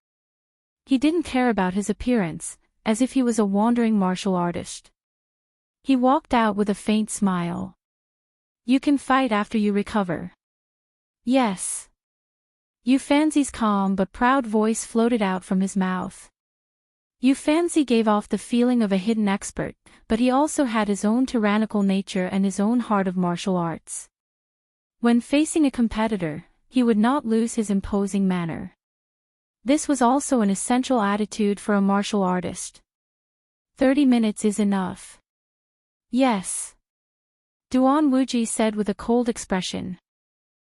He didn't care about his appearance, as if he was a wandering martial artist. He walked out with a faint smile. You can fight after you recover. Yes. Yu Fanzi's calm but proud voice floated out from his mouth. Yu Fanzi gave off the feeling of a hidden expert, but he also had his own tyrannical nature and his own heart of martial arts. When facing a competitor, he would not lose his imposing manner. This was also an essential attitude for a martial artist. 30 minutes is enough. Yes. Duan Wuji said with a cold expression.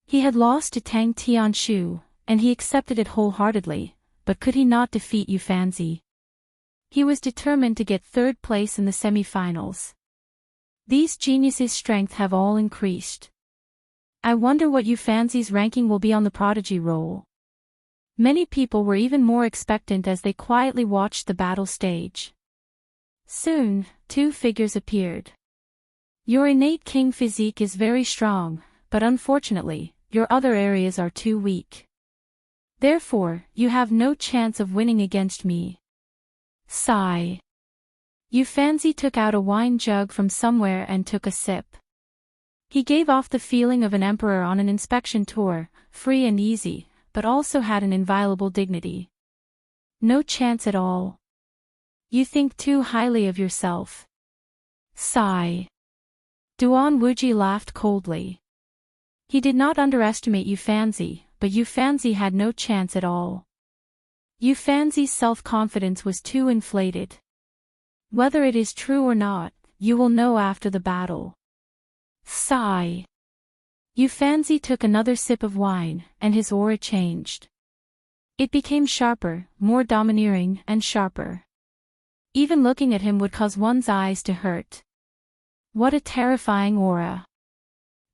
He had lost to Tang Tianshu, and he accepted it wholeheartedly, but could he not defeat Yu Fanzi? He was determined to get third place in the semi-finals. These geniuses' strength have all increased. I wonder what Yu Fanzi's ranking will be on the prodigy roll. Many people were even more expectant as they quietly watched the battle stage. Soon, two figures appeared. Your innate king physique is very strong, but unfortunately, your other areas are too weak. Therefore, you have no chance of winning against me. Sigh. Yu Fanzi took out a wine jug from somewhere and took a sip. He gave off the feeling of an emperor on an inspection tour, free and easy, but also had an inviolable dignity. No chance at all. You think too highly of yourself. Sigh. Duan Wuji laughed coldly. He did not underestimate Yu Fanzi, but Yu Fanzi had no chance at all. Yu Fanzi's self-confidence was too inflated. Whether it is true or not, you will know after the battle. Sigh. Yu Fanzi took another sip of wine, and his aura changed. It became sharper, more domineering, and sharper. Even looking at him would cause one's eyes to hurt. What a terrifying aura.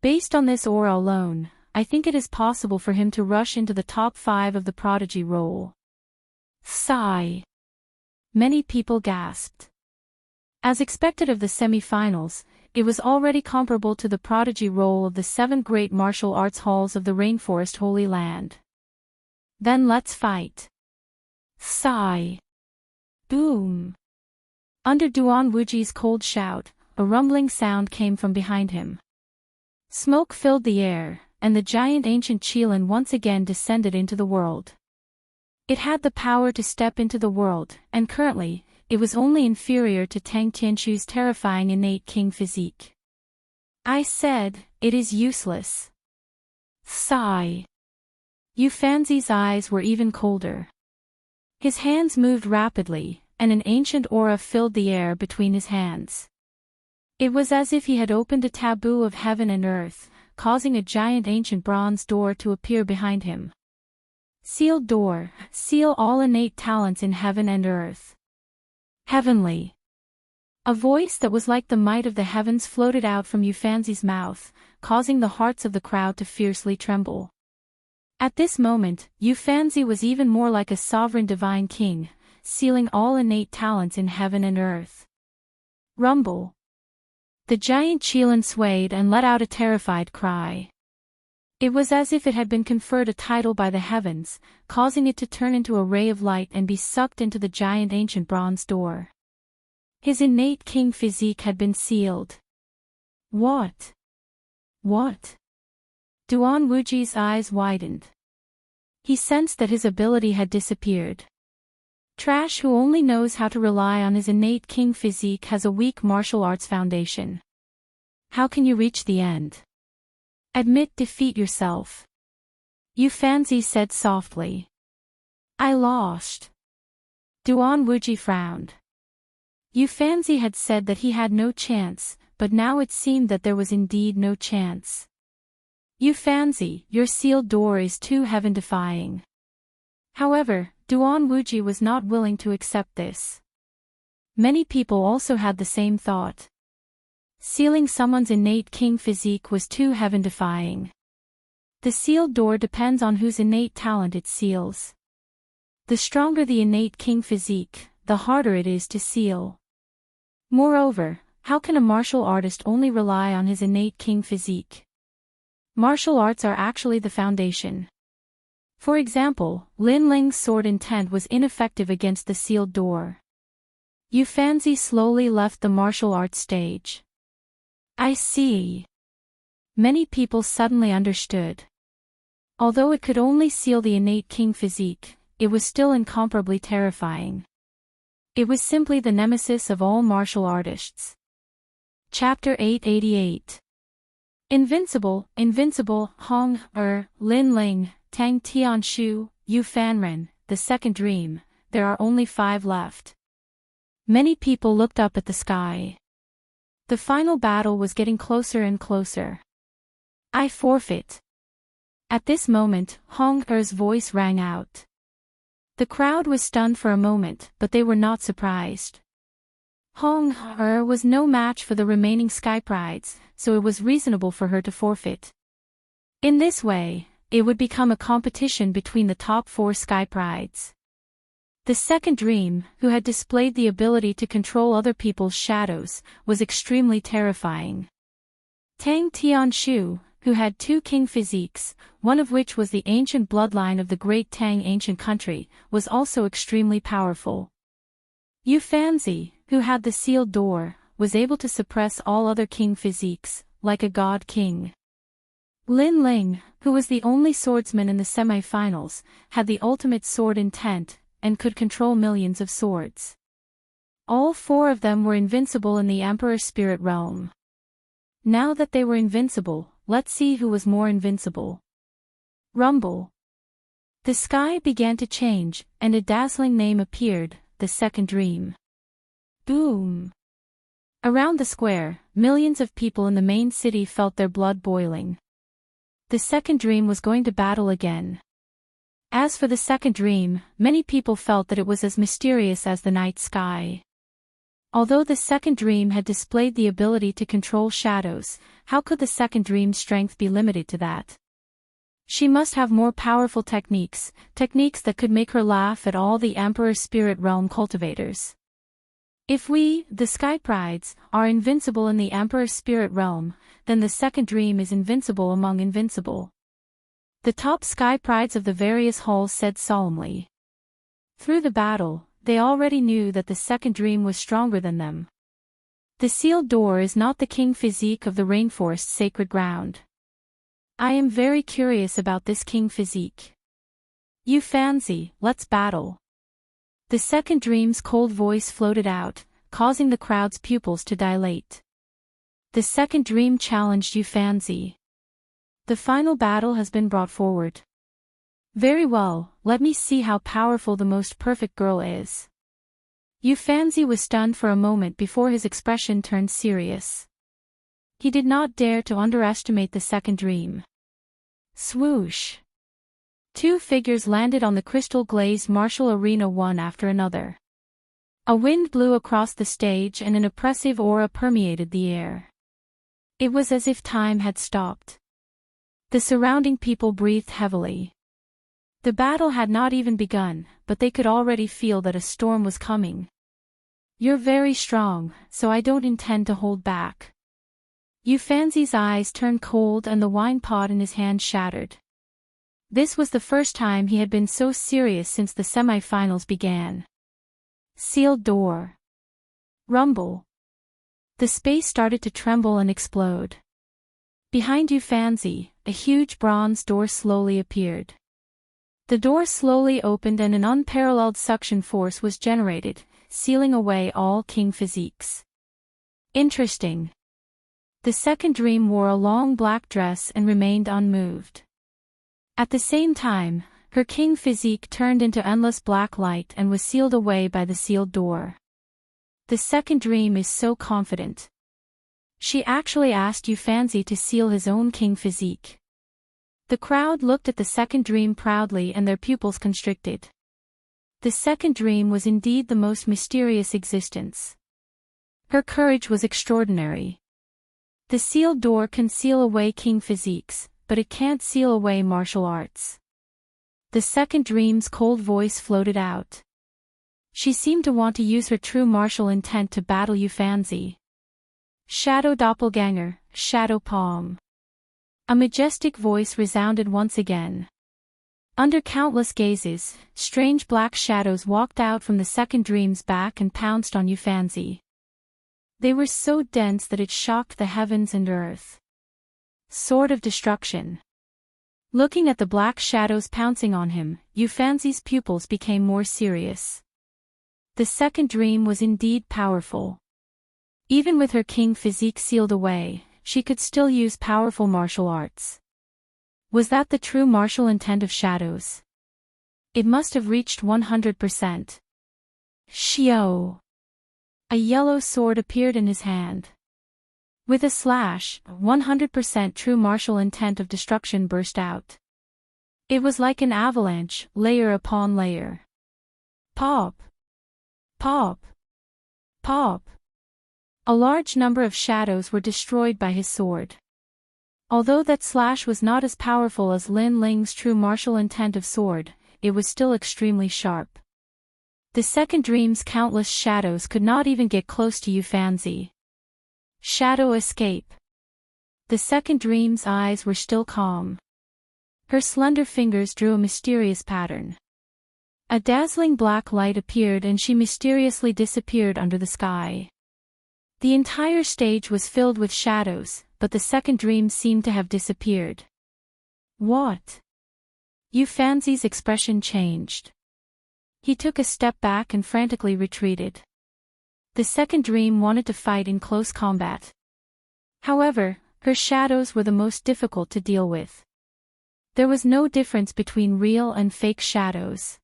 Based on this aura alone, I think it is possible for him to rush into the top 5 of the prodigy roll. Sigh. Many people gasped. As expected of the semi-finals, it was already comparable to the prodigy roll of the 7 great martial arts halls of the Rainforest Holy Land. Then let's fight. Sigh. Boom. Under Duan Wuji's cold shout, a rumbling sound came from behind him. Smoke filled the air, and the giant ancient Qilin once again descended into the world. It had the power to step into the world, and currently, it was only inferior to Tang Tianqu's terrifying innate king physique. I said, it is useless. Sigh. Yu Fanzi's eyes were even colder. His hands moved rapidly, and an ancient aura filled the air between his hands. It was as if he had opened a taboo of heaven and earth, causing a giant ancient bronze door to appear behind him. Sealed door, seal all innate talents in heaven and earth. Heavenly. A voice that was like the might of the heavens floated out from Yu Fanzi's mouth, causing the hearts of the crowd to fiercely tremble. At this moment, Yu Fanzi was even more like a sovereign divine king, sealing all innate talents in heaven and earth. Rumble. The giant Qilin swayed and let out a terrified cry. It was as if it had been conferred a title by the heavens, causing it to turn into a ray of light and be sucked into the giant ancient bronze door. His innate king physique had been sealed. What? What? Duan Wuji's eyes widened. He sensed that his ability had disappeared. Trash who only knows how to rely on his innate king physique has a weak martial arts foundation. How can you reach the end? Admit defeat yourself. Yu Fanzi said softly. I lost. Duan Wuji frowned. Yu Fanzi had said that he had no chance, but now it seemed that there was indeed no chance. Yu Fanzi, your sealed door is too heaven-defying. However, Duan Wuji was not willing to accept this. Many people also had the same thought. Sealing someone's innate king physique was too heaven-defying. The sealed door depends on whose innate talent it seals. The stronger the innate king physique, the harder it is to seal. Moreover, how can a martial artist only rely on his innate king physique? Martial arts are actually the foundation. For example, Lin Ling's sword intent was ineffective against the sealed door. Yu Fanzi slowly left the martial arts stage. I see. Many people suddenly understood. Although it could only seal the innate king physique, it was still incomparably terrifying. It was simply the nemesis of all martial artists. Chapter 888. Invincible, Invincible, Hong, Lin Ling, Tang Tianshu, Yu Fanren, the second dream, there are only 5 left. Many people looked up at the sky. The final battle was getting closer and closer. I forfeit. At this moment, Hong Er's voice rang out. The crowd was stunned for a moment, but they were not surprised. Hong Er was no match for the remaining Sky Prides, so it was reasonable for her to forfeit. In this way, it would become a competition between the top 4 Sky Prides. The second dream, who had displayed the ability to control other people's shadows, was extremely terrifying. Tang Tianshu, who had 2 king physiques, one of which was the ancient bloodline of the great Tang ancient country, was also extremely powerful. Yu Fanzi, who had the sealed door, was able to suppress all other king physiques, like a god king. Lin Ling, who was the only swordsman in the semi-finals, had the ultimate sword intent, and could control millions of swords. All 4 of them were invincible in the Emperor Spirit realm. Now that they were invincible, let's see who was more invincible. Rumble. The sky began to change, and a dazzling name appeared, the second dream. Boom. Around the square, millions of people in the main city felt their blood boiling. The second dream was going to battle again. As for the second dream, many people felt that it was as mysterious as the night sky. Although the second dream had displayed the ability to control shadows, how could the second dream's strength be limited to that? She must have more powerful techniques that could make her laugh at all the Emperor Spirit Realm cultivators. If we, the Sky Prides, are invincible in the Emperor Spirit Realm, then the second dream is invincible among invincible. The top Sky Prides of the various halls said solemnly. Through the battle, they already knew that the second dream was stronger than them. The sealed door is not the king physique of the rainforest's sacred ground. I am very curious about this king physique. You fancy, let's battle. The second dream's cold voice floated out, causing the crowd's pupils to dilate. The second dream challenged you fancy. The final battle has been brought forward. Very well, let me see how powerful the most perfect girl is. You fancy was stunned for a moment before his expression turned serious. He did not dare to underestimate the second dream. Swoosh. Two figures landed on the crystal-glazed martial arena one after another. A wind blew across the stage and an oppressive aura permeated the air. It was as if time had stopped. The surrounding people breathed heavily. The battle had not even begun, but they could already feel that a storm was coming. You're very strong, so I don't intend to hold back. You fancy's eyes turned cold and the wine pot in his hand shattered. This was the first time he had been so serious since the semi-finals began. Sealed door. Rumble. The space started to tremble and explode. Behind you fancy, a huge bronze door slowly appeared. The door slowly opened and an unparalleled suction force was generated, sealing away all king physiques. Interesting. The second dream wore a long black dress and remained unmoved. At the same time, her king physique turned into endless black light and was sealed away by the sealed door. The second dream is so confident. She actually asked you fancy to seal his own king physique. The crowd looked at the second dream proudly and their pupils constricted. The second dream was indeed the most mysterious existence. Her courage was extraordinary. The sealed door can seal away king physiques, but it can't seal away martial arts. The second dream's cold voice floated out. She seemed to want to use her true martial intent to battle you fancy. Shadow doppelganger, shadow palm. A majestic voice resounded once again. Under countless gazes, strange black shadows walked out from the second dream's back and pounced on you fancy. They were so dense that it shocked the heavens and earth. Sword of destruction. Looking at the black shadows pouncing on him, you fancy's pupils became more serious. The second dream was indeed powerful. Even with her king physique sealed away, she could still use powerful martial arts. Was that the true martial intent of shadows? It must have reached 100%. Shio! A yellow sword appeared in his hand. With a slash, 100% true martial intent of destruction burst out. It was like an avalanche, layer upon layer. Pop! Pop! Pop! A large number of shadows were destroyed by his sword. Although that slash was not as powerful as Lin Ling's true martial intent of sword, it was still extremely sharp. The second dream's countless shadows could not even get close to you fancy. Shadow escape. The second dream's eyes were still calm. Her slender fingers drew a mysterious pattern. A dazzling black light appeared and she mysteriously disappeared under the sky. The entire stage was filled with shadows, but the second dream seemed to have disappeared. What? You fancy's expression changed. He took a step back and frantically retreated. The second dream wanted to fight in close combat. However, her shadows were the most difficult to deal with. There was no difference between real and fake shadows.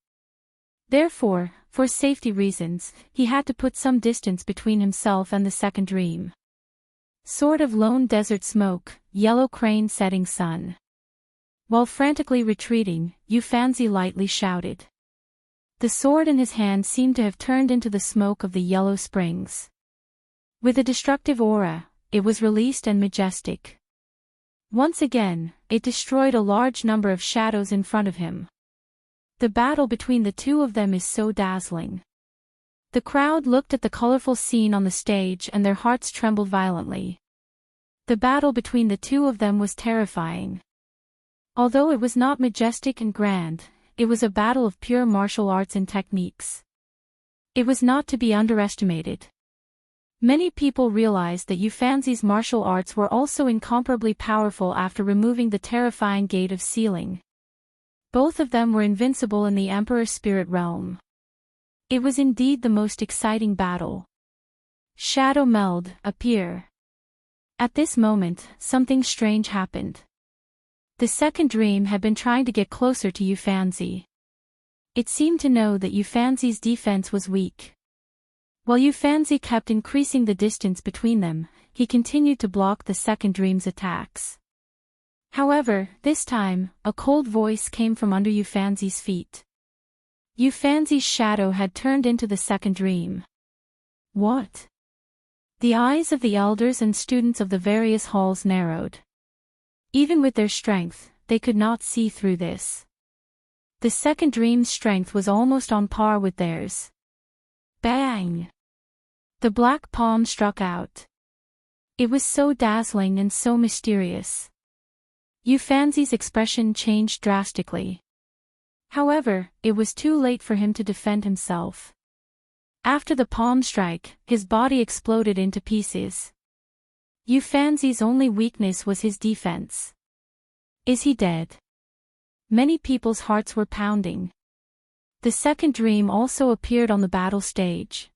Therefore, for safety reasons, he had to put some distance between himself and the second dream. Sword of lone desert smoke, yellow crane setting sun. While frantically retreating, you fancy lightly shouted. The sword in his hand seemed to have turned into the smoke of the yellow springs. With a destructive aura, it was released and majestic. Once again, it destroyed a large number of shadows in front of him. The battle between the two of them is so dazzling. The crowd looked at the colorful scene on the stage and their hearts trembled violently. The battle between the two of them was terrifying. Although it was not majestic and grand, it was a battle of pure martial arts and techniques. It was not to be underestimated. Many people realized that Yufanzi's martial arts were also incomparably powerful after removing the terrifying gate of sealing. Both of them were invincible in the Emperor's spirit realm. It was indeed the most exciting battle. Shadow meld, appear. At this moment, something strange happened. The second dream had been trying to get closer to Eufanzi. It seemed to know that Eufanzi's defense was weak. While Eufanzi kept increasing the distance between them, he continued to block the second dream's attacks. However, this time, a cold voice came from under Eufanzi's feet. Eufanzi's shadow had turned into the second dream. What? The eyes of the elders and students of the various halls narrowed. Even with their strength, they could not see through this. The second dream's strength was almost on par with theirs. Bang! The black palm struck out. It was so dazzling and so mysterious. Eufanzi's expression changed drastically. However, it was too late for him to defend himself. After the palm strike, his body exploded into pieces. Eufanzi's only weakness was his defense. Is he dead? Many people's hearts were pounding. The second dream also appeared on the battle stage.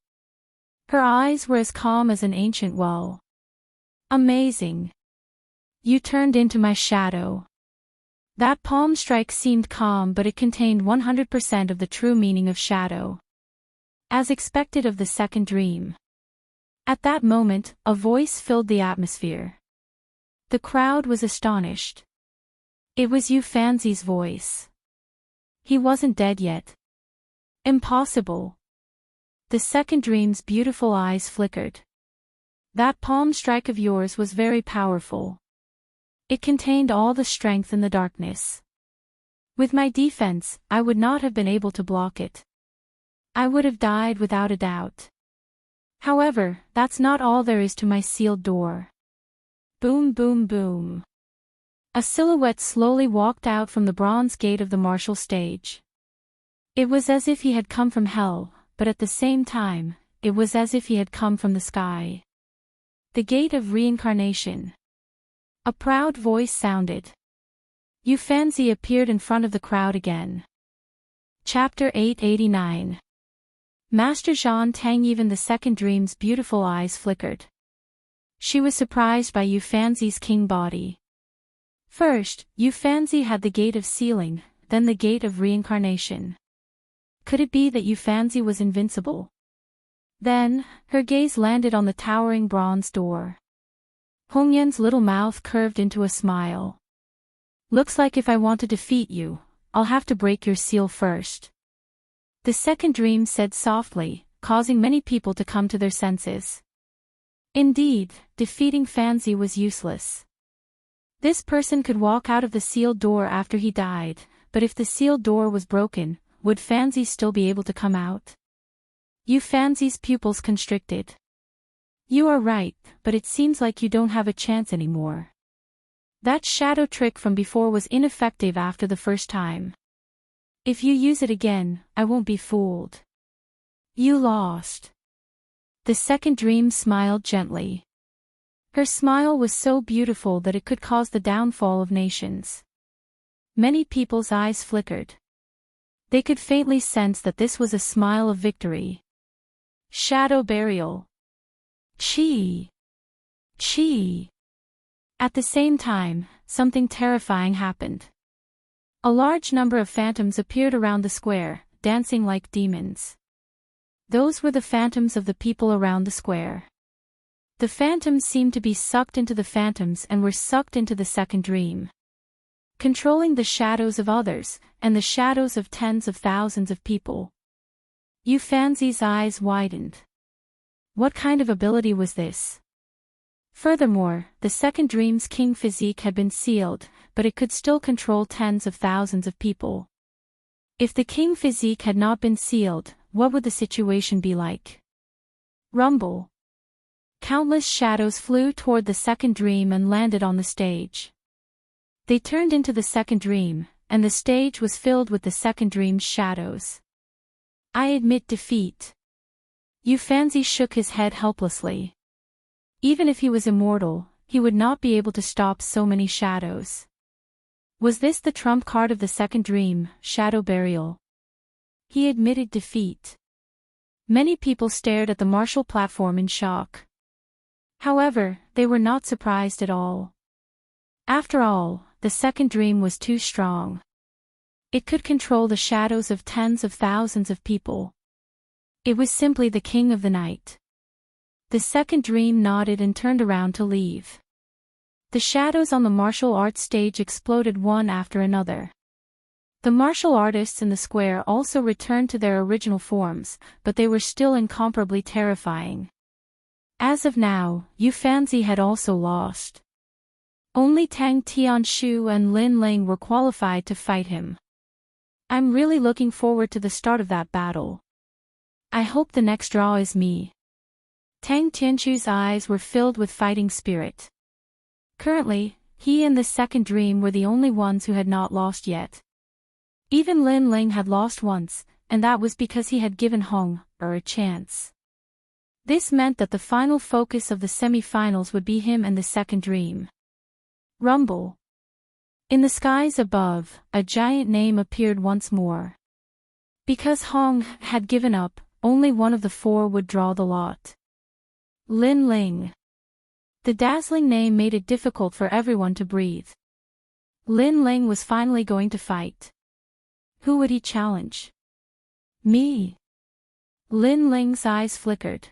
Her eyes were as calm as an ancient well. Amazing. You turned into my shadow. That palm strike seemed calm, but it contained 100% of the true meaning of shadow. As expected of the second dream. At that moment, a voice filled the atmosphere. The crowd was astonished. It was Eufanzi's voice. He wasn't dead yet. Impossible. The second dream's beautiful eyes flickered. That palm strike of yours was very powerful. It contained all the strength in the darkness. With my defense, I would not have been able to block it. I would have died without a doubt. However, that's not all there is to my sealed door. Boom, boom, boom. A silhouette slowly walked out from the bronze gate of the martial stage. It was as if he had come from hell, but at the same time, it was as if he had come from the sky. The gate of reincarnation. A proud voice sounded. Eufanzi appeared in front of the crowd again. Chapter 889. Master Jean Tang. Even the second dream's beautiful eyes flickered. She was surprised by Eufanzi's king body. First, Eufanzi had the gate of sealing, then the gate of reincarnation. Could it be that Eufanzi was invincible? Then, her gaze landed on the towering bronze door. Hongyan's little mouth curved into a smile. Looks like if I want to defeat you, I'll have to break your seal first. The second dream said softly, causing many people to come to their senses. Indeed, defeating Fanzi was useless. This person could walk out of the sealed door after he died, but if the sealed door was broken, would Fanzi still be able to come out? Eufanzi's pupils constricted. You are right, but it seems like you don't have a chance anymore. That shadow trick from before was ineffective after the first time. If you use it again, I won't be fooled. You lost. The second dream smiled gently. Her smile was so beautiful that it could cause the downfall of nations. Many people's eyes flickered. They could faintly sense that this was a smile of victory. Shadow burial. Chi. Chi. At the same time, something terrifying happened. A large number of phantoms appeared around the square, dancing like demons. Those were the phantoms of the people around the square. The phantoms seemed to be sucked into the phantoms and were sucked into the second dream. Controlling the shadows of others, and the shadows of tens of thousands of people. Eufanzi's eyes widened. What kind of ability was this? Furthermore, the second dream's king physique had been sealed, but it could still control tens of thousands of people. If the king physique had not been sealed, what would the situation be like? Rumble. Countless shadows flew toward the second dream and landed on the stage. They turned into the second dream, and the stage was filled with the second dream's shadows. I admit defeat. Eufanzi shook his head helplessly. Even if he was immortal, he would not be able to stop so many shadows. Was this the trump card of the second dream, shadow burial? He admitted defeat. Many people stared at the martial platform in shock. However, they were not surprised at all. After all, the second dream was too strong. It could control the shadows of tens of thousands of people. It was simply the king of the night. The second dream nodded and turned around to leave. The shadows on the martial arts stage exploded one after another. The martial artists in the square also returned to their original forms, but they were still incomparably terrifying. As of now, Yu Fanzi had also lost. Only Tang Tianshu and Lin Ling were qualified to fight him. I'm really looking forward to the start of that battle. I hope the next draw is me. Tang Tianshu's eyes were filled with fighting spirit. Currently, he and the second dream were the only ones who had not lost yet. Even Lin Ling had lost once, and that was because he had given Hong Er a chance. This meant that the final focus of the semi-finals would be him and the second dream. Rumble. In the skies above, a giant name appeared once more. Because Hong had given up, only one of the four would draw the lot. Lin Ling. The dazzling name made it difficult for everyone to breathe. Lin Ling was finally going to fight. Who would he challenge? Me. Lin Ling's eyes flickered.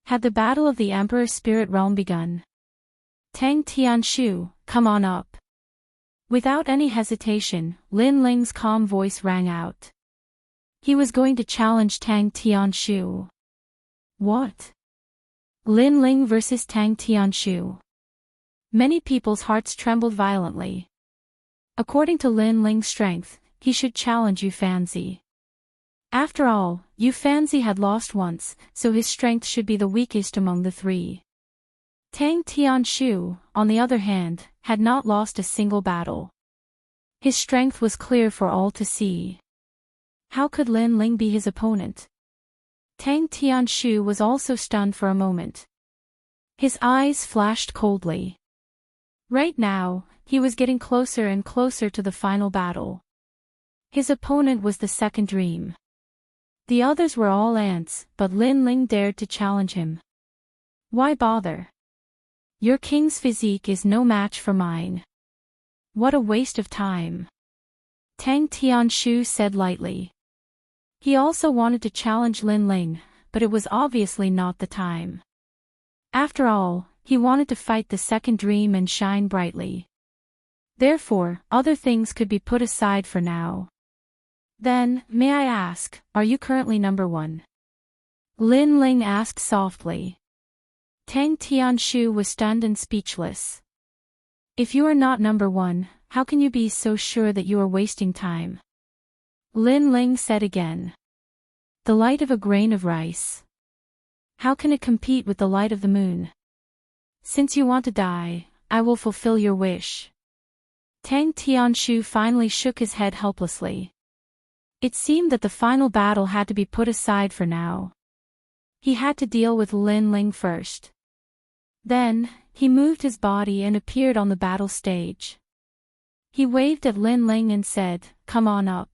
Had the battle of the Emperor Spirit Realm begun? Tang Tianshu, come on up. Without any hesitation, Lin Ling's calm voice rang out. He was going to challenge Tang Tianshu. What? Lin Ling versus Tang Tianshu. Many people's hearts trembled violently. According to Lin Ling's strength, he should challenge Yu Fanzi. After all, Yu Fanzi had lost once, so his strength should be the weakest among the three. Tang Tianshu, on the other hand, had not lost a single battle. His strength was clear for all to see. How could Lin Ling be his opponent? Tang Tianshu was also stunned for a moment. His eyes flashed coldly. Right now, he was getting closer and closer to the final battle. His opponent was the second dream. The others were all ants, but Lin Ling dared to challenge him. Why bother? Your king's physique is no match for mine. What a waste of time. Tang Tianshu said lightly. He also wanted to challenge Lin Ling, but it was obviously not the time. After all, he wanted to fight the second dream and shine brightly. Therefore, other things could be put aside for now. Then, may I ask, are you currently number one? Lin Ling asked softly. Tang Tianshu was stunned and speechless. If you are not number one, how can you be so sure that you are wasting time? Lin Ling said again. The light of a grain of rice. How can it compete with the light of the moon? Since you want to die, I will fulfill your wish. Tang Tianshu finally shook his head helplessly. It seemed that the final battle had to be put aside for now. He had to deal with Lin Ling first. Then, he moved his body and appeared on the battle stage. He waved at Lin Ling and said, "Come on up.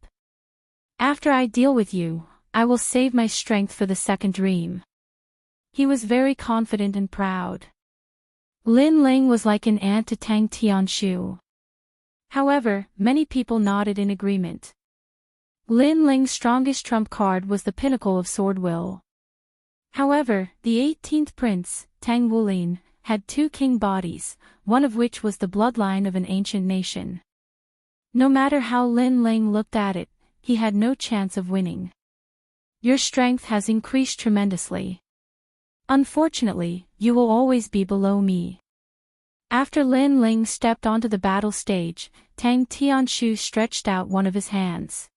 After I deal with you, I will save my strength for the second dream." He was very confident and proud. Lin Ling was like an ant to Tang Tianshu. However, many people nodded in agreement. Lin Ling's strongest trump card was the pinnacle of sword will. However, the 18th prince, Tang Wulin, had two king bodies, one of which was the bloodline of an ancient nation. No matter how Lin Ling looked at it, he had no chance of winning. Your strength has increased tremendously. Unfortunately, you will always be below me. After Lin Ling stepped onto the battle stage, Tang Tianshu stretched out one of his hands.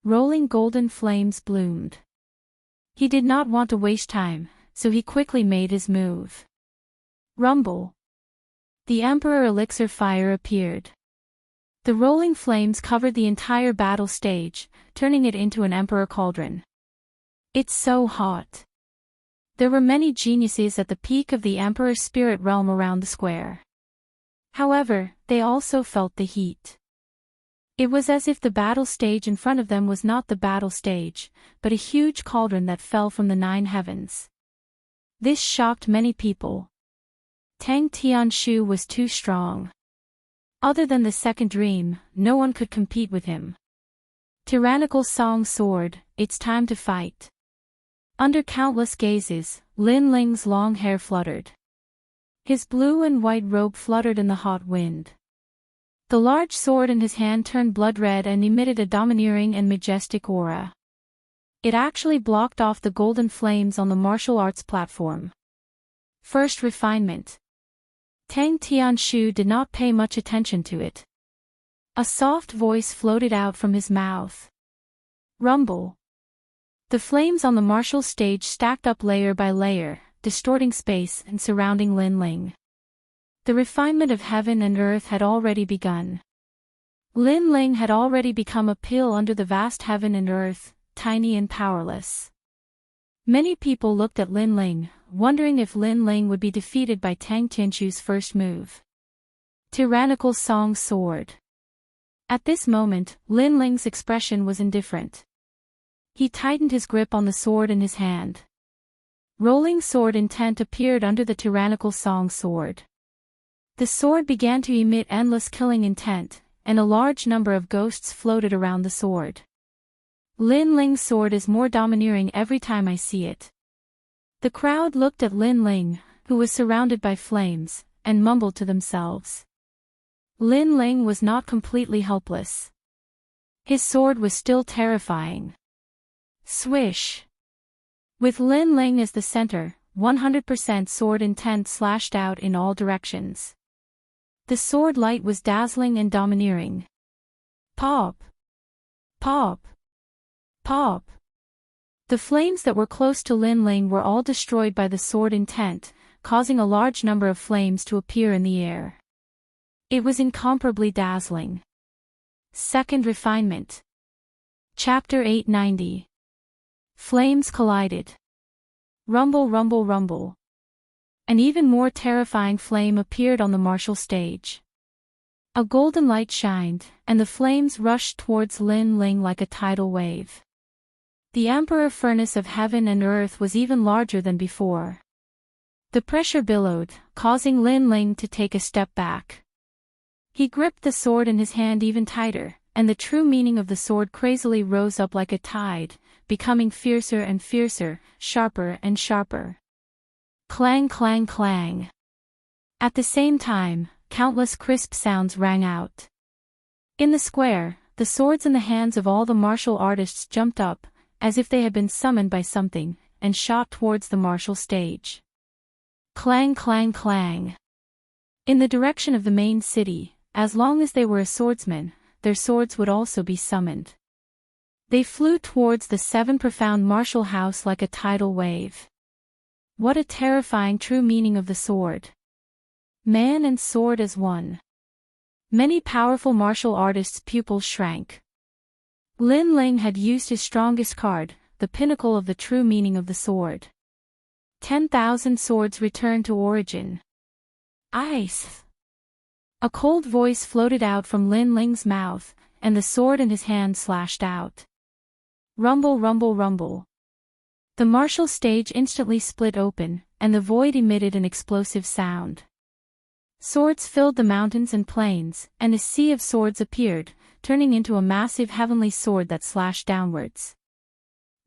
Rolling golden flames bloomed. He did not want to waste time, so he quickly made his move. Rumble. The Emperor Elixir Fire appeared. The rolling flames covered the entire battle stage, turning it into an Emperor Cauldron. It's so hot. There were many geniuses at the peak of the Emperor Spirit Realm around the square. However, they also felt the heat. It was as if the battle stage in front of them was not the battle stage, but a huge cauldron that fell from the 9 heavens. This shocked many people. Tang Tianshu was too strong. Other than the second dream, no one could compete with him. Tyrannical Song Sword, it's time to fight. Under countless gazes, Lin Ling's long hair fluttered. His blue and white robe fluttered in the hot wind. The large sword in his hand turned blood red and emitted a domineering and majestic aura. It actually blocked off the golden flames on the martial arts platform. First refinement. Tang Tianshu did not pay much attention to it. A soft voice floated out from his mouth. Rumble. The flames on the martial stage stacked up layer by layer, distorting space and surrounding Lin Ling. The refinement of heaven and earth had already begun. Lin Ling had already become a pill under the vast heaven and earth, tiny and powerless. Many people looked at Lin Ling, wondering if Lin Ling would be defeated by Tang Tianshu's first move. Tyrannical Song Sword. At this moment, Lin Ling's expression was indifferent. He tightened his grip on the sword in his hand. Rolling sword intent appeared under the tyrannical Song Sword. The sword began to emit endless killing intent, and a large number of ghosts floated around the sword. Lin Ling's sword is more domineering every time I see it. The crowd looked at Lin Ling, who was surrounded by flames, and mumbled to themselves. Lin Ling was not completely helpless. His sword was still terrifying. Swish! With Lin Ling as the center, 100% sword intent slashed out in all directions. The sword light was dazzling and domineering. Pop! Pop! Pop! The flames that were close to Lin Ling were all destroyed by the sword intent, causing a large number of flames to appear in the air. It was incomparably dazzling. Second refinement. Chapter 890. Flames collided. Rumble, rumble, rumble. An even more terrifying flame appeared on the martial stage. A golden light shined, and the flames rushed towards Lin Ling like a tidal wave. The emperor furnace of heaven and earth was even larger than before. The pressure billowed, causing Lin Ling to take a step back. He gripped the sword in his hand even tighter, and the true meaning of the sword crazily rose up like a tide, becoming fiercer and fiercer, sharper and sharper. Clang, clang, clang. At the same time, countless crisp sounds rang out. In the square, the swords in the hands of all the martial artists jumped up, as if they had been summoned by something, and shot towards the martial stage. Clang, clang, clang. In the direction of the main city, as long as they were a swordsman, their swords would also be summoned. They flew towards the 7 profound martial house like a tidal wave. What a terrifying true meaning of the sword. Man and sword as one. Many powerful martial artists' pupils shrank. Lin Ling had used his strongest card, the pinnacle of the true meaning of the sword. 10,000 swords returned to origin. Ice! A cold voice floated out from Lin Ling's mouth, and the sword in his hand slashed out. Rumble, rumble, rumble. The martial stage instantly split open, and the void emitted an explosive sound. Swords filled the mountains and plains, and a sea of swords appeared, turning into a massive heavenly sword that slashed downwards.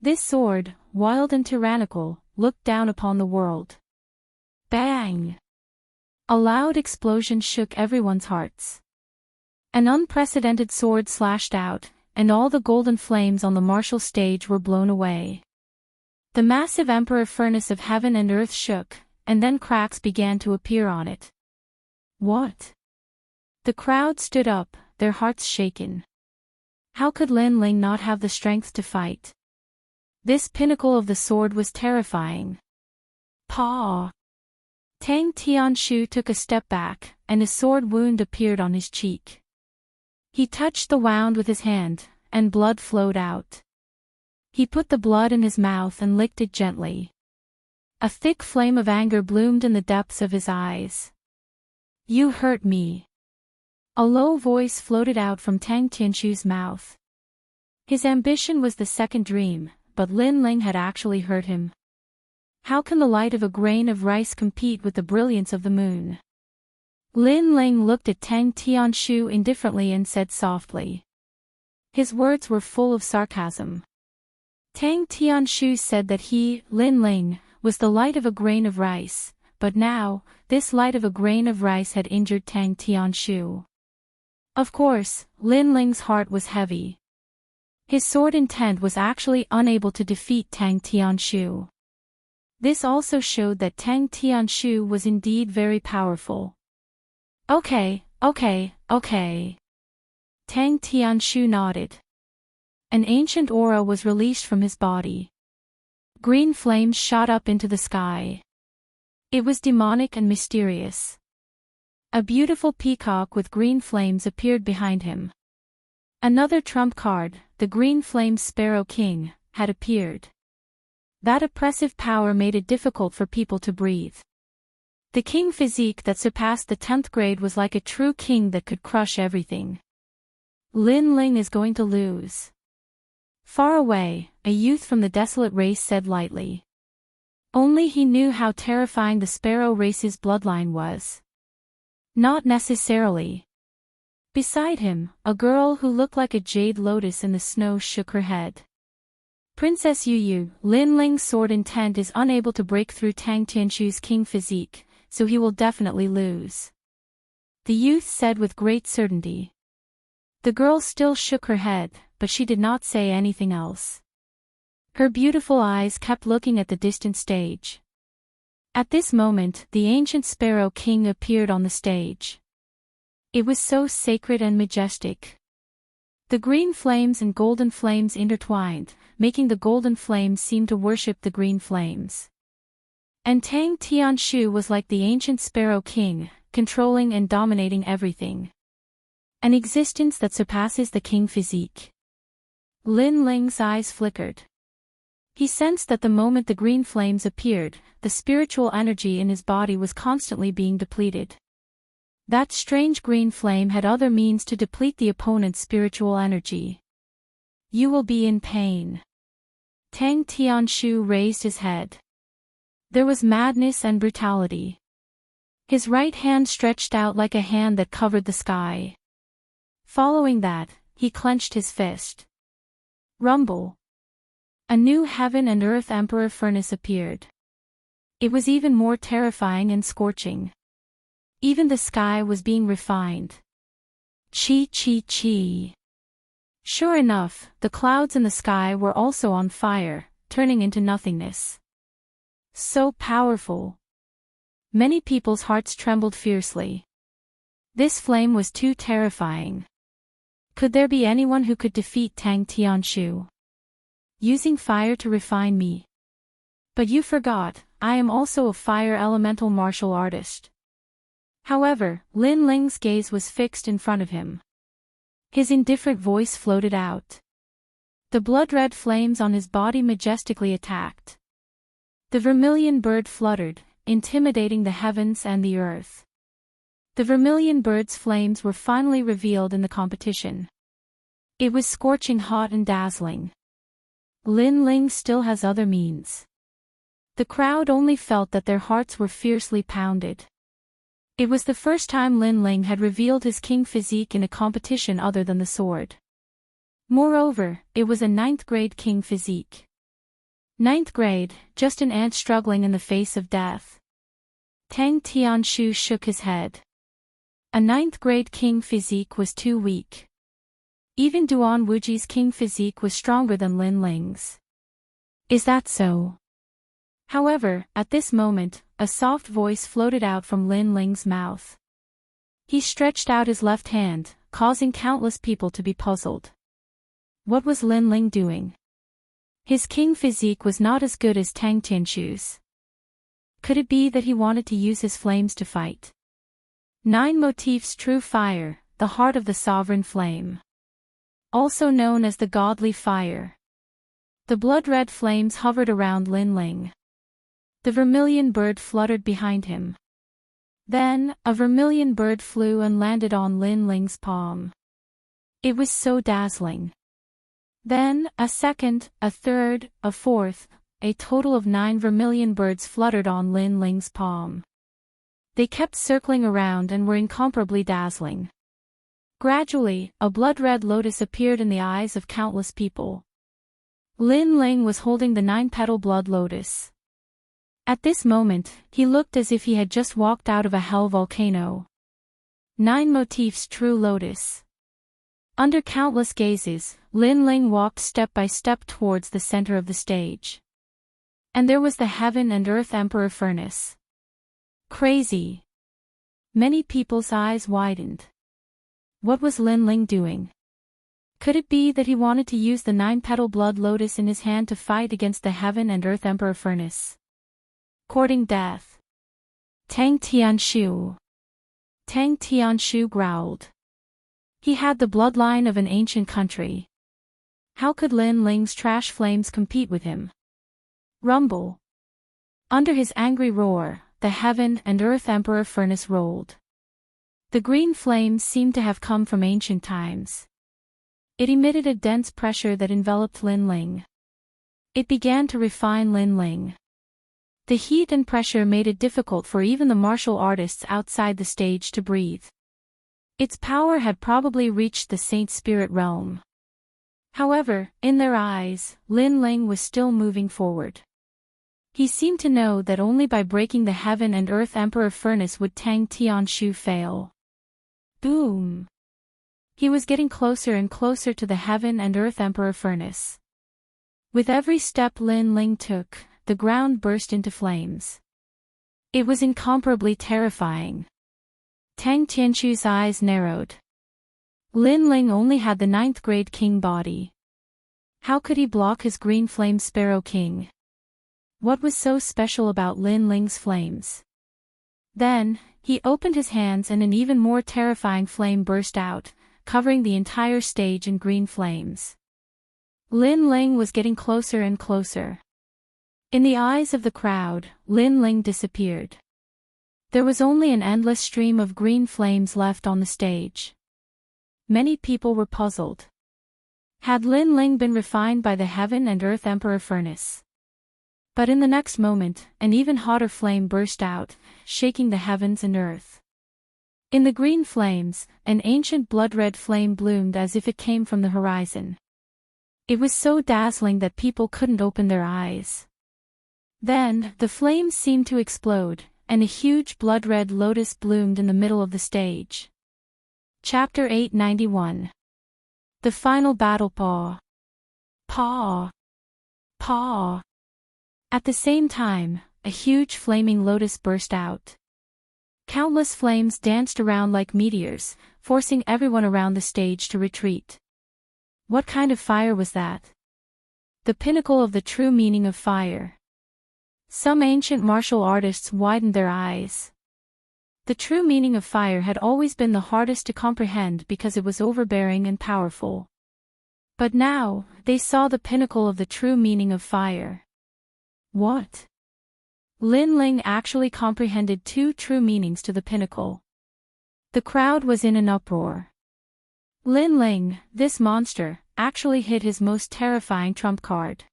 This sword, wild and tyrannical, looked down upon the world. Bang! A loud explosion shook everyone's hearts. An unprecedented sword slashed out, and all the golden flames on the martial stage were blown away. The massive emperor furnace of heaven and earth shook, and then cracks began to appear on it. What? The crowd stood up, their hearts shaken. How could Lin Ling not have the strength to fight? This pinnacle of the sword was terrifying. Paw! Tang Tianshu took a step back, and a sword wound appeared on his cheek. He touched the wound with his hand, and blood flowed out. He put the blood in his mouth and licked it gently. A thick flame of anger bloomed in the depths of his eyes. You hurt me. A low voice floated out from Tang Tianshu's mouth. His ambition was the second dream, but Lin Ling had actually hurt him. How can the light of a grain of rice compete with the brilliance of the moon? Lin Ling looked at Tang Tianshu indifferently and said softly. His words were full of sarcasm. Tang Tianshu said that he, Lin Ling, was the light of a grain of rice, but now, this light of a grain of rice had injured Tang Tianshu. Of course, Lin Ling's heart was heavy. His sword intent was actually unable to defeat Tang Tianshu. This also showed that Tang Tianshu was indeed very powerful. Okay. Tang Tianshu nodded. An ancient aura was released from his body. Green flames shot up into the sky. It was demonic and mysterious. A beautiful peacock with green flames appeared behind him. Another trump card, the Green Flame Sparrow King, had appeared. That oppressive power made it difficult for people to breathe. The king physique that surpassed the 10th grade was like a true king that could crush everything. Lin Ling is going to lose. Far away, a youth from the desolate race said lightly. Only he knew how terrifying the sparrow race's bloodline was. Not necessarily. Beside him, a girl who looked like a jade lotus in the snow shook her head. Princess Yu, Lin Ling's sword intent is unable to break through Tang Tianshu's king physique, so he will definitely lose. The youth said with great certainty. The girl still shook her head, but she did not say anything else. Her beautiful eyes kept looking at the distant stage. At this moment, the ancient Sparrow King appeared on the stage. It was so sacred and majestic. The green flames and golden flames intertwined, making the golden flames seem to worship the green flames. And Tang Tianshu was like the ancient Sparrow King, controlling and dominating everything. An existence that surpasses the king physique. Lin Ling's eyes flickered. He sensed that the moment the green flames appeared, the spiritual energy in his body was constantly being depleted. That strange green flame had other means to deplete the opponent's spiritual energy. You will be in pain. Tang Tianshu raised his head. There was madness and brutality. His right hand stretched out like a hand that covered the sky. Following that, he clenched his fist. Rumble. A new heaven and earth emperor furnace appeared. It was even more terrifying and scorching. Even the sky was being refined. Chi. Sure enough, the clouds in the sky were also on fire, turning into nothingness. So powerful. Many people's hearts trembled fiercely. This flame was too terrifying. Could there be anyone who could defeat Tang Tianshu? Using fire to refine me. But you forgot, I am also a fire elemental martial artist. However, Lin Ling's gaze was fixed in front of him. His indifferent voice floated out. The blood-red flames on his body majestically attacked. The vermilion bird fluttered, intimidating the heavens and the earth. The vermilion bird's flames were finally revealed in the competition. It was scorching hot and dazzling. Lin Ling still has other means. The crowd only felt that their hearts were fiercely pounded. It was the first time Lin Ling had revealed his king physique in a competition other than the sword. Moreover, it was a 9th grade king physique. 9th grade, just an ant struggling in the face of death. Tang Tianshu shook his head. A 9th grade king physique was too weak. Even Duan Wuji's king physique was stronger than Lin Ling's. Is that so? However, at this moment, a soft voice floated out from Lin Ling's mouth. He stretched out his left hand, causing countless people to be puzzled. What was Lin Ling doing? His king physique was not as good as Tang Tianshu's. Could it be that he wanted to use his flames to fight? 9 motifs true fire, the heart of the sovereign flame. Also known as the godly fire. The blood-red flames hovered around Lin Ling. The vermilion bird fluttered behind him. Then, a vermilion bird flew and landed on Lin Ling's palm. It was so dazzling. Then, a second, a third, a fourth, a total of 9 vermilion birds fluttered on Lin Ling's palm. They kept circling around and were incomparably dazzling. Gradually, a blood-red lotus appeared in the eyes of countless people. Lin Ling was holding the 9-petal blood lotus. At this moment, he looked as if he had just walked out of a hell volcano. 9 motifs true lotus. Under countless gazes, Lin Ling walked step by step towards the center of the stage. And there was the heaven and earth emperor furnace. Crazy. Many people's eyes widened. What was Lin Ling doing? Could it be that he wanted to use the 9-petal blood lotus in his hand to fight against the heaven and earth emperor furnace? Courting death. Tang Tianshu. Tang Tianshu growled. He had the bloodline of an ancient country. How could Lin Ling's trash flames compete with him? Rumble. Under his angry roar, the heaven and earth emperor furnace rolled. The green flames seemed to have come from ancient times. It emitted a dense pressure that enveloped Lin Ling. It began to refine Lin Ling. The heat and pressure made it difficult for even the martial artists outside the stage to breathe. Its power had probably reached the saint spirit realm. However, in their eyes, Lin Ling was still moving forward. He seemed to know that only by breaking the heaven and earth emperor furnace would Tang Tianshu fail. Boom! He was getting closer and closer to the heaven and earth emperor furnace. With every step Lin Ling took, the ground burst into flames. It was incomparably terrifying. Tang Tianshu's eyes narrowed. Lin Ling only had the 9th grade king body. How could he block his green flame sparrow king? What was so special about Lin Ling's flames? Then, he opened his hands and an even more terrifying flame burst out, covering the entire stage in green flames. Lin Ling was getting closer and closer. In the eyes of the crowd, Lin Ling disappeared. There was only an endless stream of green flames left on the stage. Many people were puzzled. Had Lin Ling been refined by the heaven and earth emperor furnace? But in the next moment, an even hotter flame burst out, shaking the heavens and earth. In the green flames, an ancient blood-red flame bloomed as if it came from the horizon. It was so dazzling that people couldn't open their eyes. Then, the flames seemed to explode, and a huge blood-red lotus bloomed in the middle of the stage. Chapter 891. The Final Battle. Paw. Paw. Paw. At the same time, a huge flaming lotus burst out. Countless flames danced around like meteors, forcing everyone around the stage to retreat. What kind of fire was that? The pinnacle of the true meaning of fire. Some ancient martial artists widened their eyes. The true meaning of fire had always been the hardest to comprehend because it was overbearing and powerful. But now, they saw the pinnacle of the true meaning of fire. What? Lin Ling actually comprehended 2 true meanings to the pinnacle. The crowd was in an uproar. Lin Ling, this monster, actually hit his most terrifying trump card.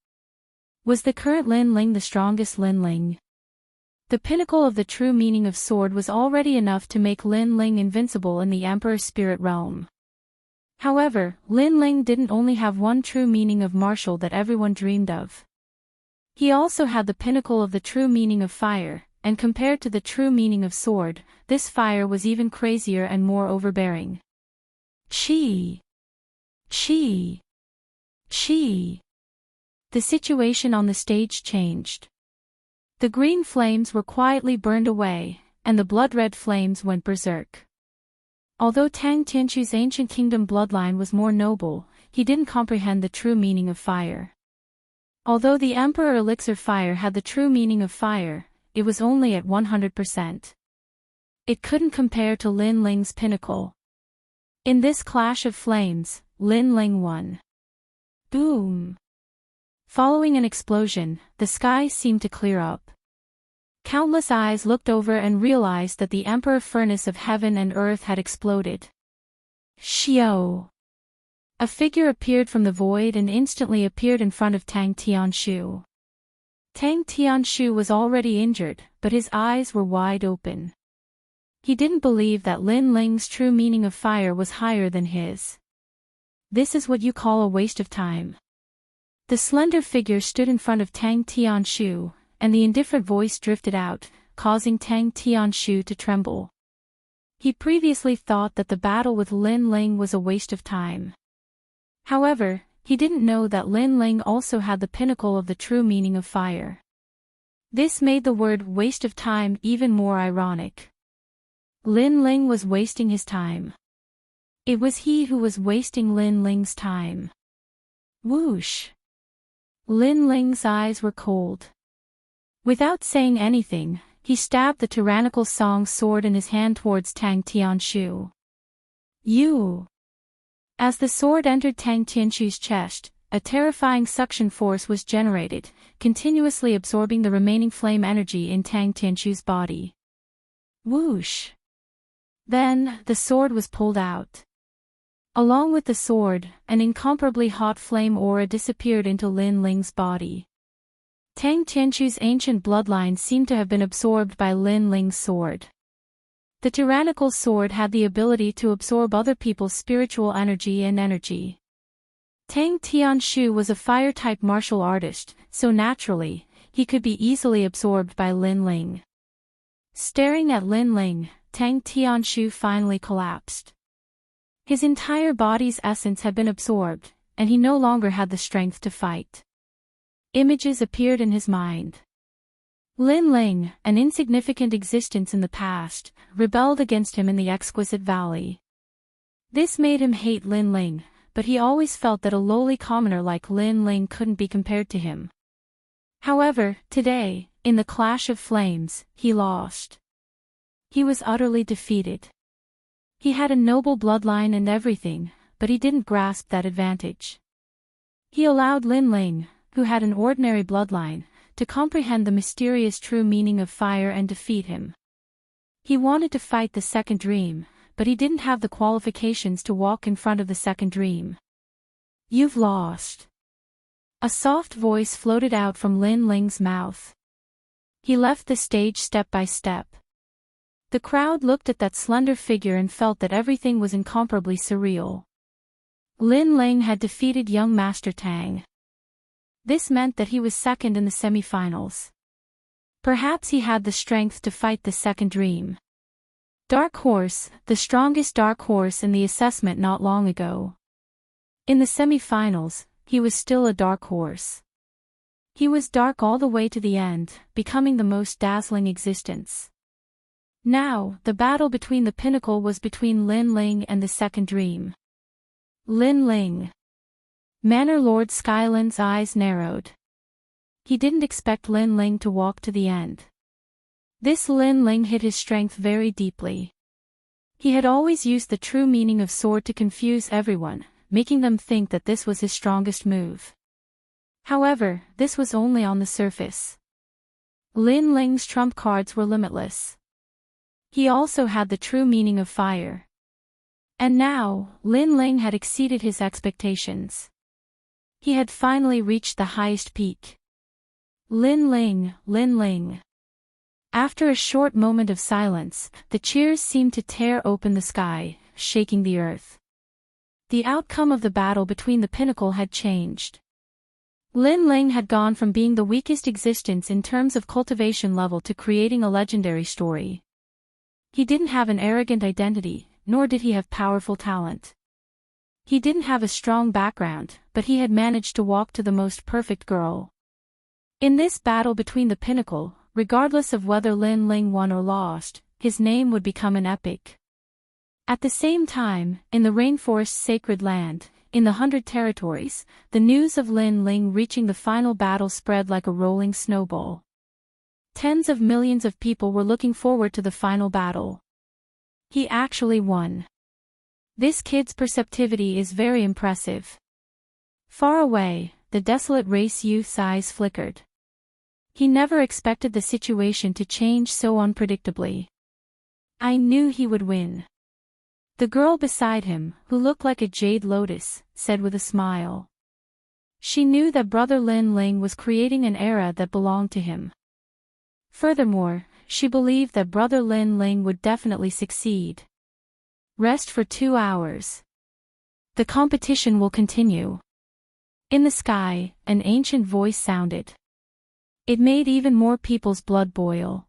Was the current Lin Ling the strongest Lin Ling? The pinnacle of the true meaning of sword was already enough to make Lin Ling invincible in the Emperor's spirit realm. However, Lin Ling didn't only have one true meaning of martial that everyone dreamed of. He also had the pinnacle of the true meaning of fire, and compared to the true meaning of sword, this fire was even crazier and more overbearing. Chi! Chi! Chi! The situation on the stage changed. The green flames were quietly burned away, and the blood-red flames went berserk. Although Tang Tianshu's ancient kingdom bloodline was more noble, he didn't comprehend the true meaning of fire. Although the Emperor Elixir Fire had the true meaning of fire, it was only at 100%. It couldn't compare to Lin Ling's pinnacle. In this clash of flames, Lin Ling won. Boom! Following an explosion, the sky seemed to clear up. Countless eyes looked over and realized that the emperor furnace of heaven and earth had exploded. Xiao! A figure appeared from the void and instantly appeared in front of Tang Tianshu. Tang Tianshu was already injured, but his eyes were wide open. He didn't believe that Lin Ling's true meaning of fire was higher than his. This is what you call a waste of time. The slender figure stood in front of Tang Tianshu, and the indifferent voice drifted out, causing Tang Tianshu to tremble. He previously thought that the battle with Lin Ling was a waste of time. However, he didn't know that Lin Ling also had the pinnacle of the true meaning of fire. This made the word waste of time even more ironic. Lin Ling was wasting his time. It was he who was wasting Lin Ling's time. Whoosh! Lin Ling's eyes were cold. Without saying anything, he stabbed the tyrannical Song sword in his hand towards Tang Tianshu. You! As the sword entered Tang Tianshu's chest, a terrifying suction force was generated, continuously absorbing the remaining flame energy in Tang Tianshu's body. Whoosh! Then, the sword was pulled out. Along with the sword, an incomparably hot flame aura disappeared into Lin Ling's body. Tang Tianshu's ancient bloodline seemed to have been absorbed by Lin Ling's sword. The tyrannical sword had the ability to absorb other people's spiritual energy and energy. Tang Tianshu was a fire-type martial artist, so naturally, he could be easily absorbed by Lin Ling. Staring at Lin Ling, Tang Tianshu finally collapsed. His entire body's essence had been absorbed, and he no longer had the strength to fight. Images appeared in his mind. Lin Ling, an insignificant existence in the past, rebelled against him in the exquisite valley. This made him hate Lin Ling, but he always felt that a lowly commoner like Lin Ling couldn't be compared to him. However, today, in the clash of flames, he lost. He was utterly defeated. He had a noble bloodline and everything, but he didn't grasp that advantage. He allowed Lin Ling, who had an ordinary bloodline, to comprehend the mysterious true meaning of fire and defeat him. He wanted to fight the second dream, but he didn't have the qualifications to walk in front of the second dream. You've lost. A soft voice floated out from Lin Ling's mouth. He left the stage step by step. The crowd looked at that slender figure and felt that everything was incomparably surreal. Lin Ling had defeated young Master Tang. This meant that he was second in the semi-finals. Perhaps he had the strength to fight the second dream. Dark Horse, the strongest dark horse in the assessment not long ago. In the semi-finals, he was still a dark horse. He was dark all the way to the end, becoming the most dazzling existence. Now, the battle between the pinnacle was between Lin Ling and the second dream. Lin Ling. Manor Lord Skyland's eyes narrowed. He didn't expect Lin Ling to walk to the end. This Lin Ling hid his strength very deeply. He had always used the true meaning of sword to confuse everyone, making them think that this was his strongest move. However, this was only on the surface. Lin Ling's trump cards were limitless. He also had the true meaning of fire. And now, Lin Ling had exceeded his expectations. He had finally reached the highest peak. Lin Ling, Lin Ling. After a short moment of silence, the cheers seemed to tear open the sky, shaking the earth. The outcome of the battle between the pinnacle had changed. Lin Ling had gone from being the weakest existence in terms of cultivation level to creating a legendary story. He didn't have an arrogant identity, nor did he have powerful talent. He didn't have a strong background, but he had managed to walk to the most perfect girl. In this battle between the pinnacle, regardless of whether Lin Ling won or lost, his name would become an epic. At the same time, in the rainforest's sacred land, in the 100 territories, the news of Lin Ling reaching the final battle spread like a rolling snowball. Tens of millions of people were looking forward to the final battle. He actually won. This kid's perceptivity is very impressive. Far away, the desolate race youth's eyes flickered. He never expected the situation to change so unpredictably. I knew he would win. The girl beside him, who looked like a jade lotus, said with a smile. She knew that Brother Lin Ling was creating an era that belonged to him. Furthermore, she believed that Brother Lin Ling would definitely succeed. Rest for 2 hours. The competition will continue. In the sky, an ancient voice sounded. It made even more people's blood boil.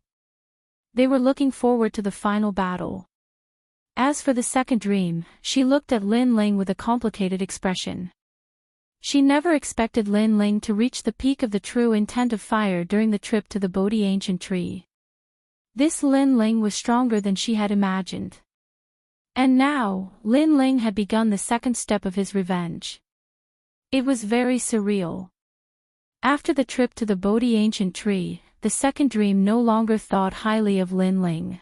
They were looking forward to the final battle. As for the second dream, she looked at Lin Ling with a complicated expression. She never expected Lin Ling to reach the peak of the true intent of fire during the trip to the Bodhi ancient tree. This Lin Ling was stronger than she had imagined. And now, Lin Ling had begun the second step of his revenge. It was very surreal. After the trip to the Bodhi ancient tree, the second dream no longer thought highly of Lin Ling.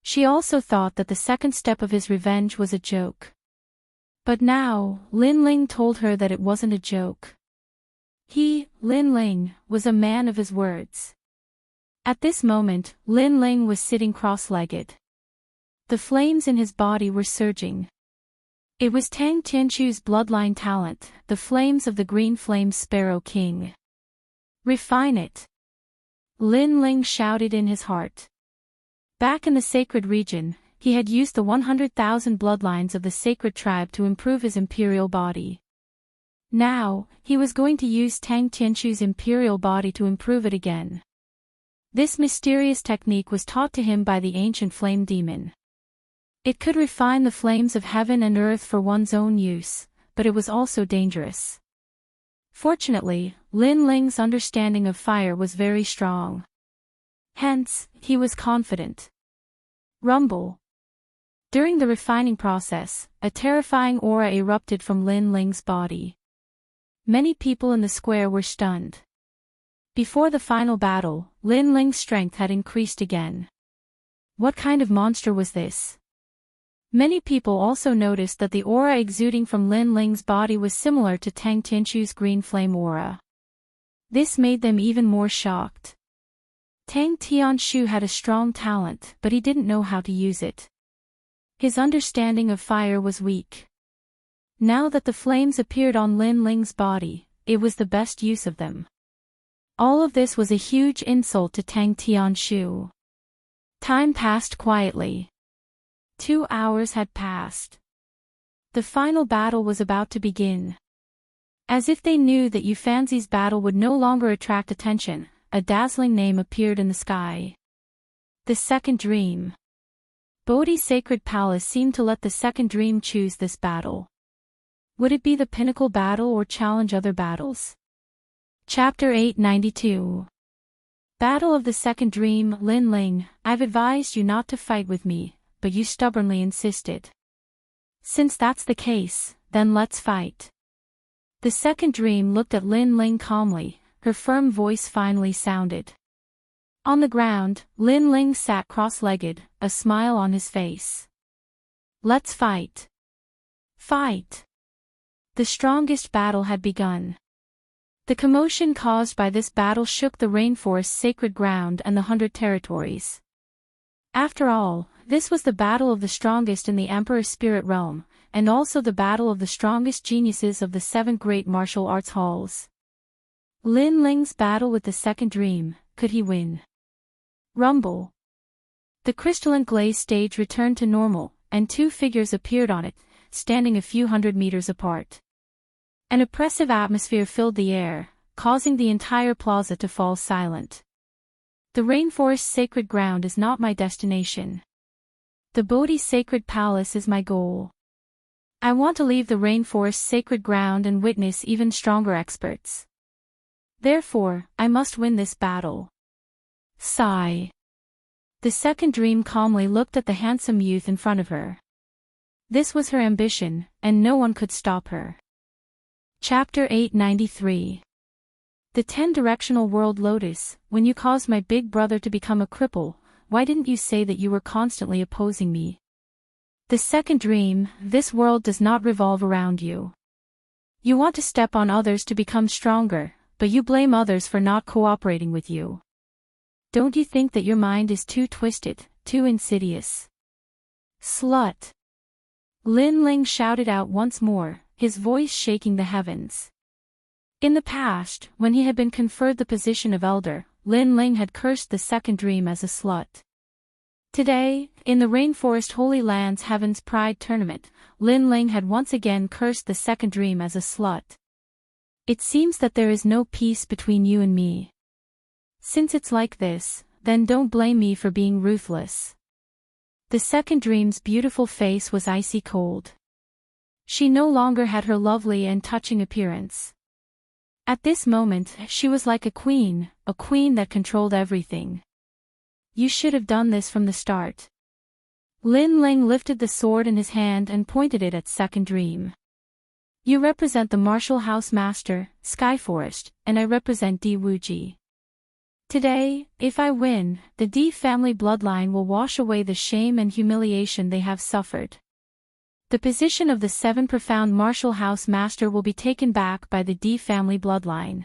She also thought that the second step of his revenge was a joke. But now, Lin Ling told her that it wasn't a joke. He, Lin Ling, was a man of his words. At this moment, Lin Ling was sitting cross-legged. The flames in his body were surging. It was Tang Tianchu's bloodline talent, the flames of the green flame Sparrow King. Refine it. Lin Ling shouted in his heart. Back in the sacred region, he had used the 100,000 bloodlines of the sacred tribe to improve his imperial body. Now, he was going to use Tang Tianchu's imperial body to improve it again. This mysterious technique was taught to him by the ancient flame demon. It could refine the flames of heaven and earth for one's own use, but it was also dangerous. Fortunately, Lin Ling's understanding of fire was very strong. Hence, he was confident. Rumble. During the refining process, a terrifying aura erupted from Lin Ling's body. Many people in the square were stunned. Before the final battle, Lin Ling's strength had increased again. What kind of monster was this? Many people also noticed that the aura exuding from Lin Ling's body was similar to Tang Tianchu's green flame aura. This made them even more shocked. Tang Tianshu had a strong talent, but he didn't know how to use it. His understanding of fire was weak. Now that the flames appeared on Lin Ling's body, it was the best use of them. All of this was a huge insult to Tang Tianshu. Time passed quietly. 2 hours had passed. The final battle was about to begin. As if they knew that Yufanzi's battle would no longer attract attention, a dazzling name appeared in the sky. The second dream. Bodhi's sacred palace seemed to let the second dream choose this battle. Would it be the pinnacle battle or challenge other battles? Chapter 892. Battle of the Second Dream. Lin Ling, I've advised you not to fight with me, but you stubbornly insisted. Since that's the case, then let's fight. The second dream looked at Lin Ling calmly, her firm voice finally sounded. On the ground, Lin Ling sat cross-legged, a smile on his face. Let's fight. Fight. The strongest battle had begun. The commotion caused by this battle shook the rainforest's sacred ground and the 100 territories. After all, this was the battle of the strongest in the Emperor's spirit realm, and also the battle of the strongest geniuses of the 7 great martial arts halls. Lin Ling's battle with the second dream, could he win? Rumble. The crystalline glaze stage returned to normal, and 2 figures appeared on it, standing a few hundred meters apart. An oppressive atmosphere filled the air, causing the entire plaza to fall silent. The rainforest's sacred ground is not my destination. The Bodhi's sacred palace is my goal. I want to leave the rainforest's sacred ground and witness even stronger experts. Therefore, I must win this battle. Sigh. The second dream calmly looked at the handsome youth in front of her. This was her ambition, and no one could stop her. Chapter 893. The 10-directional world Lotus, when you caused my big brother to become a cripple, why didn't you say that you were constantly opposing me? The second dream, this world does not revolve around you. You want to step on others to become stronger, but you blame others for not cooperating with you. Don't you think that your mind is too twisted, too insidious? Slut! Lin Ling shouted out once more, his voice shaking the heavens. In the past, when he had been conferred the position of elder, Lin Ling had cursed the second dream as a slut. Today, in the Rainforest Holy Land's Heaven's Pride Tournament, Lin Ling had once again cursed the second dream as a slut. It seems that there is no peace between you and me. Since it's like this, then don't blame me for being ruthless. The second dream's beautiful face was icy cold. She no longer had her lovely and touching appearance. At this moment, she was like a queen that controlled everything. You should have done this from the start. Lin Ling lifted the sword in his hand and pointed it at second dream. You represent the Martial House Master, Skyforest, and I represent Di Wuji. Today, if I win, the Di family bloodline will wash away the shame and humiliation they have suffered. The position of the seven profound Martial House Master will be taken back by the Di family bloodline.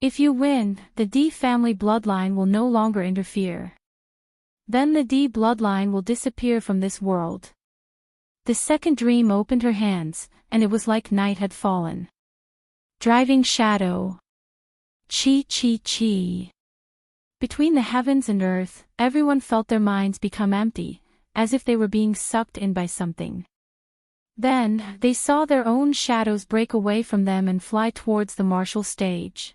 If you win, the Di family bloodline will no longer interfere. Then the Di bloodline will disappear from this world. The second dream opened her hands, and it was like night had fallen. Driving shadow. Chi chi chi. Between the heavens and earth, everyone felt their minds become empty, as if they were being sucked in by something. Then, they saw their own shadows break away from them and fly towards the martial stage.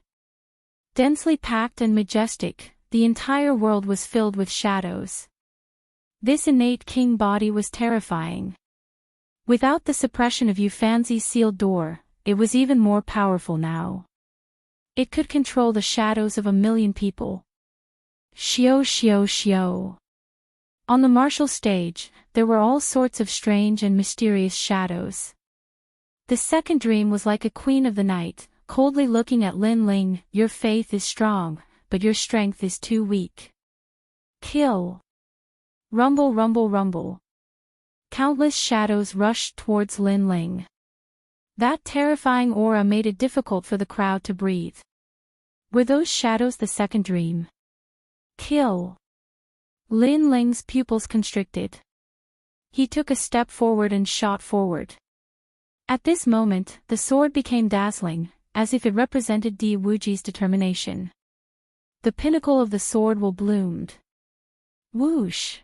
Densely packed and majestic, the entire world was filled with shadows. This innate king body was terrifying. Without the suppression of Yufanzi's sealed door, it was even more powerful now. It could control the shadows of 1,000,000 people. Shio shio shio. On the martial stage, there were all sorts of strange and mysterious shadows. The second dream was like a queen of the night, coldly looking at Lin Ling. Your faith is strong, but your strength is too weak. Kill. Rumble rumble rumble. Countless shadows rushed towards Lin Ling. That terrifying aura made it difficult for the crowd to breathe. Were those shadows the second dream? Kill. Lin Ling's pupils constricted. He took a step forward and shot forward. At this moment, the sword became dazzling, as if it represented Di Wuji's determination. The pinnacle of the sword will bloomed. Whoosh!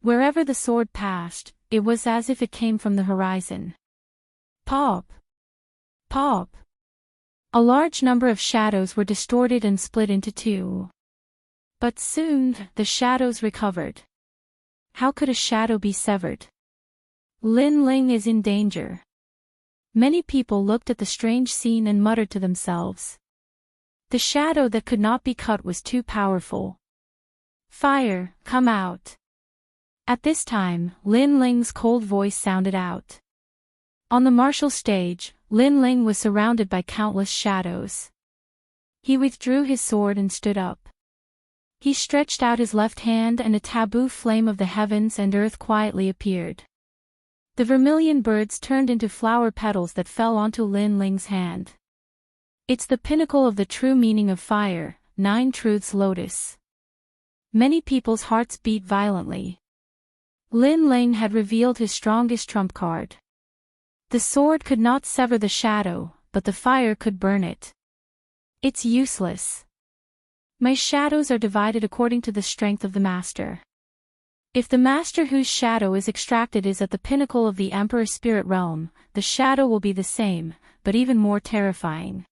Wherever the sword passed, it was as if it came from the horizon. Pop! Pop! A large number of shadows were distorted and split into two. But soon, the shadows recovered. How could a shadow be severed? Lin Ling is in danger. Many people looked at the strange scene and muttered to themselves. The shadow that could not be cut was too powerful. Fire, come out. At this time, Lin Ling's cold voice sounded out. On the martial stage, Lin Ling was surrounded by countless shadows. He withdrew his sword and stood up. He stretched out his left hand and a taboo flame of the heavens and earth quietly appeared. The vermilion birds turned into flower petals that fell onto Lin Ling's hand. It's the pinnacle of the true meaning of fire, 9 Truths Lotus. Many people's hearts beat violently. Lin Ling had revealed his strongest trump card. The sword could not sever the shadow, but the fire could burn it. It's useless. My shadows are divided according to the strength of the master. If the master whose shadow is extracted is at the pinnacle of the Emperor Spirit Realm, the shadow will be the same, but even more terrifying.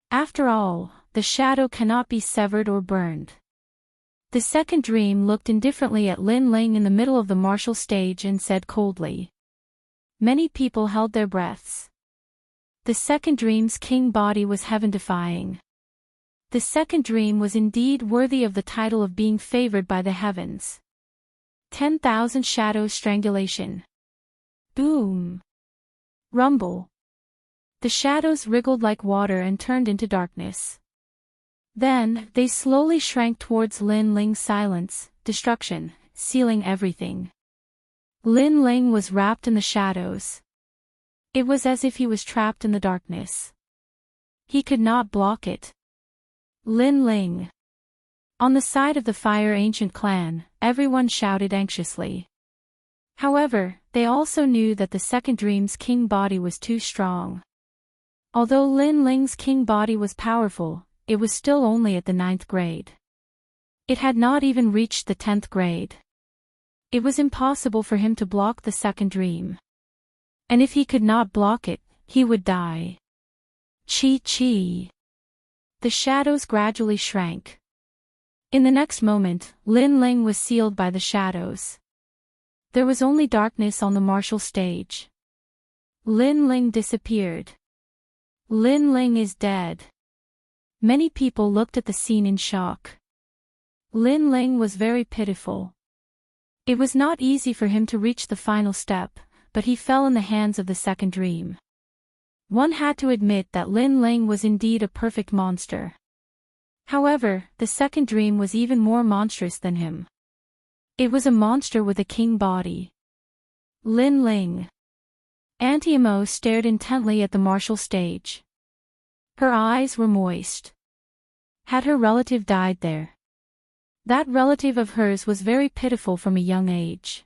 After all, the shadow cannot be severed or burned. The second dream looked indifferently at Lin Ling in the middle of the martial stage and said coldly. Many people held their breaths. The second dream's king body was heaven-defying. The second dream was indeed worthy of the title of being favored by the heavens. 10,000 shadows strangulation. Boom. Rumble. The shadows wriggled like water and turned into darkness. Then, they slowly shrank towards Lin Ling's silence, destruction, sealing everything. Lin Ling was wrapped in the shadows. It was as if he was trapped in the darkness. He could not block it. Lin Ling. On the side of the Fire Ancient clan, everyone shouted anxiously. However, they also knew that the second dream's king body was too strong. Although Lin Ling's king body was powerful, it was still only at the 9th grade. It had not even reached the 10th grade. It was impossible for him to block the second dream. And if he could not block it, he would die. Chi. The shadows gradually shrank. In the next moment, Lin Ling was sealed by the shadows. There was only darkness on the martial stage. Lin Ling disappeared. Lin Ling is dead. Many people looked at the scene in shock. Lin Ling was very pitiful. It was not easy for him to reach the final step, but he fell in the hands of the second dream. One had to admit that Lin Ling was indeed a perfect monster. However, the second dream was even more monstrous than him. It was a monster with a king body. Lin Ling. Auntie Imo stared intently at the martial stage. Her eyes were moist. Had her relative died there? That relative of hers was very pitiful from a young age.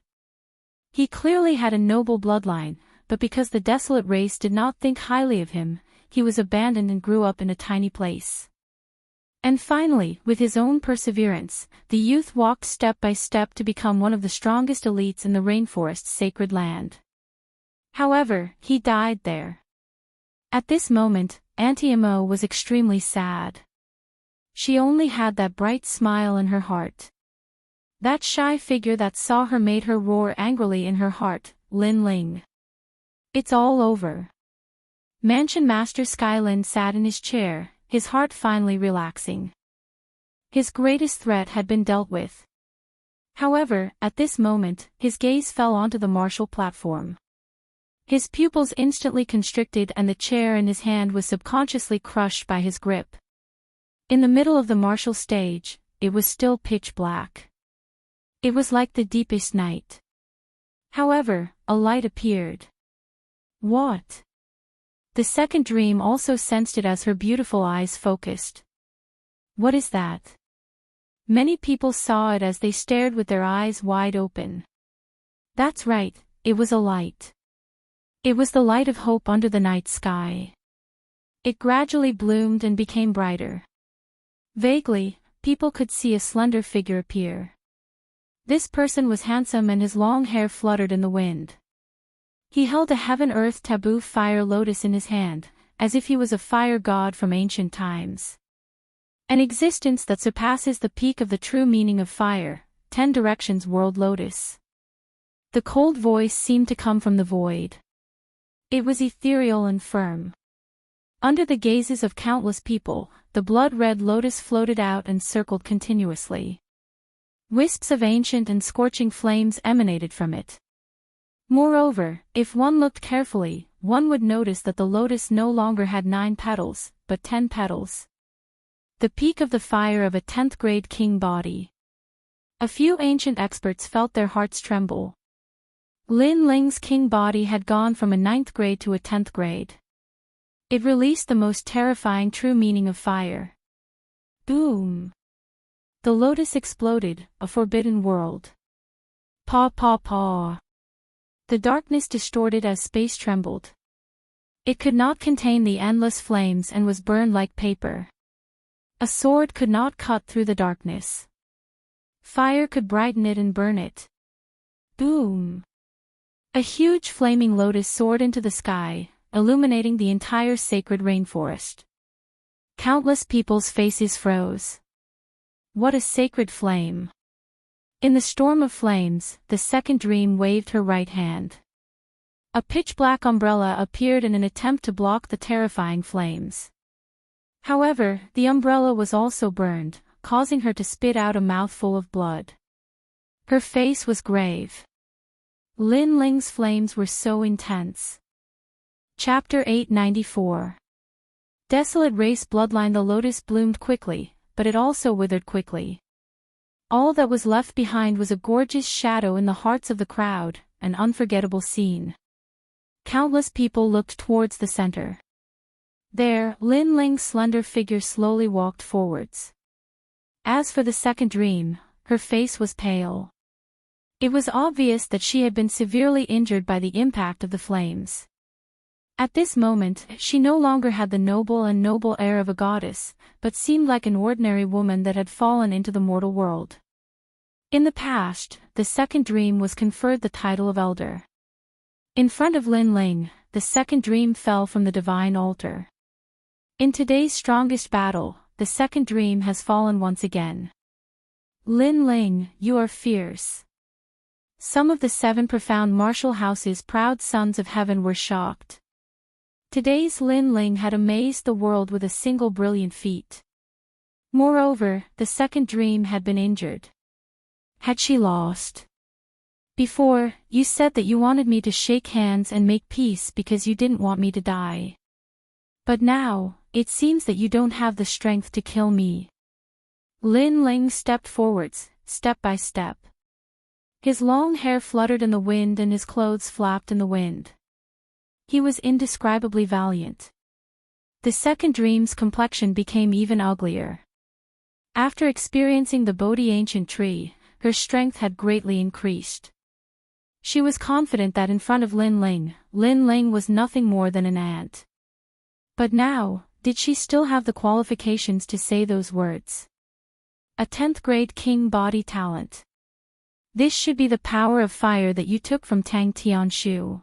He clearly had a noble bloodline, but because the desolate race did not think highly of him, he was abandoned and grew up in a tiny place. And finally, with his own perseverance, the youth walked step by step to become one of the strongest elites in the rainforest's sacred land. However, he died there. At this moment, Auntie Imo was extremely sad. She only had that bright smile in her heart. That shy figure that saw her made her roar angrily in her heart, Lin Ling. It's all over. Mansion Master Skylin sat in his chair, his heart finally relaxing. His greatest threat had been dealt with. However, at this moment, his gaze fell onto the martial platform. His pupils instantly constricted and the chair in his hand was subconsciously crushed by his grip. In the middle of the martial stage, it was still pitch black. It was like the deepest night. However, a light appeared. What? The second dream also sensed it as her beautiful eyes focused. What is that? Many people saw it as they stared with their eyes wide open. That's right, it was a light. It was the light of hope under the night sky. It gradually bloomed and became brighter. Vaguely, people could see a slender figure appear. This person was handsome and his long hair fluttered in the wind. He held a heaven-earth taboo fire lotus in his hand, as if he was a fire god from ancient times. An existence that surpasses the peak of the true meaning of fire, 10 directions world lotus. The cold voice seemed to come from the void. It was ethereal and firm. Under the gazes of countless people, the blood-red lotus floated out and circled continuously. Wisps of ancient and scorching flames emanated from it. Moreover, if one looked carefully, one would notice that the lotus no longer had 9 petals, but 10 petals. The peak of the fire of a 10th grade king body. A few ancient experts felt their hearts tremble. Lin Ling's king body had gone from a 9th grade to a 10th grade. It released the most terrifying true meaning of fire. Boom! The lotus exploded, a forbidden world. Paw paw paw. The darkness distorted as space trembled. It could not contain the endless flames and was burned like paper. A sword could not cut through the darkness. Fire could brighten it and burn it. Boom! A huge flaming lotus soared into the sky, illuminating the entire sacred rainforest. Countless people's faces froze. What a sacred flame! In the storm of flames, the second dream waved her right hand. A pitch-black umbrella appeared in an attempt to block the terrifying flames. However, the umbrella was also burned, causing her to spit out a mouthful of blood. Her face was grave. Lin Ling's flames were so intense. Chapter 894. Desolate race bloodline. The lotus bloomed quickly, but it also withered quickly. All that was left behind was a gorgeous shadow in the hearts of the crowd, an unforgettable scene. Countless people looked towards the center. There, Lin Ling's slender figure slowly walked forwards. As for the second dream, her face was pale. It was obvious that she had been severely injured by the impact of the flames. At this moment, she no longer had the noble air of a goddess, but seemed like an ordinary woman that had fallen into the mortal world. In the past, the second dream was conferred the title of elder. In front of Lin Ling, the second dream fell from the divine altar. In today's strongest battle, the second dream has fallen once again. Lin Ling, you are fierce. Some of the 7 profound martial house's proud sons of heaven were shocked. Today's Lin Ling had amazed the world with a single brilliant feat. Moreover, the second dream had been injured. Had she lost? Before, you said that you wanted me to shake hands and make peace because you didn't want me to die. But now, it seems that you don't have the strength to kill me. Lin Ling stepped forwards, step by step. His long hair fluttered in the wind and his clothes flapped in the wind. He was indescribably valiant. The second dream's complexion became even uglier. After experiencing the Bodhi ancient tree, her strength had greatly increased. She was confident that in front of Lin Ling was nothing more than an ant. But now, did she still have the qualifications to say those words? A 10th grade king body talent. This should be the power of fire that you took from Tang Tianshu.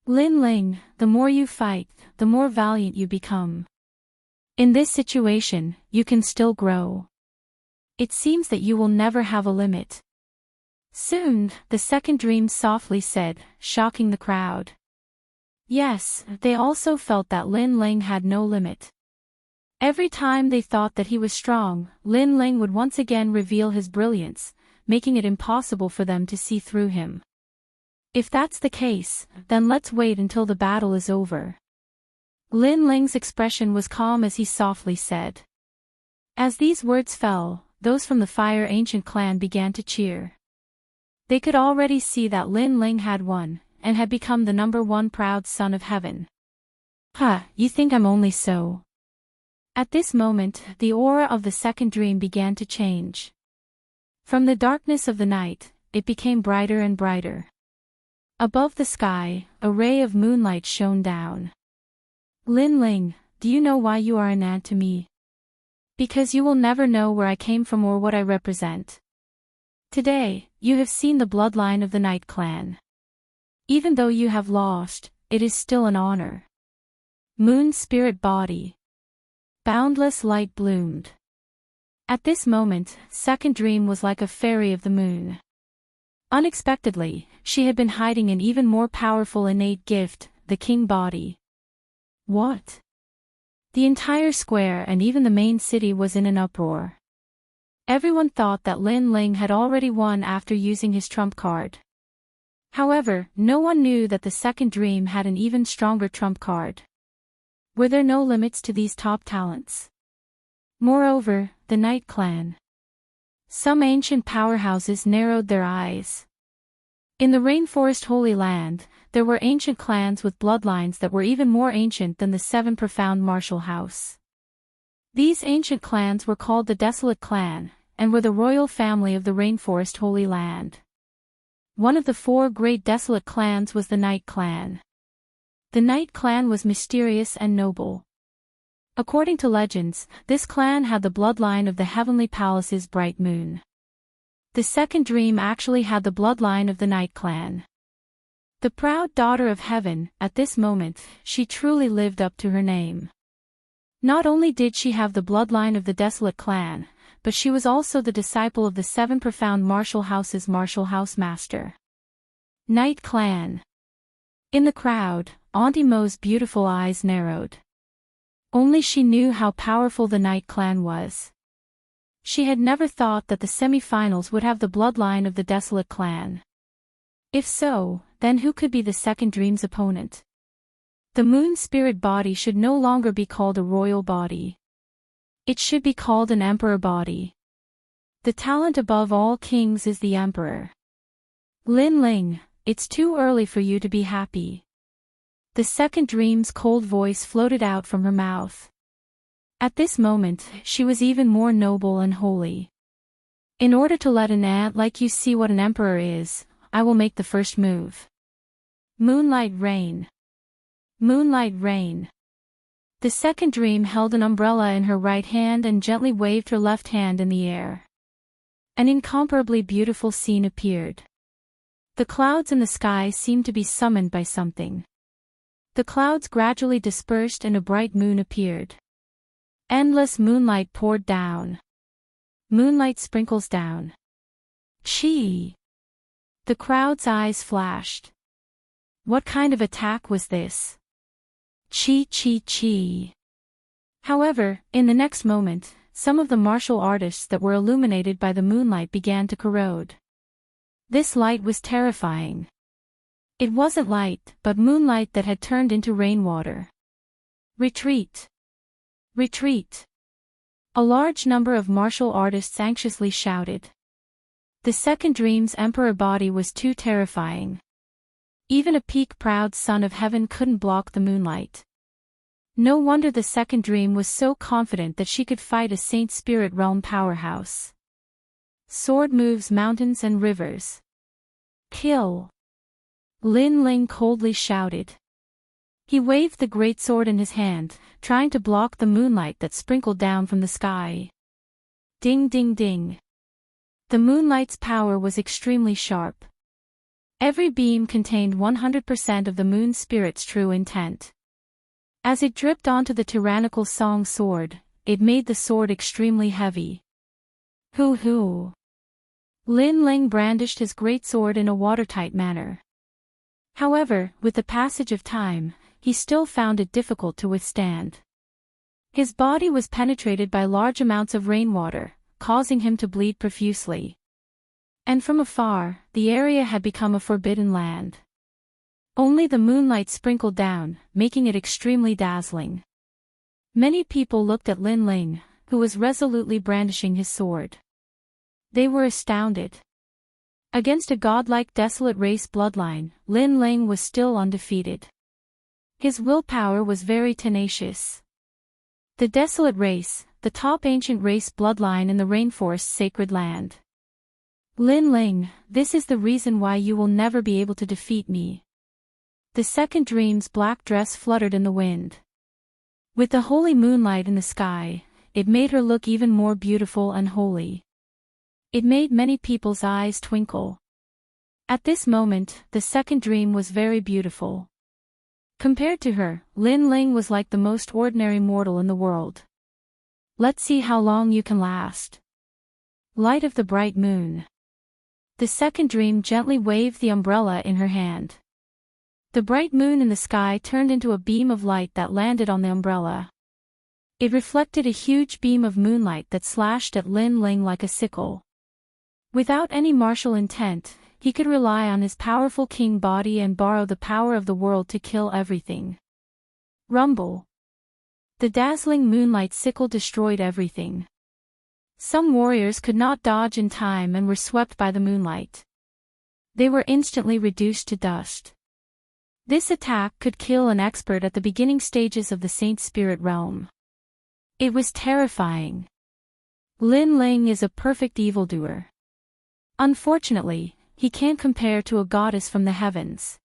Lin Ling, the more you fight, the more valiant you become. In this situation, you can still grow. It seems that you will never have a limit. Soon, the second dream softly said, shocking the crowd. Yes, they also felt that Lin Ling had no limit. Every time they thought that he was strong, Lin Ling would once again reveal his brilliance, making it impossible for them to see through him. If that's the case, then let's wait until the battle is over. Lin Ling's expression was calm as he softly said. As these words fell, those from the Fire Ancient clan began to cheer. They could already see that Lin Ling had won, and had become the #1 proud son of heaven. You think I'm only so? At this moment, the aura of the second dream began to change. From the darkness of the night, it became brighter and brighter. Above the sky, a ray of moonlight shone down. Lin Ling, do you know why you are an ant to me? Because you will never know where I came from or what I represent. Today, you have seen the bloodline of the Night Clan. Even though you have lost, it is still an honor. Moon spirit body. Boundless light bloomed. At this moment, second dream was like a fairy of the moon. Unexpectedly, she had been hiding an even more powerful innate gift, the king body. What? The entire square and even the main city was in an uproar. Everyone thought that Lin Ling had already won after using his trump card. However, no one knew that the second dream had an even stronger trump card. Were there no limits to these top talents? Moreover, the Night Clan. Some ancient powerhouses narrowed their eyes. In the Rainforest Holy Land, there were ancient clans with bloodlines that were even more ancient than the 7 profound martial house. These ancient clans were called the Desolate Clan, and were the royal family of the Rainforest Holy Land. One of the 4 great desolate clans was the Night Clan. The Night Clan was mysterious and noble. According to legends, this clan had the bloodline of the Heavenly Palace's bright moon. The second dream actually had the bloodline of the Night Clan. The proud daughter of heaven, at this moment, she truly lived up to her name. Not only did she have the bloodline of the Desolate Clan, but she was also the disciple of the 7 profound martial house's martial house master. Night Clan. In the crowd, Auntie Mo's beautiful eyes narrowed. Only she knew how powerful the Night Clan was. She had never thought that the semi-finals would have the bloodline of the Desolate Clan. If so, then who could be the second dream's opponent? The moon spirit body should no longer be called a royal body. It should be called an emperor body. The talent above all kings is the emperor. Lin Ling, it's too early for you to be happy. The second dream's cold voice floated out from her mouth. At this moment, she was even more noble and holy. In order to let an ant like you see what an emperor is, I will make the first move. Moonlight rain. Moonlight rain. The second dream held an umbrella in her right hand and gently waved her left hand in the air. An incomparably beautiful scene appeared. The clouds in the sky seemed to be summoned by something. The clouds gradually dispersed and a bright moon appeared. Endless moonlight poured down. Moonlight sprinkles down. Chi! The crowd's eyes flashed. What kind of attack was this? Chi chi chi. However, in the next moment, some of the martial artists that were illuminated by the moonlight began to corrode. This light was terrifying. It wasn't light, but moonlight that had turned into rainwater. Retreat! Retreat! A large number of martial artists anxiously shouted. The second dream's emperor body was too terrifying. Even a peak-proud son of heaven couldn't block the moonlight. No wonder the second dream was so confident that she could fight a saint spirit realm powerhouse. Sword moves mountains and rivers. Kill! Lin Ling coldly shouted. He waved the great sword in his hand, trying to block the moonlight that sprinkled down from the sky. Ding ding ding. The moonlight's power was extremely sharp. Every beam contained 100% of the moon spirit's true intent. As it dripped onto the tyrannical Song sword, it made the sword extremely heavy. Hoo hoo. Lin Ling brandished his great sword in a watertight manner. However, with the passage of time, he still found it difficult to withstand. His body was penetrated by large amounts of rainwater, causing him to bleed profusely. And from afar, the area had become a forbidden land. Only the moonlight sprinkled down, making it extremely dazzling. Many people looked at Lin Ling, who was resolutely brandishing his sword. They were astounded. Against a godlike desolate race bloodline, Lin Ling was still undefeated. His willpower was very tenacious. The desolate race, the top ancient race bloodline in the rainforest's sacred land. Lin Ling, this is the reason why you will never be able to defeat me. The second dream's black dress fluttered in the wind. With the holy moonlight in the sky, it made her look even more beautiful and holy. It made many people's eyes twinkle. At this moment, the second dream was very beautiful. Compared to her, Lin Ling was like the most ordinary mortal in the world. Let's see how long you can last. Light of the bright moon. The second dream gently waved the umbrella in her hand. The bright moon in the sky turned into a beam of light that landed on the umbrella. It reflected a huge beam of moonlight that slashed at Lin Ling like a sickle. Without any martial intent, he could rely on his powerful king body and borrow the power of the world to kill everything. Rumble. The dazzling moonlight sickle destroyed everything. Some warriors could not dodge in time and were swept by the moonlight. They were instantly reduced to dust. This attack could kill an expert at the beginning stages of the Saint Spirit realm. It was terrifying. Lin Ling is a perfect evildoer. Unfortunately, he can't compare to a goddess from the heavens.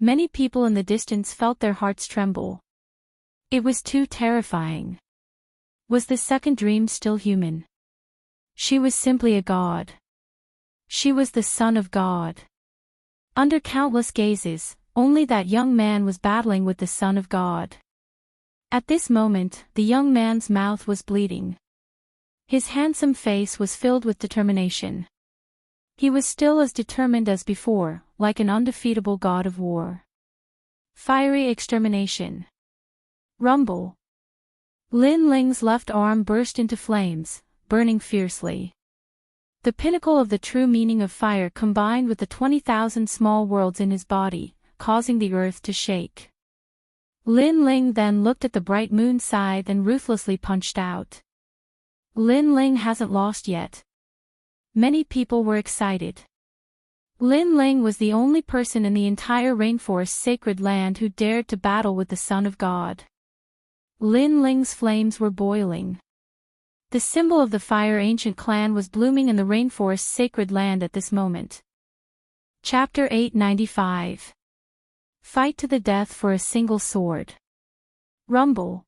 Many people in the distance felt their hearts tremble. It was too terrifying. Was the second dream still human? She was simply a god. She was the son of God. Under countless gazes, only that young man was battling with the Son of God. At this moment, the young man's mouth was bleeding. His handsome face was filled with determination. He was still as determined as before, like an undefeatable god of war. Fiery extermination. Rumble. Lin Ling's left arm burst into flames, burning fiercely. The pinnacle of the true meaning of fire combined with the 20,000 small worlds in his body, causing the earth to shake. Lin Ling then looked at the bright moon side and ruthlessly punched out. Lin Ling hasn't lost yet. Many people were excited. Lin Ling was the only person in the entire rainforest sacred land who dared to battle with the Son of God. Lin Ling's flames were boiling. The symbol of the fire ancient clan was blooming in the rainforest sacred land at this moment. Chapter 895. Fight to the death for a single sword. Rumble.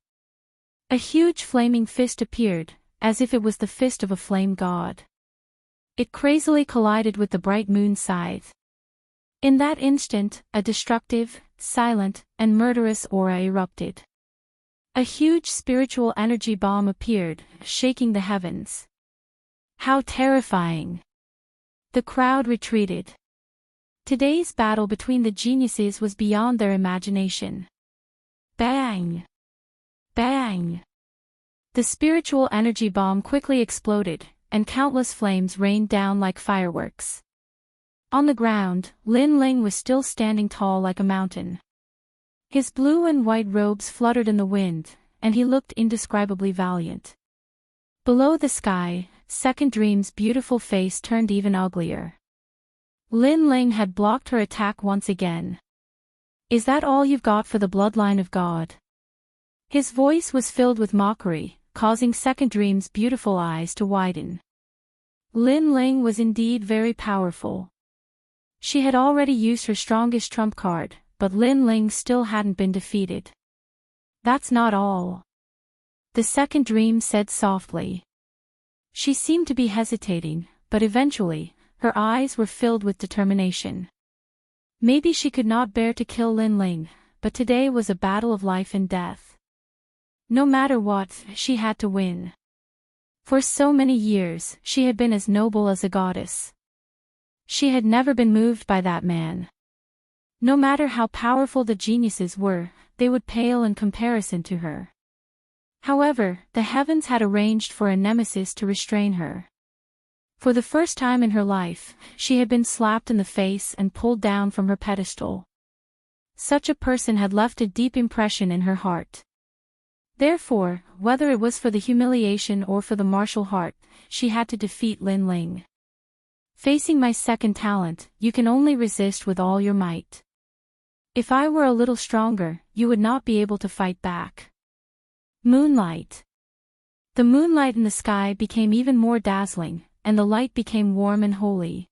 A huge flaming fist appeared, as if it was the fist of a flame god. It crazily collided with the bright moon scythe. In that instant, a destructive, silent, and murderous aura erupted. A huge spiritual energy bomb appeared, shaking the heavens. How terrifying! The crowd retreated. Today's battle between the geniuses was beyond their imagination. Bang! Bang! The spiritual energy bomb quickly exploded, and countless flames rained down like fireworks. On the ground, Lin Ling was still standing tall like a mountain. His blue and white robes fluttered in the wind, and he looked indescribably valiant. Below the sky, Second Dream's beautiful face turned even uglier. Lin Ling had blocked her attack once again. "Is that all you've got for the bloodline of God?" His voice was filled with mockery, causing Second Dream's beautiful eyes to widen. Lin Ling was indeed very powerful. She had already used her strongest trump card, but Lin Ling still hadn't been defeated. "That's not all," the Second Dream said softly. She seemed to be hesitating, but eventually, her eyes were filled with determination. Maybe she could not bear to kill Lin Ling, but today was a battle of life and death. No matter what, she had to win. For so many years, she had been as noble as a goddess. She had never been moved by that man. No matter how powerful the geniuses were, they would pale in comparison to her. However, the heavens had arranged for a nemesis to restrain her. For the first time in her life, she had been slapped in the face and pulled down from her pedestal. Such a person had left a deep impression in her heart. Therefore, whether it was for the humiliation or for the martial heart, she had to defeat Lin Ling. "Facing my second talent, you can only resist with all your might. If I were a little stronger, you would not be able to fight back." Moonlight. The moonlight in the sky became even more dazzling, and the light became warm and holy.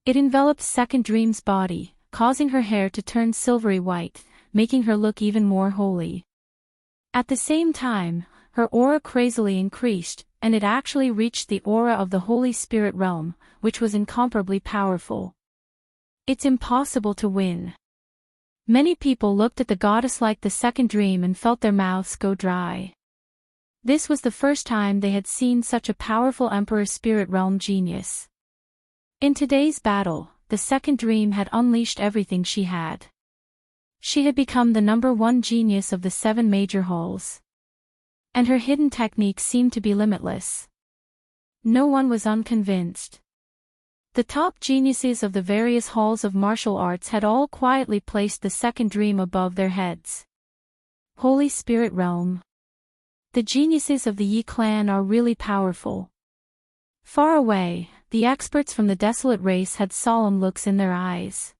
It enveloped Second Dream's body, causing her hair to turn silvery white, making her look even more holy. At the same time, her aura crazily increased, and it actually reached the aura of the Holy Spirit realm, which was incomparably powerful. It's impossible to win. Many people looked at the goddess like the Second Dream and felt their mouths go dry. This was the first time they had seen such a powerful Emperor Spirit Realm genius. In today's battle, the Second Dream had unleashed everything she had. She had become the #1 genius of the 7 major halls. And her hidden techniques seemed to be limitless. No one was unconvinced. The top geniuses of the various halls of martial arts had all quietly placed the Second Dream above their heads. Holy Spirit Realm. The geniuses of the Yi clan are really powerful. Far away, the experts from the desolate race had solemn looks in their eyes.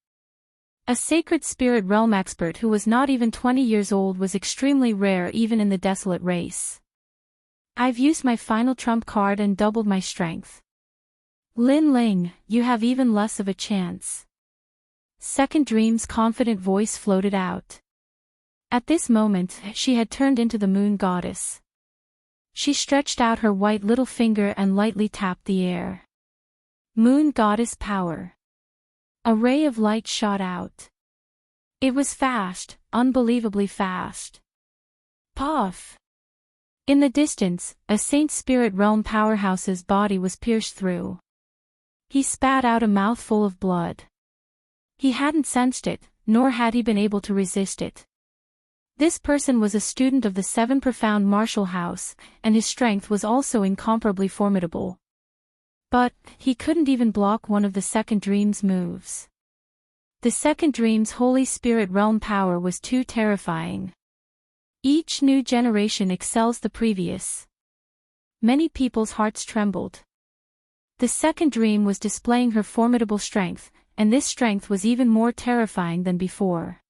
A sacred spirit realm expert who was not even 20 years old was extremely rare even in the desolate race. "I've used my final trump card and doubled my strength. Lin Ling, you have even less of a chance." Second Dream's confident voice floated out. At this moment, she had turned into the moon goddess. She stretched out her white little finger and lightly tapped the air. Moon goddess power. A ray of light shot out. It was fast, unbelievably fast. Puff! In the distance, a Saint Spirit Realm powerhouse's body was pierced through. He spat out a mouthful of blood. He hadn't sensed it, nor had he been able to resist it. This person was a student of the 7 profound martial house, and his strength was also incomparably formidable. But, he couldn't even block one of the Second Dream's moves. The Second Dream's Holy Spirit Realm power was too terrifying. Each new generation excels the previous. Many people's hearts trembled. The Second Dream was displaying her formidable strength, and this strength was even more terrifying than before.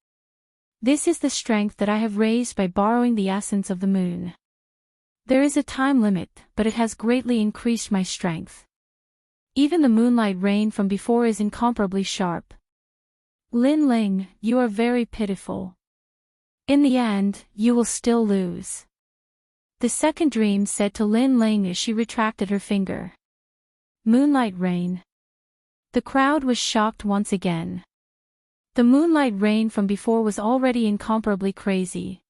This is the strength that I have raised by borrowing the essence of the moon. There is a time limit, but it has greatly increased my strength. Even the moonlight rain from before is incomparably sharp. Lin Ling, you are very pitiful. In the end, you will still lose. The second dream said to Lin Ling as she retracted her finger. Moonlight rain. The crowd was shocked once again. The moonlight rain from before was already incomparably crazy.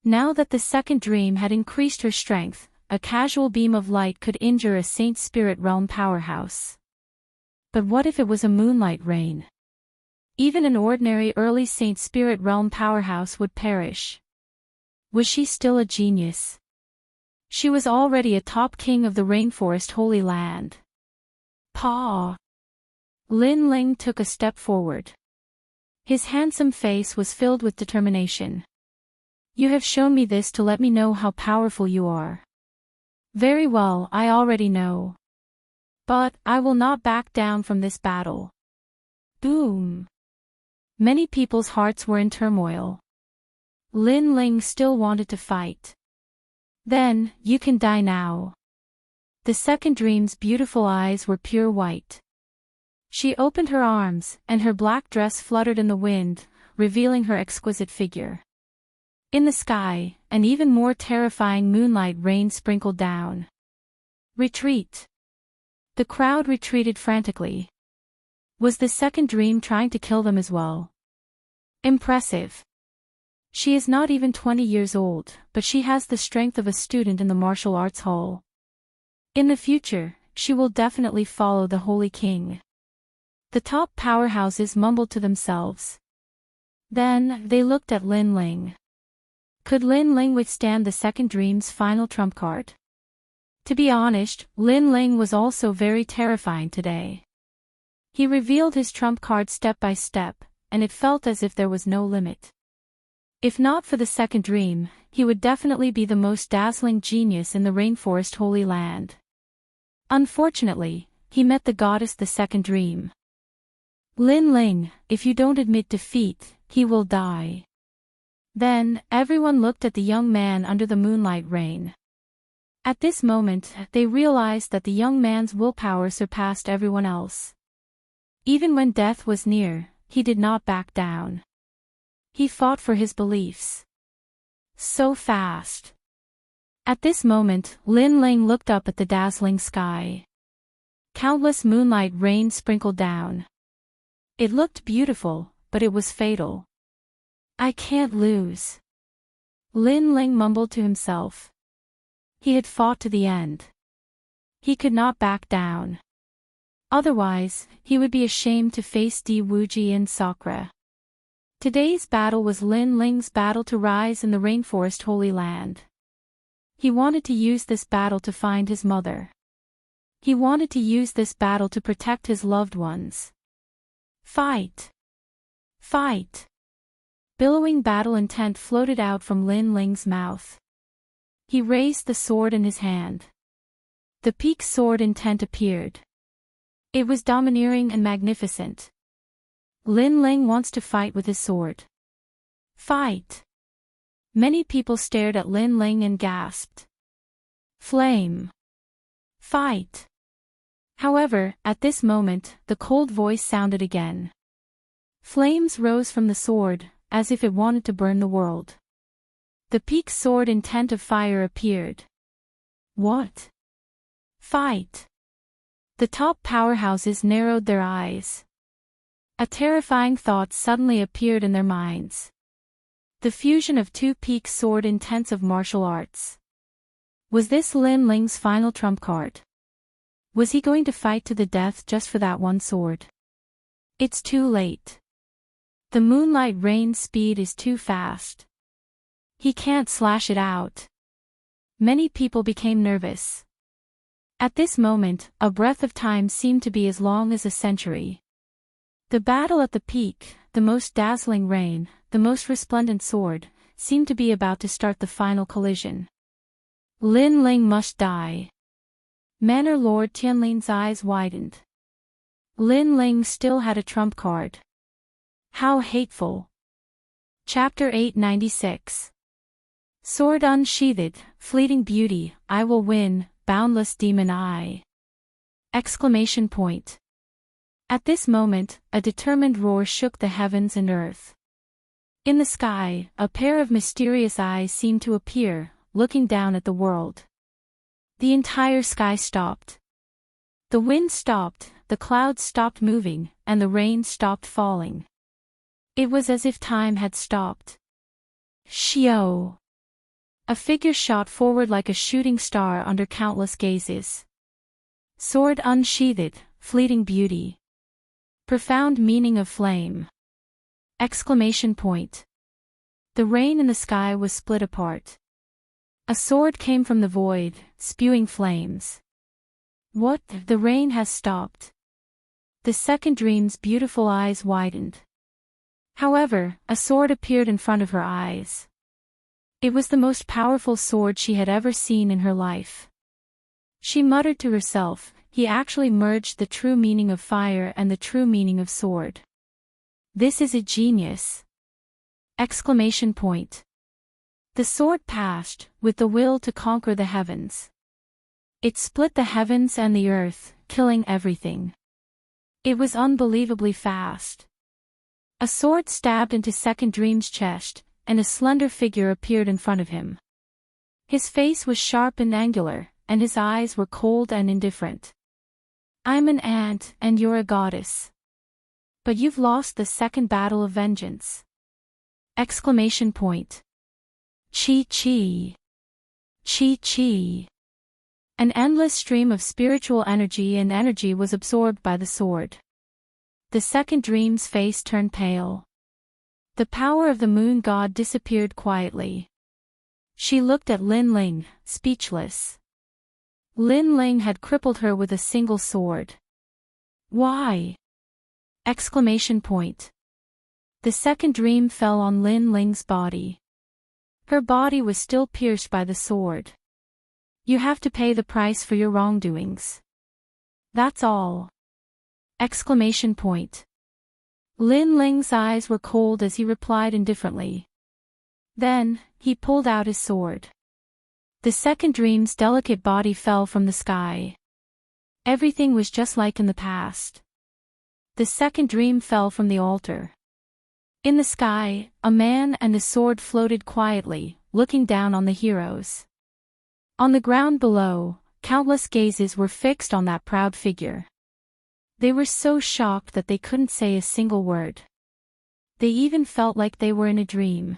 Now that the second dream had increased her strength, a casual beam of light could injure a Saint Spirit Realm powerhouse. But what if it was a moonlight rain? Even an ordinary early Saint Spirit Realm powerhouse would perish. Was she still a genius? She was already a top king of the Rainforest Holy Land. Paw! Lin Ling took a step forward. His handsome face was filled with determination. You have shown me this to let me know how powerful you are. Very well, I already know. But I will not back down from this battle. Boom! Many people's hearts were in turmoil. Lin Ling still wanted to fight. Then, you can die now. The second dream's beautiful eyes were pure white. She opened her arms, and her black dress fluttered in the wind, revealing her exquisite figure. In the sky, an even more terrifying moonlight rain sprinkled down. Retreat! The crowd retreated frantically. Was the second dream trying to kill them as well? Impressive. She is not even 20 years old, but she has the strength of a student in the martial arts hall. In the future, she will definitely follow the Holy King. The top powerhouses mumbled to themselves. Then, they looked at Lin Ling. Could Lin Ling withstand the second dream's final trump card? To be honest, Lin Ling was also very terrifying today. He revealed his trump card step by step, and it felt as if there was no limit. If not for the second dream, he would definitely be the most dazzling genius in the Rainforest Holy Land. Unfortunately, he met the goddess the second dream. Lin Ling, if you don't admit defeat, he will die. Then, everyone looked at the young man under the moonlight rain. At this moment, they realized that the young man's willpower surpassed everyone else. Even when death was near, he did not back down. He fought for his beliefs. So fast. At this moment, Lin Ling looked up at the dazzling sky. Countless moonlight rain sprinkled down. It looked beautiful, but it was fatal. I can't lose. Lin Ling mumbled to himself. He had fought to the end. He could not back down. Otherwise, he would be ashamed to face Di Wuji and Sakura. Today's battle was Lin Ling's battle to rise in the Rainforest Holy Land. He wanted to use this battle to find his mother. He wanted to use this battle to protect his loved ones. Fight! Fight! Billowing battle intent floated out from Lin Ling's mouth. He raised the sword in his hand. The peak sword intent appeared. It was domineering and magnificent. Lin Ling wants to fight with his sword. Fight! Many people stared at Lin Ling and gasped. Flame! Fight! However, at this moment, the cold voice sounded again. Flames rose from the sword, as if it wanted to burn the world. The peak sword intent of fire appeared. What? Fight! The top powerhouses narrowed their eyes. A terrifying thought suddenly appeared in their minds. The fusion of two peak sword intents of martial arts. Was this Lin Ling's final trump card? Was he going to fight to the death just for that one sword? It's too late. The moonlight rain's speed is too fast. He can't slash it out. Many people became nervous. At this moment, a breath of time seemed to be as long as a century. The battle at the peak, the most dazzling rain, the most resplendent sword, seemed to be about to start the final collision. Lin Ling must die. Manor Lord Tianlin's eyes widened. Lin Ling still had a trump card. How hateful. Chapter 896. Sword unsheathed, fleeting beauty, I will win, boundless demon I. Exclamation point. At this moment, a determined roar shook the heavens and earth. In the sky, a pair of mysterious eyes seemed to appear, looking down at the world. The entire sky stopped. The wind stopped, the clouds stopped moving, and the rain stopped falling. It was as if time had stopped. Shio! A figure shot forward like a shooting star under countless gazes. Sword unsheathed, fleeting beauty. Profound meaning of flame. Exclamation point. The rain in the sky was split apart. A sword came from the void, spewing flames. What? The rain has stopped. The second dream's beautiful eyes widened. However, a sword appeared in front of her eyes. It was the most powerful sword she had ever seen in her life. She muttered to herself, he actually merged the true meaning of fire and the true meaning of sword. This is a genius! Exclamation point. The sword passed, with the will to conquer the heavens. It split the heavens and the earth, killing everything. It was unbelievably fast. A sword stabbed into Second Dream's chest, and a slender figure appeared in front of him. His face was sharp and angular, and his eyes were cold and indifferent. I'm an ant, and you're a goddess. But you've lost the second battle of vengeance. Exclamation point. Chi-chi. Chi-chi. An endless stream of spiritual energy and energy was absorbed by the sword. The second dream's face turned pale. The power of the moon god disappeared quietly. She looked at Lin Ling, speechless. Lin Ling had crippled her with a single sword. Why? Exclamation point. The second dream fell on Lin Ling's body. Her body was still pierced by the sword. You have to pay the price for your wrongdoings. That's all. Exclamation point. Lin Ling's eyes were cold as he replied indifferently. Then, he pulled out his sword. The second dream's delicate body fell from the sky. Everything was just like in the past. The second dream fell from the altar. In the sky, a man and a sword floated quietly, looking down on the heroes. On the ground below, countless gazes were fixed on that proud figure. They were so shocked that they couldn't say a single word. They even felt like they were in a dream.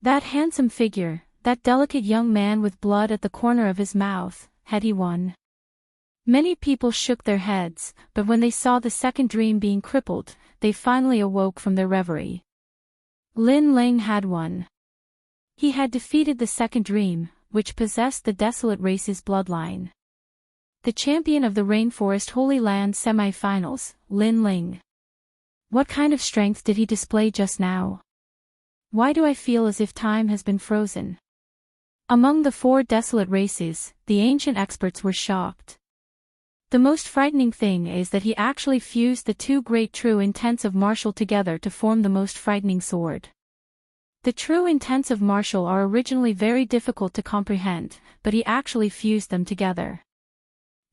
That handsome figure, that delicate young man with blood at the corner of his mouth, had he won? Many people shook their heads, but when they saw the second dream being crippled, they finally awoke from their reverie. Lin Ling had won. He had defeated the second dream, which possessed the desolate race's bloodline. The champion of the Rainforest Holy Land semi-finals, Lin Ling. What kind of strength did he display just now? Why do I feel as if time has been frozen? Among the four desolate races, the ancient experts were shocked. The most frightening thing is that he actually fused the two great true intents of martial together to form the most frightening sword. The true intents of martial are originally very difficult to comprehend, but he actually fused them together.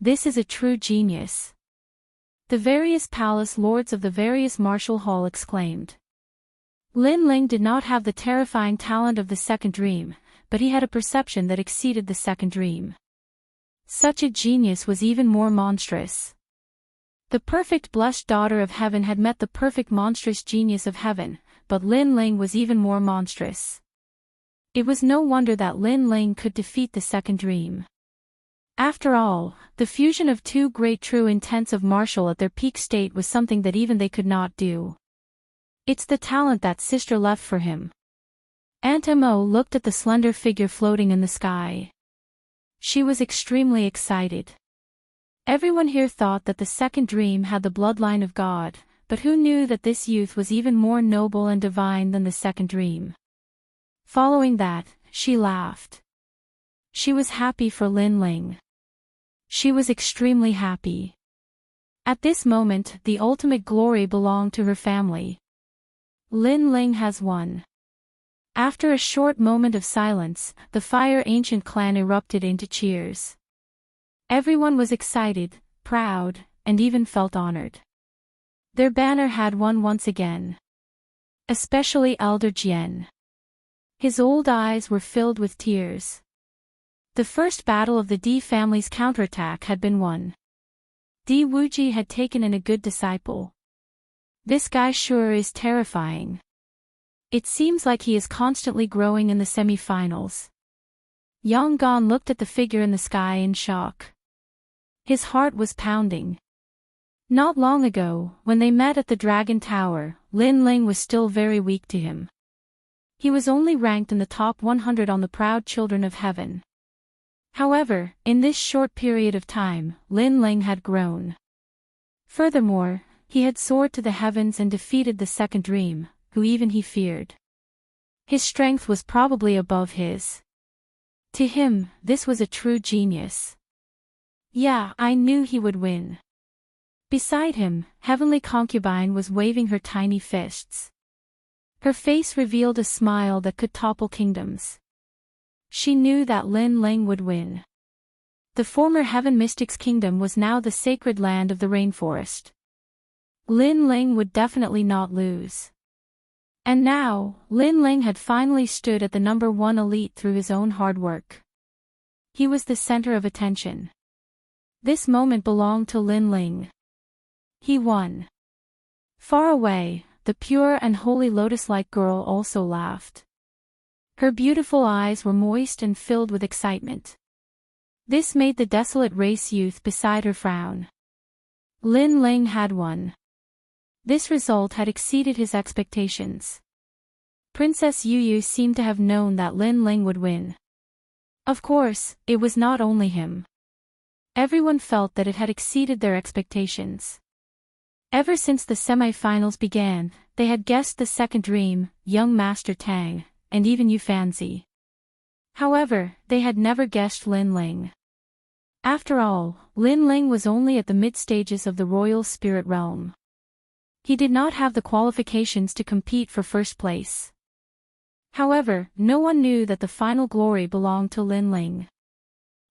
This is a true genius. The various palace lords of the various martial hall exclaimed. Lin Ling did not have the terrifying talent of the second dream, but he had a perception that exceeded the second dream. Such a genius was even more monstrous. The perfect blessed daughter of heaven had met the perfect monstrous genius of heaven, but Lin Ling was even more monstrous. It was no wonder that Lin Ling could defeat the second dream. After all, the fusion of two great true intents of martial at their peak state was something that even they could not do. It's the talent that sister left for him. Aunt Mo looked at the slender figure floating in the sky. She was extremely excited. Everyone here thought that the second dream had the bloodline of God, but who knew that this youth was even more noble and divine than the second dream? Following that, she laughed. She was happy for Lin Ling. She was extremely happy. At this moment, the ultimate glory belonged to her family. Lin Ling has won. After a short moment of silence, the Fire Ancient clan erupted into cheers. Everyone was excited, proud, and even felt honored. Their banner had won once again. Especially Elder Jian. His old eyes were filled with tears. The first battle of the Di family's counterattack had been won. Di Wuji had taken in a good disciple. This guy sure is terrifying. It seems like he is constantly growing in the semi-finals. Yang Gan looked at the figure in the sky in shock. His heart was pounding. Not long ago, when they met at the Dragon Tower, Lin Ling was still very weak to him. He was only ranked in the top 100 on the proud children of heaven. However, in this short period of time, Lin Ling had grown. Furthermore, he had soared to the heavens and defeated the second dream, who even he feared. His strength was probably above his. To him, this was a true genius. Yeah, I knew he would win. Beside him, Heavenly Concubine was waving her tiny fists. Her face revealed a smile that could topple kingdoms. She knew that Lin Ling would win. The former Heaven Mystic's kingdom was now the sacred land of the rainforest. Lin Ling would definitely not lose. And now, Lin Ling had finally stood at the #1 elite through his own hard work. He was the center of attention. This moment belonged to Lin Ling. He won. Far away, the pure and holy lotus-like girl also laughed. Her beautiful eyes were moist and filled with excitement. This made the desolate race youth beside her frown. Lin Ling had won. This result had exceeded his expectations. Princess Yu seemed to have known that Lin Ling would win. Of course, it was not only him. Everyone felt that it had exceeded their expectations. Ever since the semi-finals began, they had guessed the second dream, young Master Tang, and even Yu Fanzi. However, they had never guessed Lin Ling. After all, Lin Ling was only at the mid-stages of the royal spirit realm. He did not have the qualifications to compete for first place. However, no one knew that the final glory belonged to Lin Ling.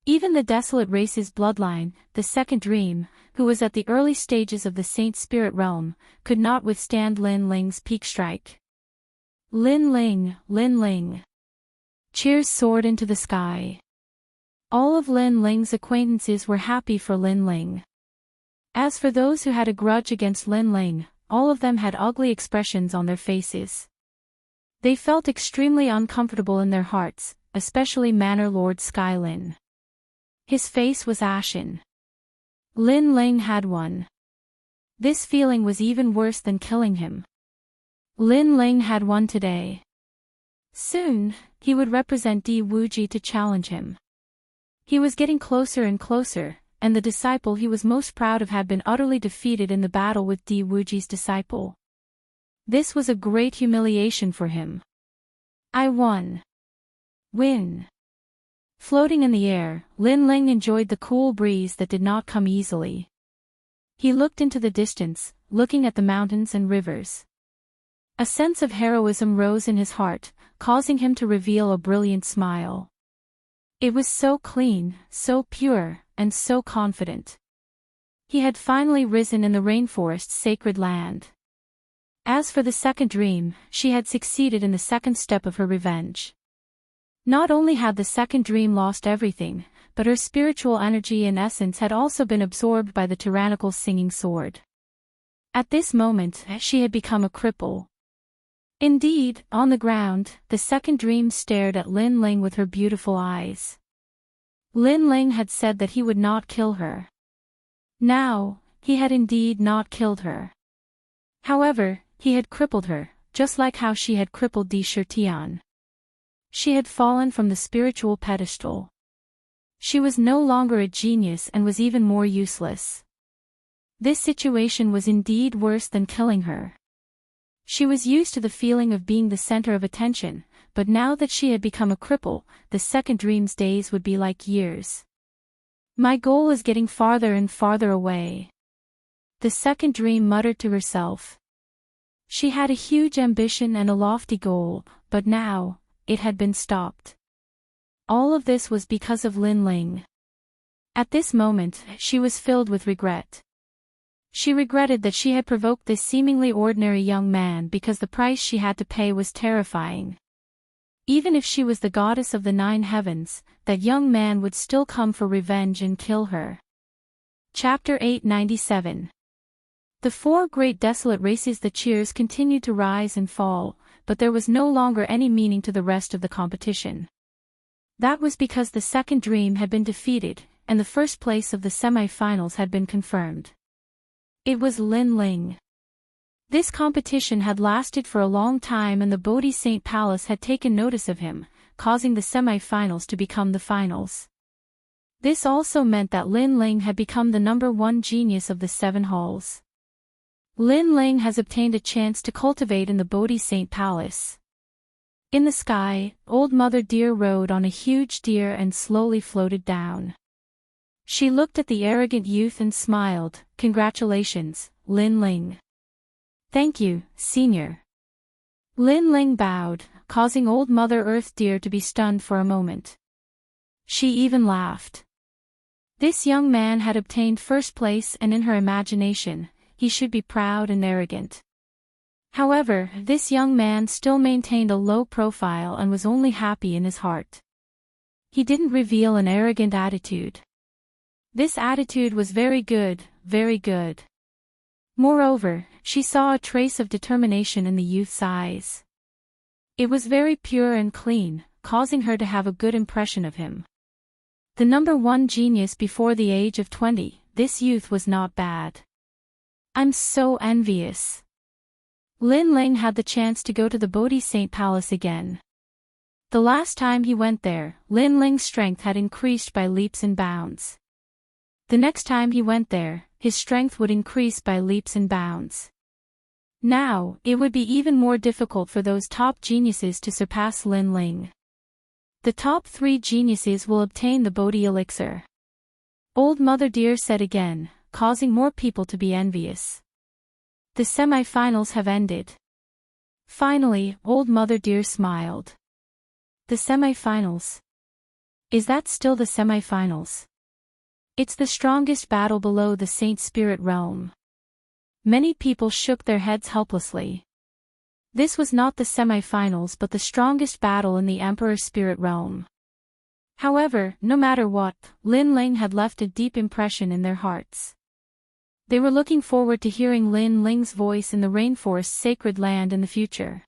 Even the desolate race's bloodline, the second dream, who was at the early stages of the saint spirit realm, could not withstand Lin Ling's peak strike. Lin Ling, Lin Ling. Cheers soared into the sky. All of Lin Ling's acquaintances were happy for Lin Ling. As for those who had a grudge against Lin Ling, all of them had ugly expressions on their faces. They felt extremely uncomfortable in their hearts, especially Manor Lord Skylin. His face was ashen. Lin Ling had won. This feeling was even worse than killing him. Lin Ling had won today. Soon, he would represent Di Wuji to challenge him. He was getting closer and closer, and the disciple he was most proud of had been utterly defeated in the battle with Di Wuji's disciple. This was a great humiliation for him. I won. Win. Floating in the air, Lin Ling enjoyed the cool breeze that did not come easily. He looked into the distance, looking at the mountains and rivers. A sense of heroism rose in his heart, causing him to reveal a brilliant smile. It was so clean, so pure, and so confident. He had finally risen in the rainforest's sacred land. As for the second dream, she had succeeded in the second step of her revenge. Not only had the second dream lost everything, but her spiritual energy and essence had also been absorbed by the tyrannical singing sword. At this moment, she had become a cripple. Indeed, on the ground, the second dream stared at Lin Ling with her beautiful eyes. Lin Ling had said that he would not kill her. Now, he had indeed not killed her. However, he had crippled her, just like how she had crippled Di Shirtian. She had fallen from the spiritual pedestal. She was no longer a genius and was even more useless. This situation was indeed worse than killing her. She was used to the feeling of being the center of attention, but now that she had become a cripple, the second dream's days would be like years. My goal is getting farther and farther away. The second dream muttered to herself. She had a huge ambition and a lofty goal, but now, it had been stopped. All of this was because of Lin Ling. At this moment, she was filled with regret. She regretted that she had provoked this seemingly ordinary young man because the price she had to pay was terrifying. Even if she was the goddess of the 9 heavens, that young man would still come for revenge and kill her. Chapter 897. The 4 great desolate races. The cheers continued to rise and fall, but there was no longer any meaning to the rest of the competition. That was because the second dream had been defeated, and the first place of the semi-finals had been confirmed. It was Lin Ling. This competition had lasted for a long time and the Bodhi Saint Palace had taken notice of him, causing the semi-finals to become the finals. This also meant that Lin Ling had become the number 1 genius of the 7 halls. Lin Ling has obtained a chance to cultivate in the Bodhi Saint Palace. In the sky, Old Mother Deer rode on a huge deer and slowly floated down. She looked at the arrogant youth and smiled. "Congratulations, Lin Ling." "Thank you, Senior." Lin Ling bowed, causing Old Mother Earth Deer to be stunned for a moment. She even laughed. This young man had obtained first place and in her imagination, he should be proud and arrogant. However, this young man still maintained a low profile and was only happy in his heart. He didn't reveal an arrogant attitude. This attitude was very good, very good. Moreover, she saw a trace of determination in the youth's eyes. It was very pure and clean, causing her to have a good impression of him. The number 1 genius before the age of 20, this youth was not bad. "I'm so envious." Lin Ling had the chance to go to the Bodhi Saint Palace again. The last time he went there, Lin Ling's strength had increased by leaps and bounds. The next time he went there, his strength would increase by leaps and bounds. Now, it would be even more difficult for those top geniuses to surpass Lin Ling. The top 3 geniuses will obtain the Bodhi elixir. Old Mother Deer said again, causing more people to be envious. The semi-finals have ended. Finally, Old Mother Deer smiled. The semi-finals? Is that still the semi-finals? It's the strongest battle below the Saint Spirit realm. Many people shook their heads helplessly. This was not the semi-finals but the strongest battle in the Emperor Spirit realm. However, no matter what, Lin Ling had left a deep impression in their hearts. They were looking forward to hearing Lin Ling's voice in the rainforest's sacred land in the future.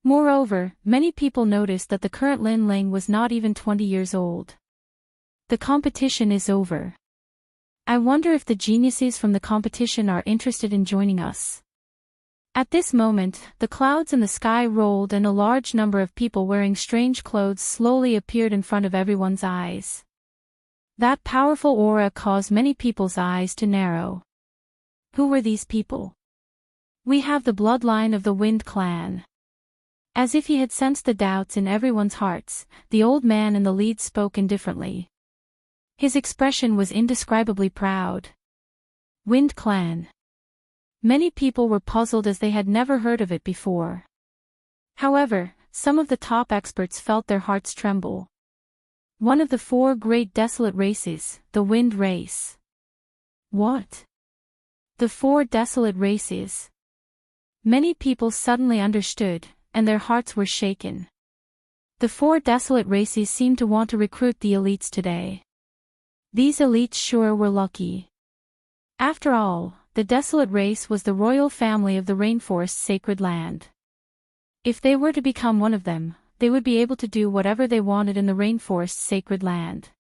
Moreover, many people noticed that the current Lin Ling was not even 20 years old. The competition is over. I wonder if the geniuses from the competition are interested in joining us. At this moment, the clouds in the sky rolled and a large number of people wearing strange clothes slowly appeared in front of everyone's eyes. That powerful aura caused many people's eyes to narrow. Who were these people? "We have the bloodline of the Wind clan." As if he had sensed the doubts in everyone's hearts, the old man in the lead spoke indifferently. His expression was indescribably proud. Wind clan. Many people were puzzled as they had never heard of it before. However, some of the top experts felt their hearts tremble. One of the 4 great desolate races, the Wind race. What? The 4 desolate races. Many people suddenly understood, and their hearts were shaken. The 4 desolate races seemed to want to recruit the elites today. These elites sure were lucky. After all, the desolate race was the royal family of the rainforest's sacred land. If they were to become one of them, they would be able to do whatever they wanted in the rainforest's sacred land.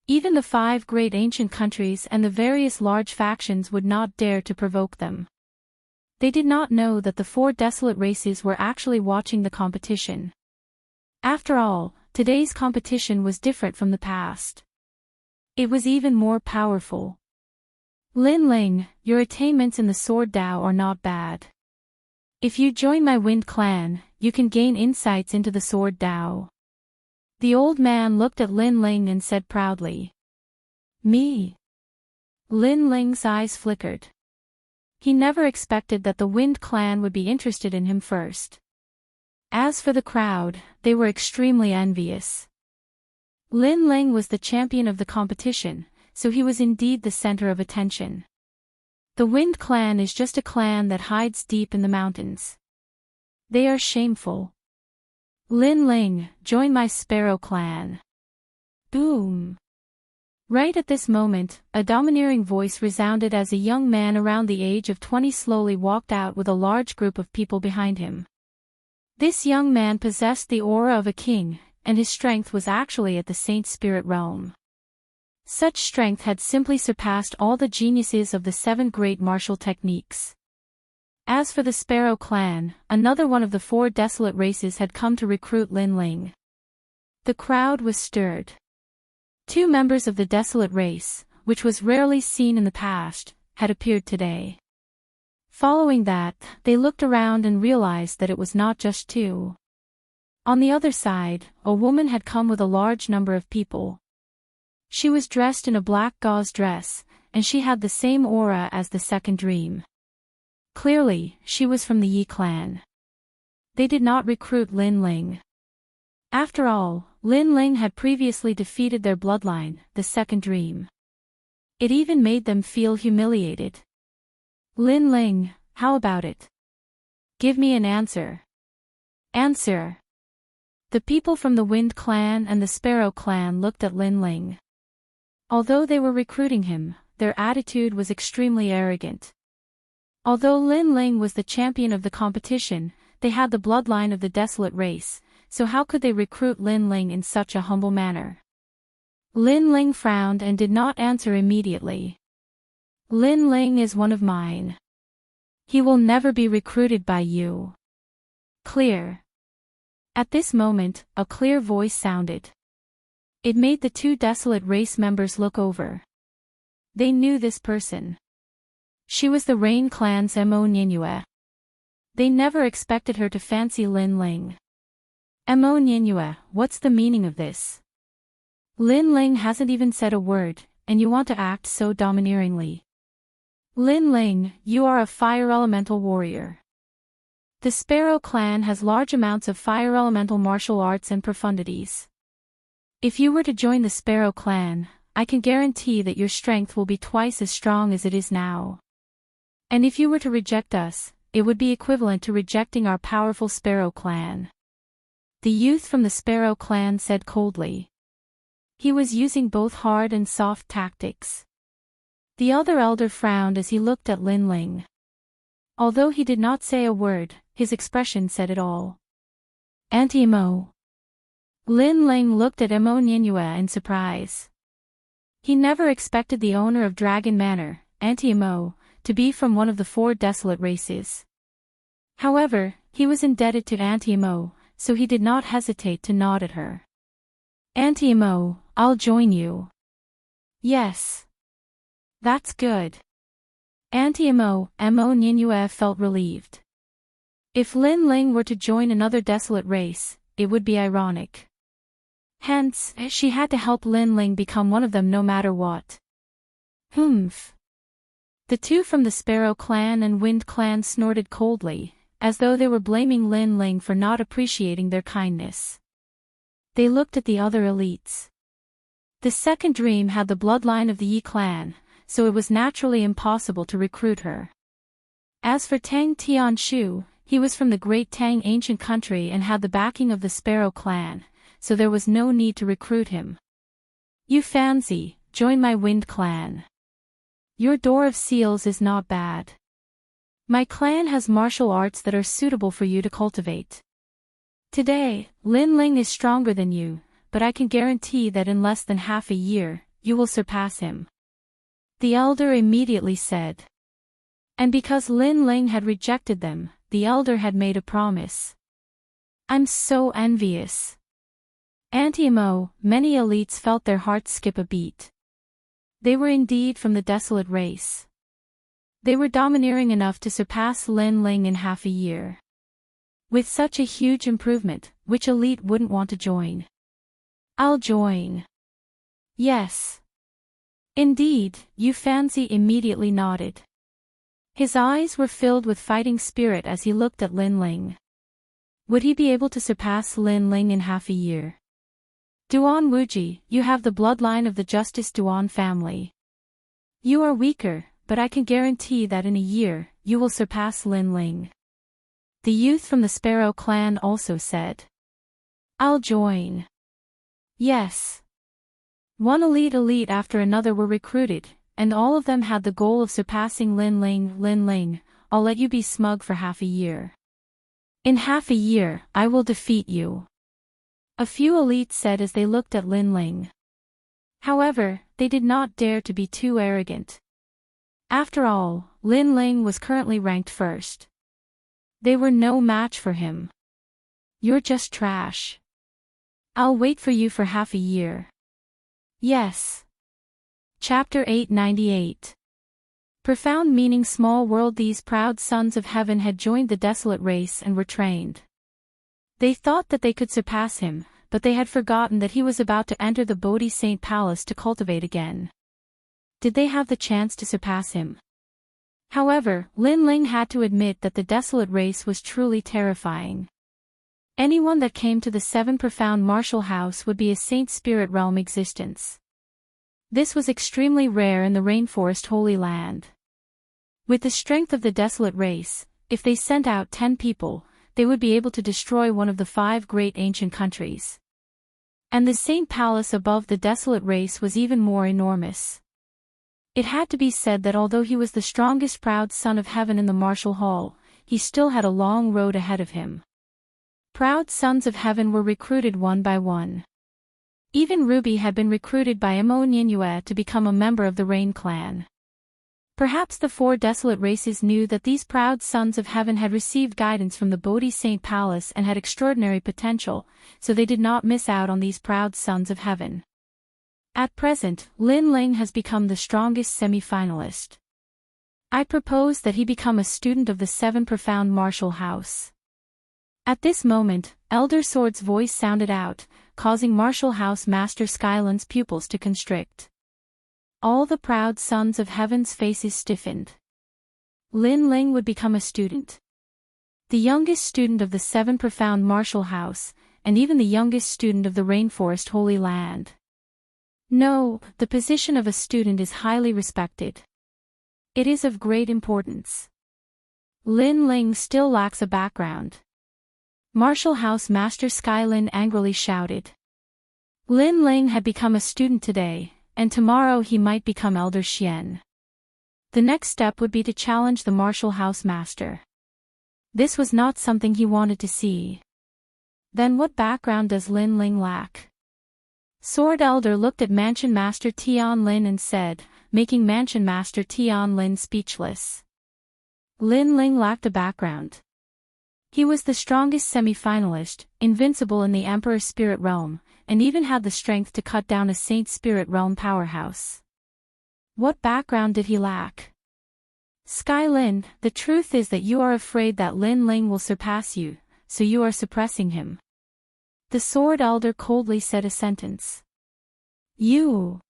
Even the 5 great ancient countries and the various large factions would not dare to provoke them. They did not know that the 4 desolate races were actually watching the competition. After all, today's competition was different from the past. It was even more powerful. Lin Ling, your attainments in the Sword Tao are not bad. If you join my Wind clan, you can gain insights into the Sword Tao. The old man looked at Lin Ling and said proudly. Me? Lin Ling's eyes flickered. He never expected that the Wind clan would be interested in him first. As for the crowd, they were extremely envious. Lin Ling was the champion of the competition, so he was indeed the center of attention. The Wind clan is just a clan that hides deep in the mountains. They are shameful. Lin Ling, join my Sparrow clan. Boom. Right at this moment, a domineering voice resounded as a young man around the age of 20 slowly walked out with a large group of people behind him. This young man possessed the aura of a king, and his strength was actually at the Saint Spirit realm. Such strength had simply surpassed all the geniuses of the 7 great martial techniques. As for the Sparrow clan, another one of the 4 desolate races had come to recruit Lin Ling. The crowd was stirred. 2 members of the desolate race, which was rarely seen in the past, had appeared today. Following that, they looked around and realized that it was not just 2. On the other side, a woman had come with a large number of people. She was dressed in a black gauze dress, and she had the same aura as the second dream. Clearly, she was from the Yi clan. They did not recruit Lin Ling. After all, Lin Ling had previously defeated their bloodline, the second dream. It even made them feel humiliated. Lin Ling, how about it? Give me an answer. Answer. The people from the Wind clan and the Sparrow clan looked at Lin Ling. Although they were recruiting him, their attitude was extremely arrogant. Although Lin Ling was the champion of the competition, they had the bloodline of the desolate race, so how could they recruit Lin Ling in such a humble manner? Lin Ling frowned and did not answer immediately. Lin Ling is one of mine. He will never be recruited by you. Clear. At this moment, a clear voice sounded. It made the 2 desolate race members look over. They knew this person. She was the Rain clan's Mo Ninyue. They never expected her to fancy Lin Ling. Mo Ninyue, what's the meaning of this? Lin Ling hasn't even said a word, and you want to act so domineeringly. Lin Ling, you are a fire elemental warrior. The Sparrow clan has large amounts of fire elemental martial arts and profundities. If you were to join the Sparrow clan, I can guarantee that your strength will be twice as strong as it is now. And if you were to reject us, it would be equivalent to rejecting our powerful Sparrow clan. The youth from the Sparrow clan said coldly. He was using both hard and soft tactics. The other elder frowned as he looked at Lin Ling. Although he did not say a word, his expression said it all. Auntie Mo. Lin Ling looked at Mo Ninyue in surprise. He never expected the owner of Dragon Manor, Auntie Mo, to be from one of the 4 desolate races. However, he was indebted to Auntie Mo, so he did not hesitate to nod at her. Auntie Mo, I'll join you. Yes. That's good. Auntie Mo Ninyue felt relieved. If Lin Ling were to join another desolate race, it would be ironic. Hence, she had to help Lin Ling become one of them no matter what. Humph. The 2 from the Sparrow clan and Wind clan snorted coldly, as though they were blaming Lin Ling for not appreciating their kindness. They looked at the other elites. The second dream had the bloodline of the Yi clan, so it was naturally impossible to recruit her. As for Tang Tianshu, he was from the great Tang ancient country and had the backing of the Sparrow clan, so there was no need to recruit him. You fancy, join my Wind clan. Your door of seals is not bad. My clan has martial arts that are suitable for you to cultivate. Today, Lin Ling is stronger than you, but I can guarantee that in less than half a year, you will surpass him. The elder immediately said. And because Lin Ling had rejected them, the elder had made a promise. I'm so envious. Auntie Mo, many elites felt their hearts skip a beat. They were indeed from the desolate race. They were domineering enough to surpass Lin Ling in half a year. With such a huge improvement, which elite wouldn't want to join? I'll join. Yes. Indeed, Yu Fanzi immediately nodded. His eyes were filled with fighting spirit as he looked at Lin Ling. Would he be able to surpass Lin Ling in half a year? Duan Wuji, you have the bloodline of the Justice Duan family. You are weaker, but I can guarantee that in a year, you will surpass Lin Ling. The youth from the Sparrow clan also said. I'll join. Yes. One elite after another were recruited, and all of them had the goal of surpassing Lin Ling. Lin Ling, I'll let you be smug for half a year. In half a year, I will defeat you. A few elites said as they looked at Lin Ling. However, they did not dare to be too arrogant. After all, Lin Ling was currently ranked first. They were no match for him. You're just trash. I'll wait for you for half a year. Yes. Chapter 898. Profound meaning. Small world. These proud sons of heaven had joined the desolate race and were trained. They thought that they could surpass him, but they had forgotten that he was about to enter the Bodhi Saint Palace to cultivate again. Did they have the chance to surpass him? However, Lin Ling had to admit that the desolate race was truly terrifying. Anyone that came to the seven profound martial house would be a saint spirit realm existence. This was extremely rare in the rainforest holy land. With the strength of the desolate race, if they sent out 10 people, they would be able to destroy one of the 5 great ancient countries. And the Saint Palace above the desolate race was even more enormous. It had to be said that although he was the strongest proud son of heaven in the martial hall, he still had a long road ahead of him. Proud sons of heaven were recruited one by one. Even Ruby had been recruited by Mo Ninyue to become a member of the Rain clan. Perhaps the 4 desolate races knew that these proud sons of heaven had received guidance from the Bodhi Saint Palace and had extraordinary potential, so they did not miss out on these proud sons of heaven. At present, Lin Ling has become the strongest semi-finalist. I propose that he become a student of the 7 profound martial house. At this moment, Elder Sword's voice sounded out, causing martial house master Skyland's pupils to constrict. All the proud sons of heaven's faces stiffened. Lin Ling would become a student. The youngest student of the 7 profound martial house, and even the youngest student of the rainforest holy land. No, the position of a student is highly respected. It is of great importance. Lin Ling still lacks a background. Martial house master Skylin angrily shouted. Lin Ling had become a student today, and tomorrow he might become Elder Xian. The next step would be to challenge the martial house master. This was not something he wanted to see. Then what background does Lin Ling lack? Sword Elder looked at Mansion Master Tian Lin and said, making Mansion Master Tian Lin speechless. Lin Ling lacked a background. He was the strongest semi-finalist, invincible in the Emperor's Spirit Realm, and even had the strength to cut down a Saint Spirit Realm powerhouse. What background did he lack? Skylin, the truth is that you are afraid that Lin Ling will surpass you, so you are suppressing him. The Sword Elder coldly said a sentence. You.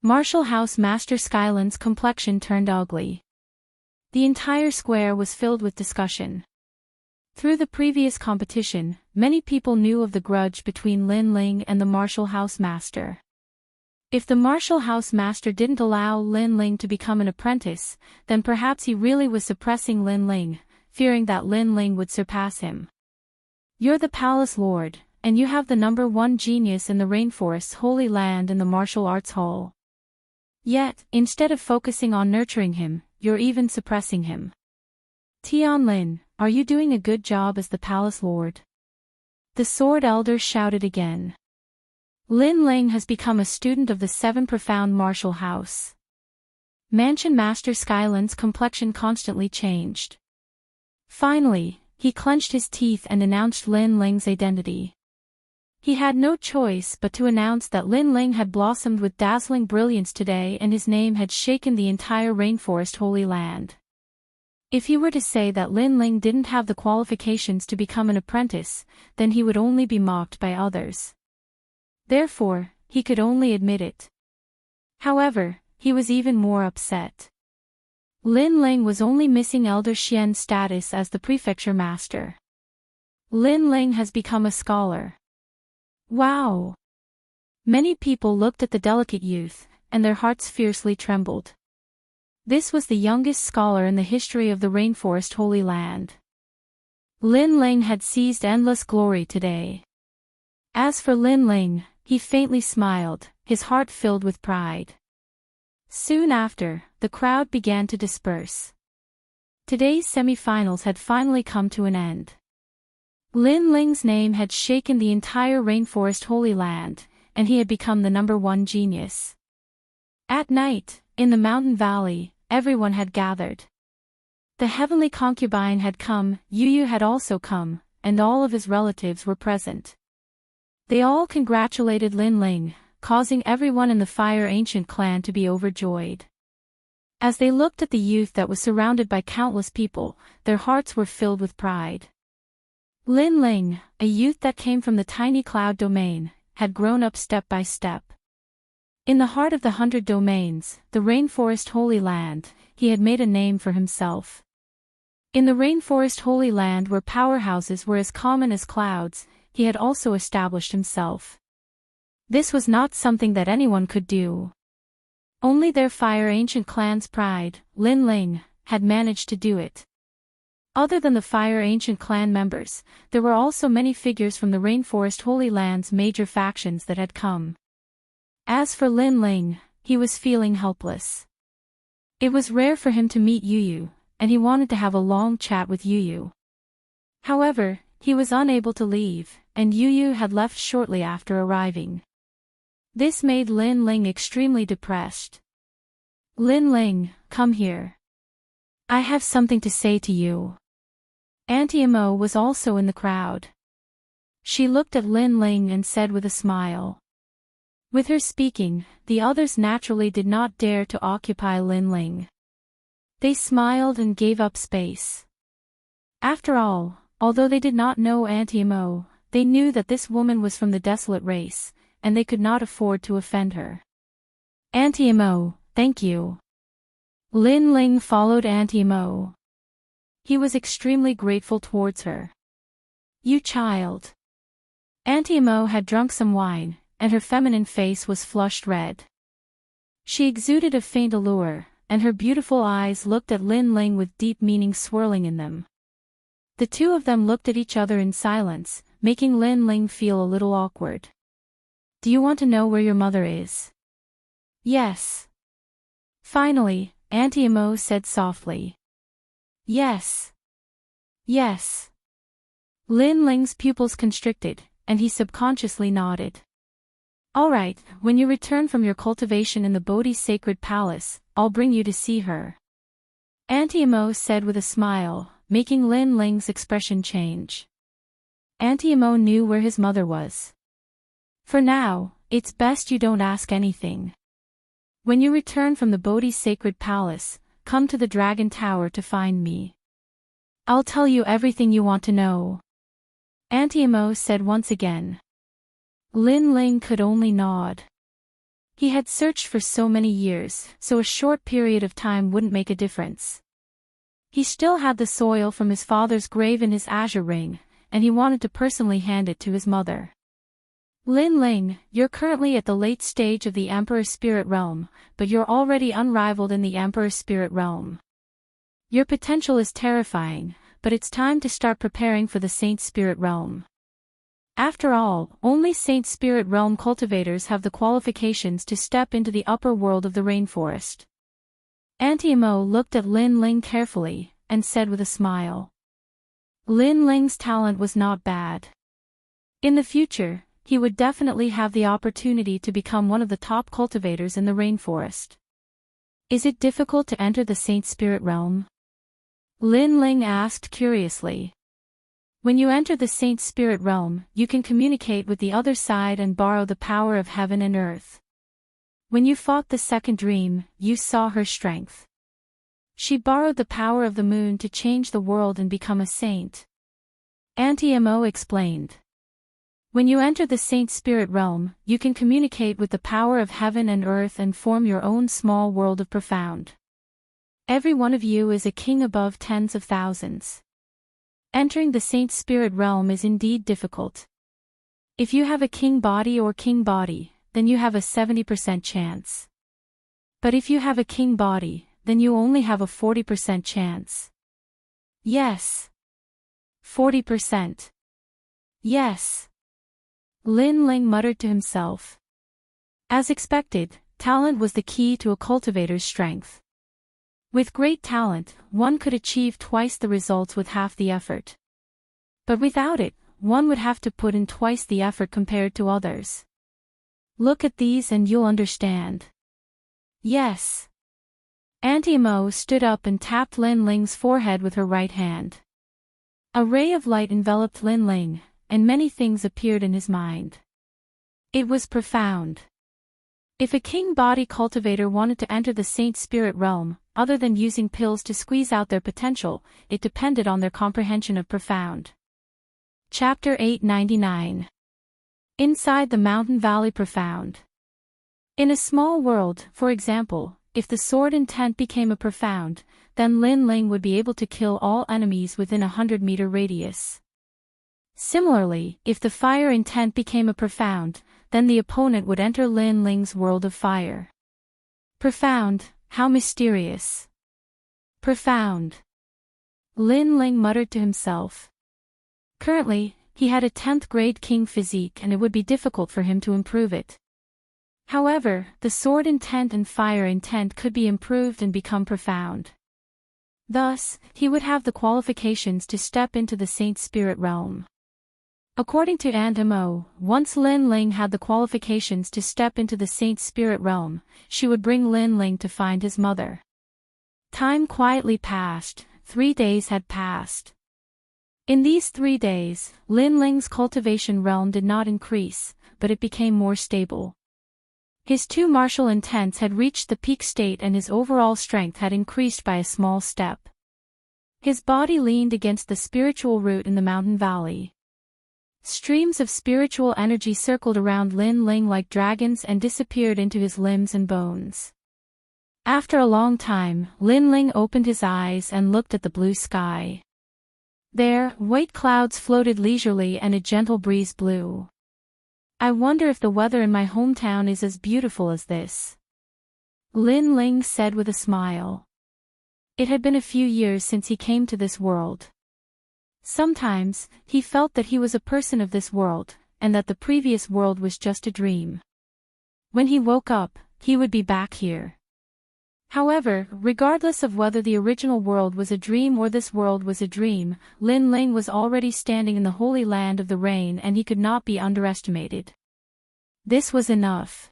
Martial House Master Skylin's complexion turned ugly. The entire square was filled with discussion. Through the previous competition, many people knew of the grudge between Lin Ling and the Martial House Master. If the Martial House Master didn't allow Lin Ling to become an apprentice, then perhaps he really was suppressing Lin Ling, fearing that Lin Ling would surpass him. You're the Palace Lord, and you have the #1 genius in the Rainforest's holy land in the Martial Arts Hall. Yet, instead of focusing on nurturing him, you're even suppressing him. Tian Lin, are you doing a good job as the Palace Lord? The Sword Elder shouted again. Lin Ling has become a student of the 7 profound martial house. Mansion Master Skylin's complexion constantly changed. Finally, he clenched his teeth and announced Lin Ling's identity. He had no choice but to announce that Lin Ling had blossomed with dazzling brilliance today and his name had shaken the entire Rainforest Holy Land. If he were to say that Lin Ling didn't have the qualifications to become an apprentice, then he would only be mocked by others. Therefore, he could only admit it. However, he was even more upset. Lin Ling was only missing Elder Xian's status as the prefecture master. Lin Ling has become a scholar. Wow! Many people looked at the delicate youth, and their hearts fiercely trembled. This was the youngest scholar in the history of the Rainforest Holy Land. Lin Ling had seized endless glory today. As for Lin Ling, he faintly smiled, his heart filled with pride. Soon after, the crowd began to disperse. Today's semi-finals had finally come to an end. Lin Ling's name had shaken the entire Rainforest Holy Land, and he had become the #1 genius. At night, in the mountain valley, everyone had gathered. The heavenly concubine had come, Yu had also come, and all of his relatives were present. They all congratulated Lin Ling, causing everyone in the Fire Ancient clan to be overjoyed. As they looked at the youth that was surrounded by countless people, their hearts were filled with pride. Lin Ling, a youth that came from the tiny cloud domain, had grown up step by step. In the heart of the 100 domains, the Rainforest Holy Land, he had made a name for himself. In the Rainforest Holy Land where powerhouses were as common as clouds, he had also established himself. This was not something that anyone could do. Only their Fire Ancient clan's pride, Lin Ling, had managed to do it. Other than the Fire Ancient clan members, there were also many figures from the Rainforest Holy Land's major factions that had come. As for Lin Ling, he was feeling helpless. It was rare for him to meet Yu, and he wanted to have a long chat with Yu. However, he was unable to leave, and Yu had left shortly after arriving. This made Lin Ling extremely depressed. Lin Ling, come here. I have something to say to you. Auntie Imo was also in the crowd. She looked at Lin Ling and said with a smile. With her speaking, the others naturally did not dare to occupy Lin Ling. They smiled and gave up space. After all, although they did not know Auntie Imo, they knew that this woman was from the desolate race, and they could not afford to offend her. Auntie Imo, thank you. Lin Ling followed Auntie Imo. He was extremely grateful towards her. You child. Auntie Imo had drunk some wine, and her feminine face was flushed red. She exuded a faint allure, and her beautiful eyes looked at Lin Ling with deep meaning swirling in them. The two of them looked at each other in silence, making Lin Ling feel a little awkward. Do you want to know where your mother is? Yes. Finally, Auntie Imo said softly. Yes. Yes. Lin Ling's pupils constricted, and he subconsciously nodded. All right, when you return from your cultivation in the Bodhi's sacred palace, I'll bring you to see her. Auntie Imo said with a smile, making Lin Ling's expression change. Auntie Imo knew where his mother was. For now, it's best you don't ask anything. When you return from the Bodhi's sacred palace, come to the Dragon Tower to find me. I'll tell you everything you want to know. Auntie Imo said once again. Lin Ling could only nod. He had searched for so many years, so a short period of time wouldn't make a difference. He still had the soil from his father's grave in his azure ring, and he wanted to personally hand it to his mother. Lin Ling, you're currently at the late stage of the Emperor Spirit Realm, but you're already unrivaled in the Emperor Spirit Realm. Your potential is terrifying, but it's time to start preparing for the Saint Spirit Realm. After all, only Saint Spirit Realm cultivators have the qualifications to step into the upper world of the rainforest. Auntie Imo looked at Lin Ling carefully, and said with a smile. Lin Ling's talent was not bad. In the future, he would definitely have the opportunity to become one of the top cultivators in the rainforest. Is it difficult to enter the Saint Spirit Realm? Lin Ling asked curiously. When you enter the Saint Spirit Realm, you can communicate with the other side and borrow the power of heaven and earth. When you fought the second dream, you saw her strength. She borrowed the power of the moon to change the world and become a saint. Auntie Imo explained. When you enter the Saint Spirit Realm, you can communicate with the power of heaven and earth and form your own small world of profound. Every one of you is a king above tens of thousands. Entering the saint spirit realm is indeed difficult. If you have a king body, then you have a 70% chance. But if you have a king body, then you only have a 40% chance. Yes. 40%. Yes. Lin Ling muttered to himself. As expected, talent was the key to a cultivator's strength. With great talent, one could achieve twice the results with half the effort. But without it, one would have to put in twice the effort compared to others. Look at these and you'll understand. Yes. Auntie Mo stood up and tapped Lin Ling's forehead with her right hand. A ray of light enveloped Lin Ling, and many things appeared in his mind. It was profound. If a king body cultivator wanted to enter the saint spirit realm, other than using pills to squeeze out their potential, it depended on their comprehension of profound. Chapter 899. Inside the mountain valley profound. In a small world, for example, if the sword intent became a profound, then Lin Ling would be able to kill all enemies within a 100-meter radius. Similarly, if the fire intent became a profound, then the opponent would enter Lin Ling's world of fire. Profound, how mysterious. Profound. Lin Ling muttered to himself. Currently, he had a 10th grade king physique and it would be difficult for him to improve it. However, the sword intent and fire intent could be improved and become profound. Thus, he would have the qualifications to step into the saint spirit realm. According to Auntie Mo, once Lin Ling had the qualifications to step into the saint spirit realm, she would bring Lin Ling to find his mother. Time quietly passed. 3 days had passed. In these 3 days, Lin Ling's cultivation realm did not increase, but it became more stable. His 2 martial intents had reached the peak state and his overall strength had increased by a small step. His body leaned against the spiritual root in the mountain valley. Streams of spiritual energy circled around Lin Ling like dragons and disappeared into his limbs and bones. After a long time, Lin Ling opened his eyes and looked at the blue sky. There, white clouds floated leisurely and a gentle breeze blew. I wonder if the weather in my hometown is as beautiful as this. Lin Ling said with a smile. It had been a few years since he came to this world. Sometimes, he felt that he was a person of this world, and that the previous world was just a dream. When he woke up, he would be back here. However, regardless of whether the original world was a dream or this world was a dream, Lin Ling was already standing in the holy land of the rain and he could not be underestimated. This was enough.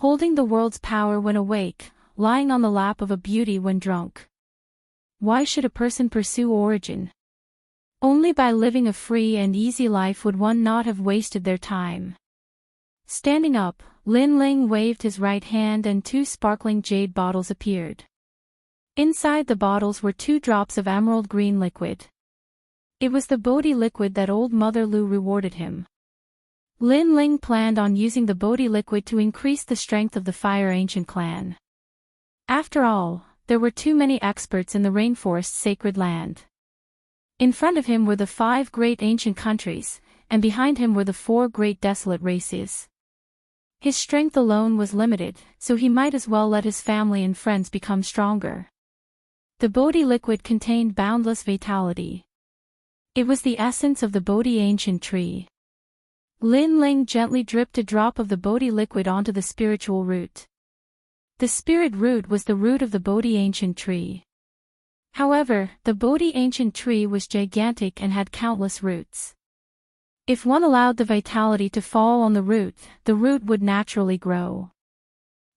Holding the world's power when awake, lying on the lap of a beauty when drunk. Why should a person pursue origin? Only by living a free and easy life would one not have wasted their time. Standing up, Lin Ling waved his right hand and 2 sparkling jade bottles appeared. Inside the bottles were 2 drops of emerald green liquid. It was the Bodhi liquid that old Mother Lu rewarded him. Lin Ling planned on using the Bodhi liquid to increase the strength of the Fire Ancient clan. After all, there were too many experts in the rainforest's sacred land. In front of him were the 5 great ancient countries, and behind him were the 4 great desolate races. His strength alone was limited, so he might as well let his family and friends become stronger. The Bodhi liquid contained boundless vitality. It was the essence of the Bodhi ancient tree. Lin Ling gently dripped a drop of the Bodhi liquid onto the spiritual root. The spirit root was the root of the Bodhi ancient tree. However, the Bodhi ancient tree was gigantic and had countless roots. If one allowed the vitality to fall on the root would naturally grow.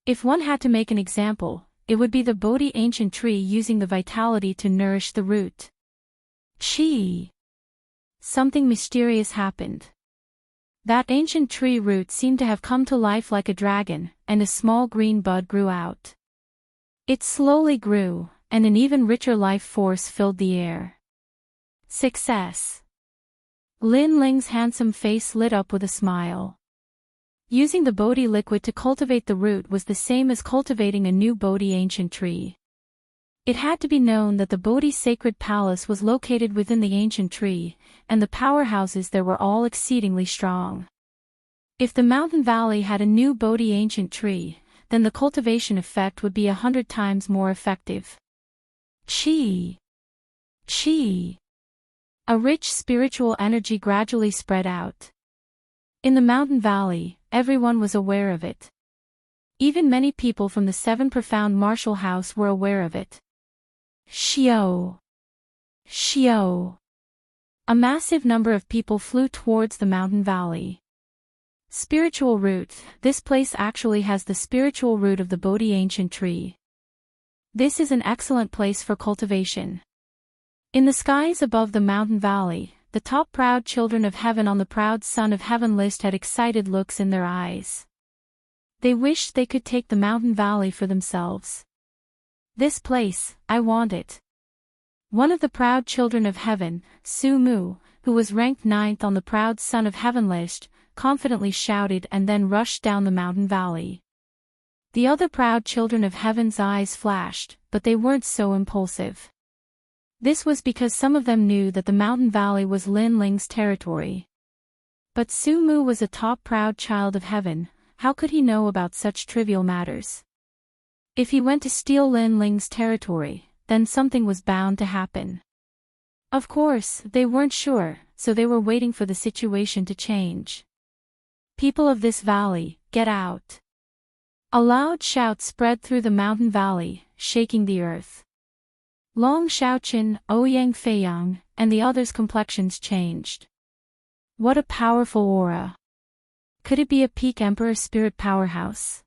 If one had to make an example, it would be the Bodhi ancient tree using the vitality to nourish the root. Chi! Something mysterious happened. That ancient tree root seemed to have come to life like a dragon, and a small green bud grew out. It slowly grew, and an even richer life force filled the air. Success! Lin Ling's handsome face lit up with a smile. Using the Bodhi liquid to cultivate the root was the same as cultivating a new Bodhi ancient tree. It had to be known that the Bodhi sacred palace was located within the ancient tree, and the powerhouses there were all exceedingly strong. If the mountain valley had a new Bodhi ancient tree, then the cultivation effect would be 100 times more effective. Chi. Chi. A rich spiritual energy gradually spread out. In the mountain valley, everyone was aware of it. Even many people from the 7 profound martial house were aware of it. Shio. Shio. A massive number of people flew towards the mountain valley. Spiritual root. This place actually has the spiritual root of the Bodhi ancient tree. This is an excellent place for cultivation. In the skies above the mountain valley, the top proud children of heaven on the proud son of heaven list had excited looks in their eyes. They wished they could take the mountain valley for themselves. This place, I want it. One of the proud children of heaven, Su Mu, who was ranked 9th on the proud son of heaven list, confidently shouted and then rushed down the mountain valley. The other proud children of heaven's eyes flashed, but they weren't so impulsive. This was because some of them knew that the mountain valley was Lin Ling's territory. But Su Mu was a top proud child of heaven. How could he know about such trivial matters? If he went to steal Lin Ling's territory, then something was bound to happen. Of course, they weren't sure, so they were waiting for the situation to change. People of this valley, get out. A loud shout spread through the mountain valley, shaking the earth. Long Shaoqin, Ouyang Feiyang, and the others' complexions changed. What a powerful aura. Could it be a peak emperor spirit powerhouse?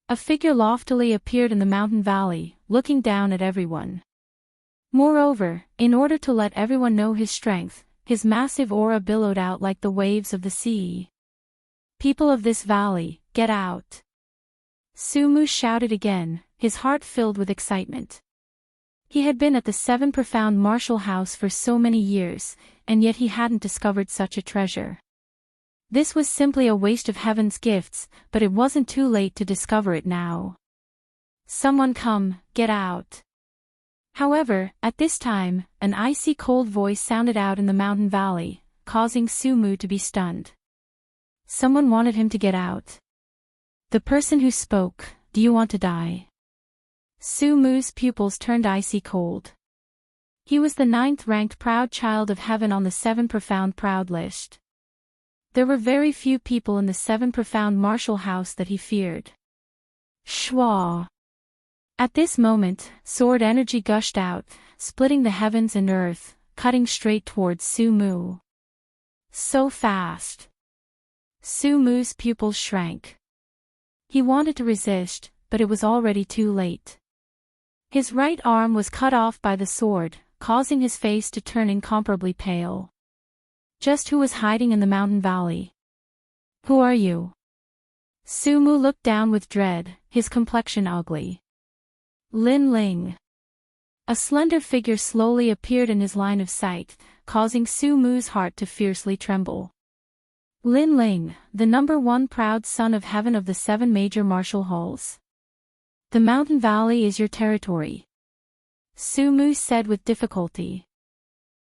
A figure loftily appeared in the mountain valley, looking down at everyone. Moreover, in order to let everyone know his strength, his massive aura billowed out like the waves of the sea. People of this valley, get out. Su Mu shouted again, his heart filled with excitement. He had been at the 7 profound martial house for so many years, and yet he hadn't discovered such a treasure. This was simply a waste of heaven's gifts, but it wasn't too late to discover it now. Someone come, get out. However, at this time, an icy cold voice sounded out in the mountain valley, causing Su Mu to be stunned. Someone wanted him to get out. The person who spoke, do you want to die? Su Mu's pupils turned icy cold. He was the 9th ranked proud child of heaven on the 7 profound proud list. There were very few people in the 7 profound martial house that he feared. Shwa. At this moment, sword energy gushed out, splitting the heavens and earth, cutting straight towards Su Mu. So fast. Su Mu's pupils shrank. He wanted to resist, but it was already too late. His right arm was cut off by the sword, causing his face to turn incomparably pale. Just who was hiding in the mountain valley? Who are you? Su Mu looked down with dread, his complexion ugly. Lin Ling. A slender figure slowly appeared in his line of sight, causing Su Mu's heart to fiercely tremble. Lin Ling, the number 1 proud son of heaven of the 7 major martial halls. The mountain valley is your territory. Su Mu said with difficulty.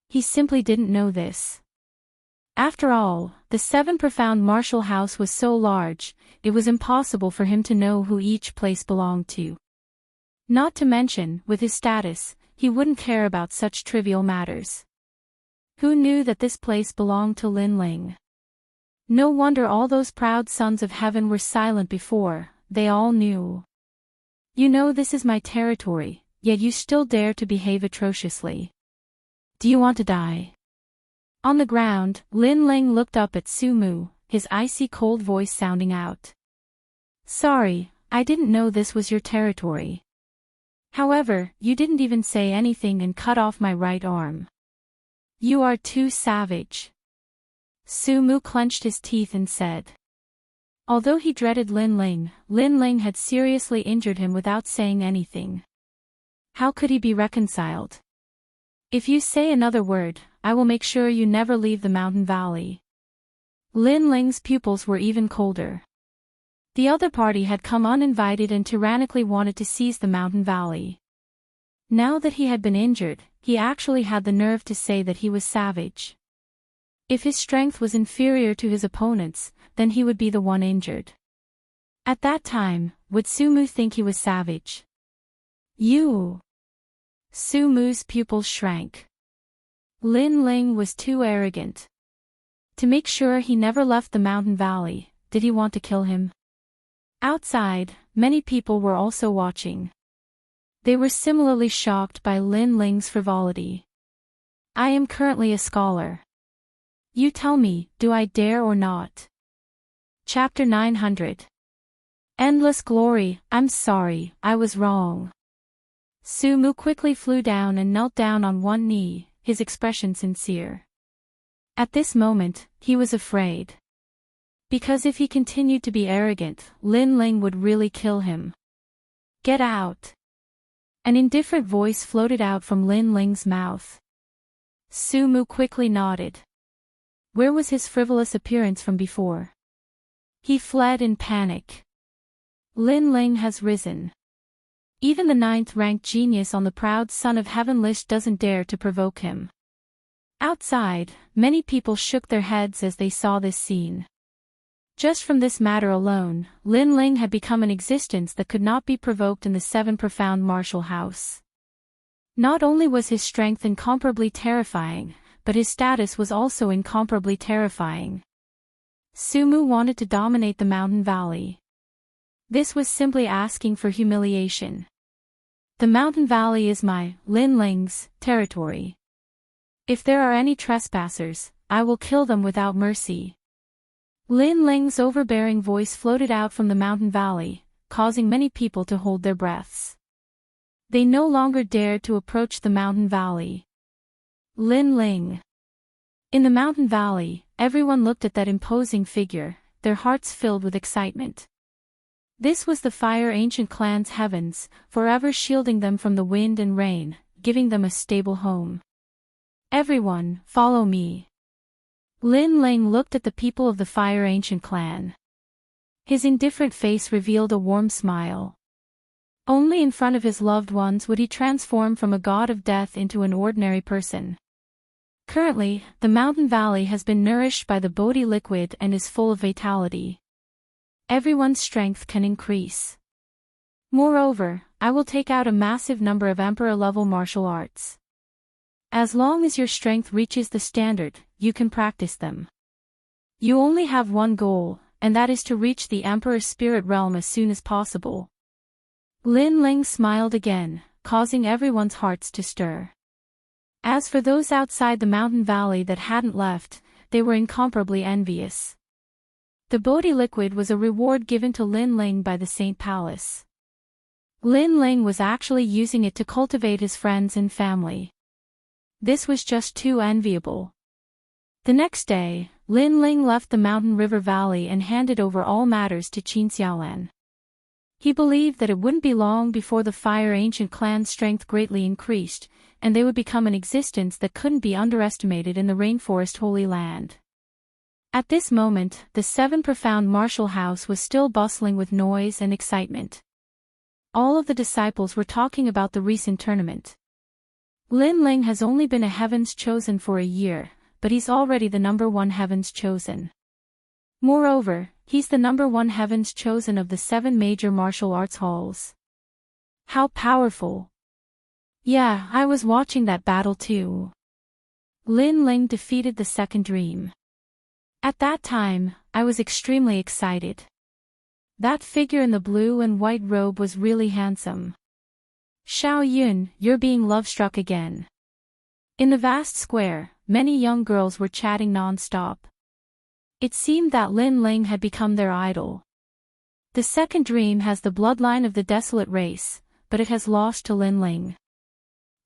He simply didn't know this. After all, the 7 profound martial house was so large, it was impossible for him to know who each place belonged to. Not to mention, with his status, he wouldn't care about such trivial matters. Who knew that this place belonged to Lin Ling? No wonder all those proud sons of heaven were silent before, they all knew. You know this is my territory, yet you still dare to behave atrociously. Do you want to die? On the ground, Lin Ling looked up at Su Mu, his icy cold voice sounding out. Sorry, I didn't know this was your territory. However, you didn't even say anything and cut off my right arm. You are too savage. Su Mu clenched his teeth and said. Although he dreaded Lin Ling had seriously injured him without saying anything. How could he be reconciled? If you say another word, I will make sure you never leave the mountain valley. Lin Ling's pupils were even colder. The other party had come uninvited and tyrannically wanted to seize the mountain valley. Now that he had been injured, he actually had the nerve to say that he was savage. If his strength was inferior to his opponent's, then he would be the one injured. At that time, would Sumu think he was savage? You! Sumu's pupils shrank. Lin Ling was too arrogant. To make sure he never left the mountain valley, did he want to kill him? Outside, many people were also watching. They were similarly shocked by Lin Ling's frivolity. I am currently a scholar. You tell me, do I dare or not? Chapter 900. Endless glory. I'm sorry, I was wrong. Sumu quickly flew down and knelt down on one knee, his expression sincere. At this moment, he was afraid. Because if he continued to be arrogant, Lin Ling would really kill him. Get out. An indifferent voice floated out from Lin Ling's mouth. Sumu quickly nodded. Where was his frivolous appearance from before? He fled in panic. Lin Ling has risen. Even the 9th-ranked genius on the proud son of heaven list doesn't dare to provoke him. Outside, many people shook their heads as they saw this scene. Just from this matter alone, Lin Ling had become an existence that could not be provoked in the 7 profound martial house. Not only was his strength incomparably terrifying, but his status was also incomparably terrifying. Sumu wanted to dominate the mountain valley. This was simply asking for humiliation. The mountain valley is my, Lin Ling's, territory. If there are any trespassers, I will kill them without mercy. Lin Ling's overbearing voice floated out from the mountain valley, causing many people to hold their breaths. They no longer dared to approach the mountain valley. Lin Ling. In the mountain valley, everyone looked at that imposing figure, their hearts filled with excitement. This was the Fire Ancient Clan's heavens, forever shielding them from the wind and rain, giving them a stable home. Everyone, follow me. Lin Ling looked at the people of the Fire Ancient Clan. His indifferent face revealed a warm smile. Only in front of his loved ones would he transform from a god of death into an ordinary person. Currently, the mountain valley has been nourished by the Bodhi liquid and is full of vitality. Everyone's strength can increase. Moreover, I will take out a massive number of emperor-level martial arts. As long as your strength reaches the standard, you can practice them. You only have one goal, and that is to reach the Emperor's spirit realm as soon as possible. Lin Ling smiled again, causing everyone's hearts to stir. As for those outside the mountain valley that hadn't left, they were incomparably envious. The Bodhi liquid was a reward given to Lin Ling by the Saint Palace. Lin Ling was actually using it to cultivate his friends and family. This was just too enviable. The next day, Lin Ling left the mountain river valley and handed over all matters to Qin Xiaolan. He believed that it wouldn't be long before the Fire Ancient Clan's strength greatly increased, and they would become an existence that couldn't be underestimated in the Rainforest Holy Land. At this moment, the 7 profound martial house was still bustling with noise and excitement. All of the disciples were talking about the recent tournament. Lin Ling has only been a Heaven's Chosen for a year, but he's already the #1 Heaven's Chosen. Moreover, he's the #1 Heaven's Chosen of the 7 major martial arts halls. How powerful! Yeah, I was watching that battle too. Lin Ling defeated the second dream. At that time, I was extremely excited. That figure in the blue and white robe was really handsome. Xiao Yun, you're being love-struck again. In the vast square, many young girls were chatting non-stop. It seemed that Lin Ling had become their idol. The second dream has the bloodline of the desolate race, but it has lost to Lin Ling.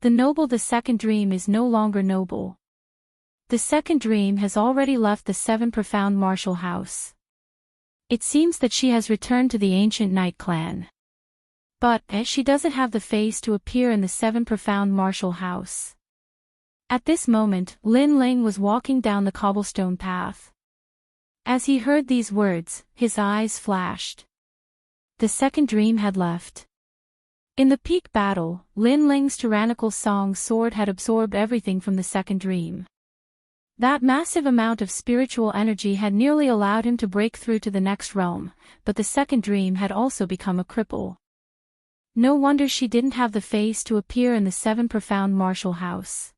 The second dream is no longer noble. The second dream has already left the 7 profound martial house. It seems that she has returned to the ancient Night Clan. But, she doesn't have the face to appear in the 7 profound martial house. At this moment, Lin Ling was walking down the cobblestone path. As he heard these words, his eyes flashed. The second dream had left. In the peak battle, Lin Ling's tyrannical song sword had absorbed everything from the second dream. That massive amount of spiritual energy had nearly allowed him to break through to the next realm, but the second dream had also become a cripple. No wonder she didn't have the face to appear in the seven profound martial house.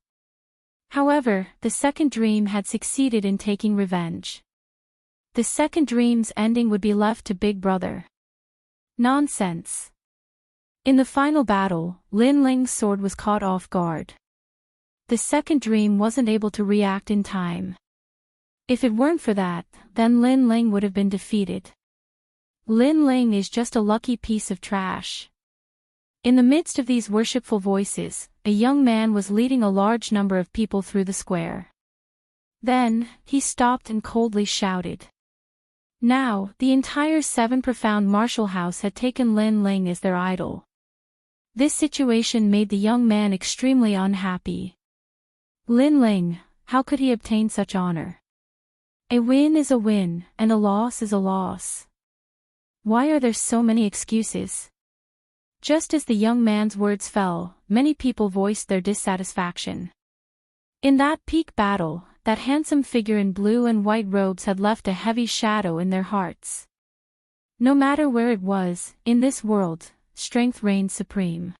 However, the second dream had succeeded in taking revenge. The second dream's ending would be left to Big Brother. Nonsense. In the final battle, Lin Ling's sword was caught off guard. The second dream wasn't able to react in time. If it weren't for that, then Lin Ling would have been defeated. Lin Ling is just a lucky piece of trash. In the midst of these worshipful voices, a young man was leading a large number of people through the square. Then, he stopped and coldly shouted. Now, the entire seven profound martial house had taken Lin Ling as their idol. This situation made the young man extremely unhappy. Lin Ling, how could he obtain such honor? A win is a win, and a loss is a loss. Why are there so many excuses? Just as the young man's words fell, many people voiced their dissatisfaction. In that peak battle, that handsome figure in blue and white robes had left a heavy shadow in their hearts. No matter where it was, in this world, strength reigned supreme.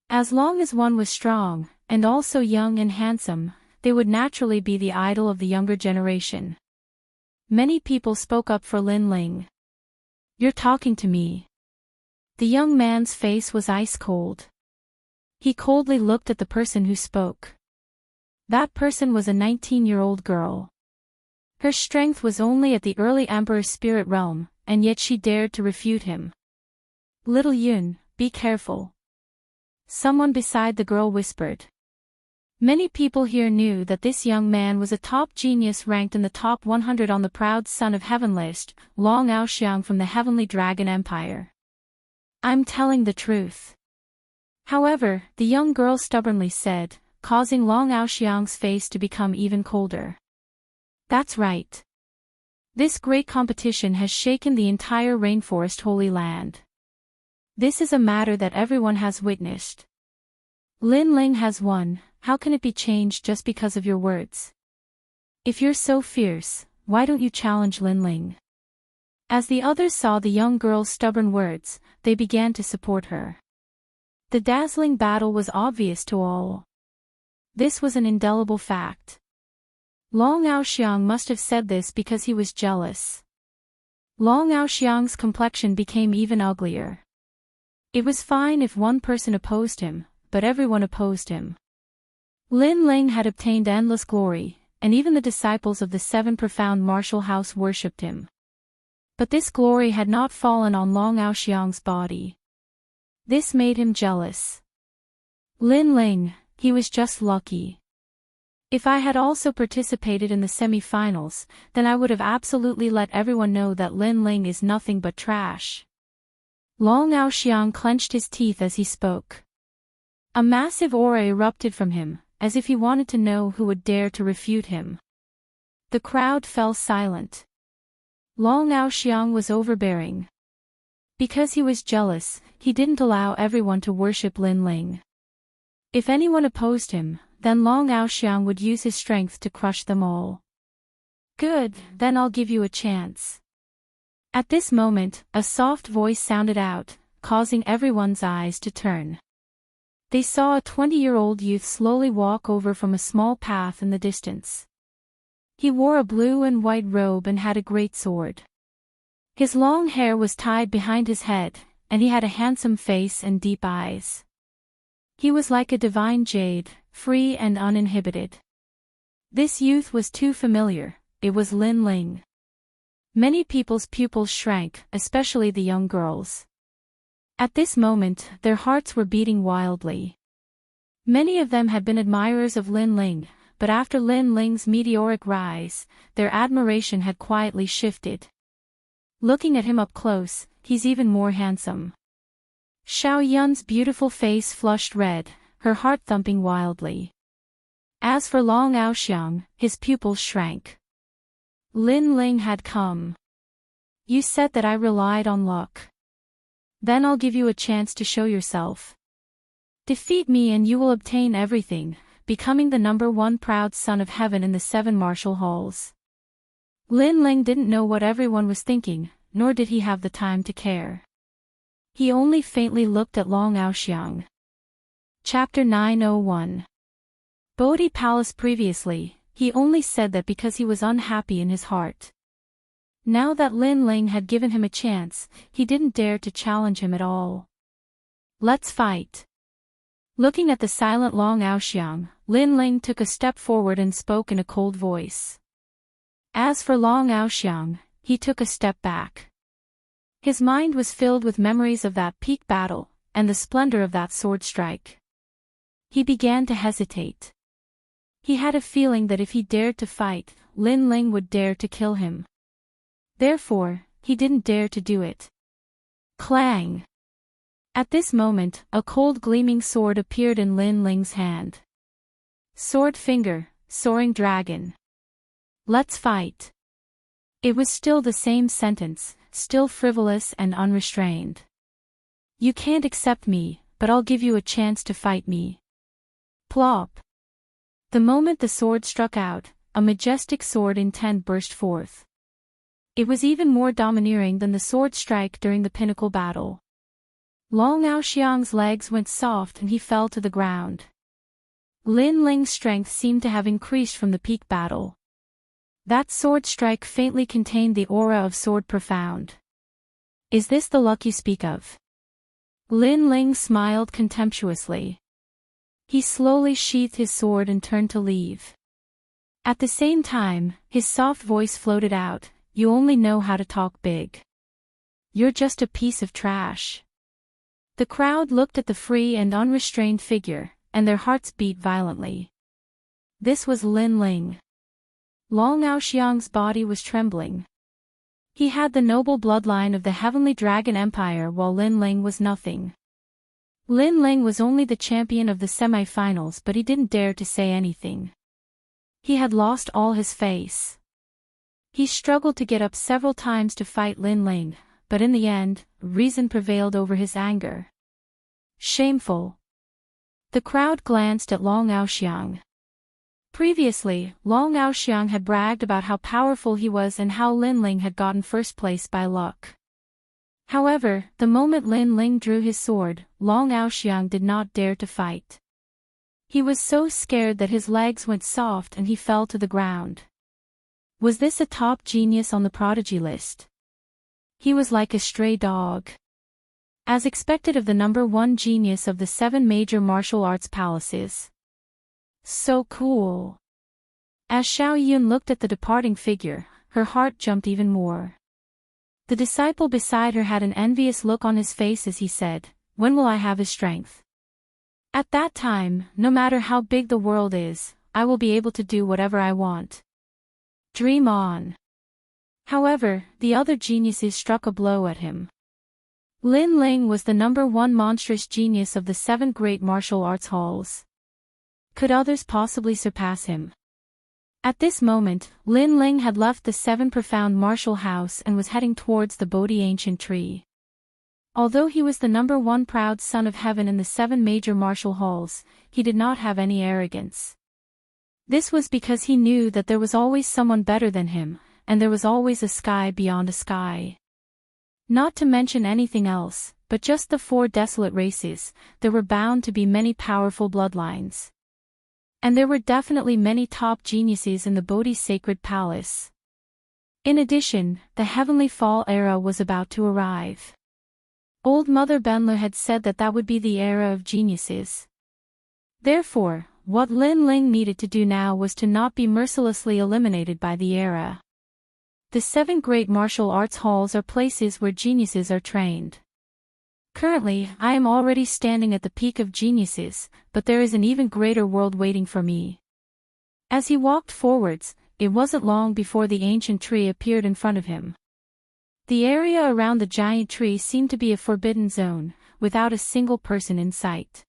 As long as one was strong, and also young and handsome, they would naturally be the idol of the younger generation. Many people spoke up for Lin Ling. You're talking to me. The young man's face was ice cold. He coldly looked at the person who spoke. That person was a 19-year-old girl. Her strength was only at the early Emperor's spirit realm, and yet she dared to refute him. Little Yun, be careful. Someone beside the girl whispered. Many people here knew that this young man was a top genius ranked in the top 100 on the Proud Son of Heaven list, Long Aoxiang from the Heavenly Dragon Empire. I'm telling the truth. However, the young girl stubbornly said, causing Long Aoxiang's face to become even colder. That's right. This great competition has shaken the entire rainforest Holy Land. This is a matter that everyone has witnessed. Lin Ling has won, how can it be changed just because of your words? If you're so fierce, why don't you challenge Lin Ling? As the others saw the young girl's stubborn words, they began to support her. The dazzling battle was obvious to all. This was an indelible fact. Long Aoxiang must have said this because he was jealous. Long Aoxiang's complexion became even uglier. It was fine if one person opposed him, but everyone opposed him. Lin Ling had obtained endless glory, and even the disciples of the seven profound martial house worshipped him. But this glory had not fallen on Long Aoxiang's body. This made him jealous. Lin Ling, he was just lucky. If I had also participated in the semi-finals, then I would have absolutely let everyone know that Lin Ling is nothing but trash. Long Aoxiang clenched his teeth as he spoke. A massive aura erupted from him, as if he wanted to know who would dare to refute him. The crowd fell silent. Long Aoxiang was overbearing. Because he was jealous, he didn't allow everyone to worship Lin Ling. If anyone opposed him, then Long Aoxiang would use his strength to crush them all. Good, then I'll give you a chance. At this moment, a soft voice sounded out, causing everyone's eyes to turn. They saw a 20-year-old youth slowly walk over from a small path in the distance. He wore a blue and white robe and had a great sword. His long hair was tied behind his head, and he had a handsome face and deep eyes. He was like a divine jade, free and uninhibited. This youth was too familiar, it was Lin Ling. Many people's pupils shrank, especially the young girls. At this moment, their hearts were beating wildly. Many of them had been admirers of Lin Ling, but after Lin Ling's meteoric rise, their admiration had quietly shifted. Looking at him up close, he's even more handsome. Xiao Yun's beautiful face flushed red, her heart thumping wildly. As for Long Aoxiang, his pupils shrank. Lin Ling had come. You said that I relied on luck. Then I'll give you a chance to show yourself. Defeat me and you will obtain everything, becoming the #1 proud son of heaven in the 7 martial halls. Lin Ling didn't know what everyone was thinking, nor did he have the time to care. He only faintly looked at Long Aoxiang. Chapter 901. Bodhi Palace. Previously, he only said that because he was unhappy in his heart. Now that Lin Ling had given him a chance, he didn't dare to challenge him at all. Let's fight. Looking at the silent Long Aoxiang, Lin Ling took a step forward and spoke in a cold voice. As for Long Aoxiang, he took a step back. His mind was filled with memories of that peak battle, and the splendor of that sword strike. He began to hesitate. He had a feeling that if he dared to fight, Lin Ling would dare to kill him. Therefore, he didn't dare to do it. Clang! At this moment, a cold gleaming sword appeared in Lin Ling's hand. Sword finger, soaring dragon. Let's fight. It was still the same sentence, still frivolous and unrestrained. You can't accept me, but I'll give you a chance to fight me. Plop. The moment the sword struck out, a majestic sword intent burst forth. It was even more domineering than the sword strike during the pinnacle battle. Long Aoxiang's legs went soft and he fell to the ground. Lin Ling's strength seemed to have increased from the peak battle. That sword strike faintly contained the aura of sword profound. Is this the luck you speak of? Lin Ling smiled contemptuously. He slowly sheathed his sword and turned to leave. At the same time, his soft voice floated out, you only know how to talk big. You're just a piece of trash. The crowd looked at the free and unrestrained figure, and their hearts beat violently. This was Lin Ling. Long Aoxiang's body was trembling. He had the noble bloodline of the Heavenly Dragon Empire while Lin Ling was nothing. Lin Ling was only the champion of the semi-finals, but he didn't dare to say anything. He had lost all his face. He struggled to get up several times to fight Lin Ling, but in the end, reason prevailed over his anger. Shameful. The crowd glanced at Long Aoxiang. Previously, Long Aoxiang had bragged about how powerful he was and how Lin Ling had gotten first place by luck. However, the moment Lin Ling drew his sword, Long Aoxiang did not dare to fight. He was so scared that his legs went soft and he fell to the ground. Was this a top genius on the prodigy list? He was like a stray dog. As expected of the #1 genius of the 7 major martial arts palaces. So cool. As Xiao Yun looked at the departing figure, her heart jumped even more. The disciple beside her had an envious look on his face as he said, when will I have his strength? At that time, no matter how big the world is, I will be able to do whatever I want. Dream on. However, the other geniuses struck a blow at him. Lin Ling was the #1 monstrous genius of the 7 great martial arts halls. Could others possibly surpass him? At this moment, Lin Ling had left the 7 profound martial house and was heading towards the Bodhi ancient tree. Although he was the #1 proud son of heaven in the 7 major martial halls, he did not have any arrogance. This was because he knew that there was always someone better than him, and there was always a sky beyond a sky. Not to mention anything else, but just the 4 desolate races, there were bound to be many powerful bloodlines. And there were definitely many top geniuses in the Bodhi sacred palace. In addition, the heavenly fall era was about to arrive. Old Mother Benlu had said that that would be the era of geniuses. Therefore, what Lin Ling needed to do now was to not be mercilessly eliminated by the era. The 7 great martial arts halls are places where geniuses are trained. Currently, I am already standing at the peak of geniuses, but there is an even greater world waiting for me. As he walked forwards, it wasn't long before the ancient tree appeared in front of him. The area around the giant tree seemed to be a forbidden zone, without a single person in sight.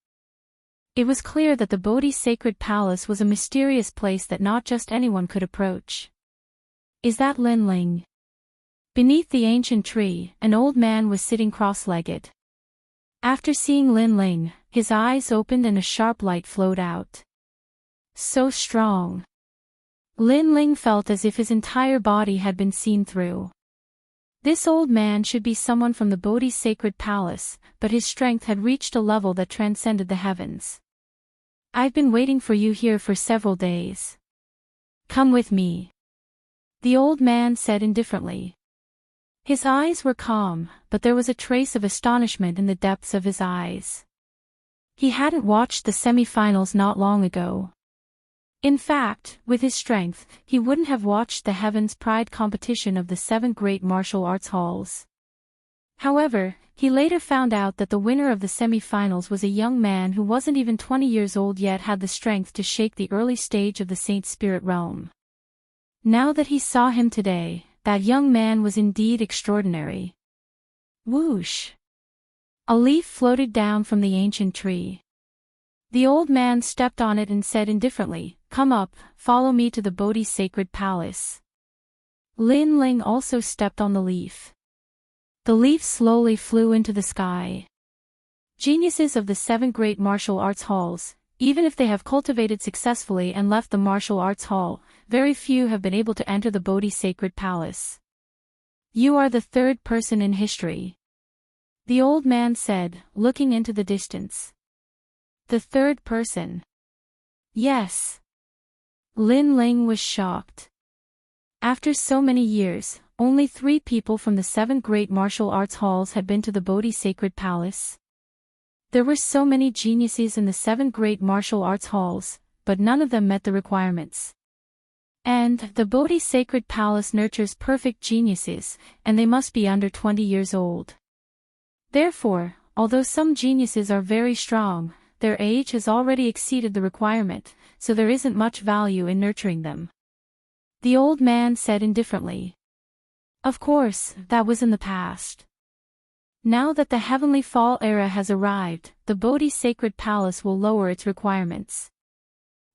It was clear that the Bodhi sacred palace was a mysterious place that not just anyone could approach. Is that Lin Ling? Beneath the ancient tree, an old man was sitting cross-legged. After seeing Lin Ling, his eyes opened and a sharp light flowed out. So strong. Lin Ling felt as if his entire body had been seen through. This old man should be someone from the Bodhi's sacred palace, but his strength had reached a level that transcended the heavens. I've been waiting for you here for several days. Come with me. The old man said indifferently. His eyes were calm, but there was a trace of astonishment in the depths of his eyes. He hadn't watched the semi-finals not long ago. In fact, with his strength, he wouldn't have watched the Heaven's Pride competition of the 7 great martial arts halls. However, he later found out that the winner of the semi-finals was a young man who wasn't even 20 years old yet had the strength to shake the early stage of the Saint Spirit realm. Now that he saw him today, that young man was indeed extraordinary. Whoosh! A leaf floated down from the ancient tree. The old man stepped on it and said indifferently, "Come up, follow me to the Bodhi's sacred palace." Lin Ling also stepped on the leaf. The leaf slowly flew into the sky. Geniuses of the 7 great martial arts halls, even if they have cultivated successfully and left the martial arts hall, very few have been able to enter the Bodhi's sacred palace. You are the 3rd person in history. The old man said, looking into the distance. The 3rd person. Yes. Lin Ling was shocked. After so many years, only 3 people from the 7 great martial arts halls had been to the Bodhi sacred palace. There were so many geniuses in the 7 great martial arts halls, but none of them met the requirements. And the Bodhi sacred palace nurtures perfect geniuses, and they must be under 20 years old. Therefore, although some geniuses are very strong, their age has already exceeded the requirement, so there isn't much value in nurturing them. The old man said indifferently. Of course, that was in the past. Now that the heavenly fall era has arrived, the Bodhi sacred palace will lower its requirements.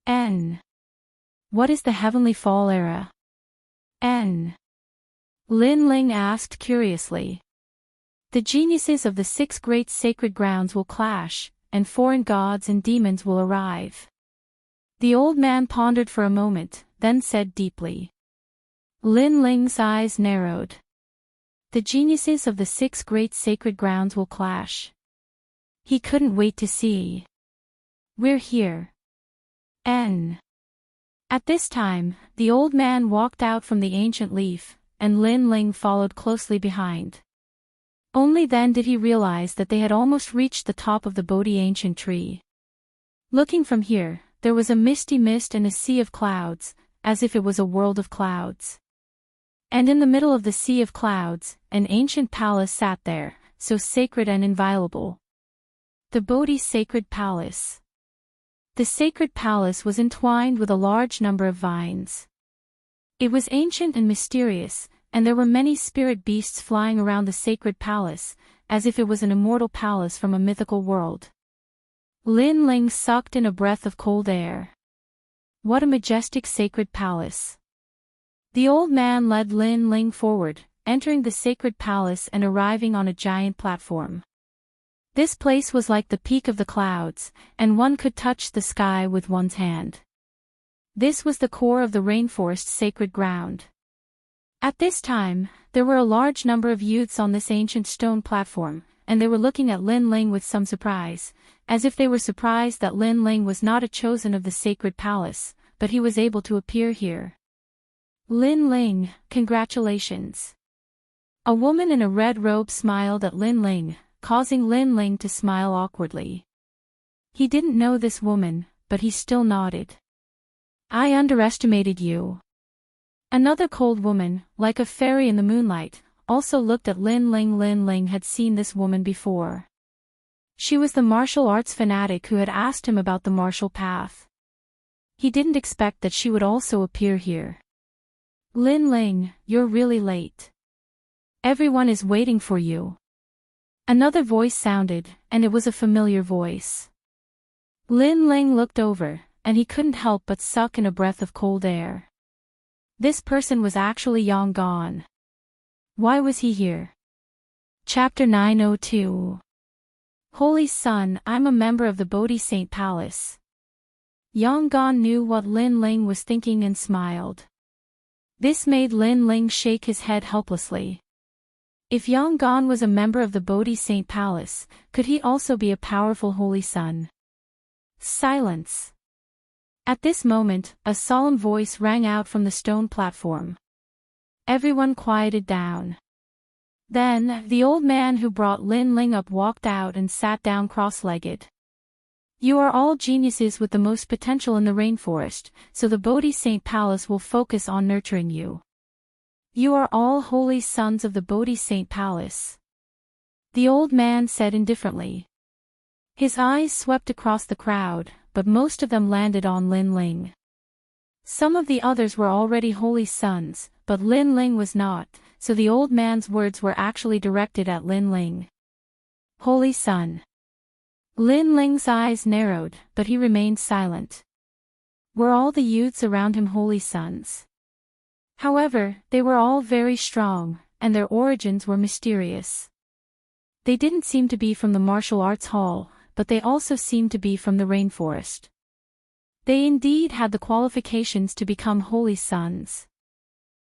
N. What is the heavenly fall era? N. Lin Ling asked curiously. The geniuses of the 6 great sacred grounds will clash, and foreign gods and demons will arrive. The old man pondered for a moment, then said deeply. Lin Ling's eyes narrowed. The geniuses of the 6 great sacred grounds will clash. He couldn't wait to see. We're here. N. At this time, the old man walked out from the ancient leaf, and Lin Ling followed closely behind. Only then did he realize that they had almost reached the top of the Bodhi ancient tree. Looking from here, there was a misty mist and a sea of clouds, as if it was a world of clouds. And in the middle of the sea of clouds, an ancient palace sat there, so sacred and inviolable. The Bodhi's sacred palace. The sacred palace was entwined with a large number of vines. It was ancient and mysterious, and there were many spirit beasts flying around the sacred palace, as if it was an immortal palace from a mythical world. Lin Ling sucked in a breath of cold air. What a majestic sacred palace. The old man led Lin Ling forward, entering the sacred palace and arriving on a giant platform. This place was like the peak of the clouds, and one could touch the sky with one's hand. This was the core of the rainforest's sacred ground. At this time, there were a large number of youths on this ancient stone platform, and they were looking at Lin Ling with some surprise, as if they were surprised that Lin Ling was not a chosen of the sacred palace, but he was able to appear here. Lin Ling, congratulations. A woman in a red robe smiled at Lin Ling, causing Lin Ling to smile awkwardly. He didn't know this woman, but he still nodded. I underestimated you. Another cold woman, like a fairy in the moonlight, also looked at Lin Ling. Lin Ling had seen this woman before. She was the martial arts fanatic who had asked him about the martial path. He didn't expect that she would also appear here. Lin Ling, you're really late. Everyone is waiting for you. Another voice sounded, and it was a familiar voice. Lin Ling looked over, and he couldn't help but suck in a breath of cold air. This person was actually Yang Gon. Why was he here? Chapter 902. Holy Son, I'm a member of the Bodhi Saint Palace. Yang Gan knew what Lin Ling was thinking and smiled. This made Lin Ling shake his head helplessly. If Yang Gan was a member of the Bodhi Saint Palace, could he also be a powerful Holy Son? Silence. At this moment, a solemn voice rang out from the stone platform. Everyone quieted down. Then, the old man who brought Lin Ling up walked out and sat down cross-legged. You are all geniuses with the most potential in the rainforest, so the Bodhi Saint Palace will focus on nurturing you. You are all holy sons of the Bodhi Saint Palace. The old man said indifferently. His eyes swept across the crowd, but most of them landed on Lin Ling. Some of the others were already holy sons, but Lin Ling was not, so the old man's words were actually directed at Lin Ling. Holy Son. Lin Ling's eyes narrowed, but he remained silent. Were all the youths around him holy sons? However, they were all very strong, and their origins were mysterious. They didn't seem to be from the martial arts hall, but they also seemed to be from the rainforest. They indeed had the qualifications to become holy sons.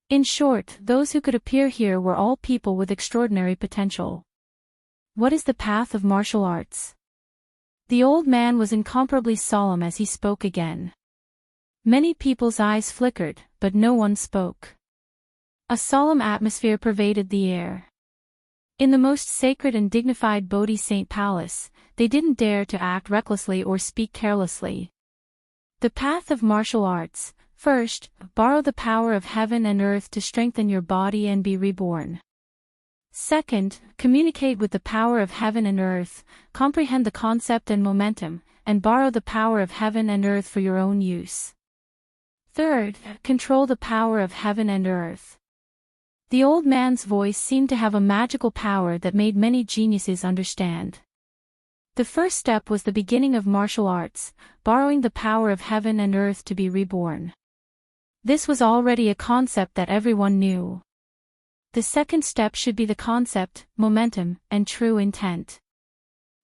In short, those who could appear here were all people with extraordinary potential. What is the path of martial arts? The old man was incomparably solemn as he spoke again. Many people's eyes flickered, but no one spoke. A solemn atmosphere pervaded the air. In the most sacred and dignified Bodhi Saint Palace, they didn't dare to act recklessly or speak carelessly. The path of martial arts: first, borrow the power of heaven and earth to strengthen your body and be reborn. Second, communicate with the power of heaven and earth, comprehend the concept and momentum, and borrow the power of heaven and earth for your own use. Third, control the power of heaven and earth. The old man's voice seemed to have a magical power that made many geniuses understand. The first step was the beginning of martial arts, borrowing the power of heaven and earth to be reborn. This was already a concept that everyone knew. The second step should be the concept, momentum, and true intent.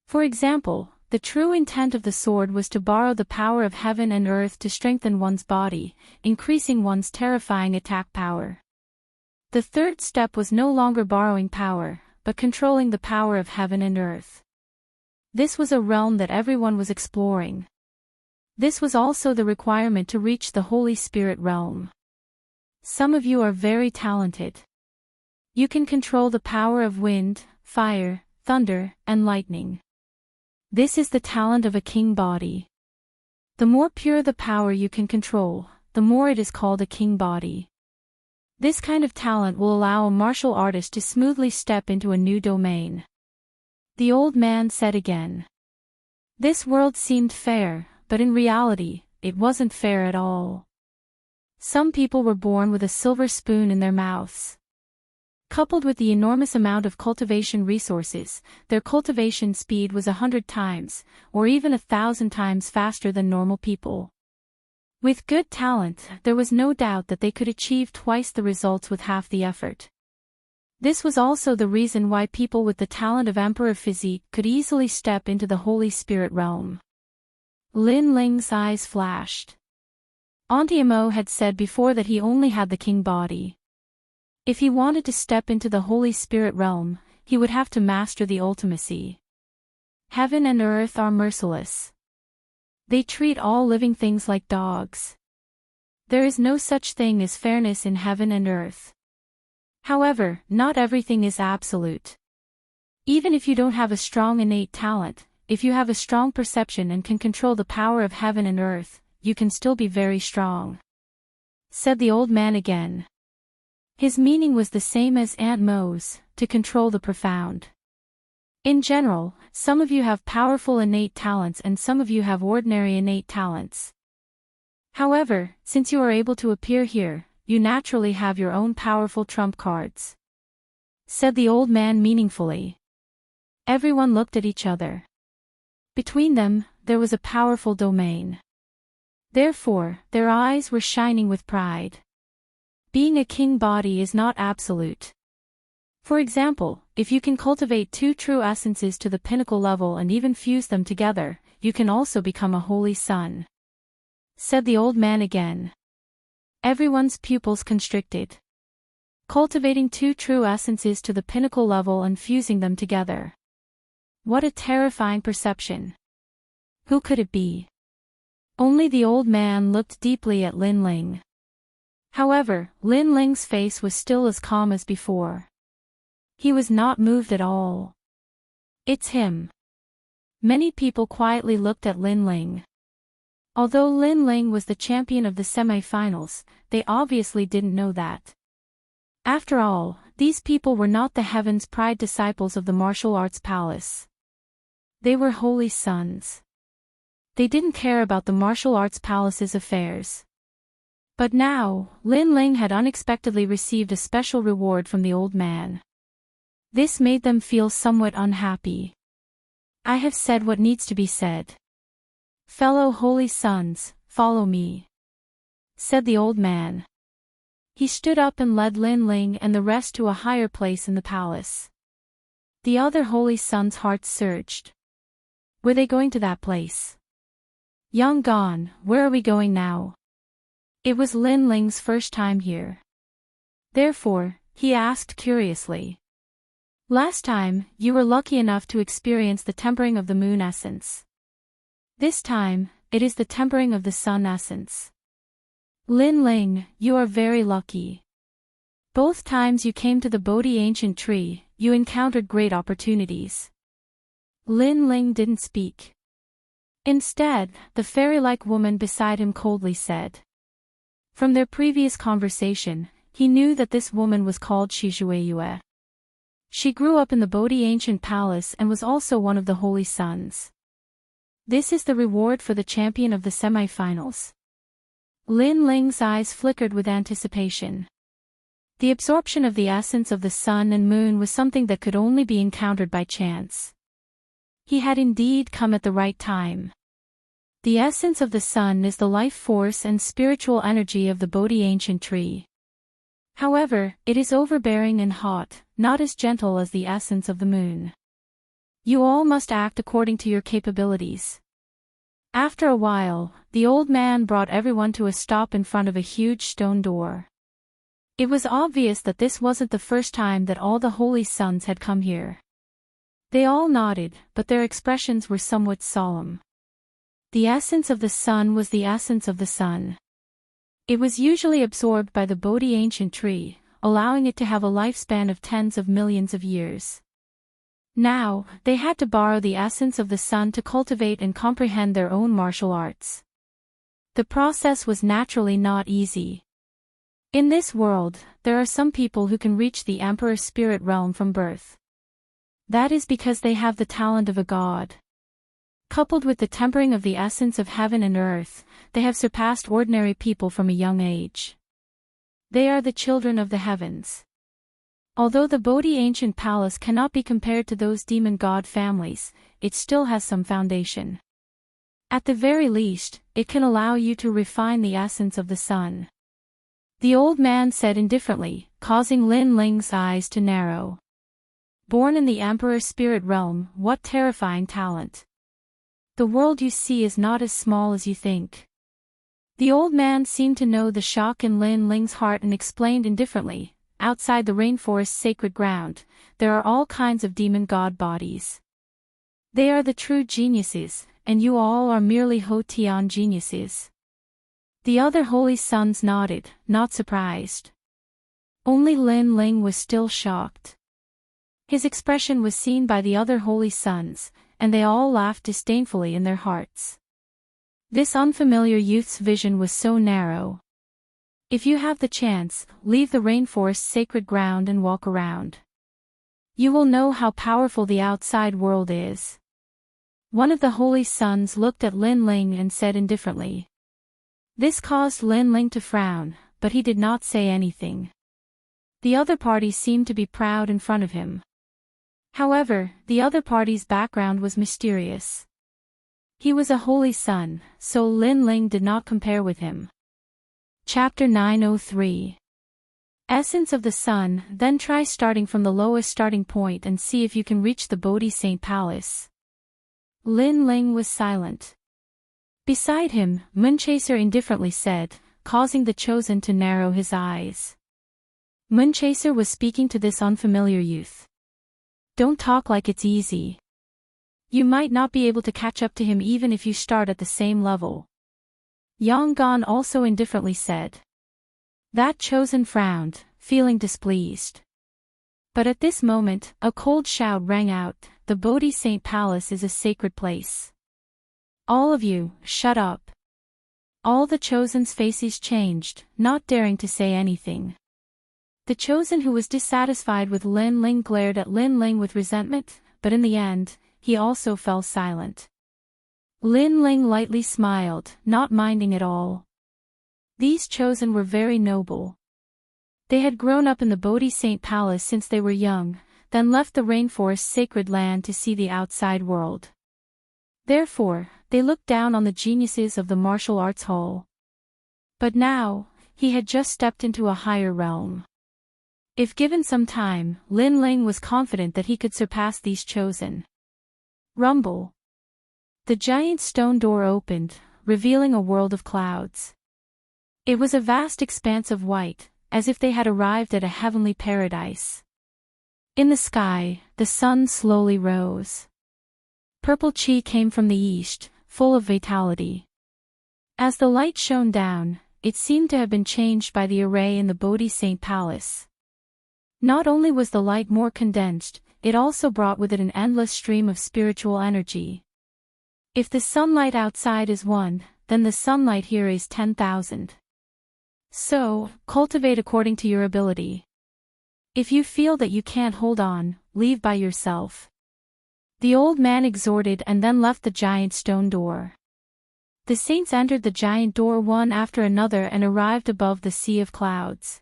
For example, the true intent of the sword was to borrow the power of heaven and earth to strengthen one's body, increasing one's terrifying attack power. The third step was no longer borrowing power, but controlling the power of heaven and earth. This was a realm that everyone was exploring. This was also the requirement to reach the Holy Spirit realm. Some of you are very talented. You can control the power of wind, fire, thunder, and lightning. This is the talent of a king body. The more pure the power you can control, the more it is called a king body. This kind of talent will allow a martial artist to smoothly step into a new domain. The old man said again. This world seemed fair, but in reality, it wasn't fair at all. Some people were born with a silver spoon in their mouths. Coupled with the enormous amount of cultivation resources, their cultivation speed was 100 times, or even 1,000 times faster than normal people. With good talent, there was no doubt that they could achieve twice the results with half the effort. This was also the reason why people with the talent of Emperor Physique could easily step into the Holy Spirit realm. Lin Ling's eyes flashed. Auntie Amo had said before that he only had the king body. If he wanted to step into the Holy Spirit realm, he would have to master the ultimacy. Heaven and earth are merciless. They treat all living things like dogs. There is no such thing as fairness in heaven and earth. However, not everything is absolute. Even if you don't have a strong innate talent, if you have a strong perception and can control the power of heaven and earth, you can still be very strong. Said the old man again. His meaning was the same as Aunt Mo's, to control the profound. In general, some of you have powerful innate talents and some of you have ordinary innate talents. However, since you are able to appear here, you naturally have your own powerful trump cards. Said the old man meaningfully. Everyone looked at each other. Between them, there was a powerful domain. Therefore, their eyes were shining with pride. Being a king body is not absolute. For example, if you can cultivate two true essences to the pinnacle level and even fuse them together, you can also become a holy son," said the old man again. Everyone's pupils constricted. Cultivating two true essences to the pinnacle level and fusing them together. What a terrifying perception. Who could it be? Only the old man looked deeply at Lin Ling. However, Lin Ling's face was still as calm as before. He was not moved at all. "It's him." Many people quietly looked at Lin Ling. Although Lin Ling was the champion of the semi-finals, they obviously didn't know that. After all, these people were not the Heaven's Pride disciples of the martial arts palace. They were holy sons. They didn't care about the martial arts palace's affairs. But now, Lin Ling had unexpectedly received a special reward from the old man. This made them feel somewhat unhappy. "I have said what needs to be said. Fellow holy sons, follow me," said the old man. He stood up and led Lin Ling and the rest to a higher place in the palace. The other holy sons' hearts surged. Were they going to that place? "Young Gon, where are we going now?" It was Lin Ling's first time here. Therefore, he asked curiously. "Last time, you were lucky enough to experience the tempering of the moon essence. This time, it is the tempering of the sun essence. Lin Ling, you are very lucky. Both times you came to the Bodhi ancient tree, you encountered great opportunities." Lin Ling didn't speak. Instead, the fairy-like woman beside him coldly said. From their previous conversation, he knew that this woman was called Shijueyue. She grew up in the Bodhi ancient palace and was also one of the holy sons. This is the reward for the champion of the semi-finals. Lin Ling's eyes flickered with anticipation. The absorption of the essence of the sun and moon was something that could only be encountered by chance. He had indeed come at the right time. The essence of the sun is the life force and spiritual energy of the Bodhi ancient tree. However, it is overbearing and hot, not as gentle as the essence of the moon. You all must act according to your capabilities. After a while, the old man brought everyone to a stop in front of a huge stone door. It was obvious that this wasn't the first time that all the holy sons had come here. They all nodded, but their expressions were somewhat solemn. The essence of the sun was the essence of the sun. It was usually absorbed by the Bodhi ancient tree, allowing it to have a lifespan of tens of millions of years. Now, they had to borrow the essence of the sun to cultivate and comprehend their own martial arts. The process was naturally not easy. In this world, there are some people who can reach the Emperor Spirit realm from birth. That is because they have the talent of a god. Coupled with the tempering of the essence of heaven and earth, they have surpassed ordinary people from a young age. They are the children of the heavens. Although the Bodhi ancient palace cannot be compared to those demon god families, it still has some foundation. At the very least, it can allow you to refine the essence of the sun. The old man said indifferently, causing Lin Ling's eyes to narrow. Born in the Emperor Spirit realm, what terrifying talent. The world you see is not as small as you think. The old man seemed to know the shock in Lin Ling's heart and explained indifferently, outside the rainforest's sacred ground, there are all kinds of demon god bodies. They are the true geniuses, and you all are merely Ho-Tian geniuses. The other holy sons nodded, not surprised. Only Lin Ling was still shocked. His expression was seen by the other holy sons, and they all laughed disdainfully in their hearts. This unfamiliar youth's vision was so narrow. If you have the chance, leave the rainforest's sacred ground and walk around. You will know how powerful the outside world is. One of the holy sons looked at Lin Ling and said indifferently. This caused Lin Ling to frown, but he did not say anything. The other party seemed to be proud in front of him. However, the other party's background was mysterious. He was a holy son, so Lin Ling did not compare with him. Chapter 903. Essence of the sun, then try starting from the lowest starting point and see if you can reach the Bodhi Saint Palace. Lin Ling was silent. Beside him, Moonchaser indifferently said, causing the chosen to narrow his eyes. Moonchaser was speaking to this unfamiliar youth. Don't talk like it's easy. You might not be able to catch up to him even if you start at the same level. Yang Gan also indifferently said. That chosen frowned, feeling displeased. But at this moment, a cold shout rang out, the Bodhi Saint Palace is a sacred place. All of you, shut up. All the chosen's faces changed, not daring to say anything. The chosen who was dissatisfied with Lin Ling glared at Lin Ling with resentment, but in the end, he also fell silent. Lin Ling lightly smiled, not minding at all. These chosen were very noble. They had grown up in the Bodhi Saint Palace since they were young, then left the rainforest's sacred land to see the outside world. Therefore, they looked down on the geniuses of the martial arts hall. But now, he had just stepped into a higher realm. If given some time, Lin Ling was confident that he could surpass these chosen. Rumble. The giant stone door opened, revealing a world of clouds. It was a vast expanse of white, as if they had arrived at a heavenly paradise. In the sky, the sun slowly rose. Purple chi came from the east, full of vitality. As the light shone down, it seemed to have been changed by the array in the Bodhi Saint Palace. Not only was the light more condensed, it also brought with it an endless stream of spiritual energy. If the sunlight outside is 1, then the sunlight here is 10,000. So, cultivate according to your ability. If you feel that you can't hold on, leave by yourself. The old man exhorted and then left the giant stone door. The saints entered the giant door one after another and arrived above the sea of clouds.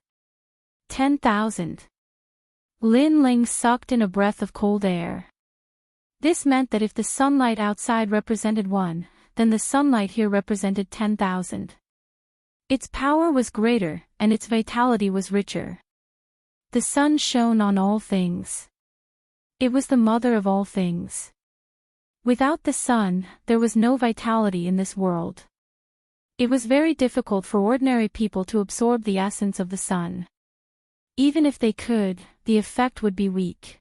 10,000. Lin Ling sucked in a breath of cold air. This meant that if the sunlight outside represented 1, then the sunlight here represented 10,000. Its power was greater, and its vitality was richer. The sun shone on all things. It was the mother of all things. Without the sun, there was no vitality in this world. It was very difficult for ordinary people to absorb the essence of the sun. Even if they could, the effect would be weak.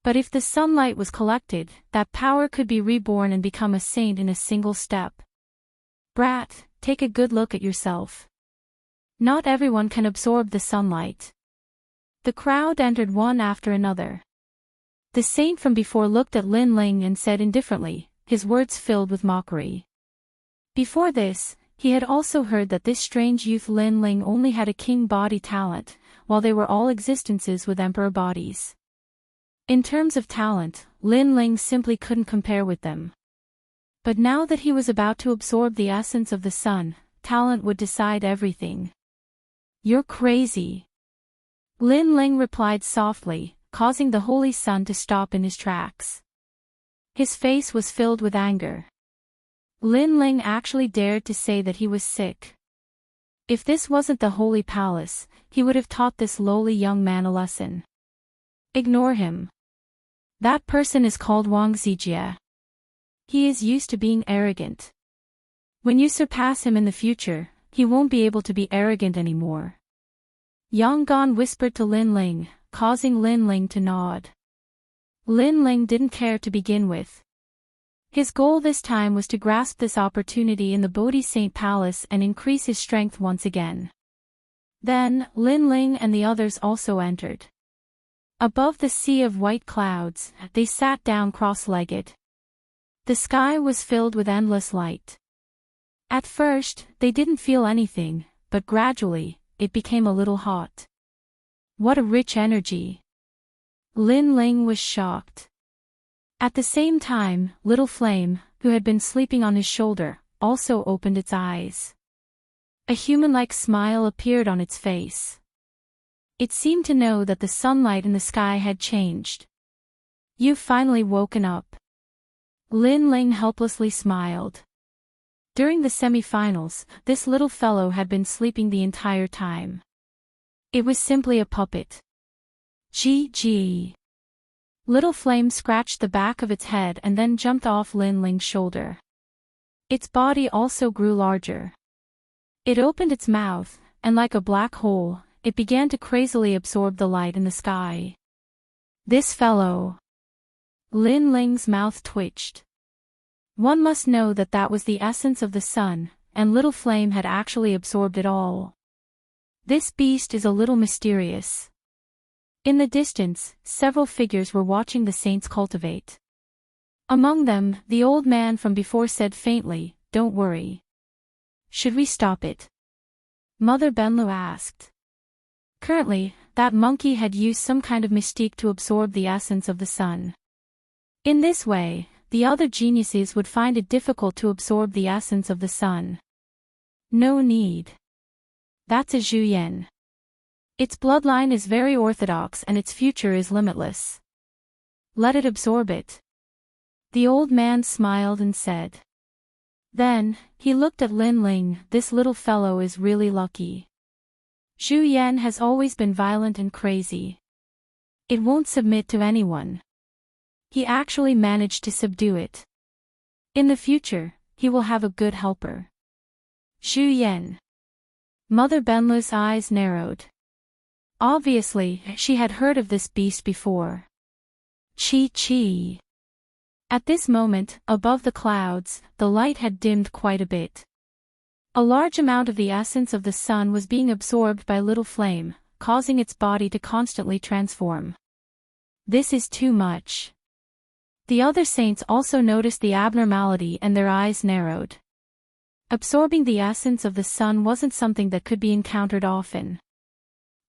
But if the sunlight was collected, that power could be reborn and become a saint in a single step. Brat, take a good look at yourself. Not everyone can absorb the sunlight. The crowd entered one after another. The saint from before looked at Lin Ling and said indifferently, his words filled with mockery. Before this, he had also heard that this strange youth Lin Ling only had a king body talent, while they were all existences with emperor bodies. In terms of talent, Lin Ling simply couldn't compare with them. But now that he was about to absorb the essence of the sun, talent would decide everything. You're crazy. Lin Ling replied softly, causing the holy sun to stop in his tracks. His face was filled with anger. Lin Ling actually dared to say that he was sick. If this wasn't the holy palace, he would have taught this lowly young man a lesson. Ignore him. That person is called Wang Zijie. He is used to being arrogant. When you surpass him in the future, he won't be able to be arrogant anymore. Yang Gan whispered to Lin Ling, causing Lin Ling to nod. Lin Ling didn't care to begin with. His goal this time was to grasp this opportunity in the Bodhi Saint Palace and increase his strength once again. Then, Lin Ling and the others also entered. Above the sea of white clouds, they sat down cross-legged. The sky was filled with endless light. At first, they didn't feel anything, but gradually, it became a little hot. What a rich energy! Lin Ling was shocked. At the same time, Little Flame, who had been sleeping on his shoulder, also opened its eyes. A human-like smile appeared on its face. It seemed to know that the sunlight in the sky had changed. You've finally woken up. Lin Ling helplessly smiled. During the semi-finals, this little fellow had been sleeping the entire time. It was simply a puppet. Gee. Little Flame scratched the back of its head and then jumped off Lin Ling's shoulder. Its body also grew larger. It opened its mouth, and like a black hole, it began to crazily absorb the light in the sky. This fellow. Lin Ling's mouth twitched. One must know that that was the essence of the sun, and Little Flame had actually absorbed it all. This beast is a little mysterious. In the distance, several figures were watching the saints cultivate. Among them, the old man from before said faintly, "Don't worry. Should we stop it?" Mother Benlu asked. Currently, that monkey had used some kind of mystique to absorb the essence of the sun. In this way, the other geniuses would find it difficult to absorb the essence of the sun. No need. That's a Zhu Yan. Its bloodline is very orthodox and its future is limitless. Let it absorb it. The old man smiled and said. Then, he looked at Lin Ling. This little fellow is really lucky. Zhu Yan has always been violent and crazy. It won't submit to anyone. He actually managed to subdue it. In the future, he will have a good helper. Zhu Yan. Mother Benlu's eyes narrowed. Obviously, she had heard of this beast before. Chi. At this moment, above the clouds, the light had dimmed quite a bit. A large amount of the essence of the sun was being absorbed by Little Flame, causing its body to constantly transform. This is too much. The other saints also noticed the abnormality and their eyes narrowed. Absorbing the essence of the sun wasn't something that could be encountered often.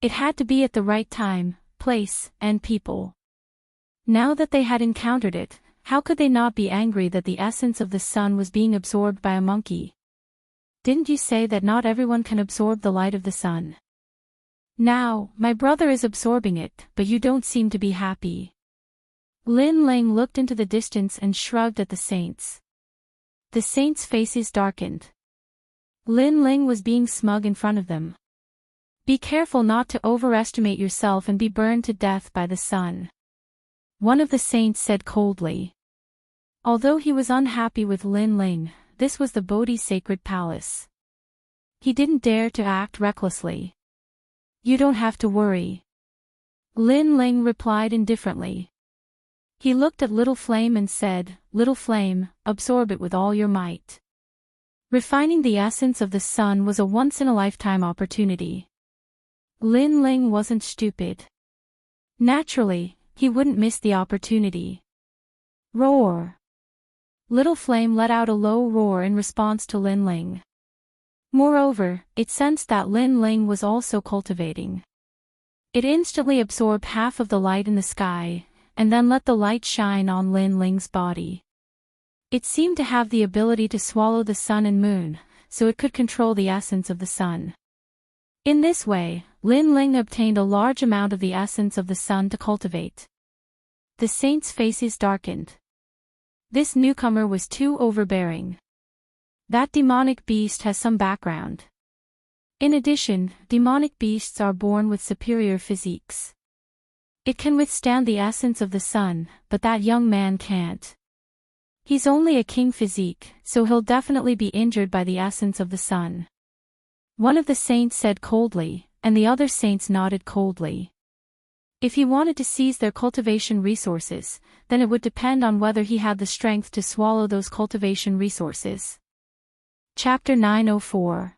It had to be at the right time, place, and people. Now that they had encountered it, how could they not be angry that the essence of the sun was being absorbed by a monkey? Didn't you say that not everyone can absorb the light of the sun? Now, my brother is absorbing it, but you don't seem to be happy. Lin Ling looked into the distance and shrugged at the saints. The saints' faces darkened. Lin Ling was being smug in front of them. Be careful not to overestimate yourself and be burned to death by the sun. One of the saints said coldly. Although he was unhappy with Lin Ling, this was the Bodhi's sacred palace. He didn't dare to act recklessly. You don't have to worry. Lin Ling replied indifferently. He looked at Little Flame and said, Little Flame, absorb it with all your might. Refining the essence of the sun was a once-in-a-lifetime opportunity. Lin Ling wasn't stupid. Naturally, he wouldn't miss the opportunity. Roar! Little Flame let out a low roar in response to Lin Ling. Moreover, it sensed that Lin Ling was also cultivating. It instantly absorbed half of the light in the sky, and then let the light shine on Lin Ling's body. It seemed to have the ability to swallow the sun and moon, so it could control the essence of the sun. In this way, Lin Ling obtained a large amount of the essence of the sun to cultivate. The saints' faces darkened. This newcomer was too overbearing. That demonic beast has some background. In addition, demonic beasts are born with superior physiques. It can withstand the essence of the sun, but that young man can't. He's only a king physique, so he'll definitely be injured by the essence of the sun. One of the saints said coldly, and the other saints nodded coldly. If he wanted to seize their cultivation resources, then it would depend on whether he had the strength to swallow those cultivation resources. Chapter 904.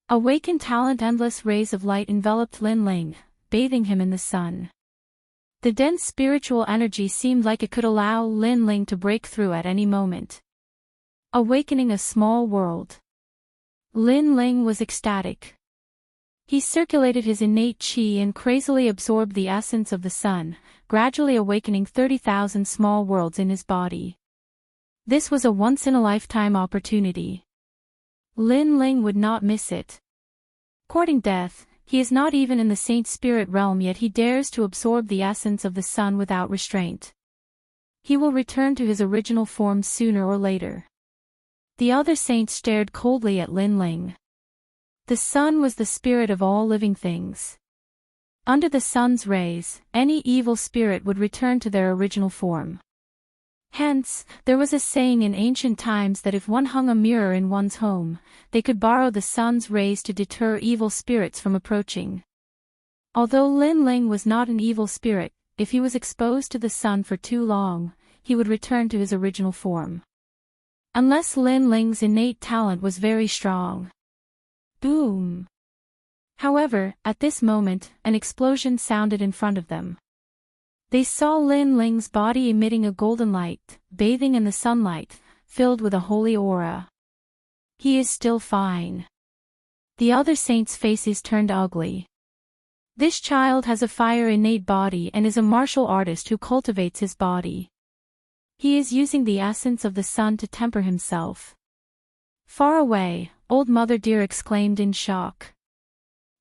Awakened talent. Endless rays of light enveloped Lin Ling, bathing him in the sun. The dense spiritual energy seemed like it could allow Lin Ling to break through at any moment. Awakening a small world. Lin Ling was ecstatic. He circulated his innate qi and crazily absorbed the essence of the sun, gradually awakening 30,000 small worlds in his body. This was a once-in-a-lifetime opportunity. Lin Ling would not miss it. Courting death, he is not even in the saint spirit realm, yet he dares to absorb the essence of the sun without restraint. He will return to his original form sooner or later. The other saints stared coldly at Lin Ling. The sun was the spirit of all living things. Under the sun's rays, any evil spirit would return to their original form. Hence, there was a saying in ancient times that if one hung a mirror in one's home, they could borrow the sun's rays to deter evil spirits from approaching. Although Lin Ling was not an evil spirit, if he was exposed to the sun for too long, he would return to his original form. Unless Lin Ling's innate talent was very strong. Boom! However, at this moment, an explosion sounded in front of them. They saw Lin Ling's body emitting a golden light, bathing in the sunlight, filled with a holy aura. He is still fine. The other saints' faces turned ugly. This child has a fire innate body and is a martial artist who cultivates his body. He is using the essence of the sun to temper himself. Far away, old Mother Deer exclaimed in shock.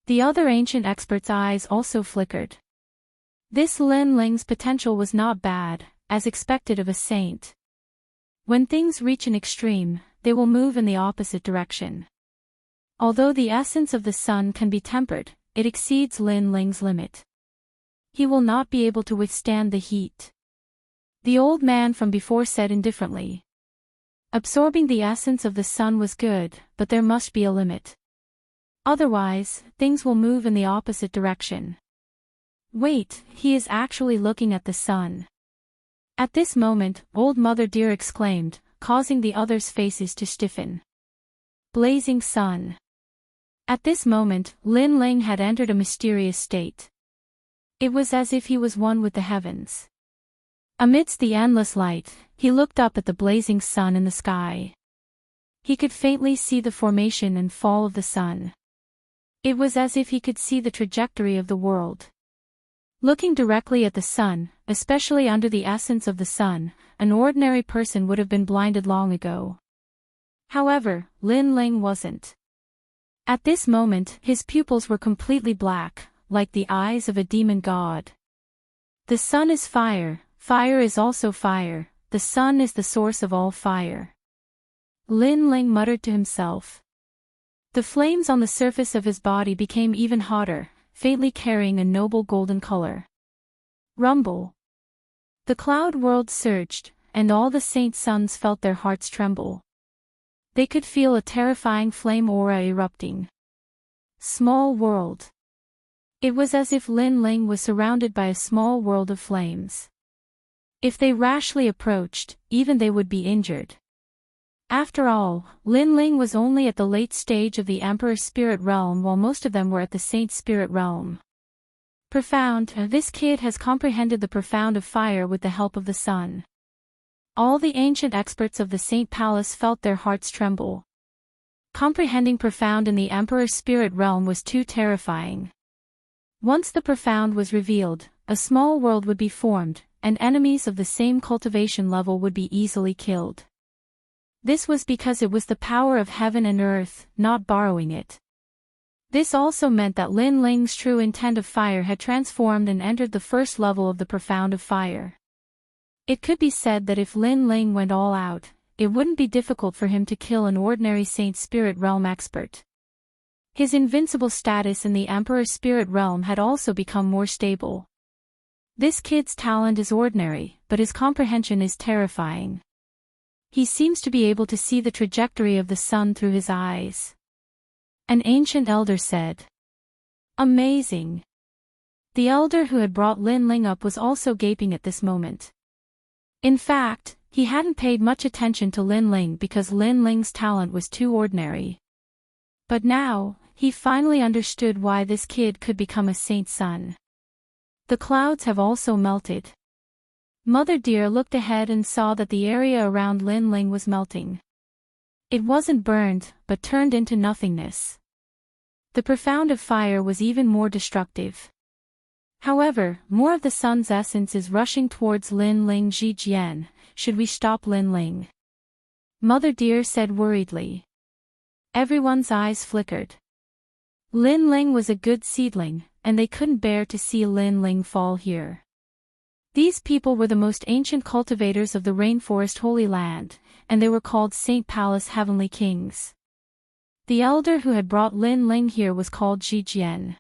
The other ancient expert's eyes also flickered. This Lin Ling's potential was not bad, as expected of a saint. When things reach an extreme, they will move in the opposite direction. Although the essence of the sun can be tempered, it exceeds Lin Ling's limit. He will not be able to withstand the heat. The old man from before said indifferently. Absorbing the essence of the sun was good, but there must be a limit. Otherwise, things will move in the opposite direction. Wait, he is actually looking at the sun. At this moment, old Mother Deer exclaimed, causing the others' faces to stiffen. Blazing sun. At this moment, Lin Ling had entered a mysterious state. It was as if he was one with the heavens. Amidst the endless light, he looked up at the blazing sun in the sky. He could faintly see the formation and fall of the sun. It was as if he could see the trajectory of the world. Looking directly at the sun, especially under the essence of the sun, an ordinary person would have been blinded long ago. However, Lin Ling wasn't. At this moment, his pupils were completely black, like the eyes of a demon god. The sun is fire, fire is also fire, the sun is the source of all fire. Lin Ling muttered to himself. The flames on the surface of his body became even hotter, faintly carrying a noble golden color. Rumble. The cloud world surged, and all the saint sons felt their hearts tremble. They could feel a terrifying flame aura erupting. Small world. It was as if Lin Ling was surrounded by a small world of flames. If they rashly approached, even they would be injured. After all, Lin Ling was only at the late stage of the Emperor's spirit realm while most of them were at the Saint's spirit realm. Profound, this kid has comprehended the profound of fire with the help of the sun. All the ancient experts of the Saint Palace felt their hearts tremble. Comprehending profound in the Emperor's spirit realm was too terrifying. Once the profound was revealed, a small world would be formed, and enemies of the same cultivation level would be easily killed. This was because it was the power of heaven and earth, not borrowing it. This also meant that Lin Ling's true intent of fire had transformed and entered the first level of the profound of fire. It could be said that if Lin Ling went all out, it wouldn't be difficult for him to kill an ordinary Saint Spirit Realm expert. His invincible status in the Emperor's Spirit Realm had also become more stable. This kid's talent is ordinary, but his comprehension is terrifying. He seems to be able to see the trajectory of the sun through his eyes. An ancient elder said. Amazing. The elder who had brought Lin Ling up was also gaping at this moment. In fact, he hadn't paid much attention to Lin Ling because Lin Ling's talent was too ordinary. But now, he finally understood why this kid could become a saint's son. The clouds have also melted. Mother Deer looked ahead and saw that the area around Lin Ling was melting. It wasn't burned, but turned into nothingness. The profound of fire was even more destructive. However, more of the sun's essence is rushing towards Lin Ling Jijian. Should we stop Lin Ling? Mother Deer said worriedly. Everyone's eyes flickered. Lin Ling was a good seedling, and they couldn't bear to see Lin Ling fall here. These people were the most ancient cultivators of the rainforest Holy Land, and they were called Saint Palace Heavenly Kings. The elder who had brought Lin Ling here was called Jijian.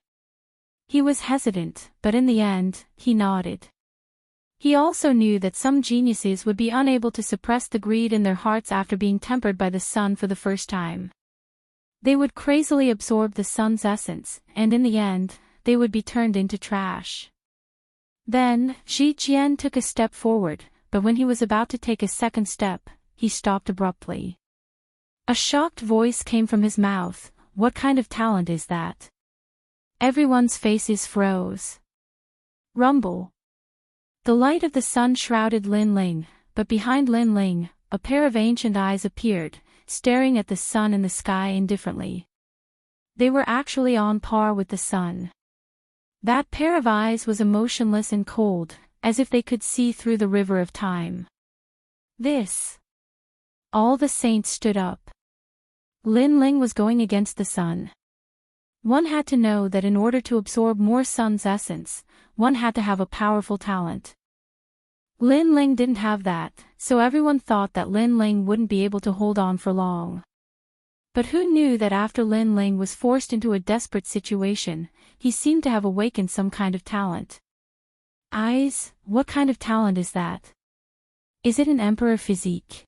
He was hesitant, but in the end, he nodded. He also knew that some geniuses would be unable to suppress the greed in their hearts after being tempered by the sun for the first time. They would crazily absorb the sun's essence, and in the end, they would be turned into trash. Then, Shi Jian took a step forward, but when he was about to take a second step, he stopped abruptly. A shocked voice came from his mouth. "What kind of talent is that?" Everyone's faces froze. Rumble. The light of the sun shrouded Lin Ling, but behind Lin Ling, a pair of ancient eyes appeared, staring at the sun and the sky indifferently. They were actually on par with the sun. That pair of eyes was emotionless and cold, as if they could see through the river of time. This. All the saints stood up. Lin Ling was going against the sun. One had to know that in order to absorb more sun's essence, one had to have a powerful talent. Lin Ling didn't have that, so everyone thought that Lin Ling wouldn't be able to hold on for long. But who knew that after Lin Ling was forced into a desperate situation, he seemed to have awakened some kind of talent. Eyes, what kind of talent is that? Is it an emperor physique?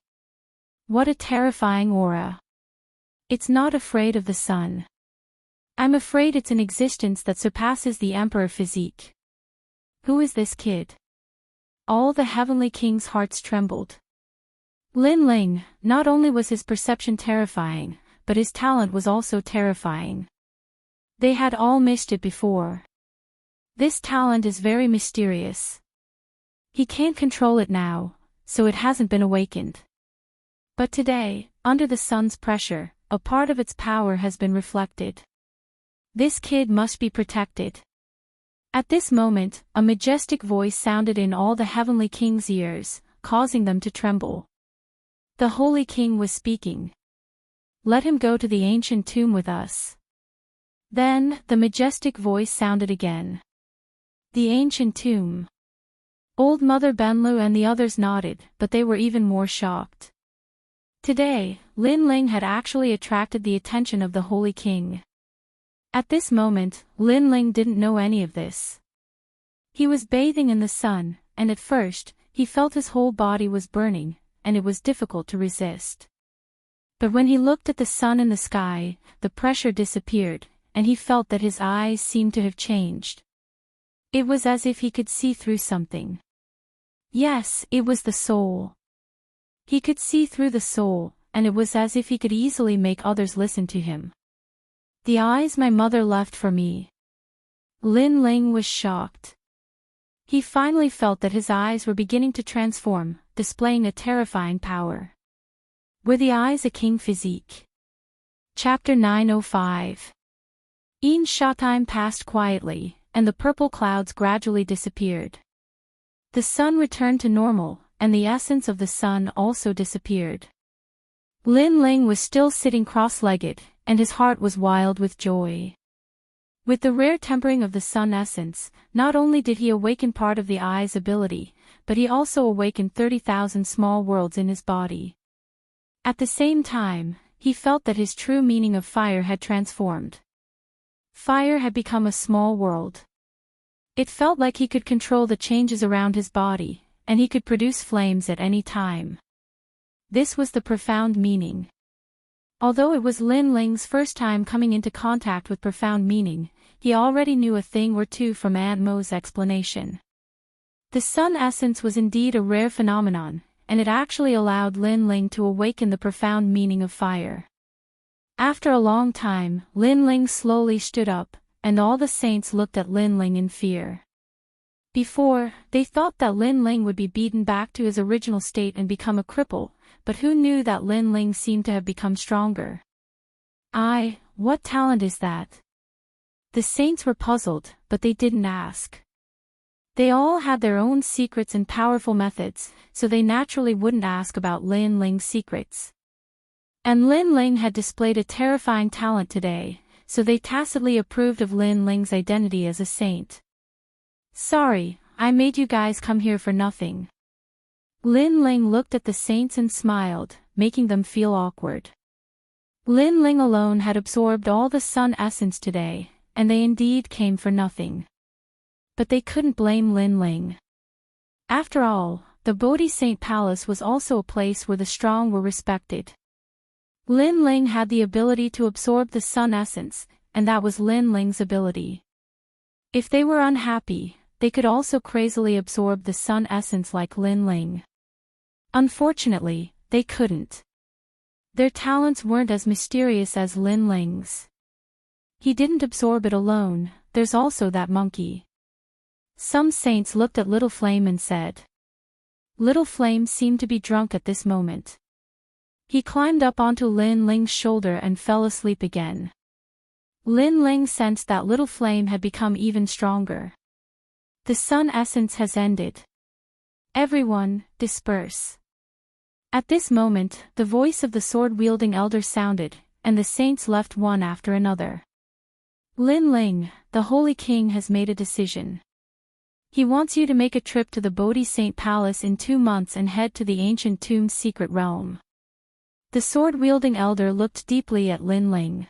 What a terrifying aura. It's not afraid of the sun. I'm afraid it's an existence that surpasses the emperor physique. Who is this kid? All the heavenly king's hearts trembled. Lin Ling, not only was his perception terrifying, but his talent was also terrifying. They had all missed it before. This talent is very mysterious. He can't control it now, so it hasn't been awakened. But today, under the sun's pressure, a part of its power has been reflected. This kid must be protected. At this moment, a majestic voice sounded in all the heavenly king's ears, causing them to tremble. The holy king was speaking. "Let him go to the ancient tomb with us." Then, the majestic voice sounded again. The ancient tomb. Old Mother Benlu and the others nodded, but they were even more shocked. Today, Lin Ling had actually attracted the attention of the holy king. At this moment, Lin Ling didn't know any of this. He was bathing in the sun, and at first, he felt his whole body was burning, and it was difficult to resist. But when he looked at the sun and the sky, the pressure disappeared, and he felt that his eyes seemed to have changed. It was as if he could see through something. Yes, it was the soul. He could see through the soul, and it was as if he could easily make others listen to him. "The eyes my mother left for me." Lin Ling was shocked. He finally felt that his eyes were beginning to transform, displaying a terrifying power. Were the eyes a king physique? Chapter 905. Time passed quietly, and the purple clouds gradually disappeared. The sun returned to normal, and the essence of the sun also disappeared. Lin Ling was still sitting cross-legged, and his heart was wild with joy. With the rare tempering of the sun essence, not only did he awaken part of the eye's ability, but he also awakened 30,000 small worlds in his body. At the same time, he felt that his true meaning of fire had transformed. Fire had become a small world. It felt like he could control the changes around his body, and he could produce flames at any time. This was the profound meaning. Although it was Lin Ling's first time coming into contact with profound meaning, he already knew a thing or two from Aunt Mo's explanation. The sun essence was indeed a rare phenomenon, and it actually allowed Lin Ling to awaken the profound meaning of fire. After a long time, Lin Ling slowly stood up, and all the saints looked at Lin Ling in fear. Before, they thought that Lin Ling would be beaten back to his original state and become a cripple, but who knew that Lin Ling seemed to have become stronger. What talent is that? The saints were puzzled, but they didn't ask. They all had their own secrets and powerful methods, so they naturally wouldn't ask about Lin Ling's secrets. And Lin Ling had displayed a terrifying talent today, so they tacitly approved of Lin Ling's identity as a saint. "Sorry, I made you guys come here for nothing." Lin Ling looked at the saints and smiled, making them feel awkward. Lin Ling alone had absorbed all the sun essence today, and they indeed came for nothing. But they couldn't blame Lin Ling. After all, the Bodhi Saint Palace was also a place where the strong were respected. Lin Ling had the ability to absorb the sun essence, and that was Lin Ling's ability. If they were unhappy, they could also crazily absorb the sun essence like Lin Ling. Unfortunately, they couldn't. Their talents weren't as mysterious as Lin Ling's. He didn't absorb it alone, there's also that monkey. Some saints looked at Little Flame and said. Little Flame seemed to be drunk at this moment. He climbed up onto Lin Ling's shoulder and fell asleep again. Lin Ling sensed that Little Flame had become even stronger. The sun essence has ended. Everyone, disperse. At this moment, the voice of the sword-wielding elder sounded, and the saints left one after another. Lin Ling, the Holy King has made a decision. He wants you to make a trip to the Bodhi Saint Palace in 2 months and head to the ancient tomb's secret realm. The sword-wielding elder looked deeply at Lin Ling.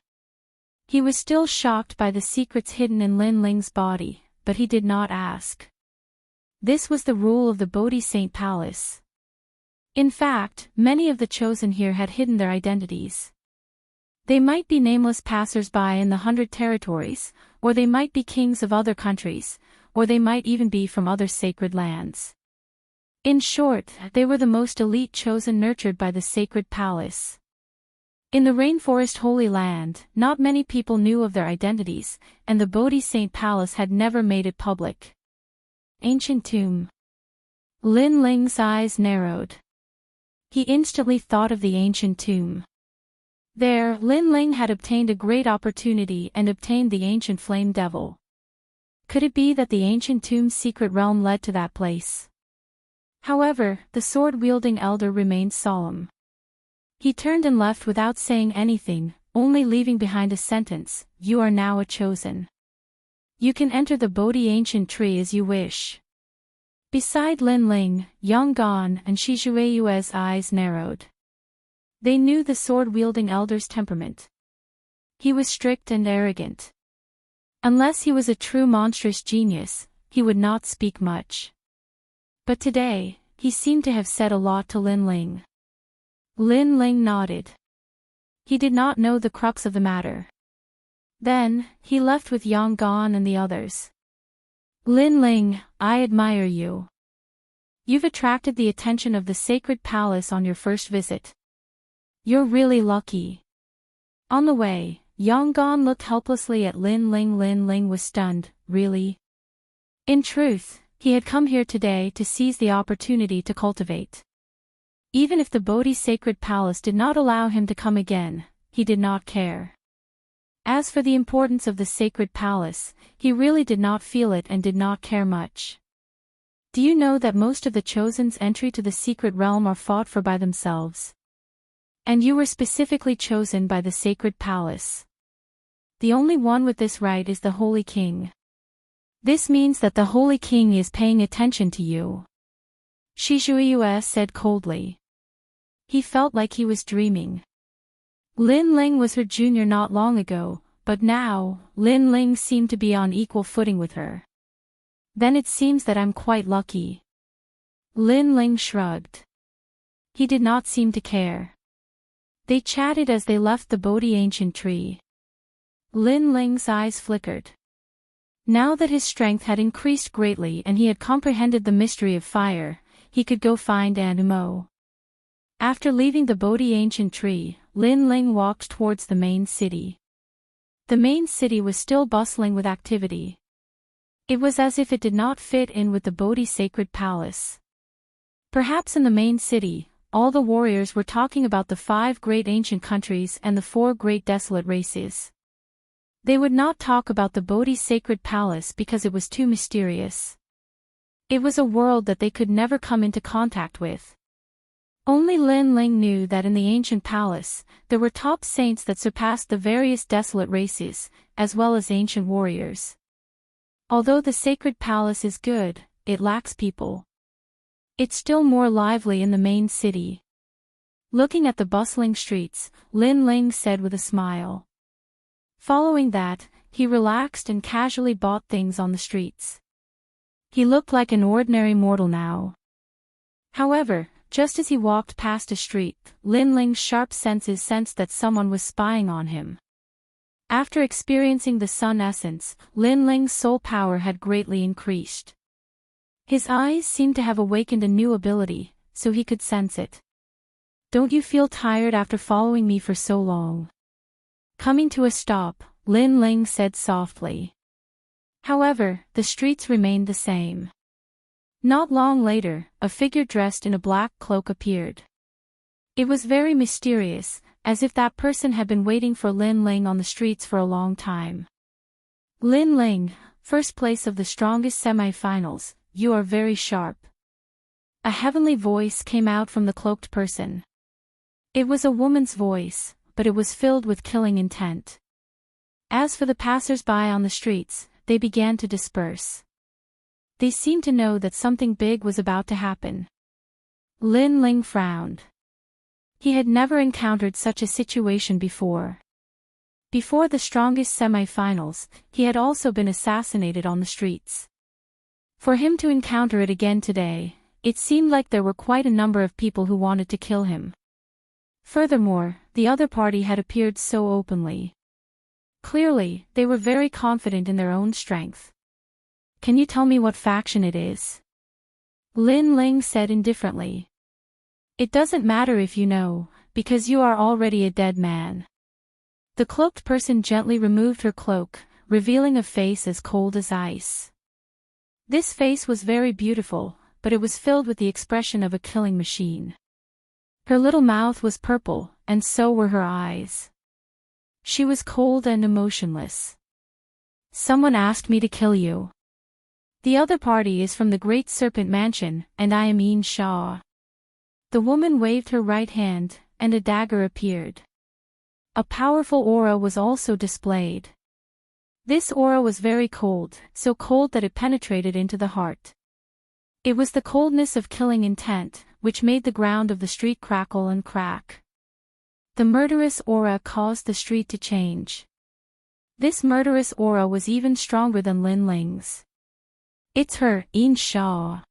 He was still shocked by the secrets hidden in Lin Ling's body, but he did not ask. This was the rule of the Bodhi Saint Palace. In fact, many of the chosen here had hidden their identities. They might be nameless passers-by in the 100 territories, or they might be kings of other countries, or they might even be from other sacred lands. In short, they were the most elite chosen nurtured by the sacred palace. In the rainforest Holy Land, not many people knew of their identities, and the Bodhi Saint Palace had never made it public. Ancient tomb. Lin Ling's eyes narrowed. He instantly thought of the ancient tomb. There, Lin Ling had obtained a great opportunity and obtained the ancient flame devil. Could it be that the ancient tomb's secret realm led to that place? However, the sword-wielding elder remained solemn. He turned and left without saying anything, only leaving behind a sentence, "You are now a chosen. You can enter the Bodhi ancient tree as you wish." Beside Lin Ling, Yang Gan and Shi Zhueyue's eyes narrowed. They knew the sword-wielding elder's temperament. He was strict and arrogant. Unless he was a true monstrous genius, he would not speak much. But today, he seemed to have said a lot to Lin Ling. Lin Ling nodded. He did not know the crux of the matter. Then, he left with Yang Gan and the others. Lin Ling, I admire you. You've attracted the attention of the sacred palace on your first visit. You're really lucky. On the way, Yang Gan looked helplessly at Lin Ling. Lin Ling was stunned, really? In truth, he had come here today to seize the opportunity to cultivate. Even if the Bodhi sacred palace did not allow him to come again, he did not care. As for the importance of the sacred palace, he really did not feel it and did not care much. Do you know that most of the chosen's entry to the secret realm are fought for by themselves? And you were specifically chosen by the sacred palace. The only one with this right is the Holy King. This means that the Holy King is paying attention to you. Shi Zhueyue said coldly. He felt like he was dreaming. Lin Ling was her junior not long ago, but now, Lin Ling seemed to be on equal footing with her. Then it seems that I'm quite lucky. Lin Ling shrugged. He did not seem to care. They chatted as they left the Bodhi ancient tree. Lin Ling's eyes flickered. Now that his strength had increased greatly and he had comprehended the mystery of fire, he could go find Anumo. After leaving the Bodhi ancient tree, Lin Ling walked towards the main city. The main city was still bustling with activity. It was as if it did not fit in with the Bodhi sacred palace. Perhaps in the main city, all the warriors were talking about the 5 great ancient countries and the 4 great desolate races. They would not talk about the Bodhi sacred palace because it was too mysterious. It was a world that they could never come into contact with. Only Lin Ling knew that in the ancient palace, there were top saints that surpassed the various desolate races, as well as ancient warriors. Although the sacred palace is good, it lacks people. It's still more lively in the main city. Looking at the bustling streets, Lin Ling said with a smile. Following that, he relaxed and casually bought things on the streets. He looked like an ordinary mortal now. However, just as he walked past a street, Lin Ling's sharp senses sensed that someone was spying on him. After experiencing the sun essence, Lin Ling's soul power had greatly increased. His eyes seemed to have awakened a new ability, so he could sense it. "Don't you feel tired after following me for so long?" Coming to a stop, Lin Ling said softly. However, the streets remained the same. Not long later, a figure dressed in a black cloak appeared. It was very mysterious, as if that person had been waiting for Lin Ling on the streets for a long time. "Lin Ling, first place of the strongest semi-finals, you are very sharp." A heavenly voice came out from the cloaked person. It was a woman's voice, but it was filled with killing intent. As for the passers-by on the streets, they began to disperse. They seemed to know that something big was about to happen. Lin Ling frowned. He had never encountered such a situation before. Before the strongest semi-finals, he had also been assassinated on the streets. For him to encounter it again today, it seemed like there were quite a number of people who wanted to kill him. Furthermore, the other party had appeared so openly. Clearly, they were very confident in their own strength. "Can you tell me what faction it is?" Lin Ling said indifferently. "It doesn't matter if you know, because you are already a dead man." The cloaked person gently removed her cloak, revealing a face as cold as ice. This face was very beautiful, but it was filled with the expression of a killing machine. Her little mouth was purple, and so were her eyes. She was cold and emotionless. "Someone asked me to kill you. The other party is from the Great Serpent Mansion, and I am Yin Sha." The woman waved her right hand, and a dagger appeared. A powerful aura was also displayed. This aura was very cold, so cold that it penetrated into the heart. It was the coldness of killing intent, which made the ground of the street crackle and crack. The murderous aura caused the street to change. This murderous aura was even stronger than Lin Ling's. "It's her, Yin Sha."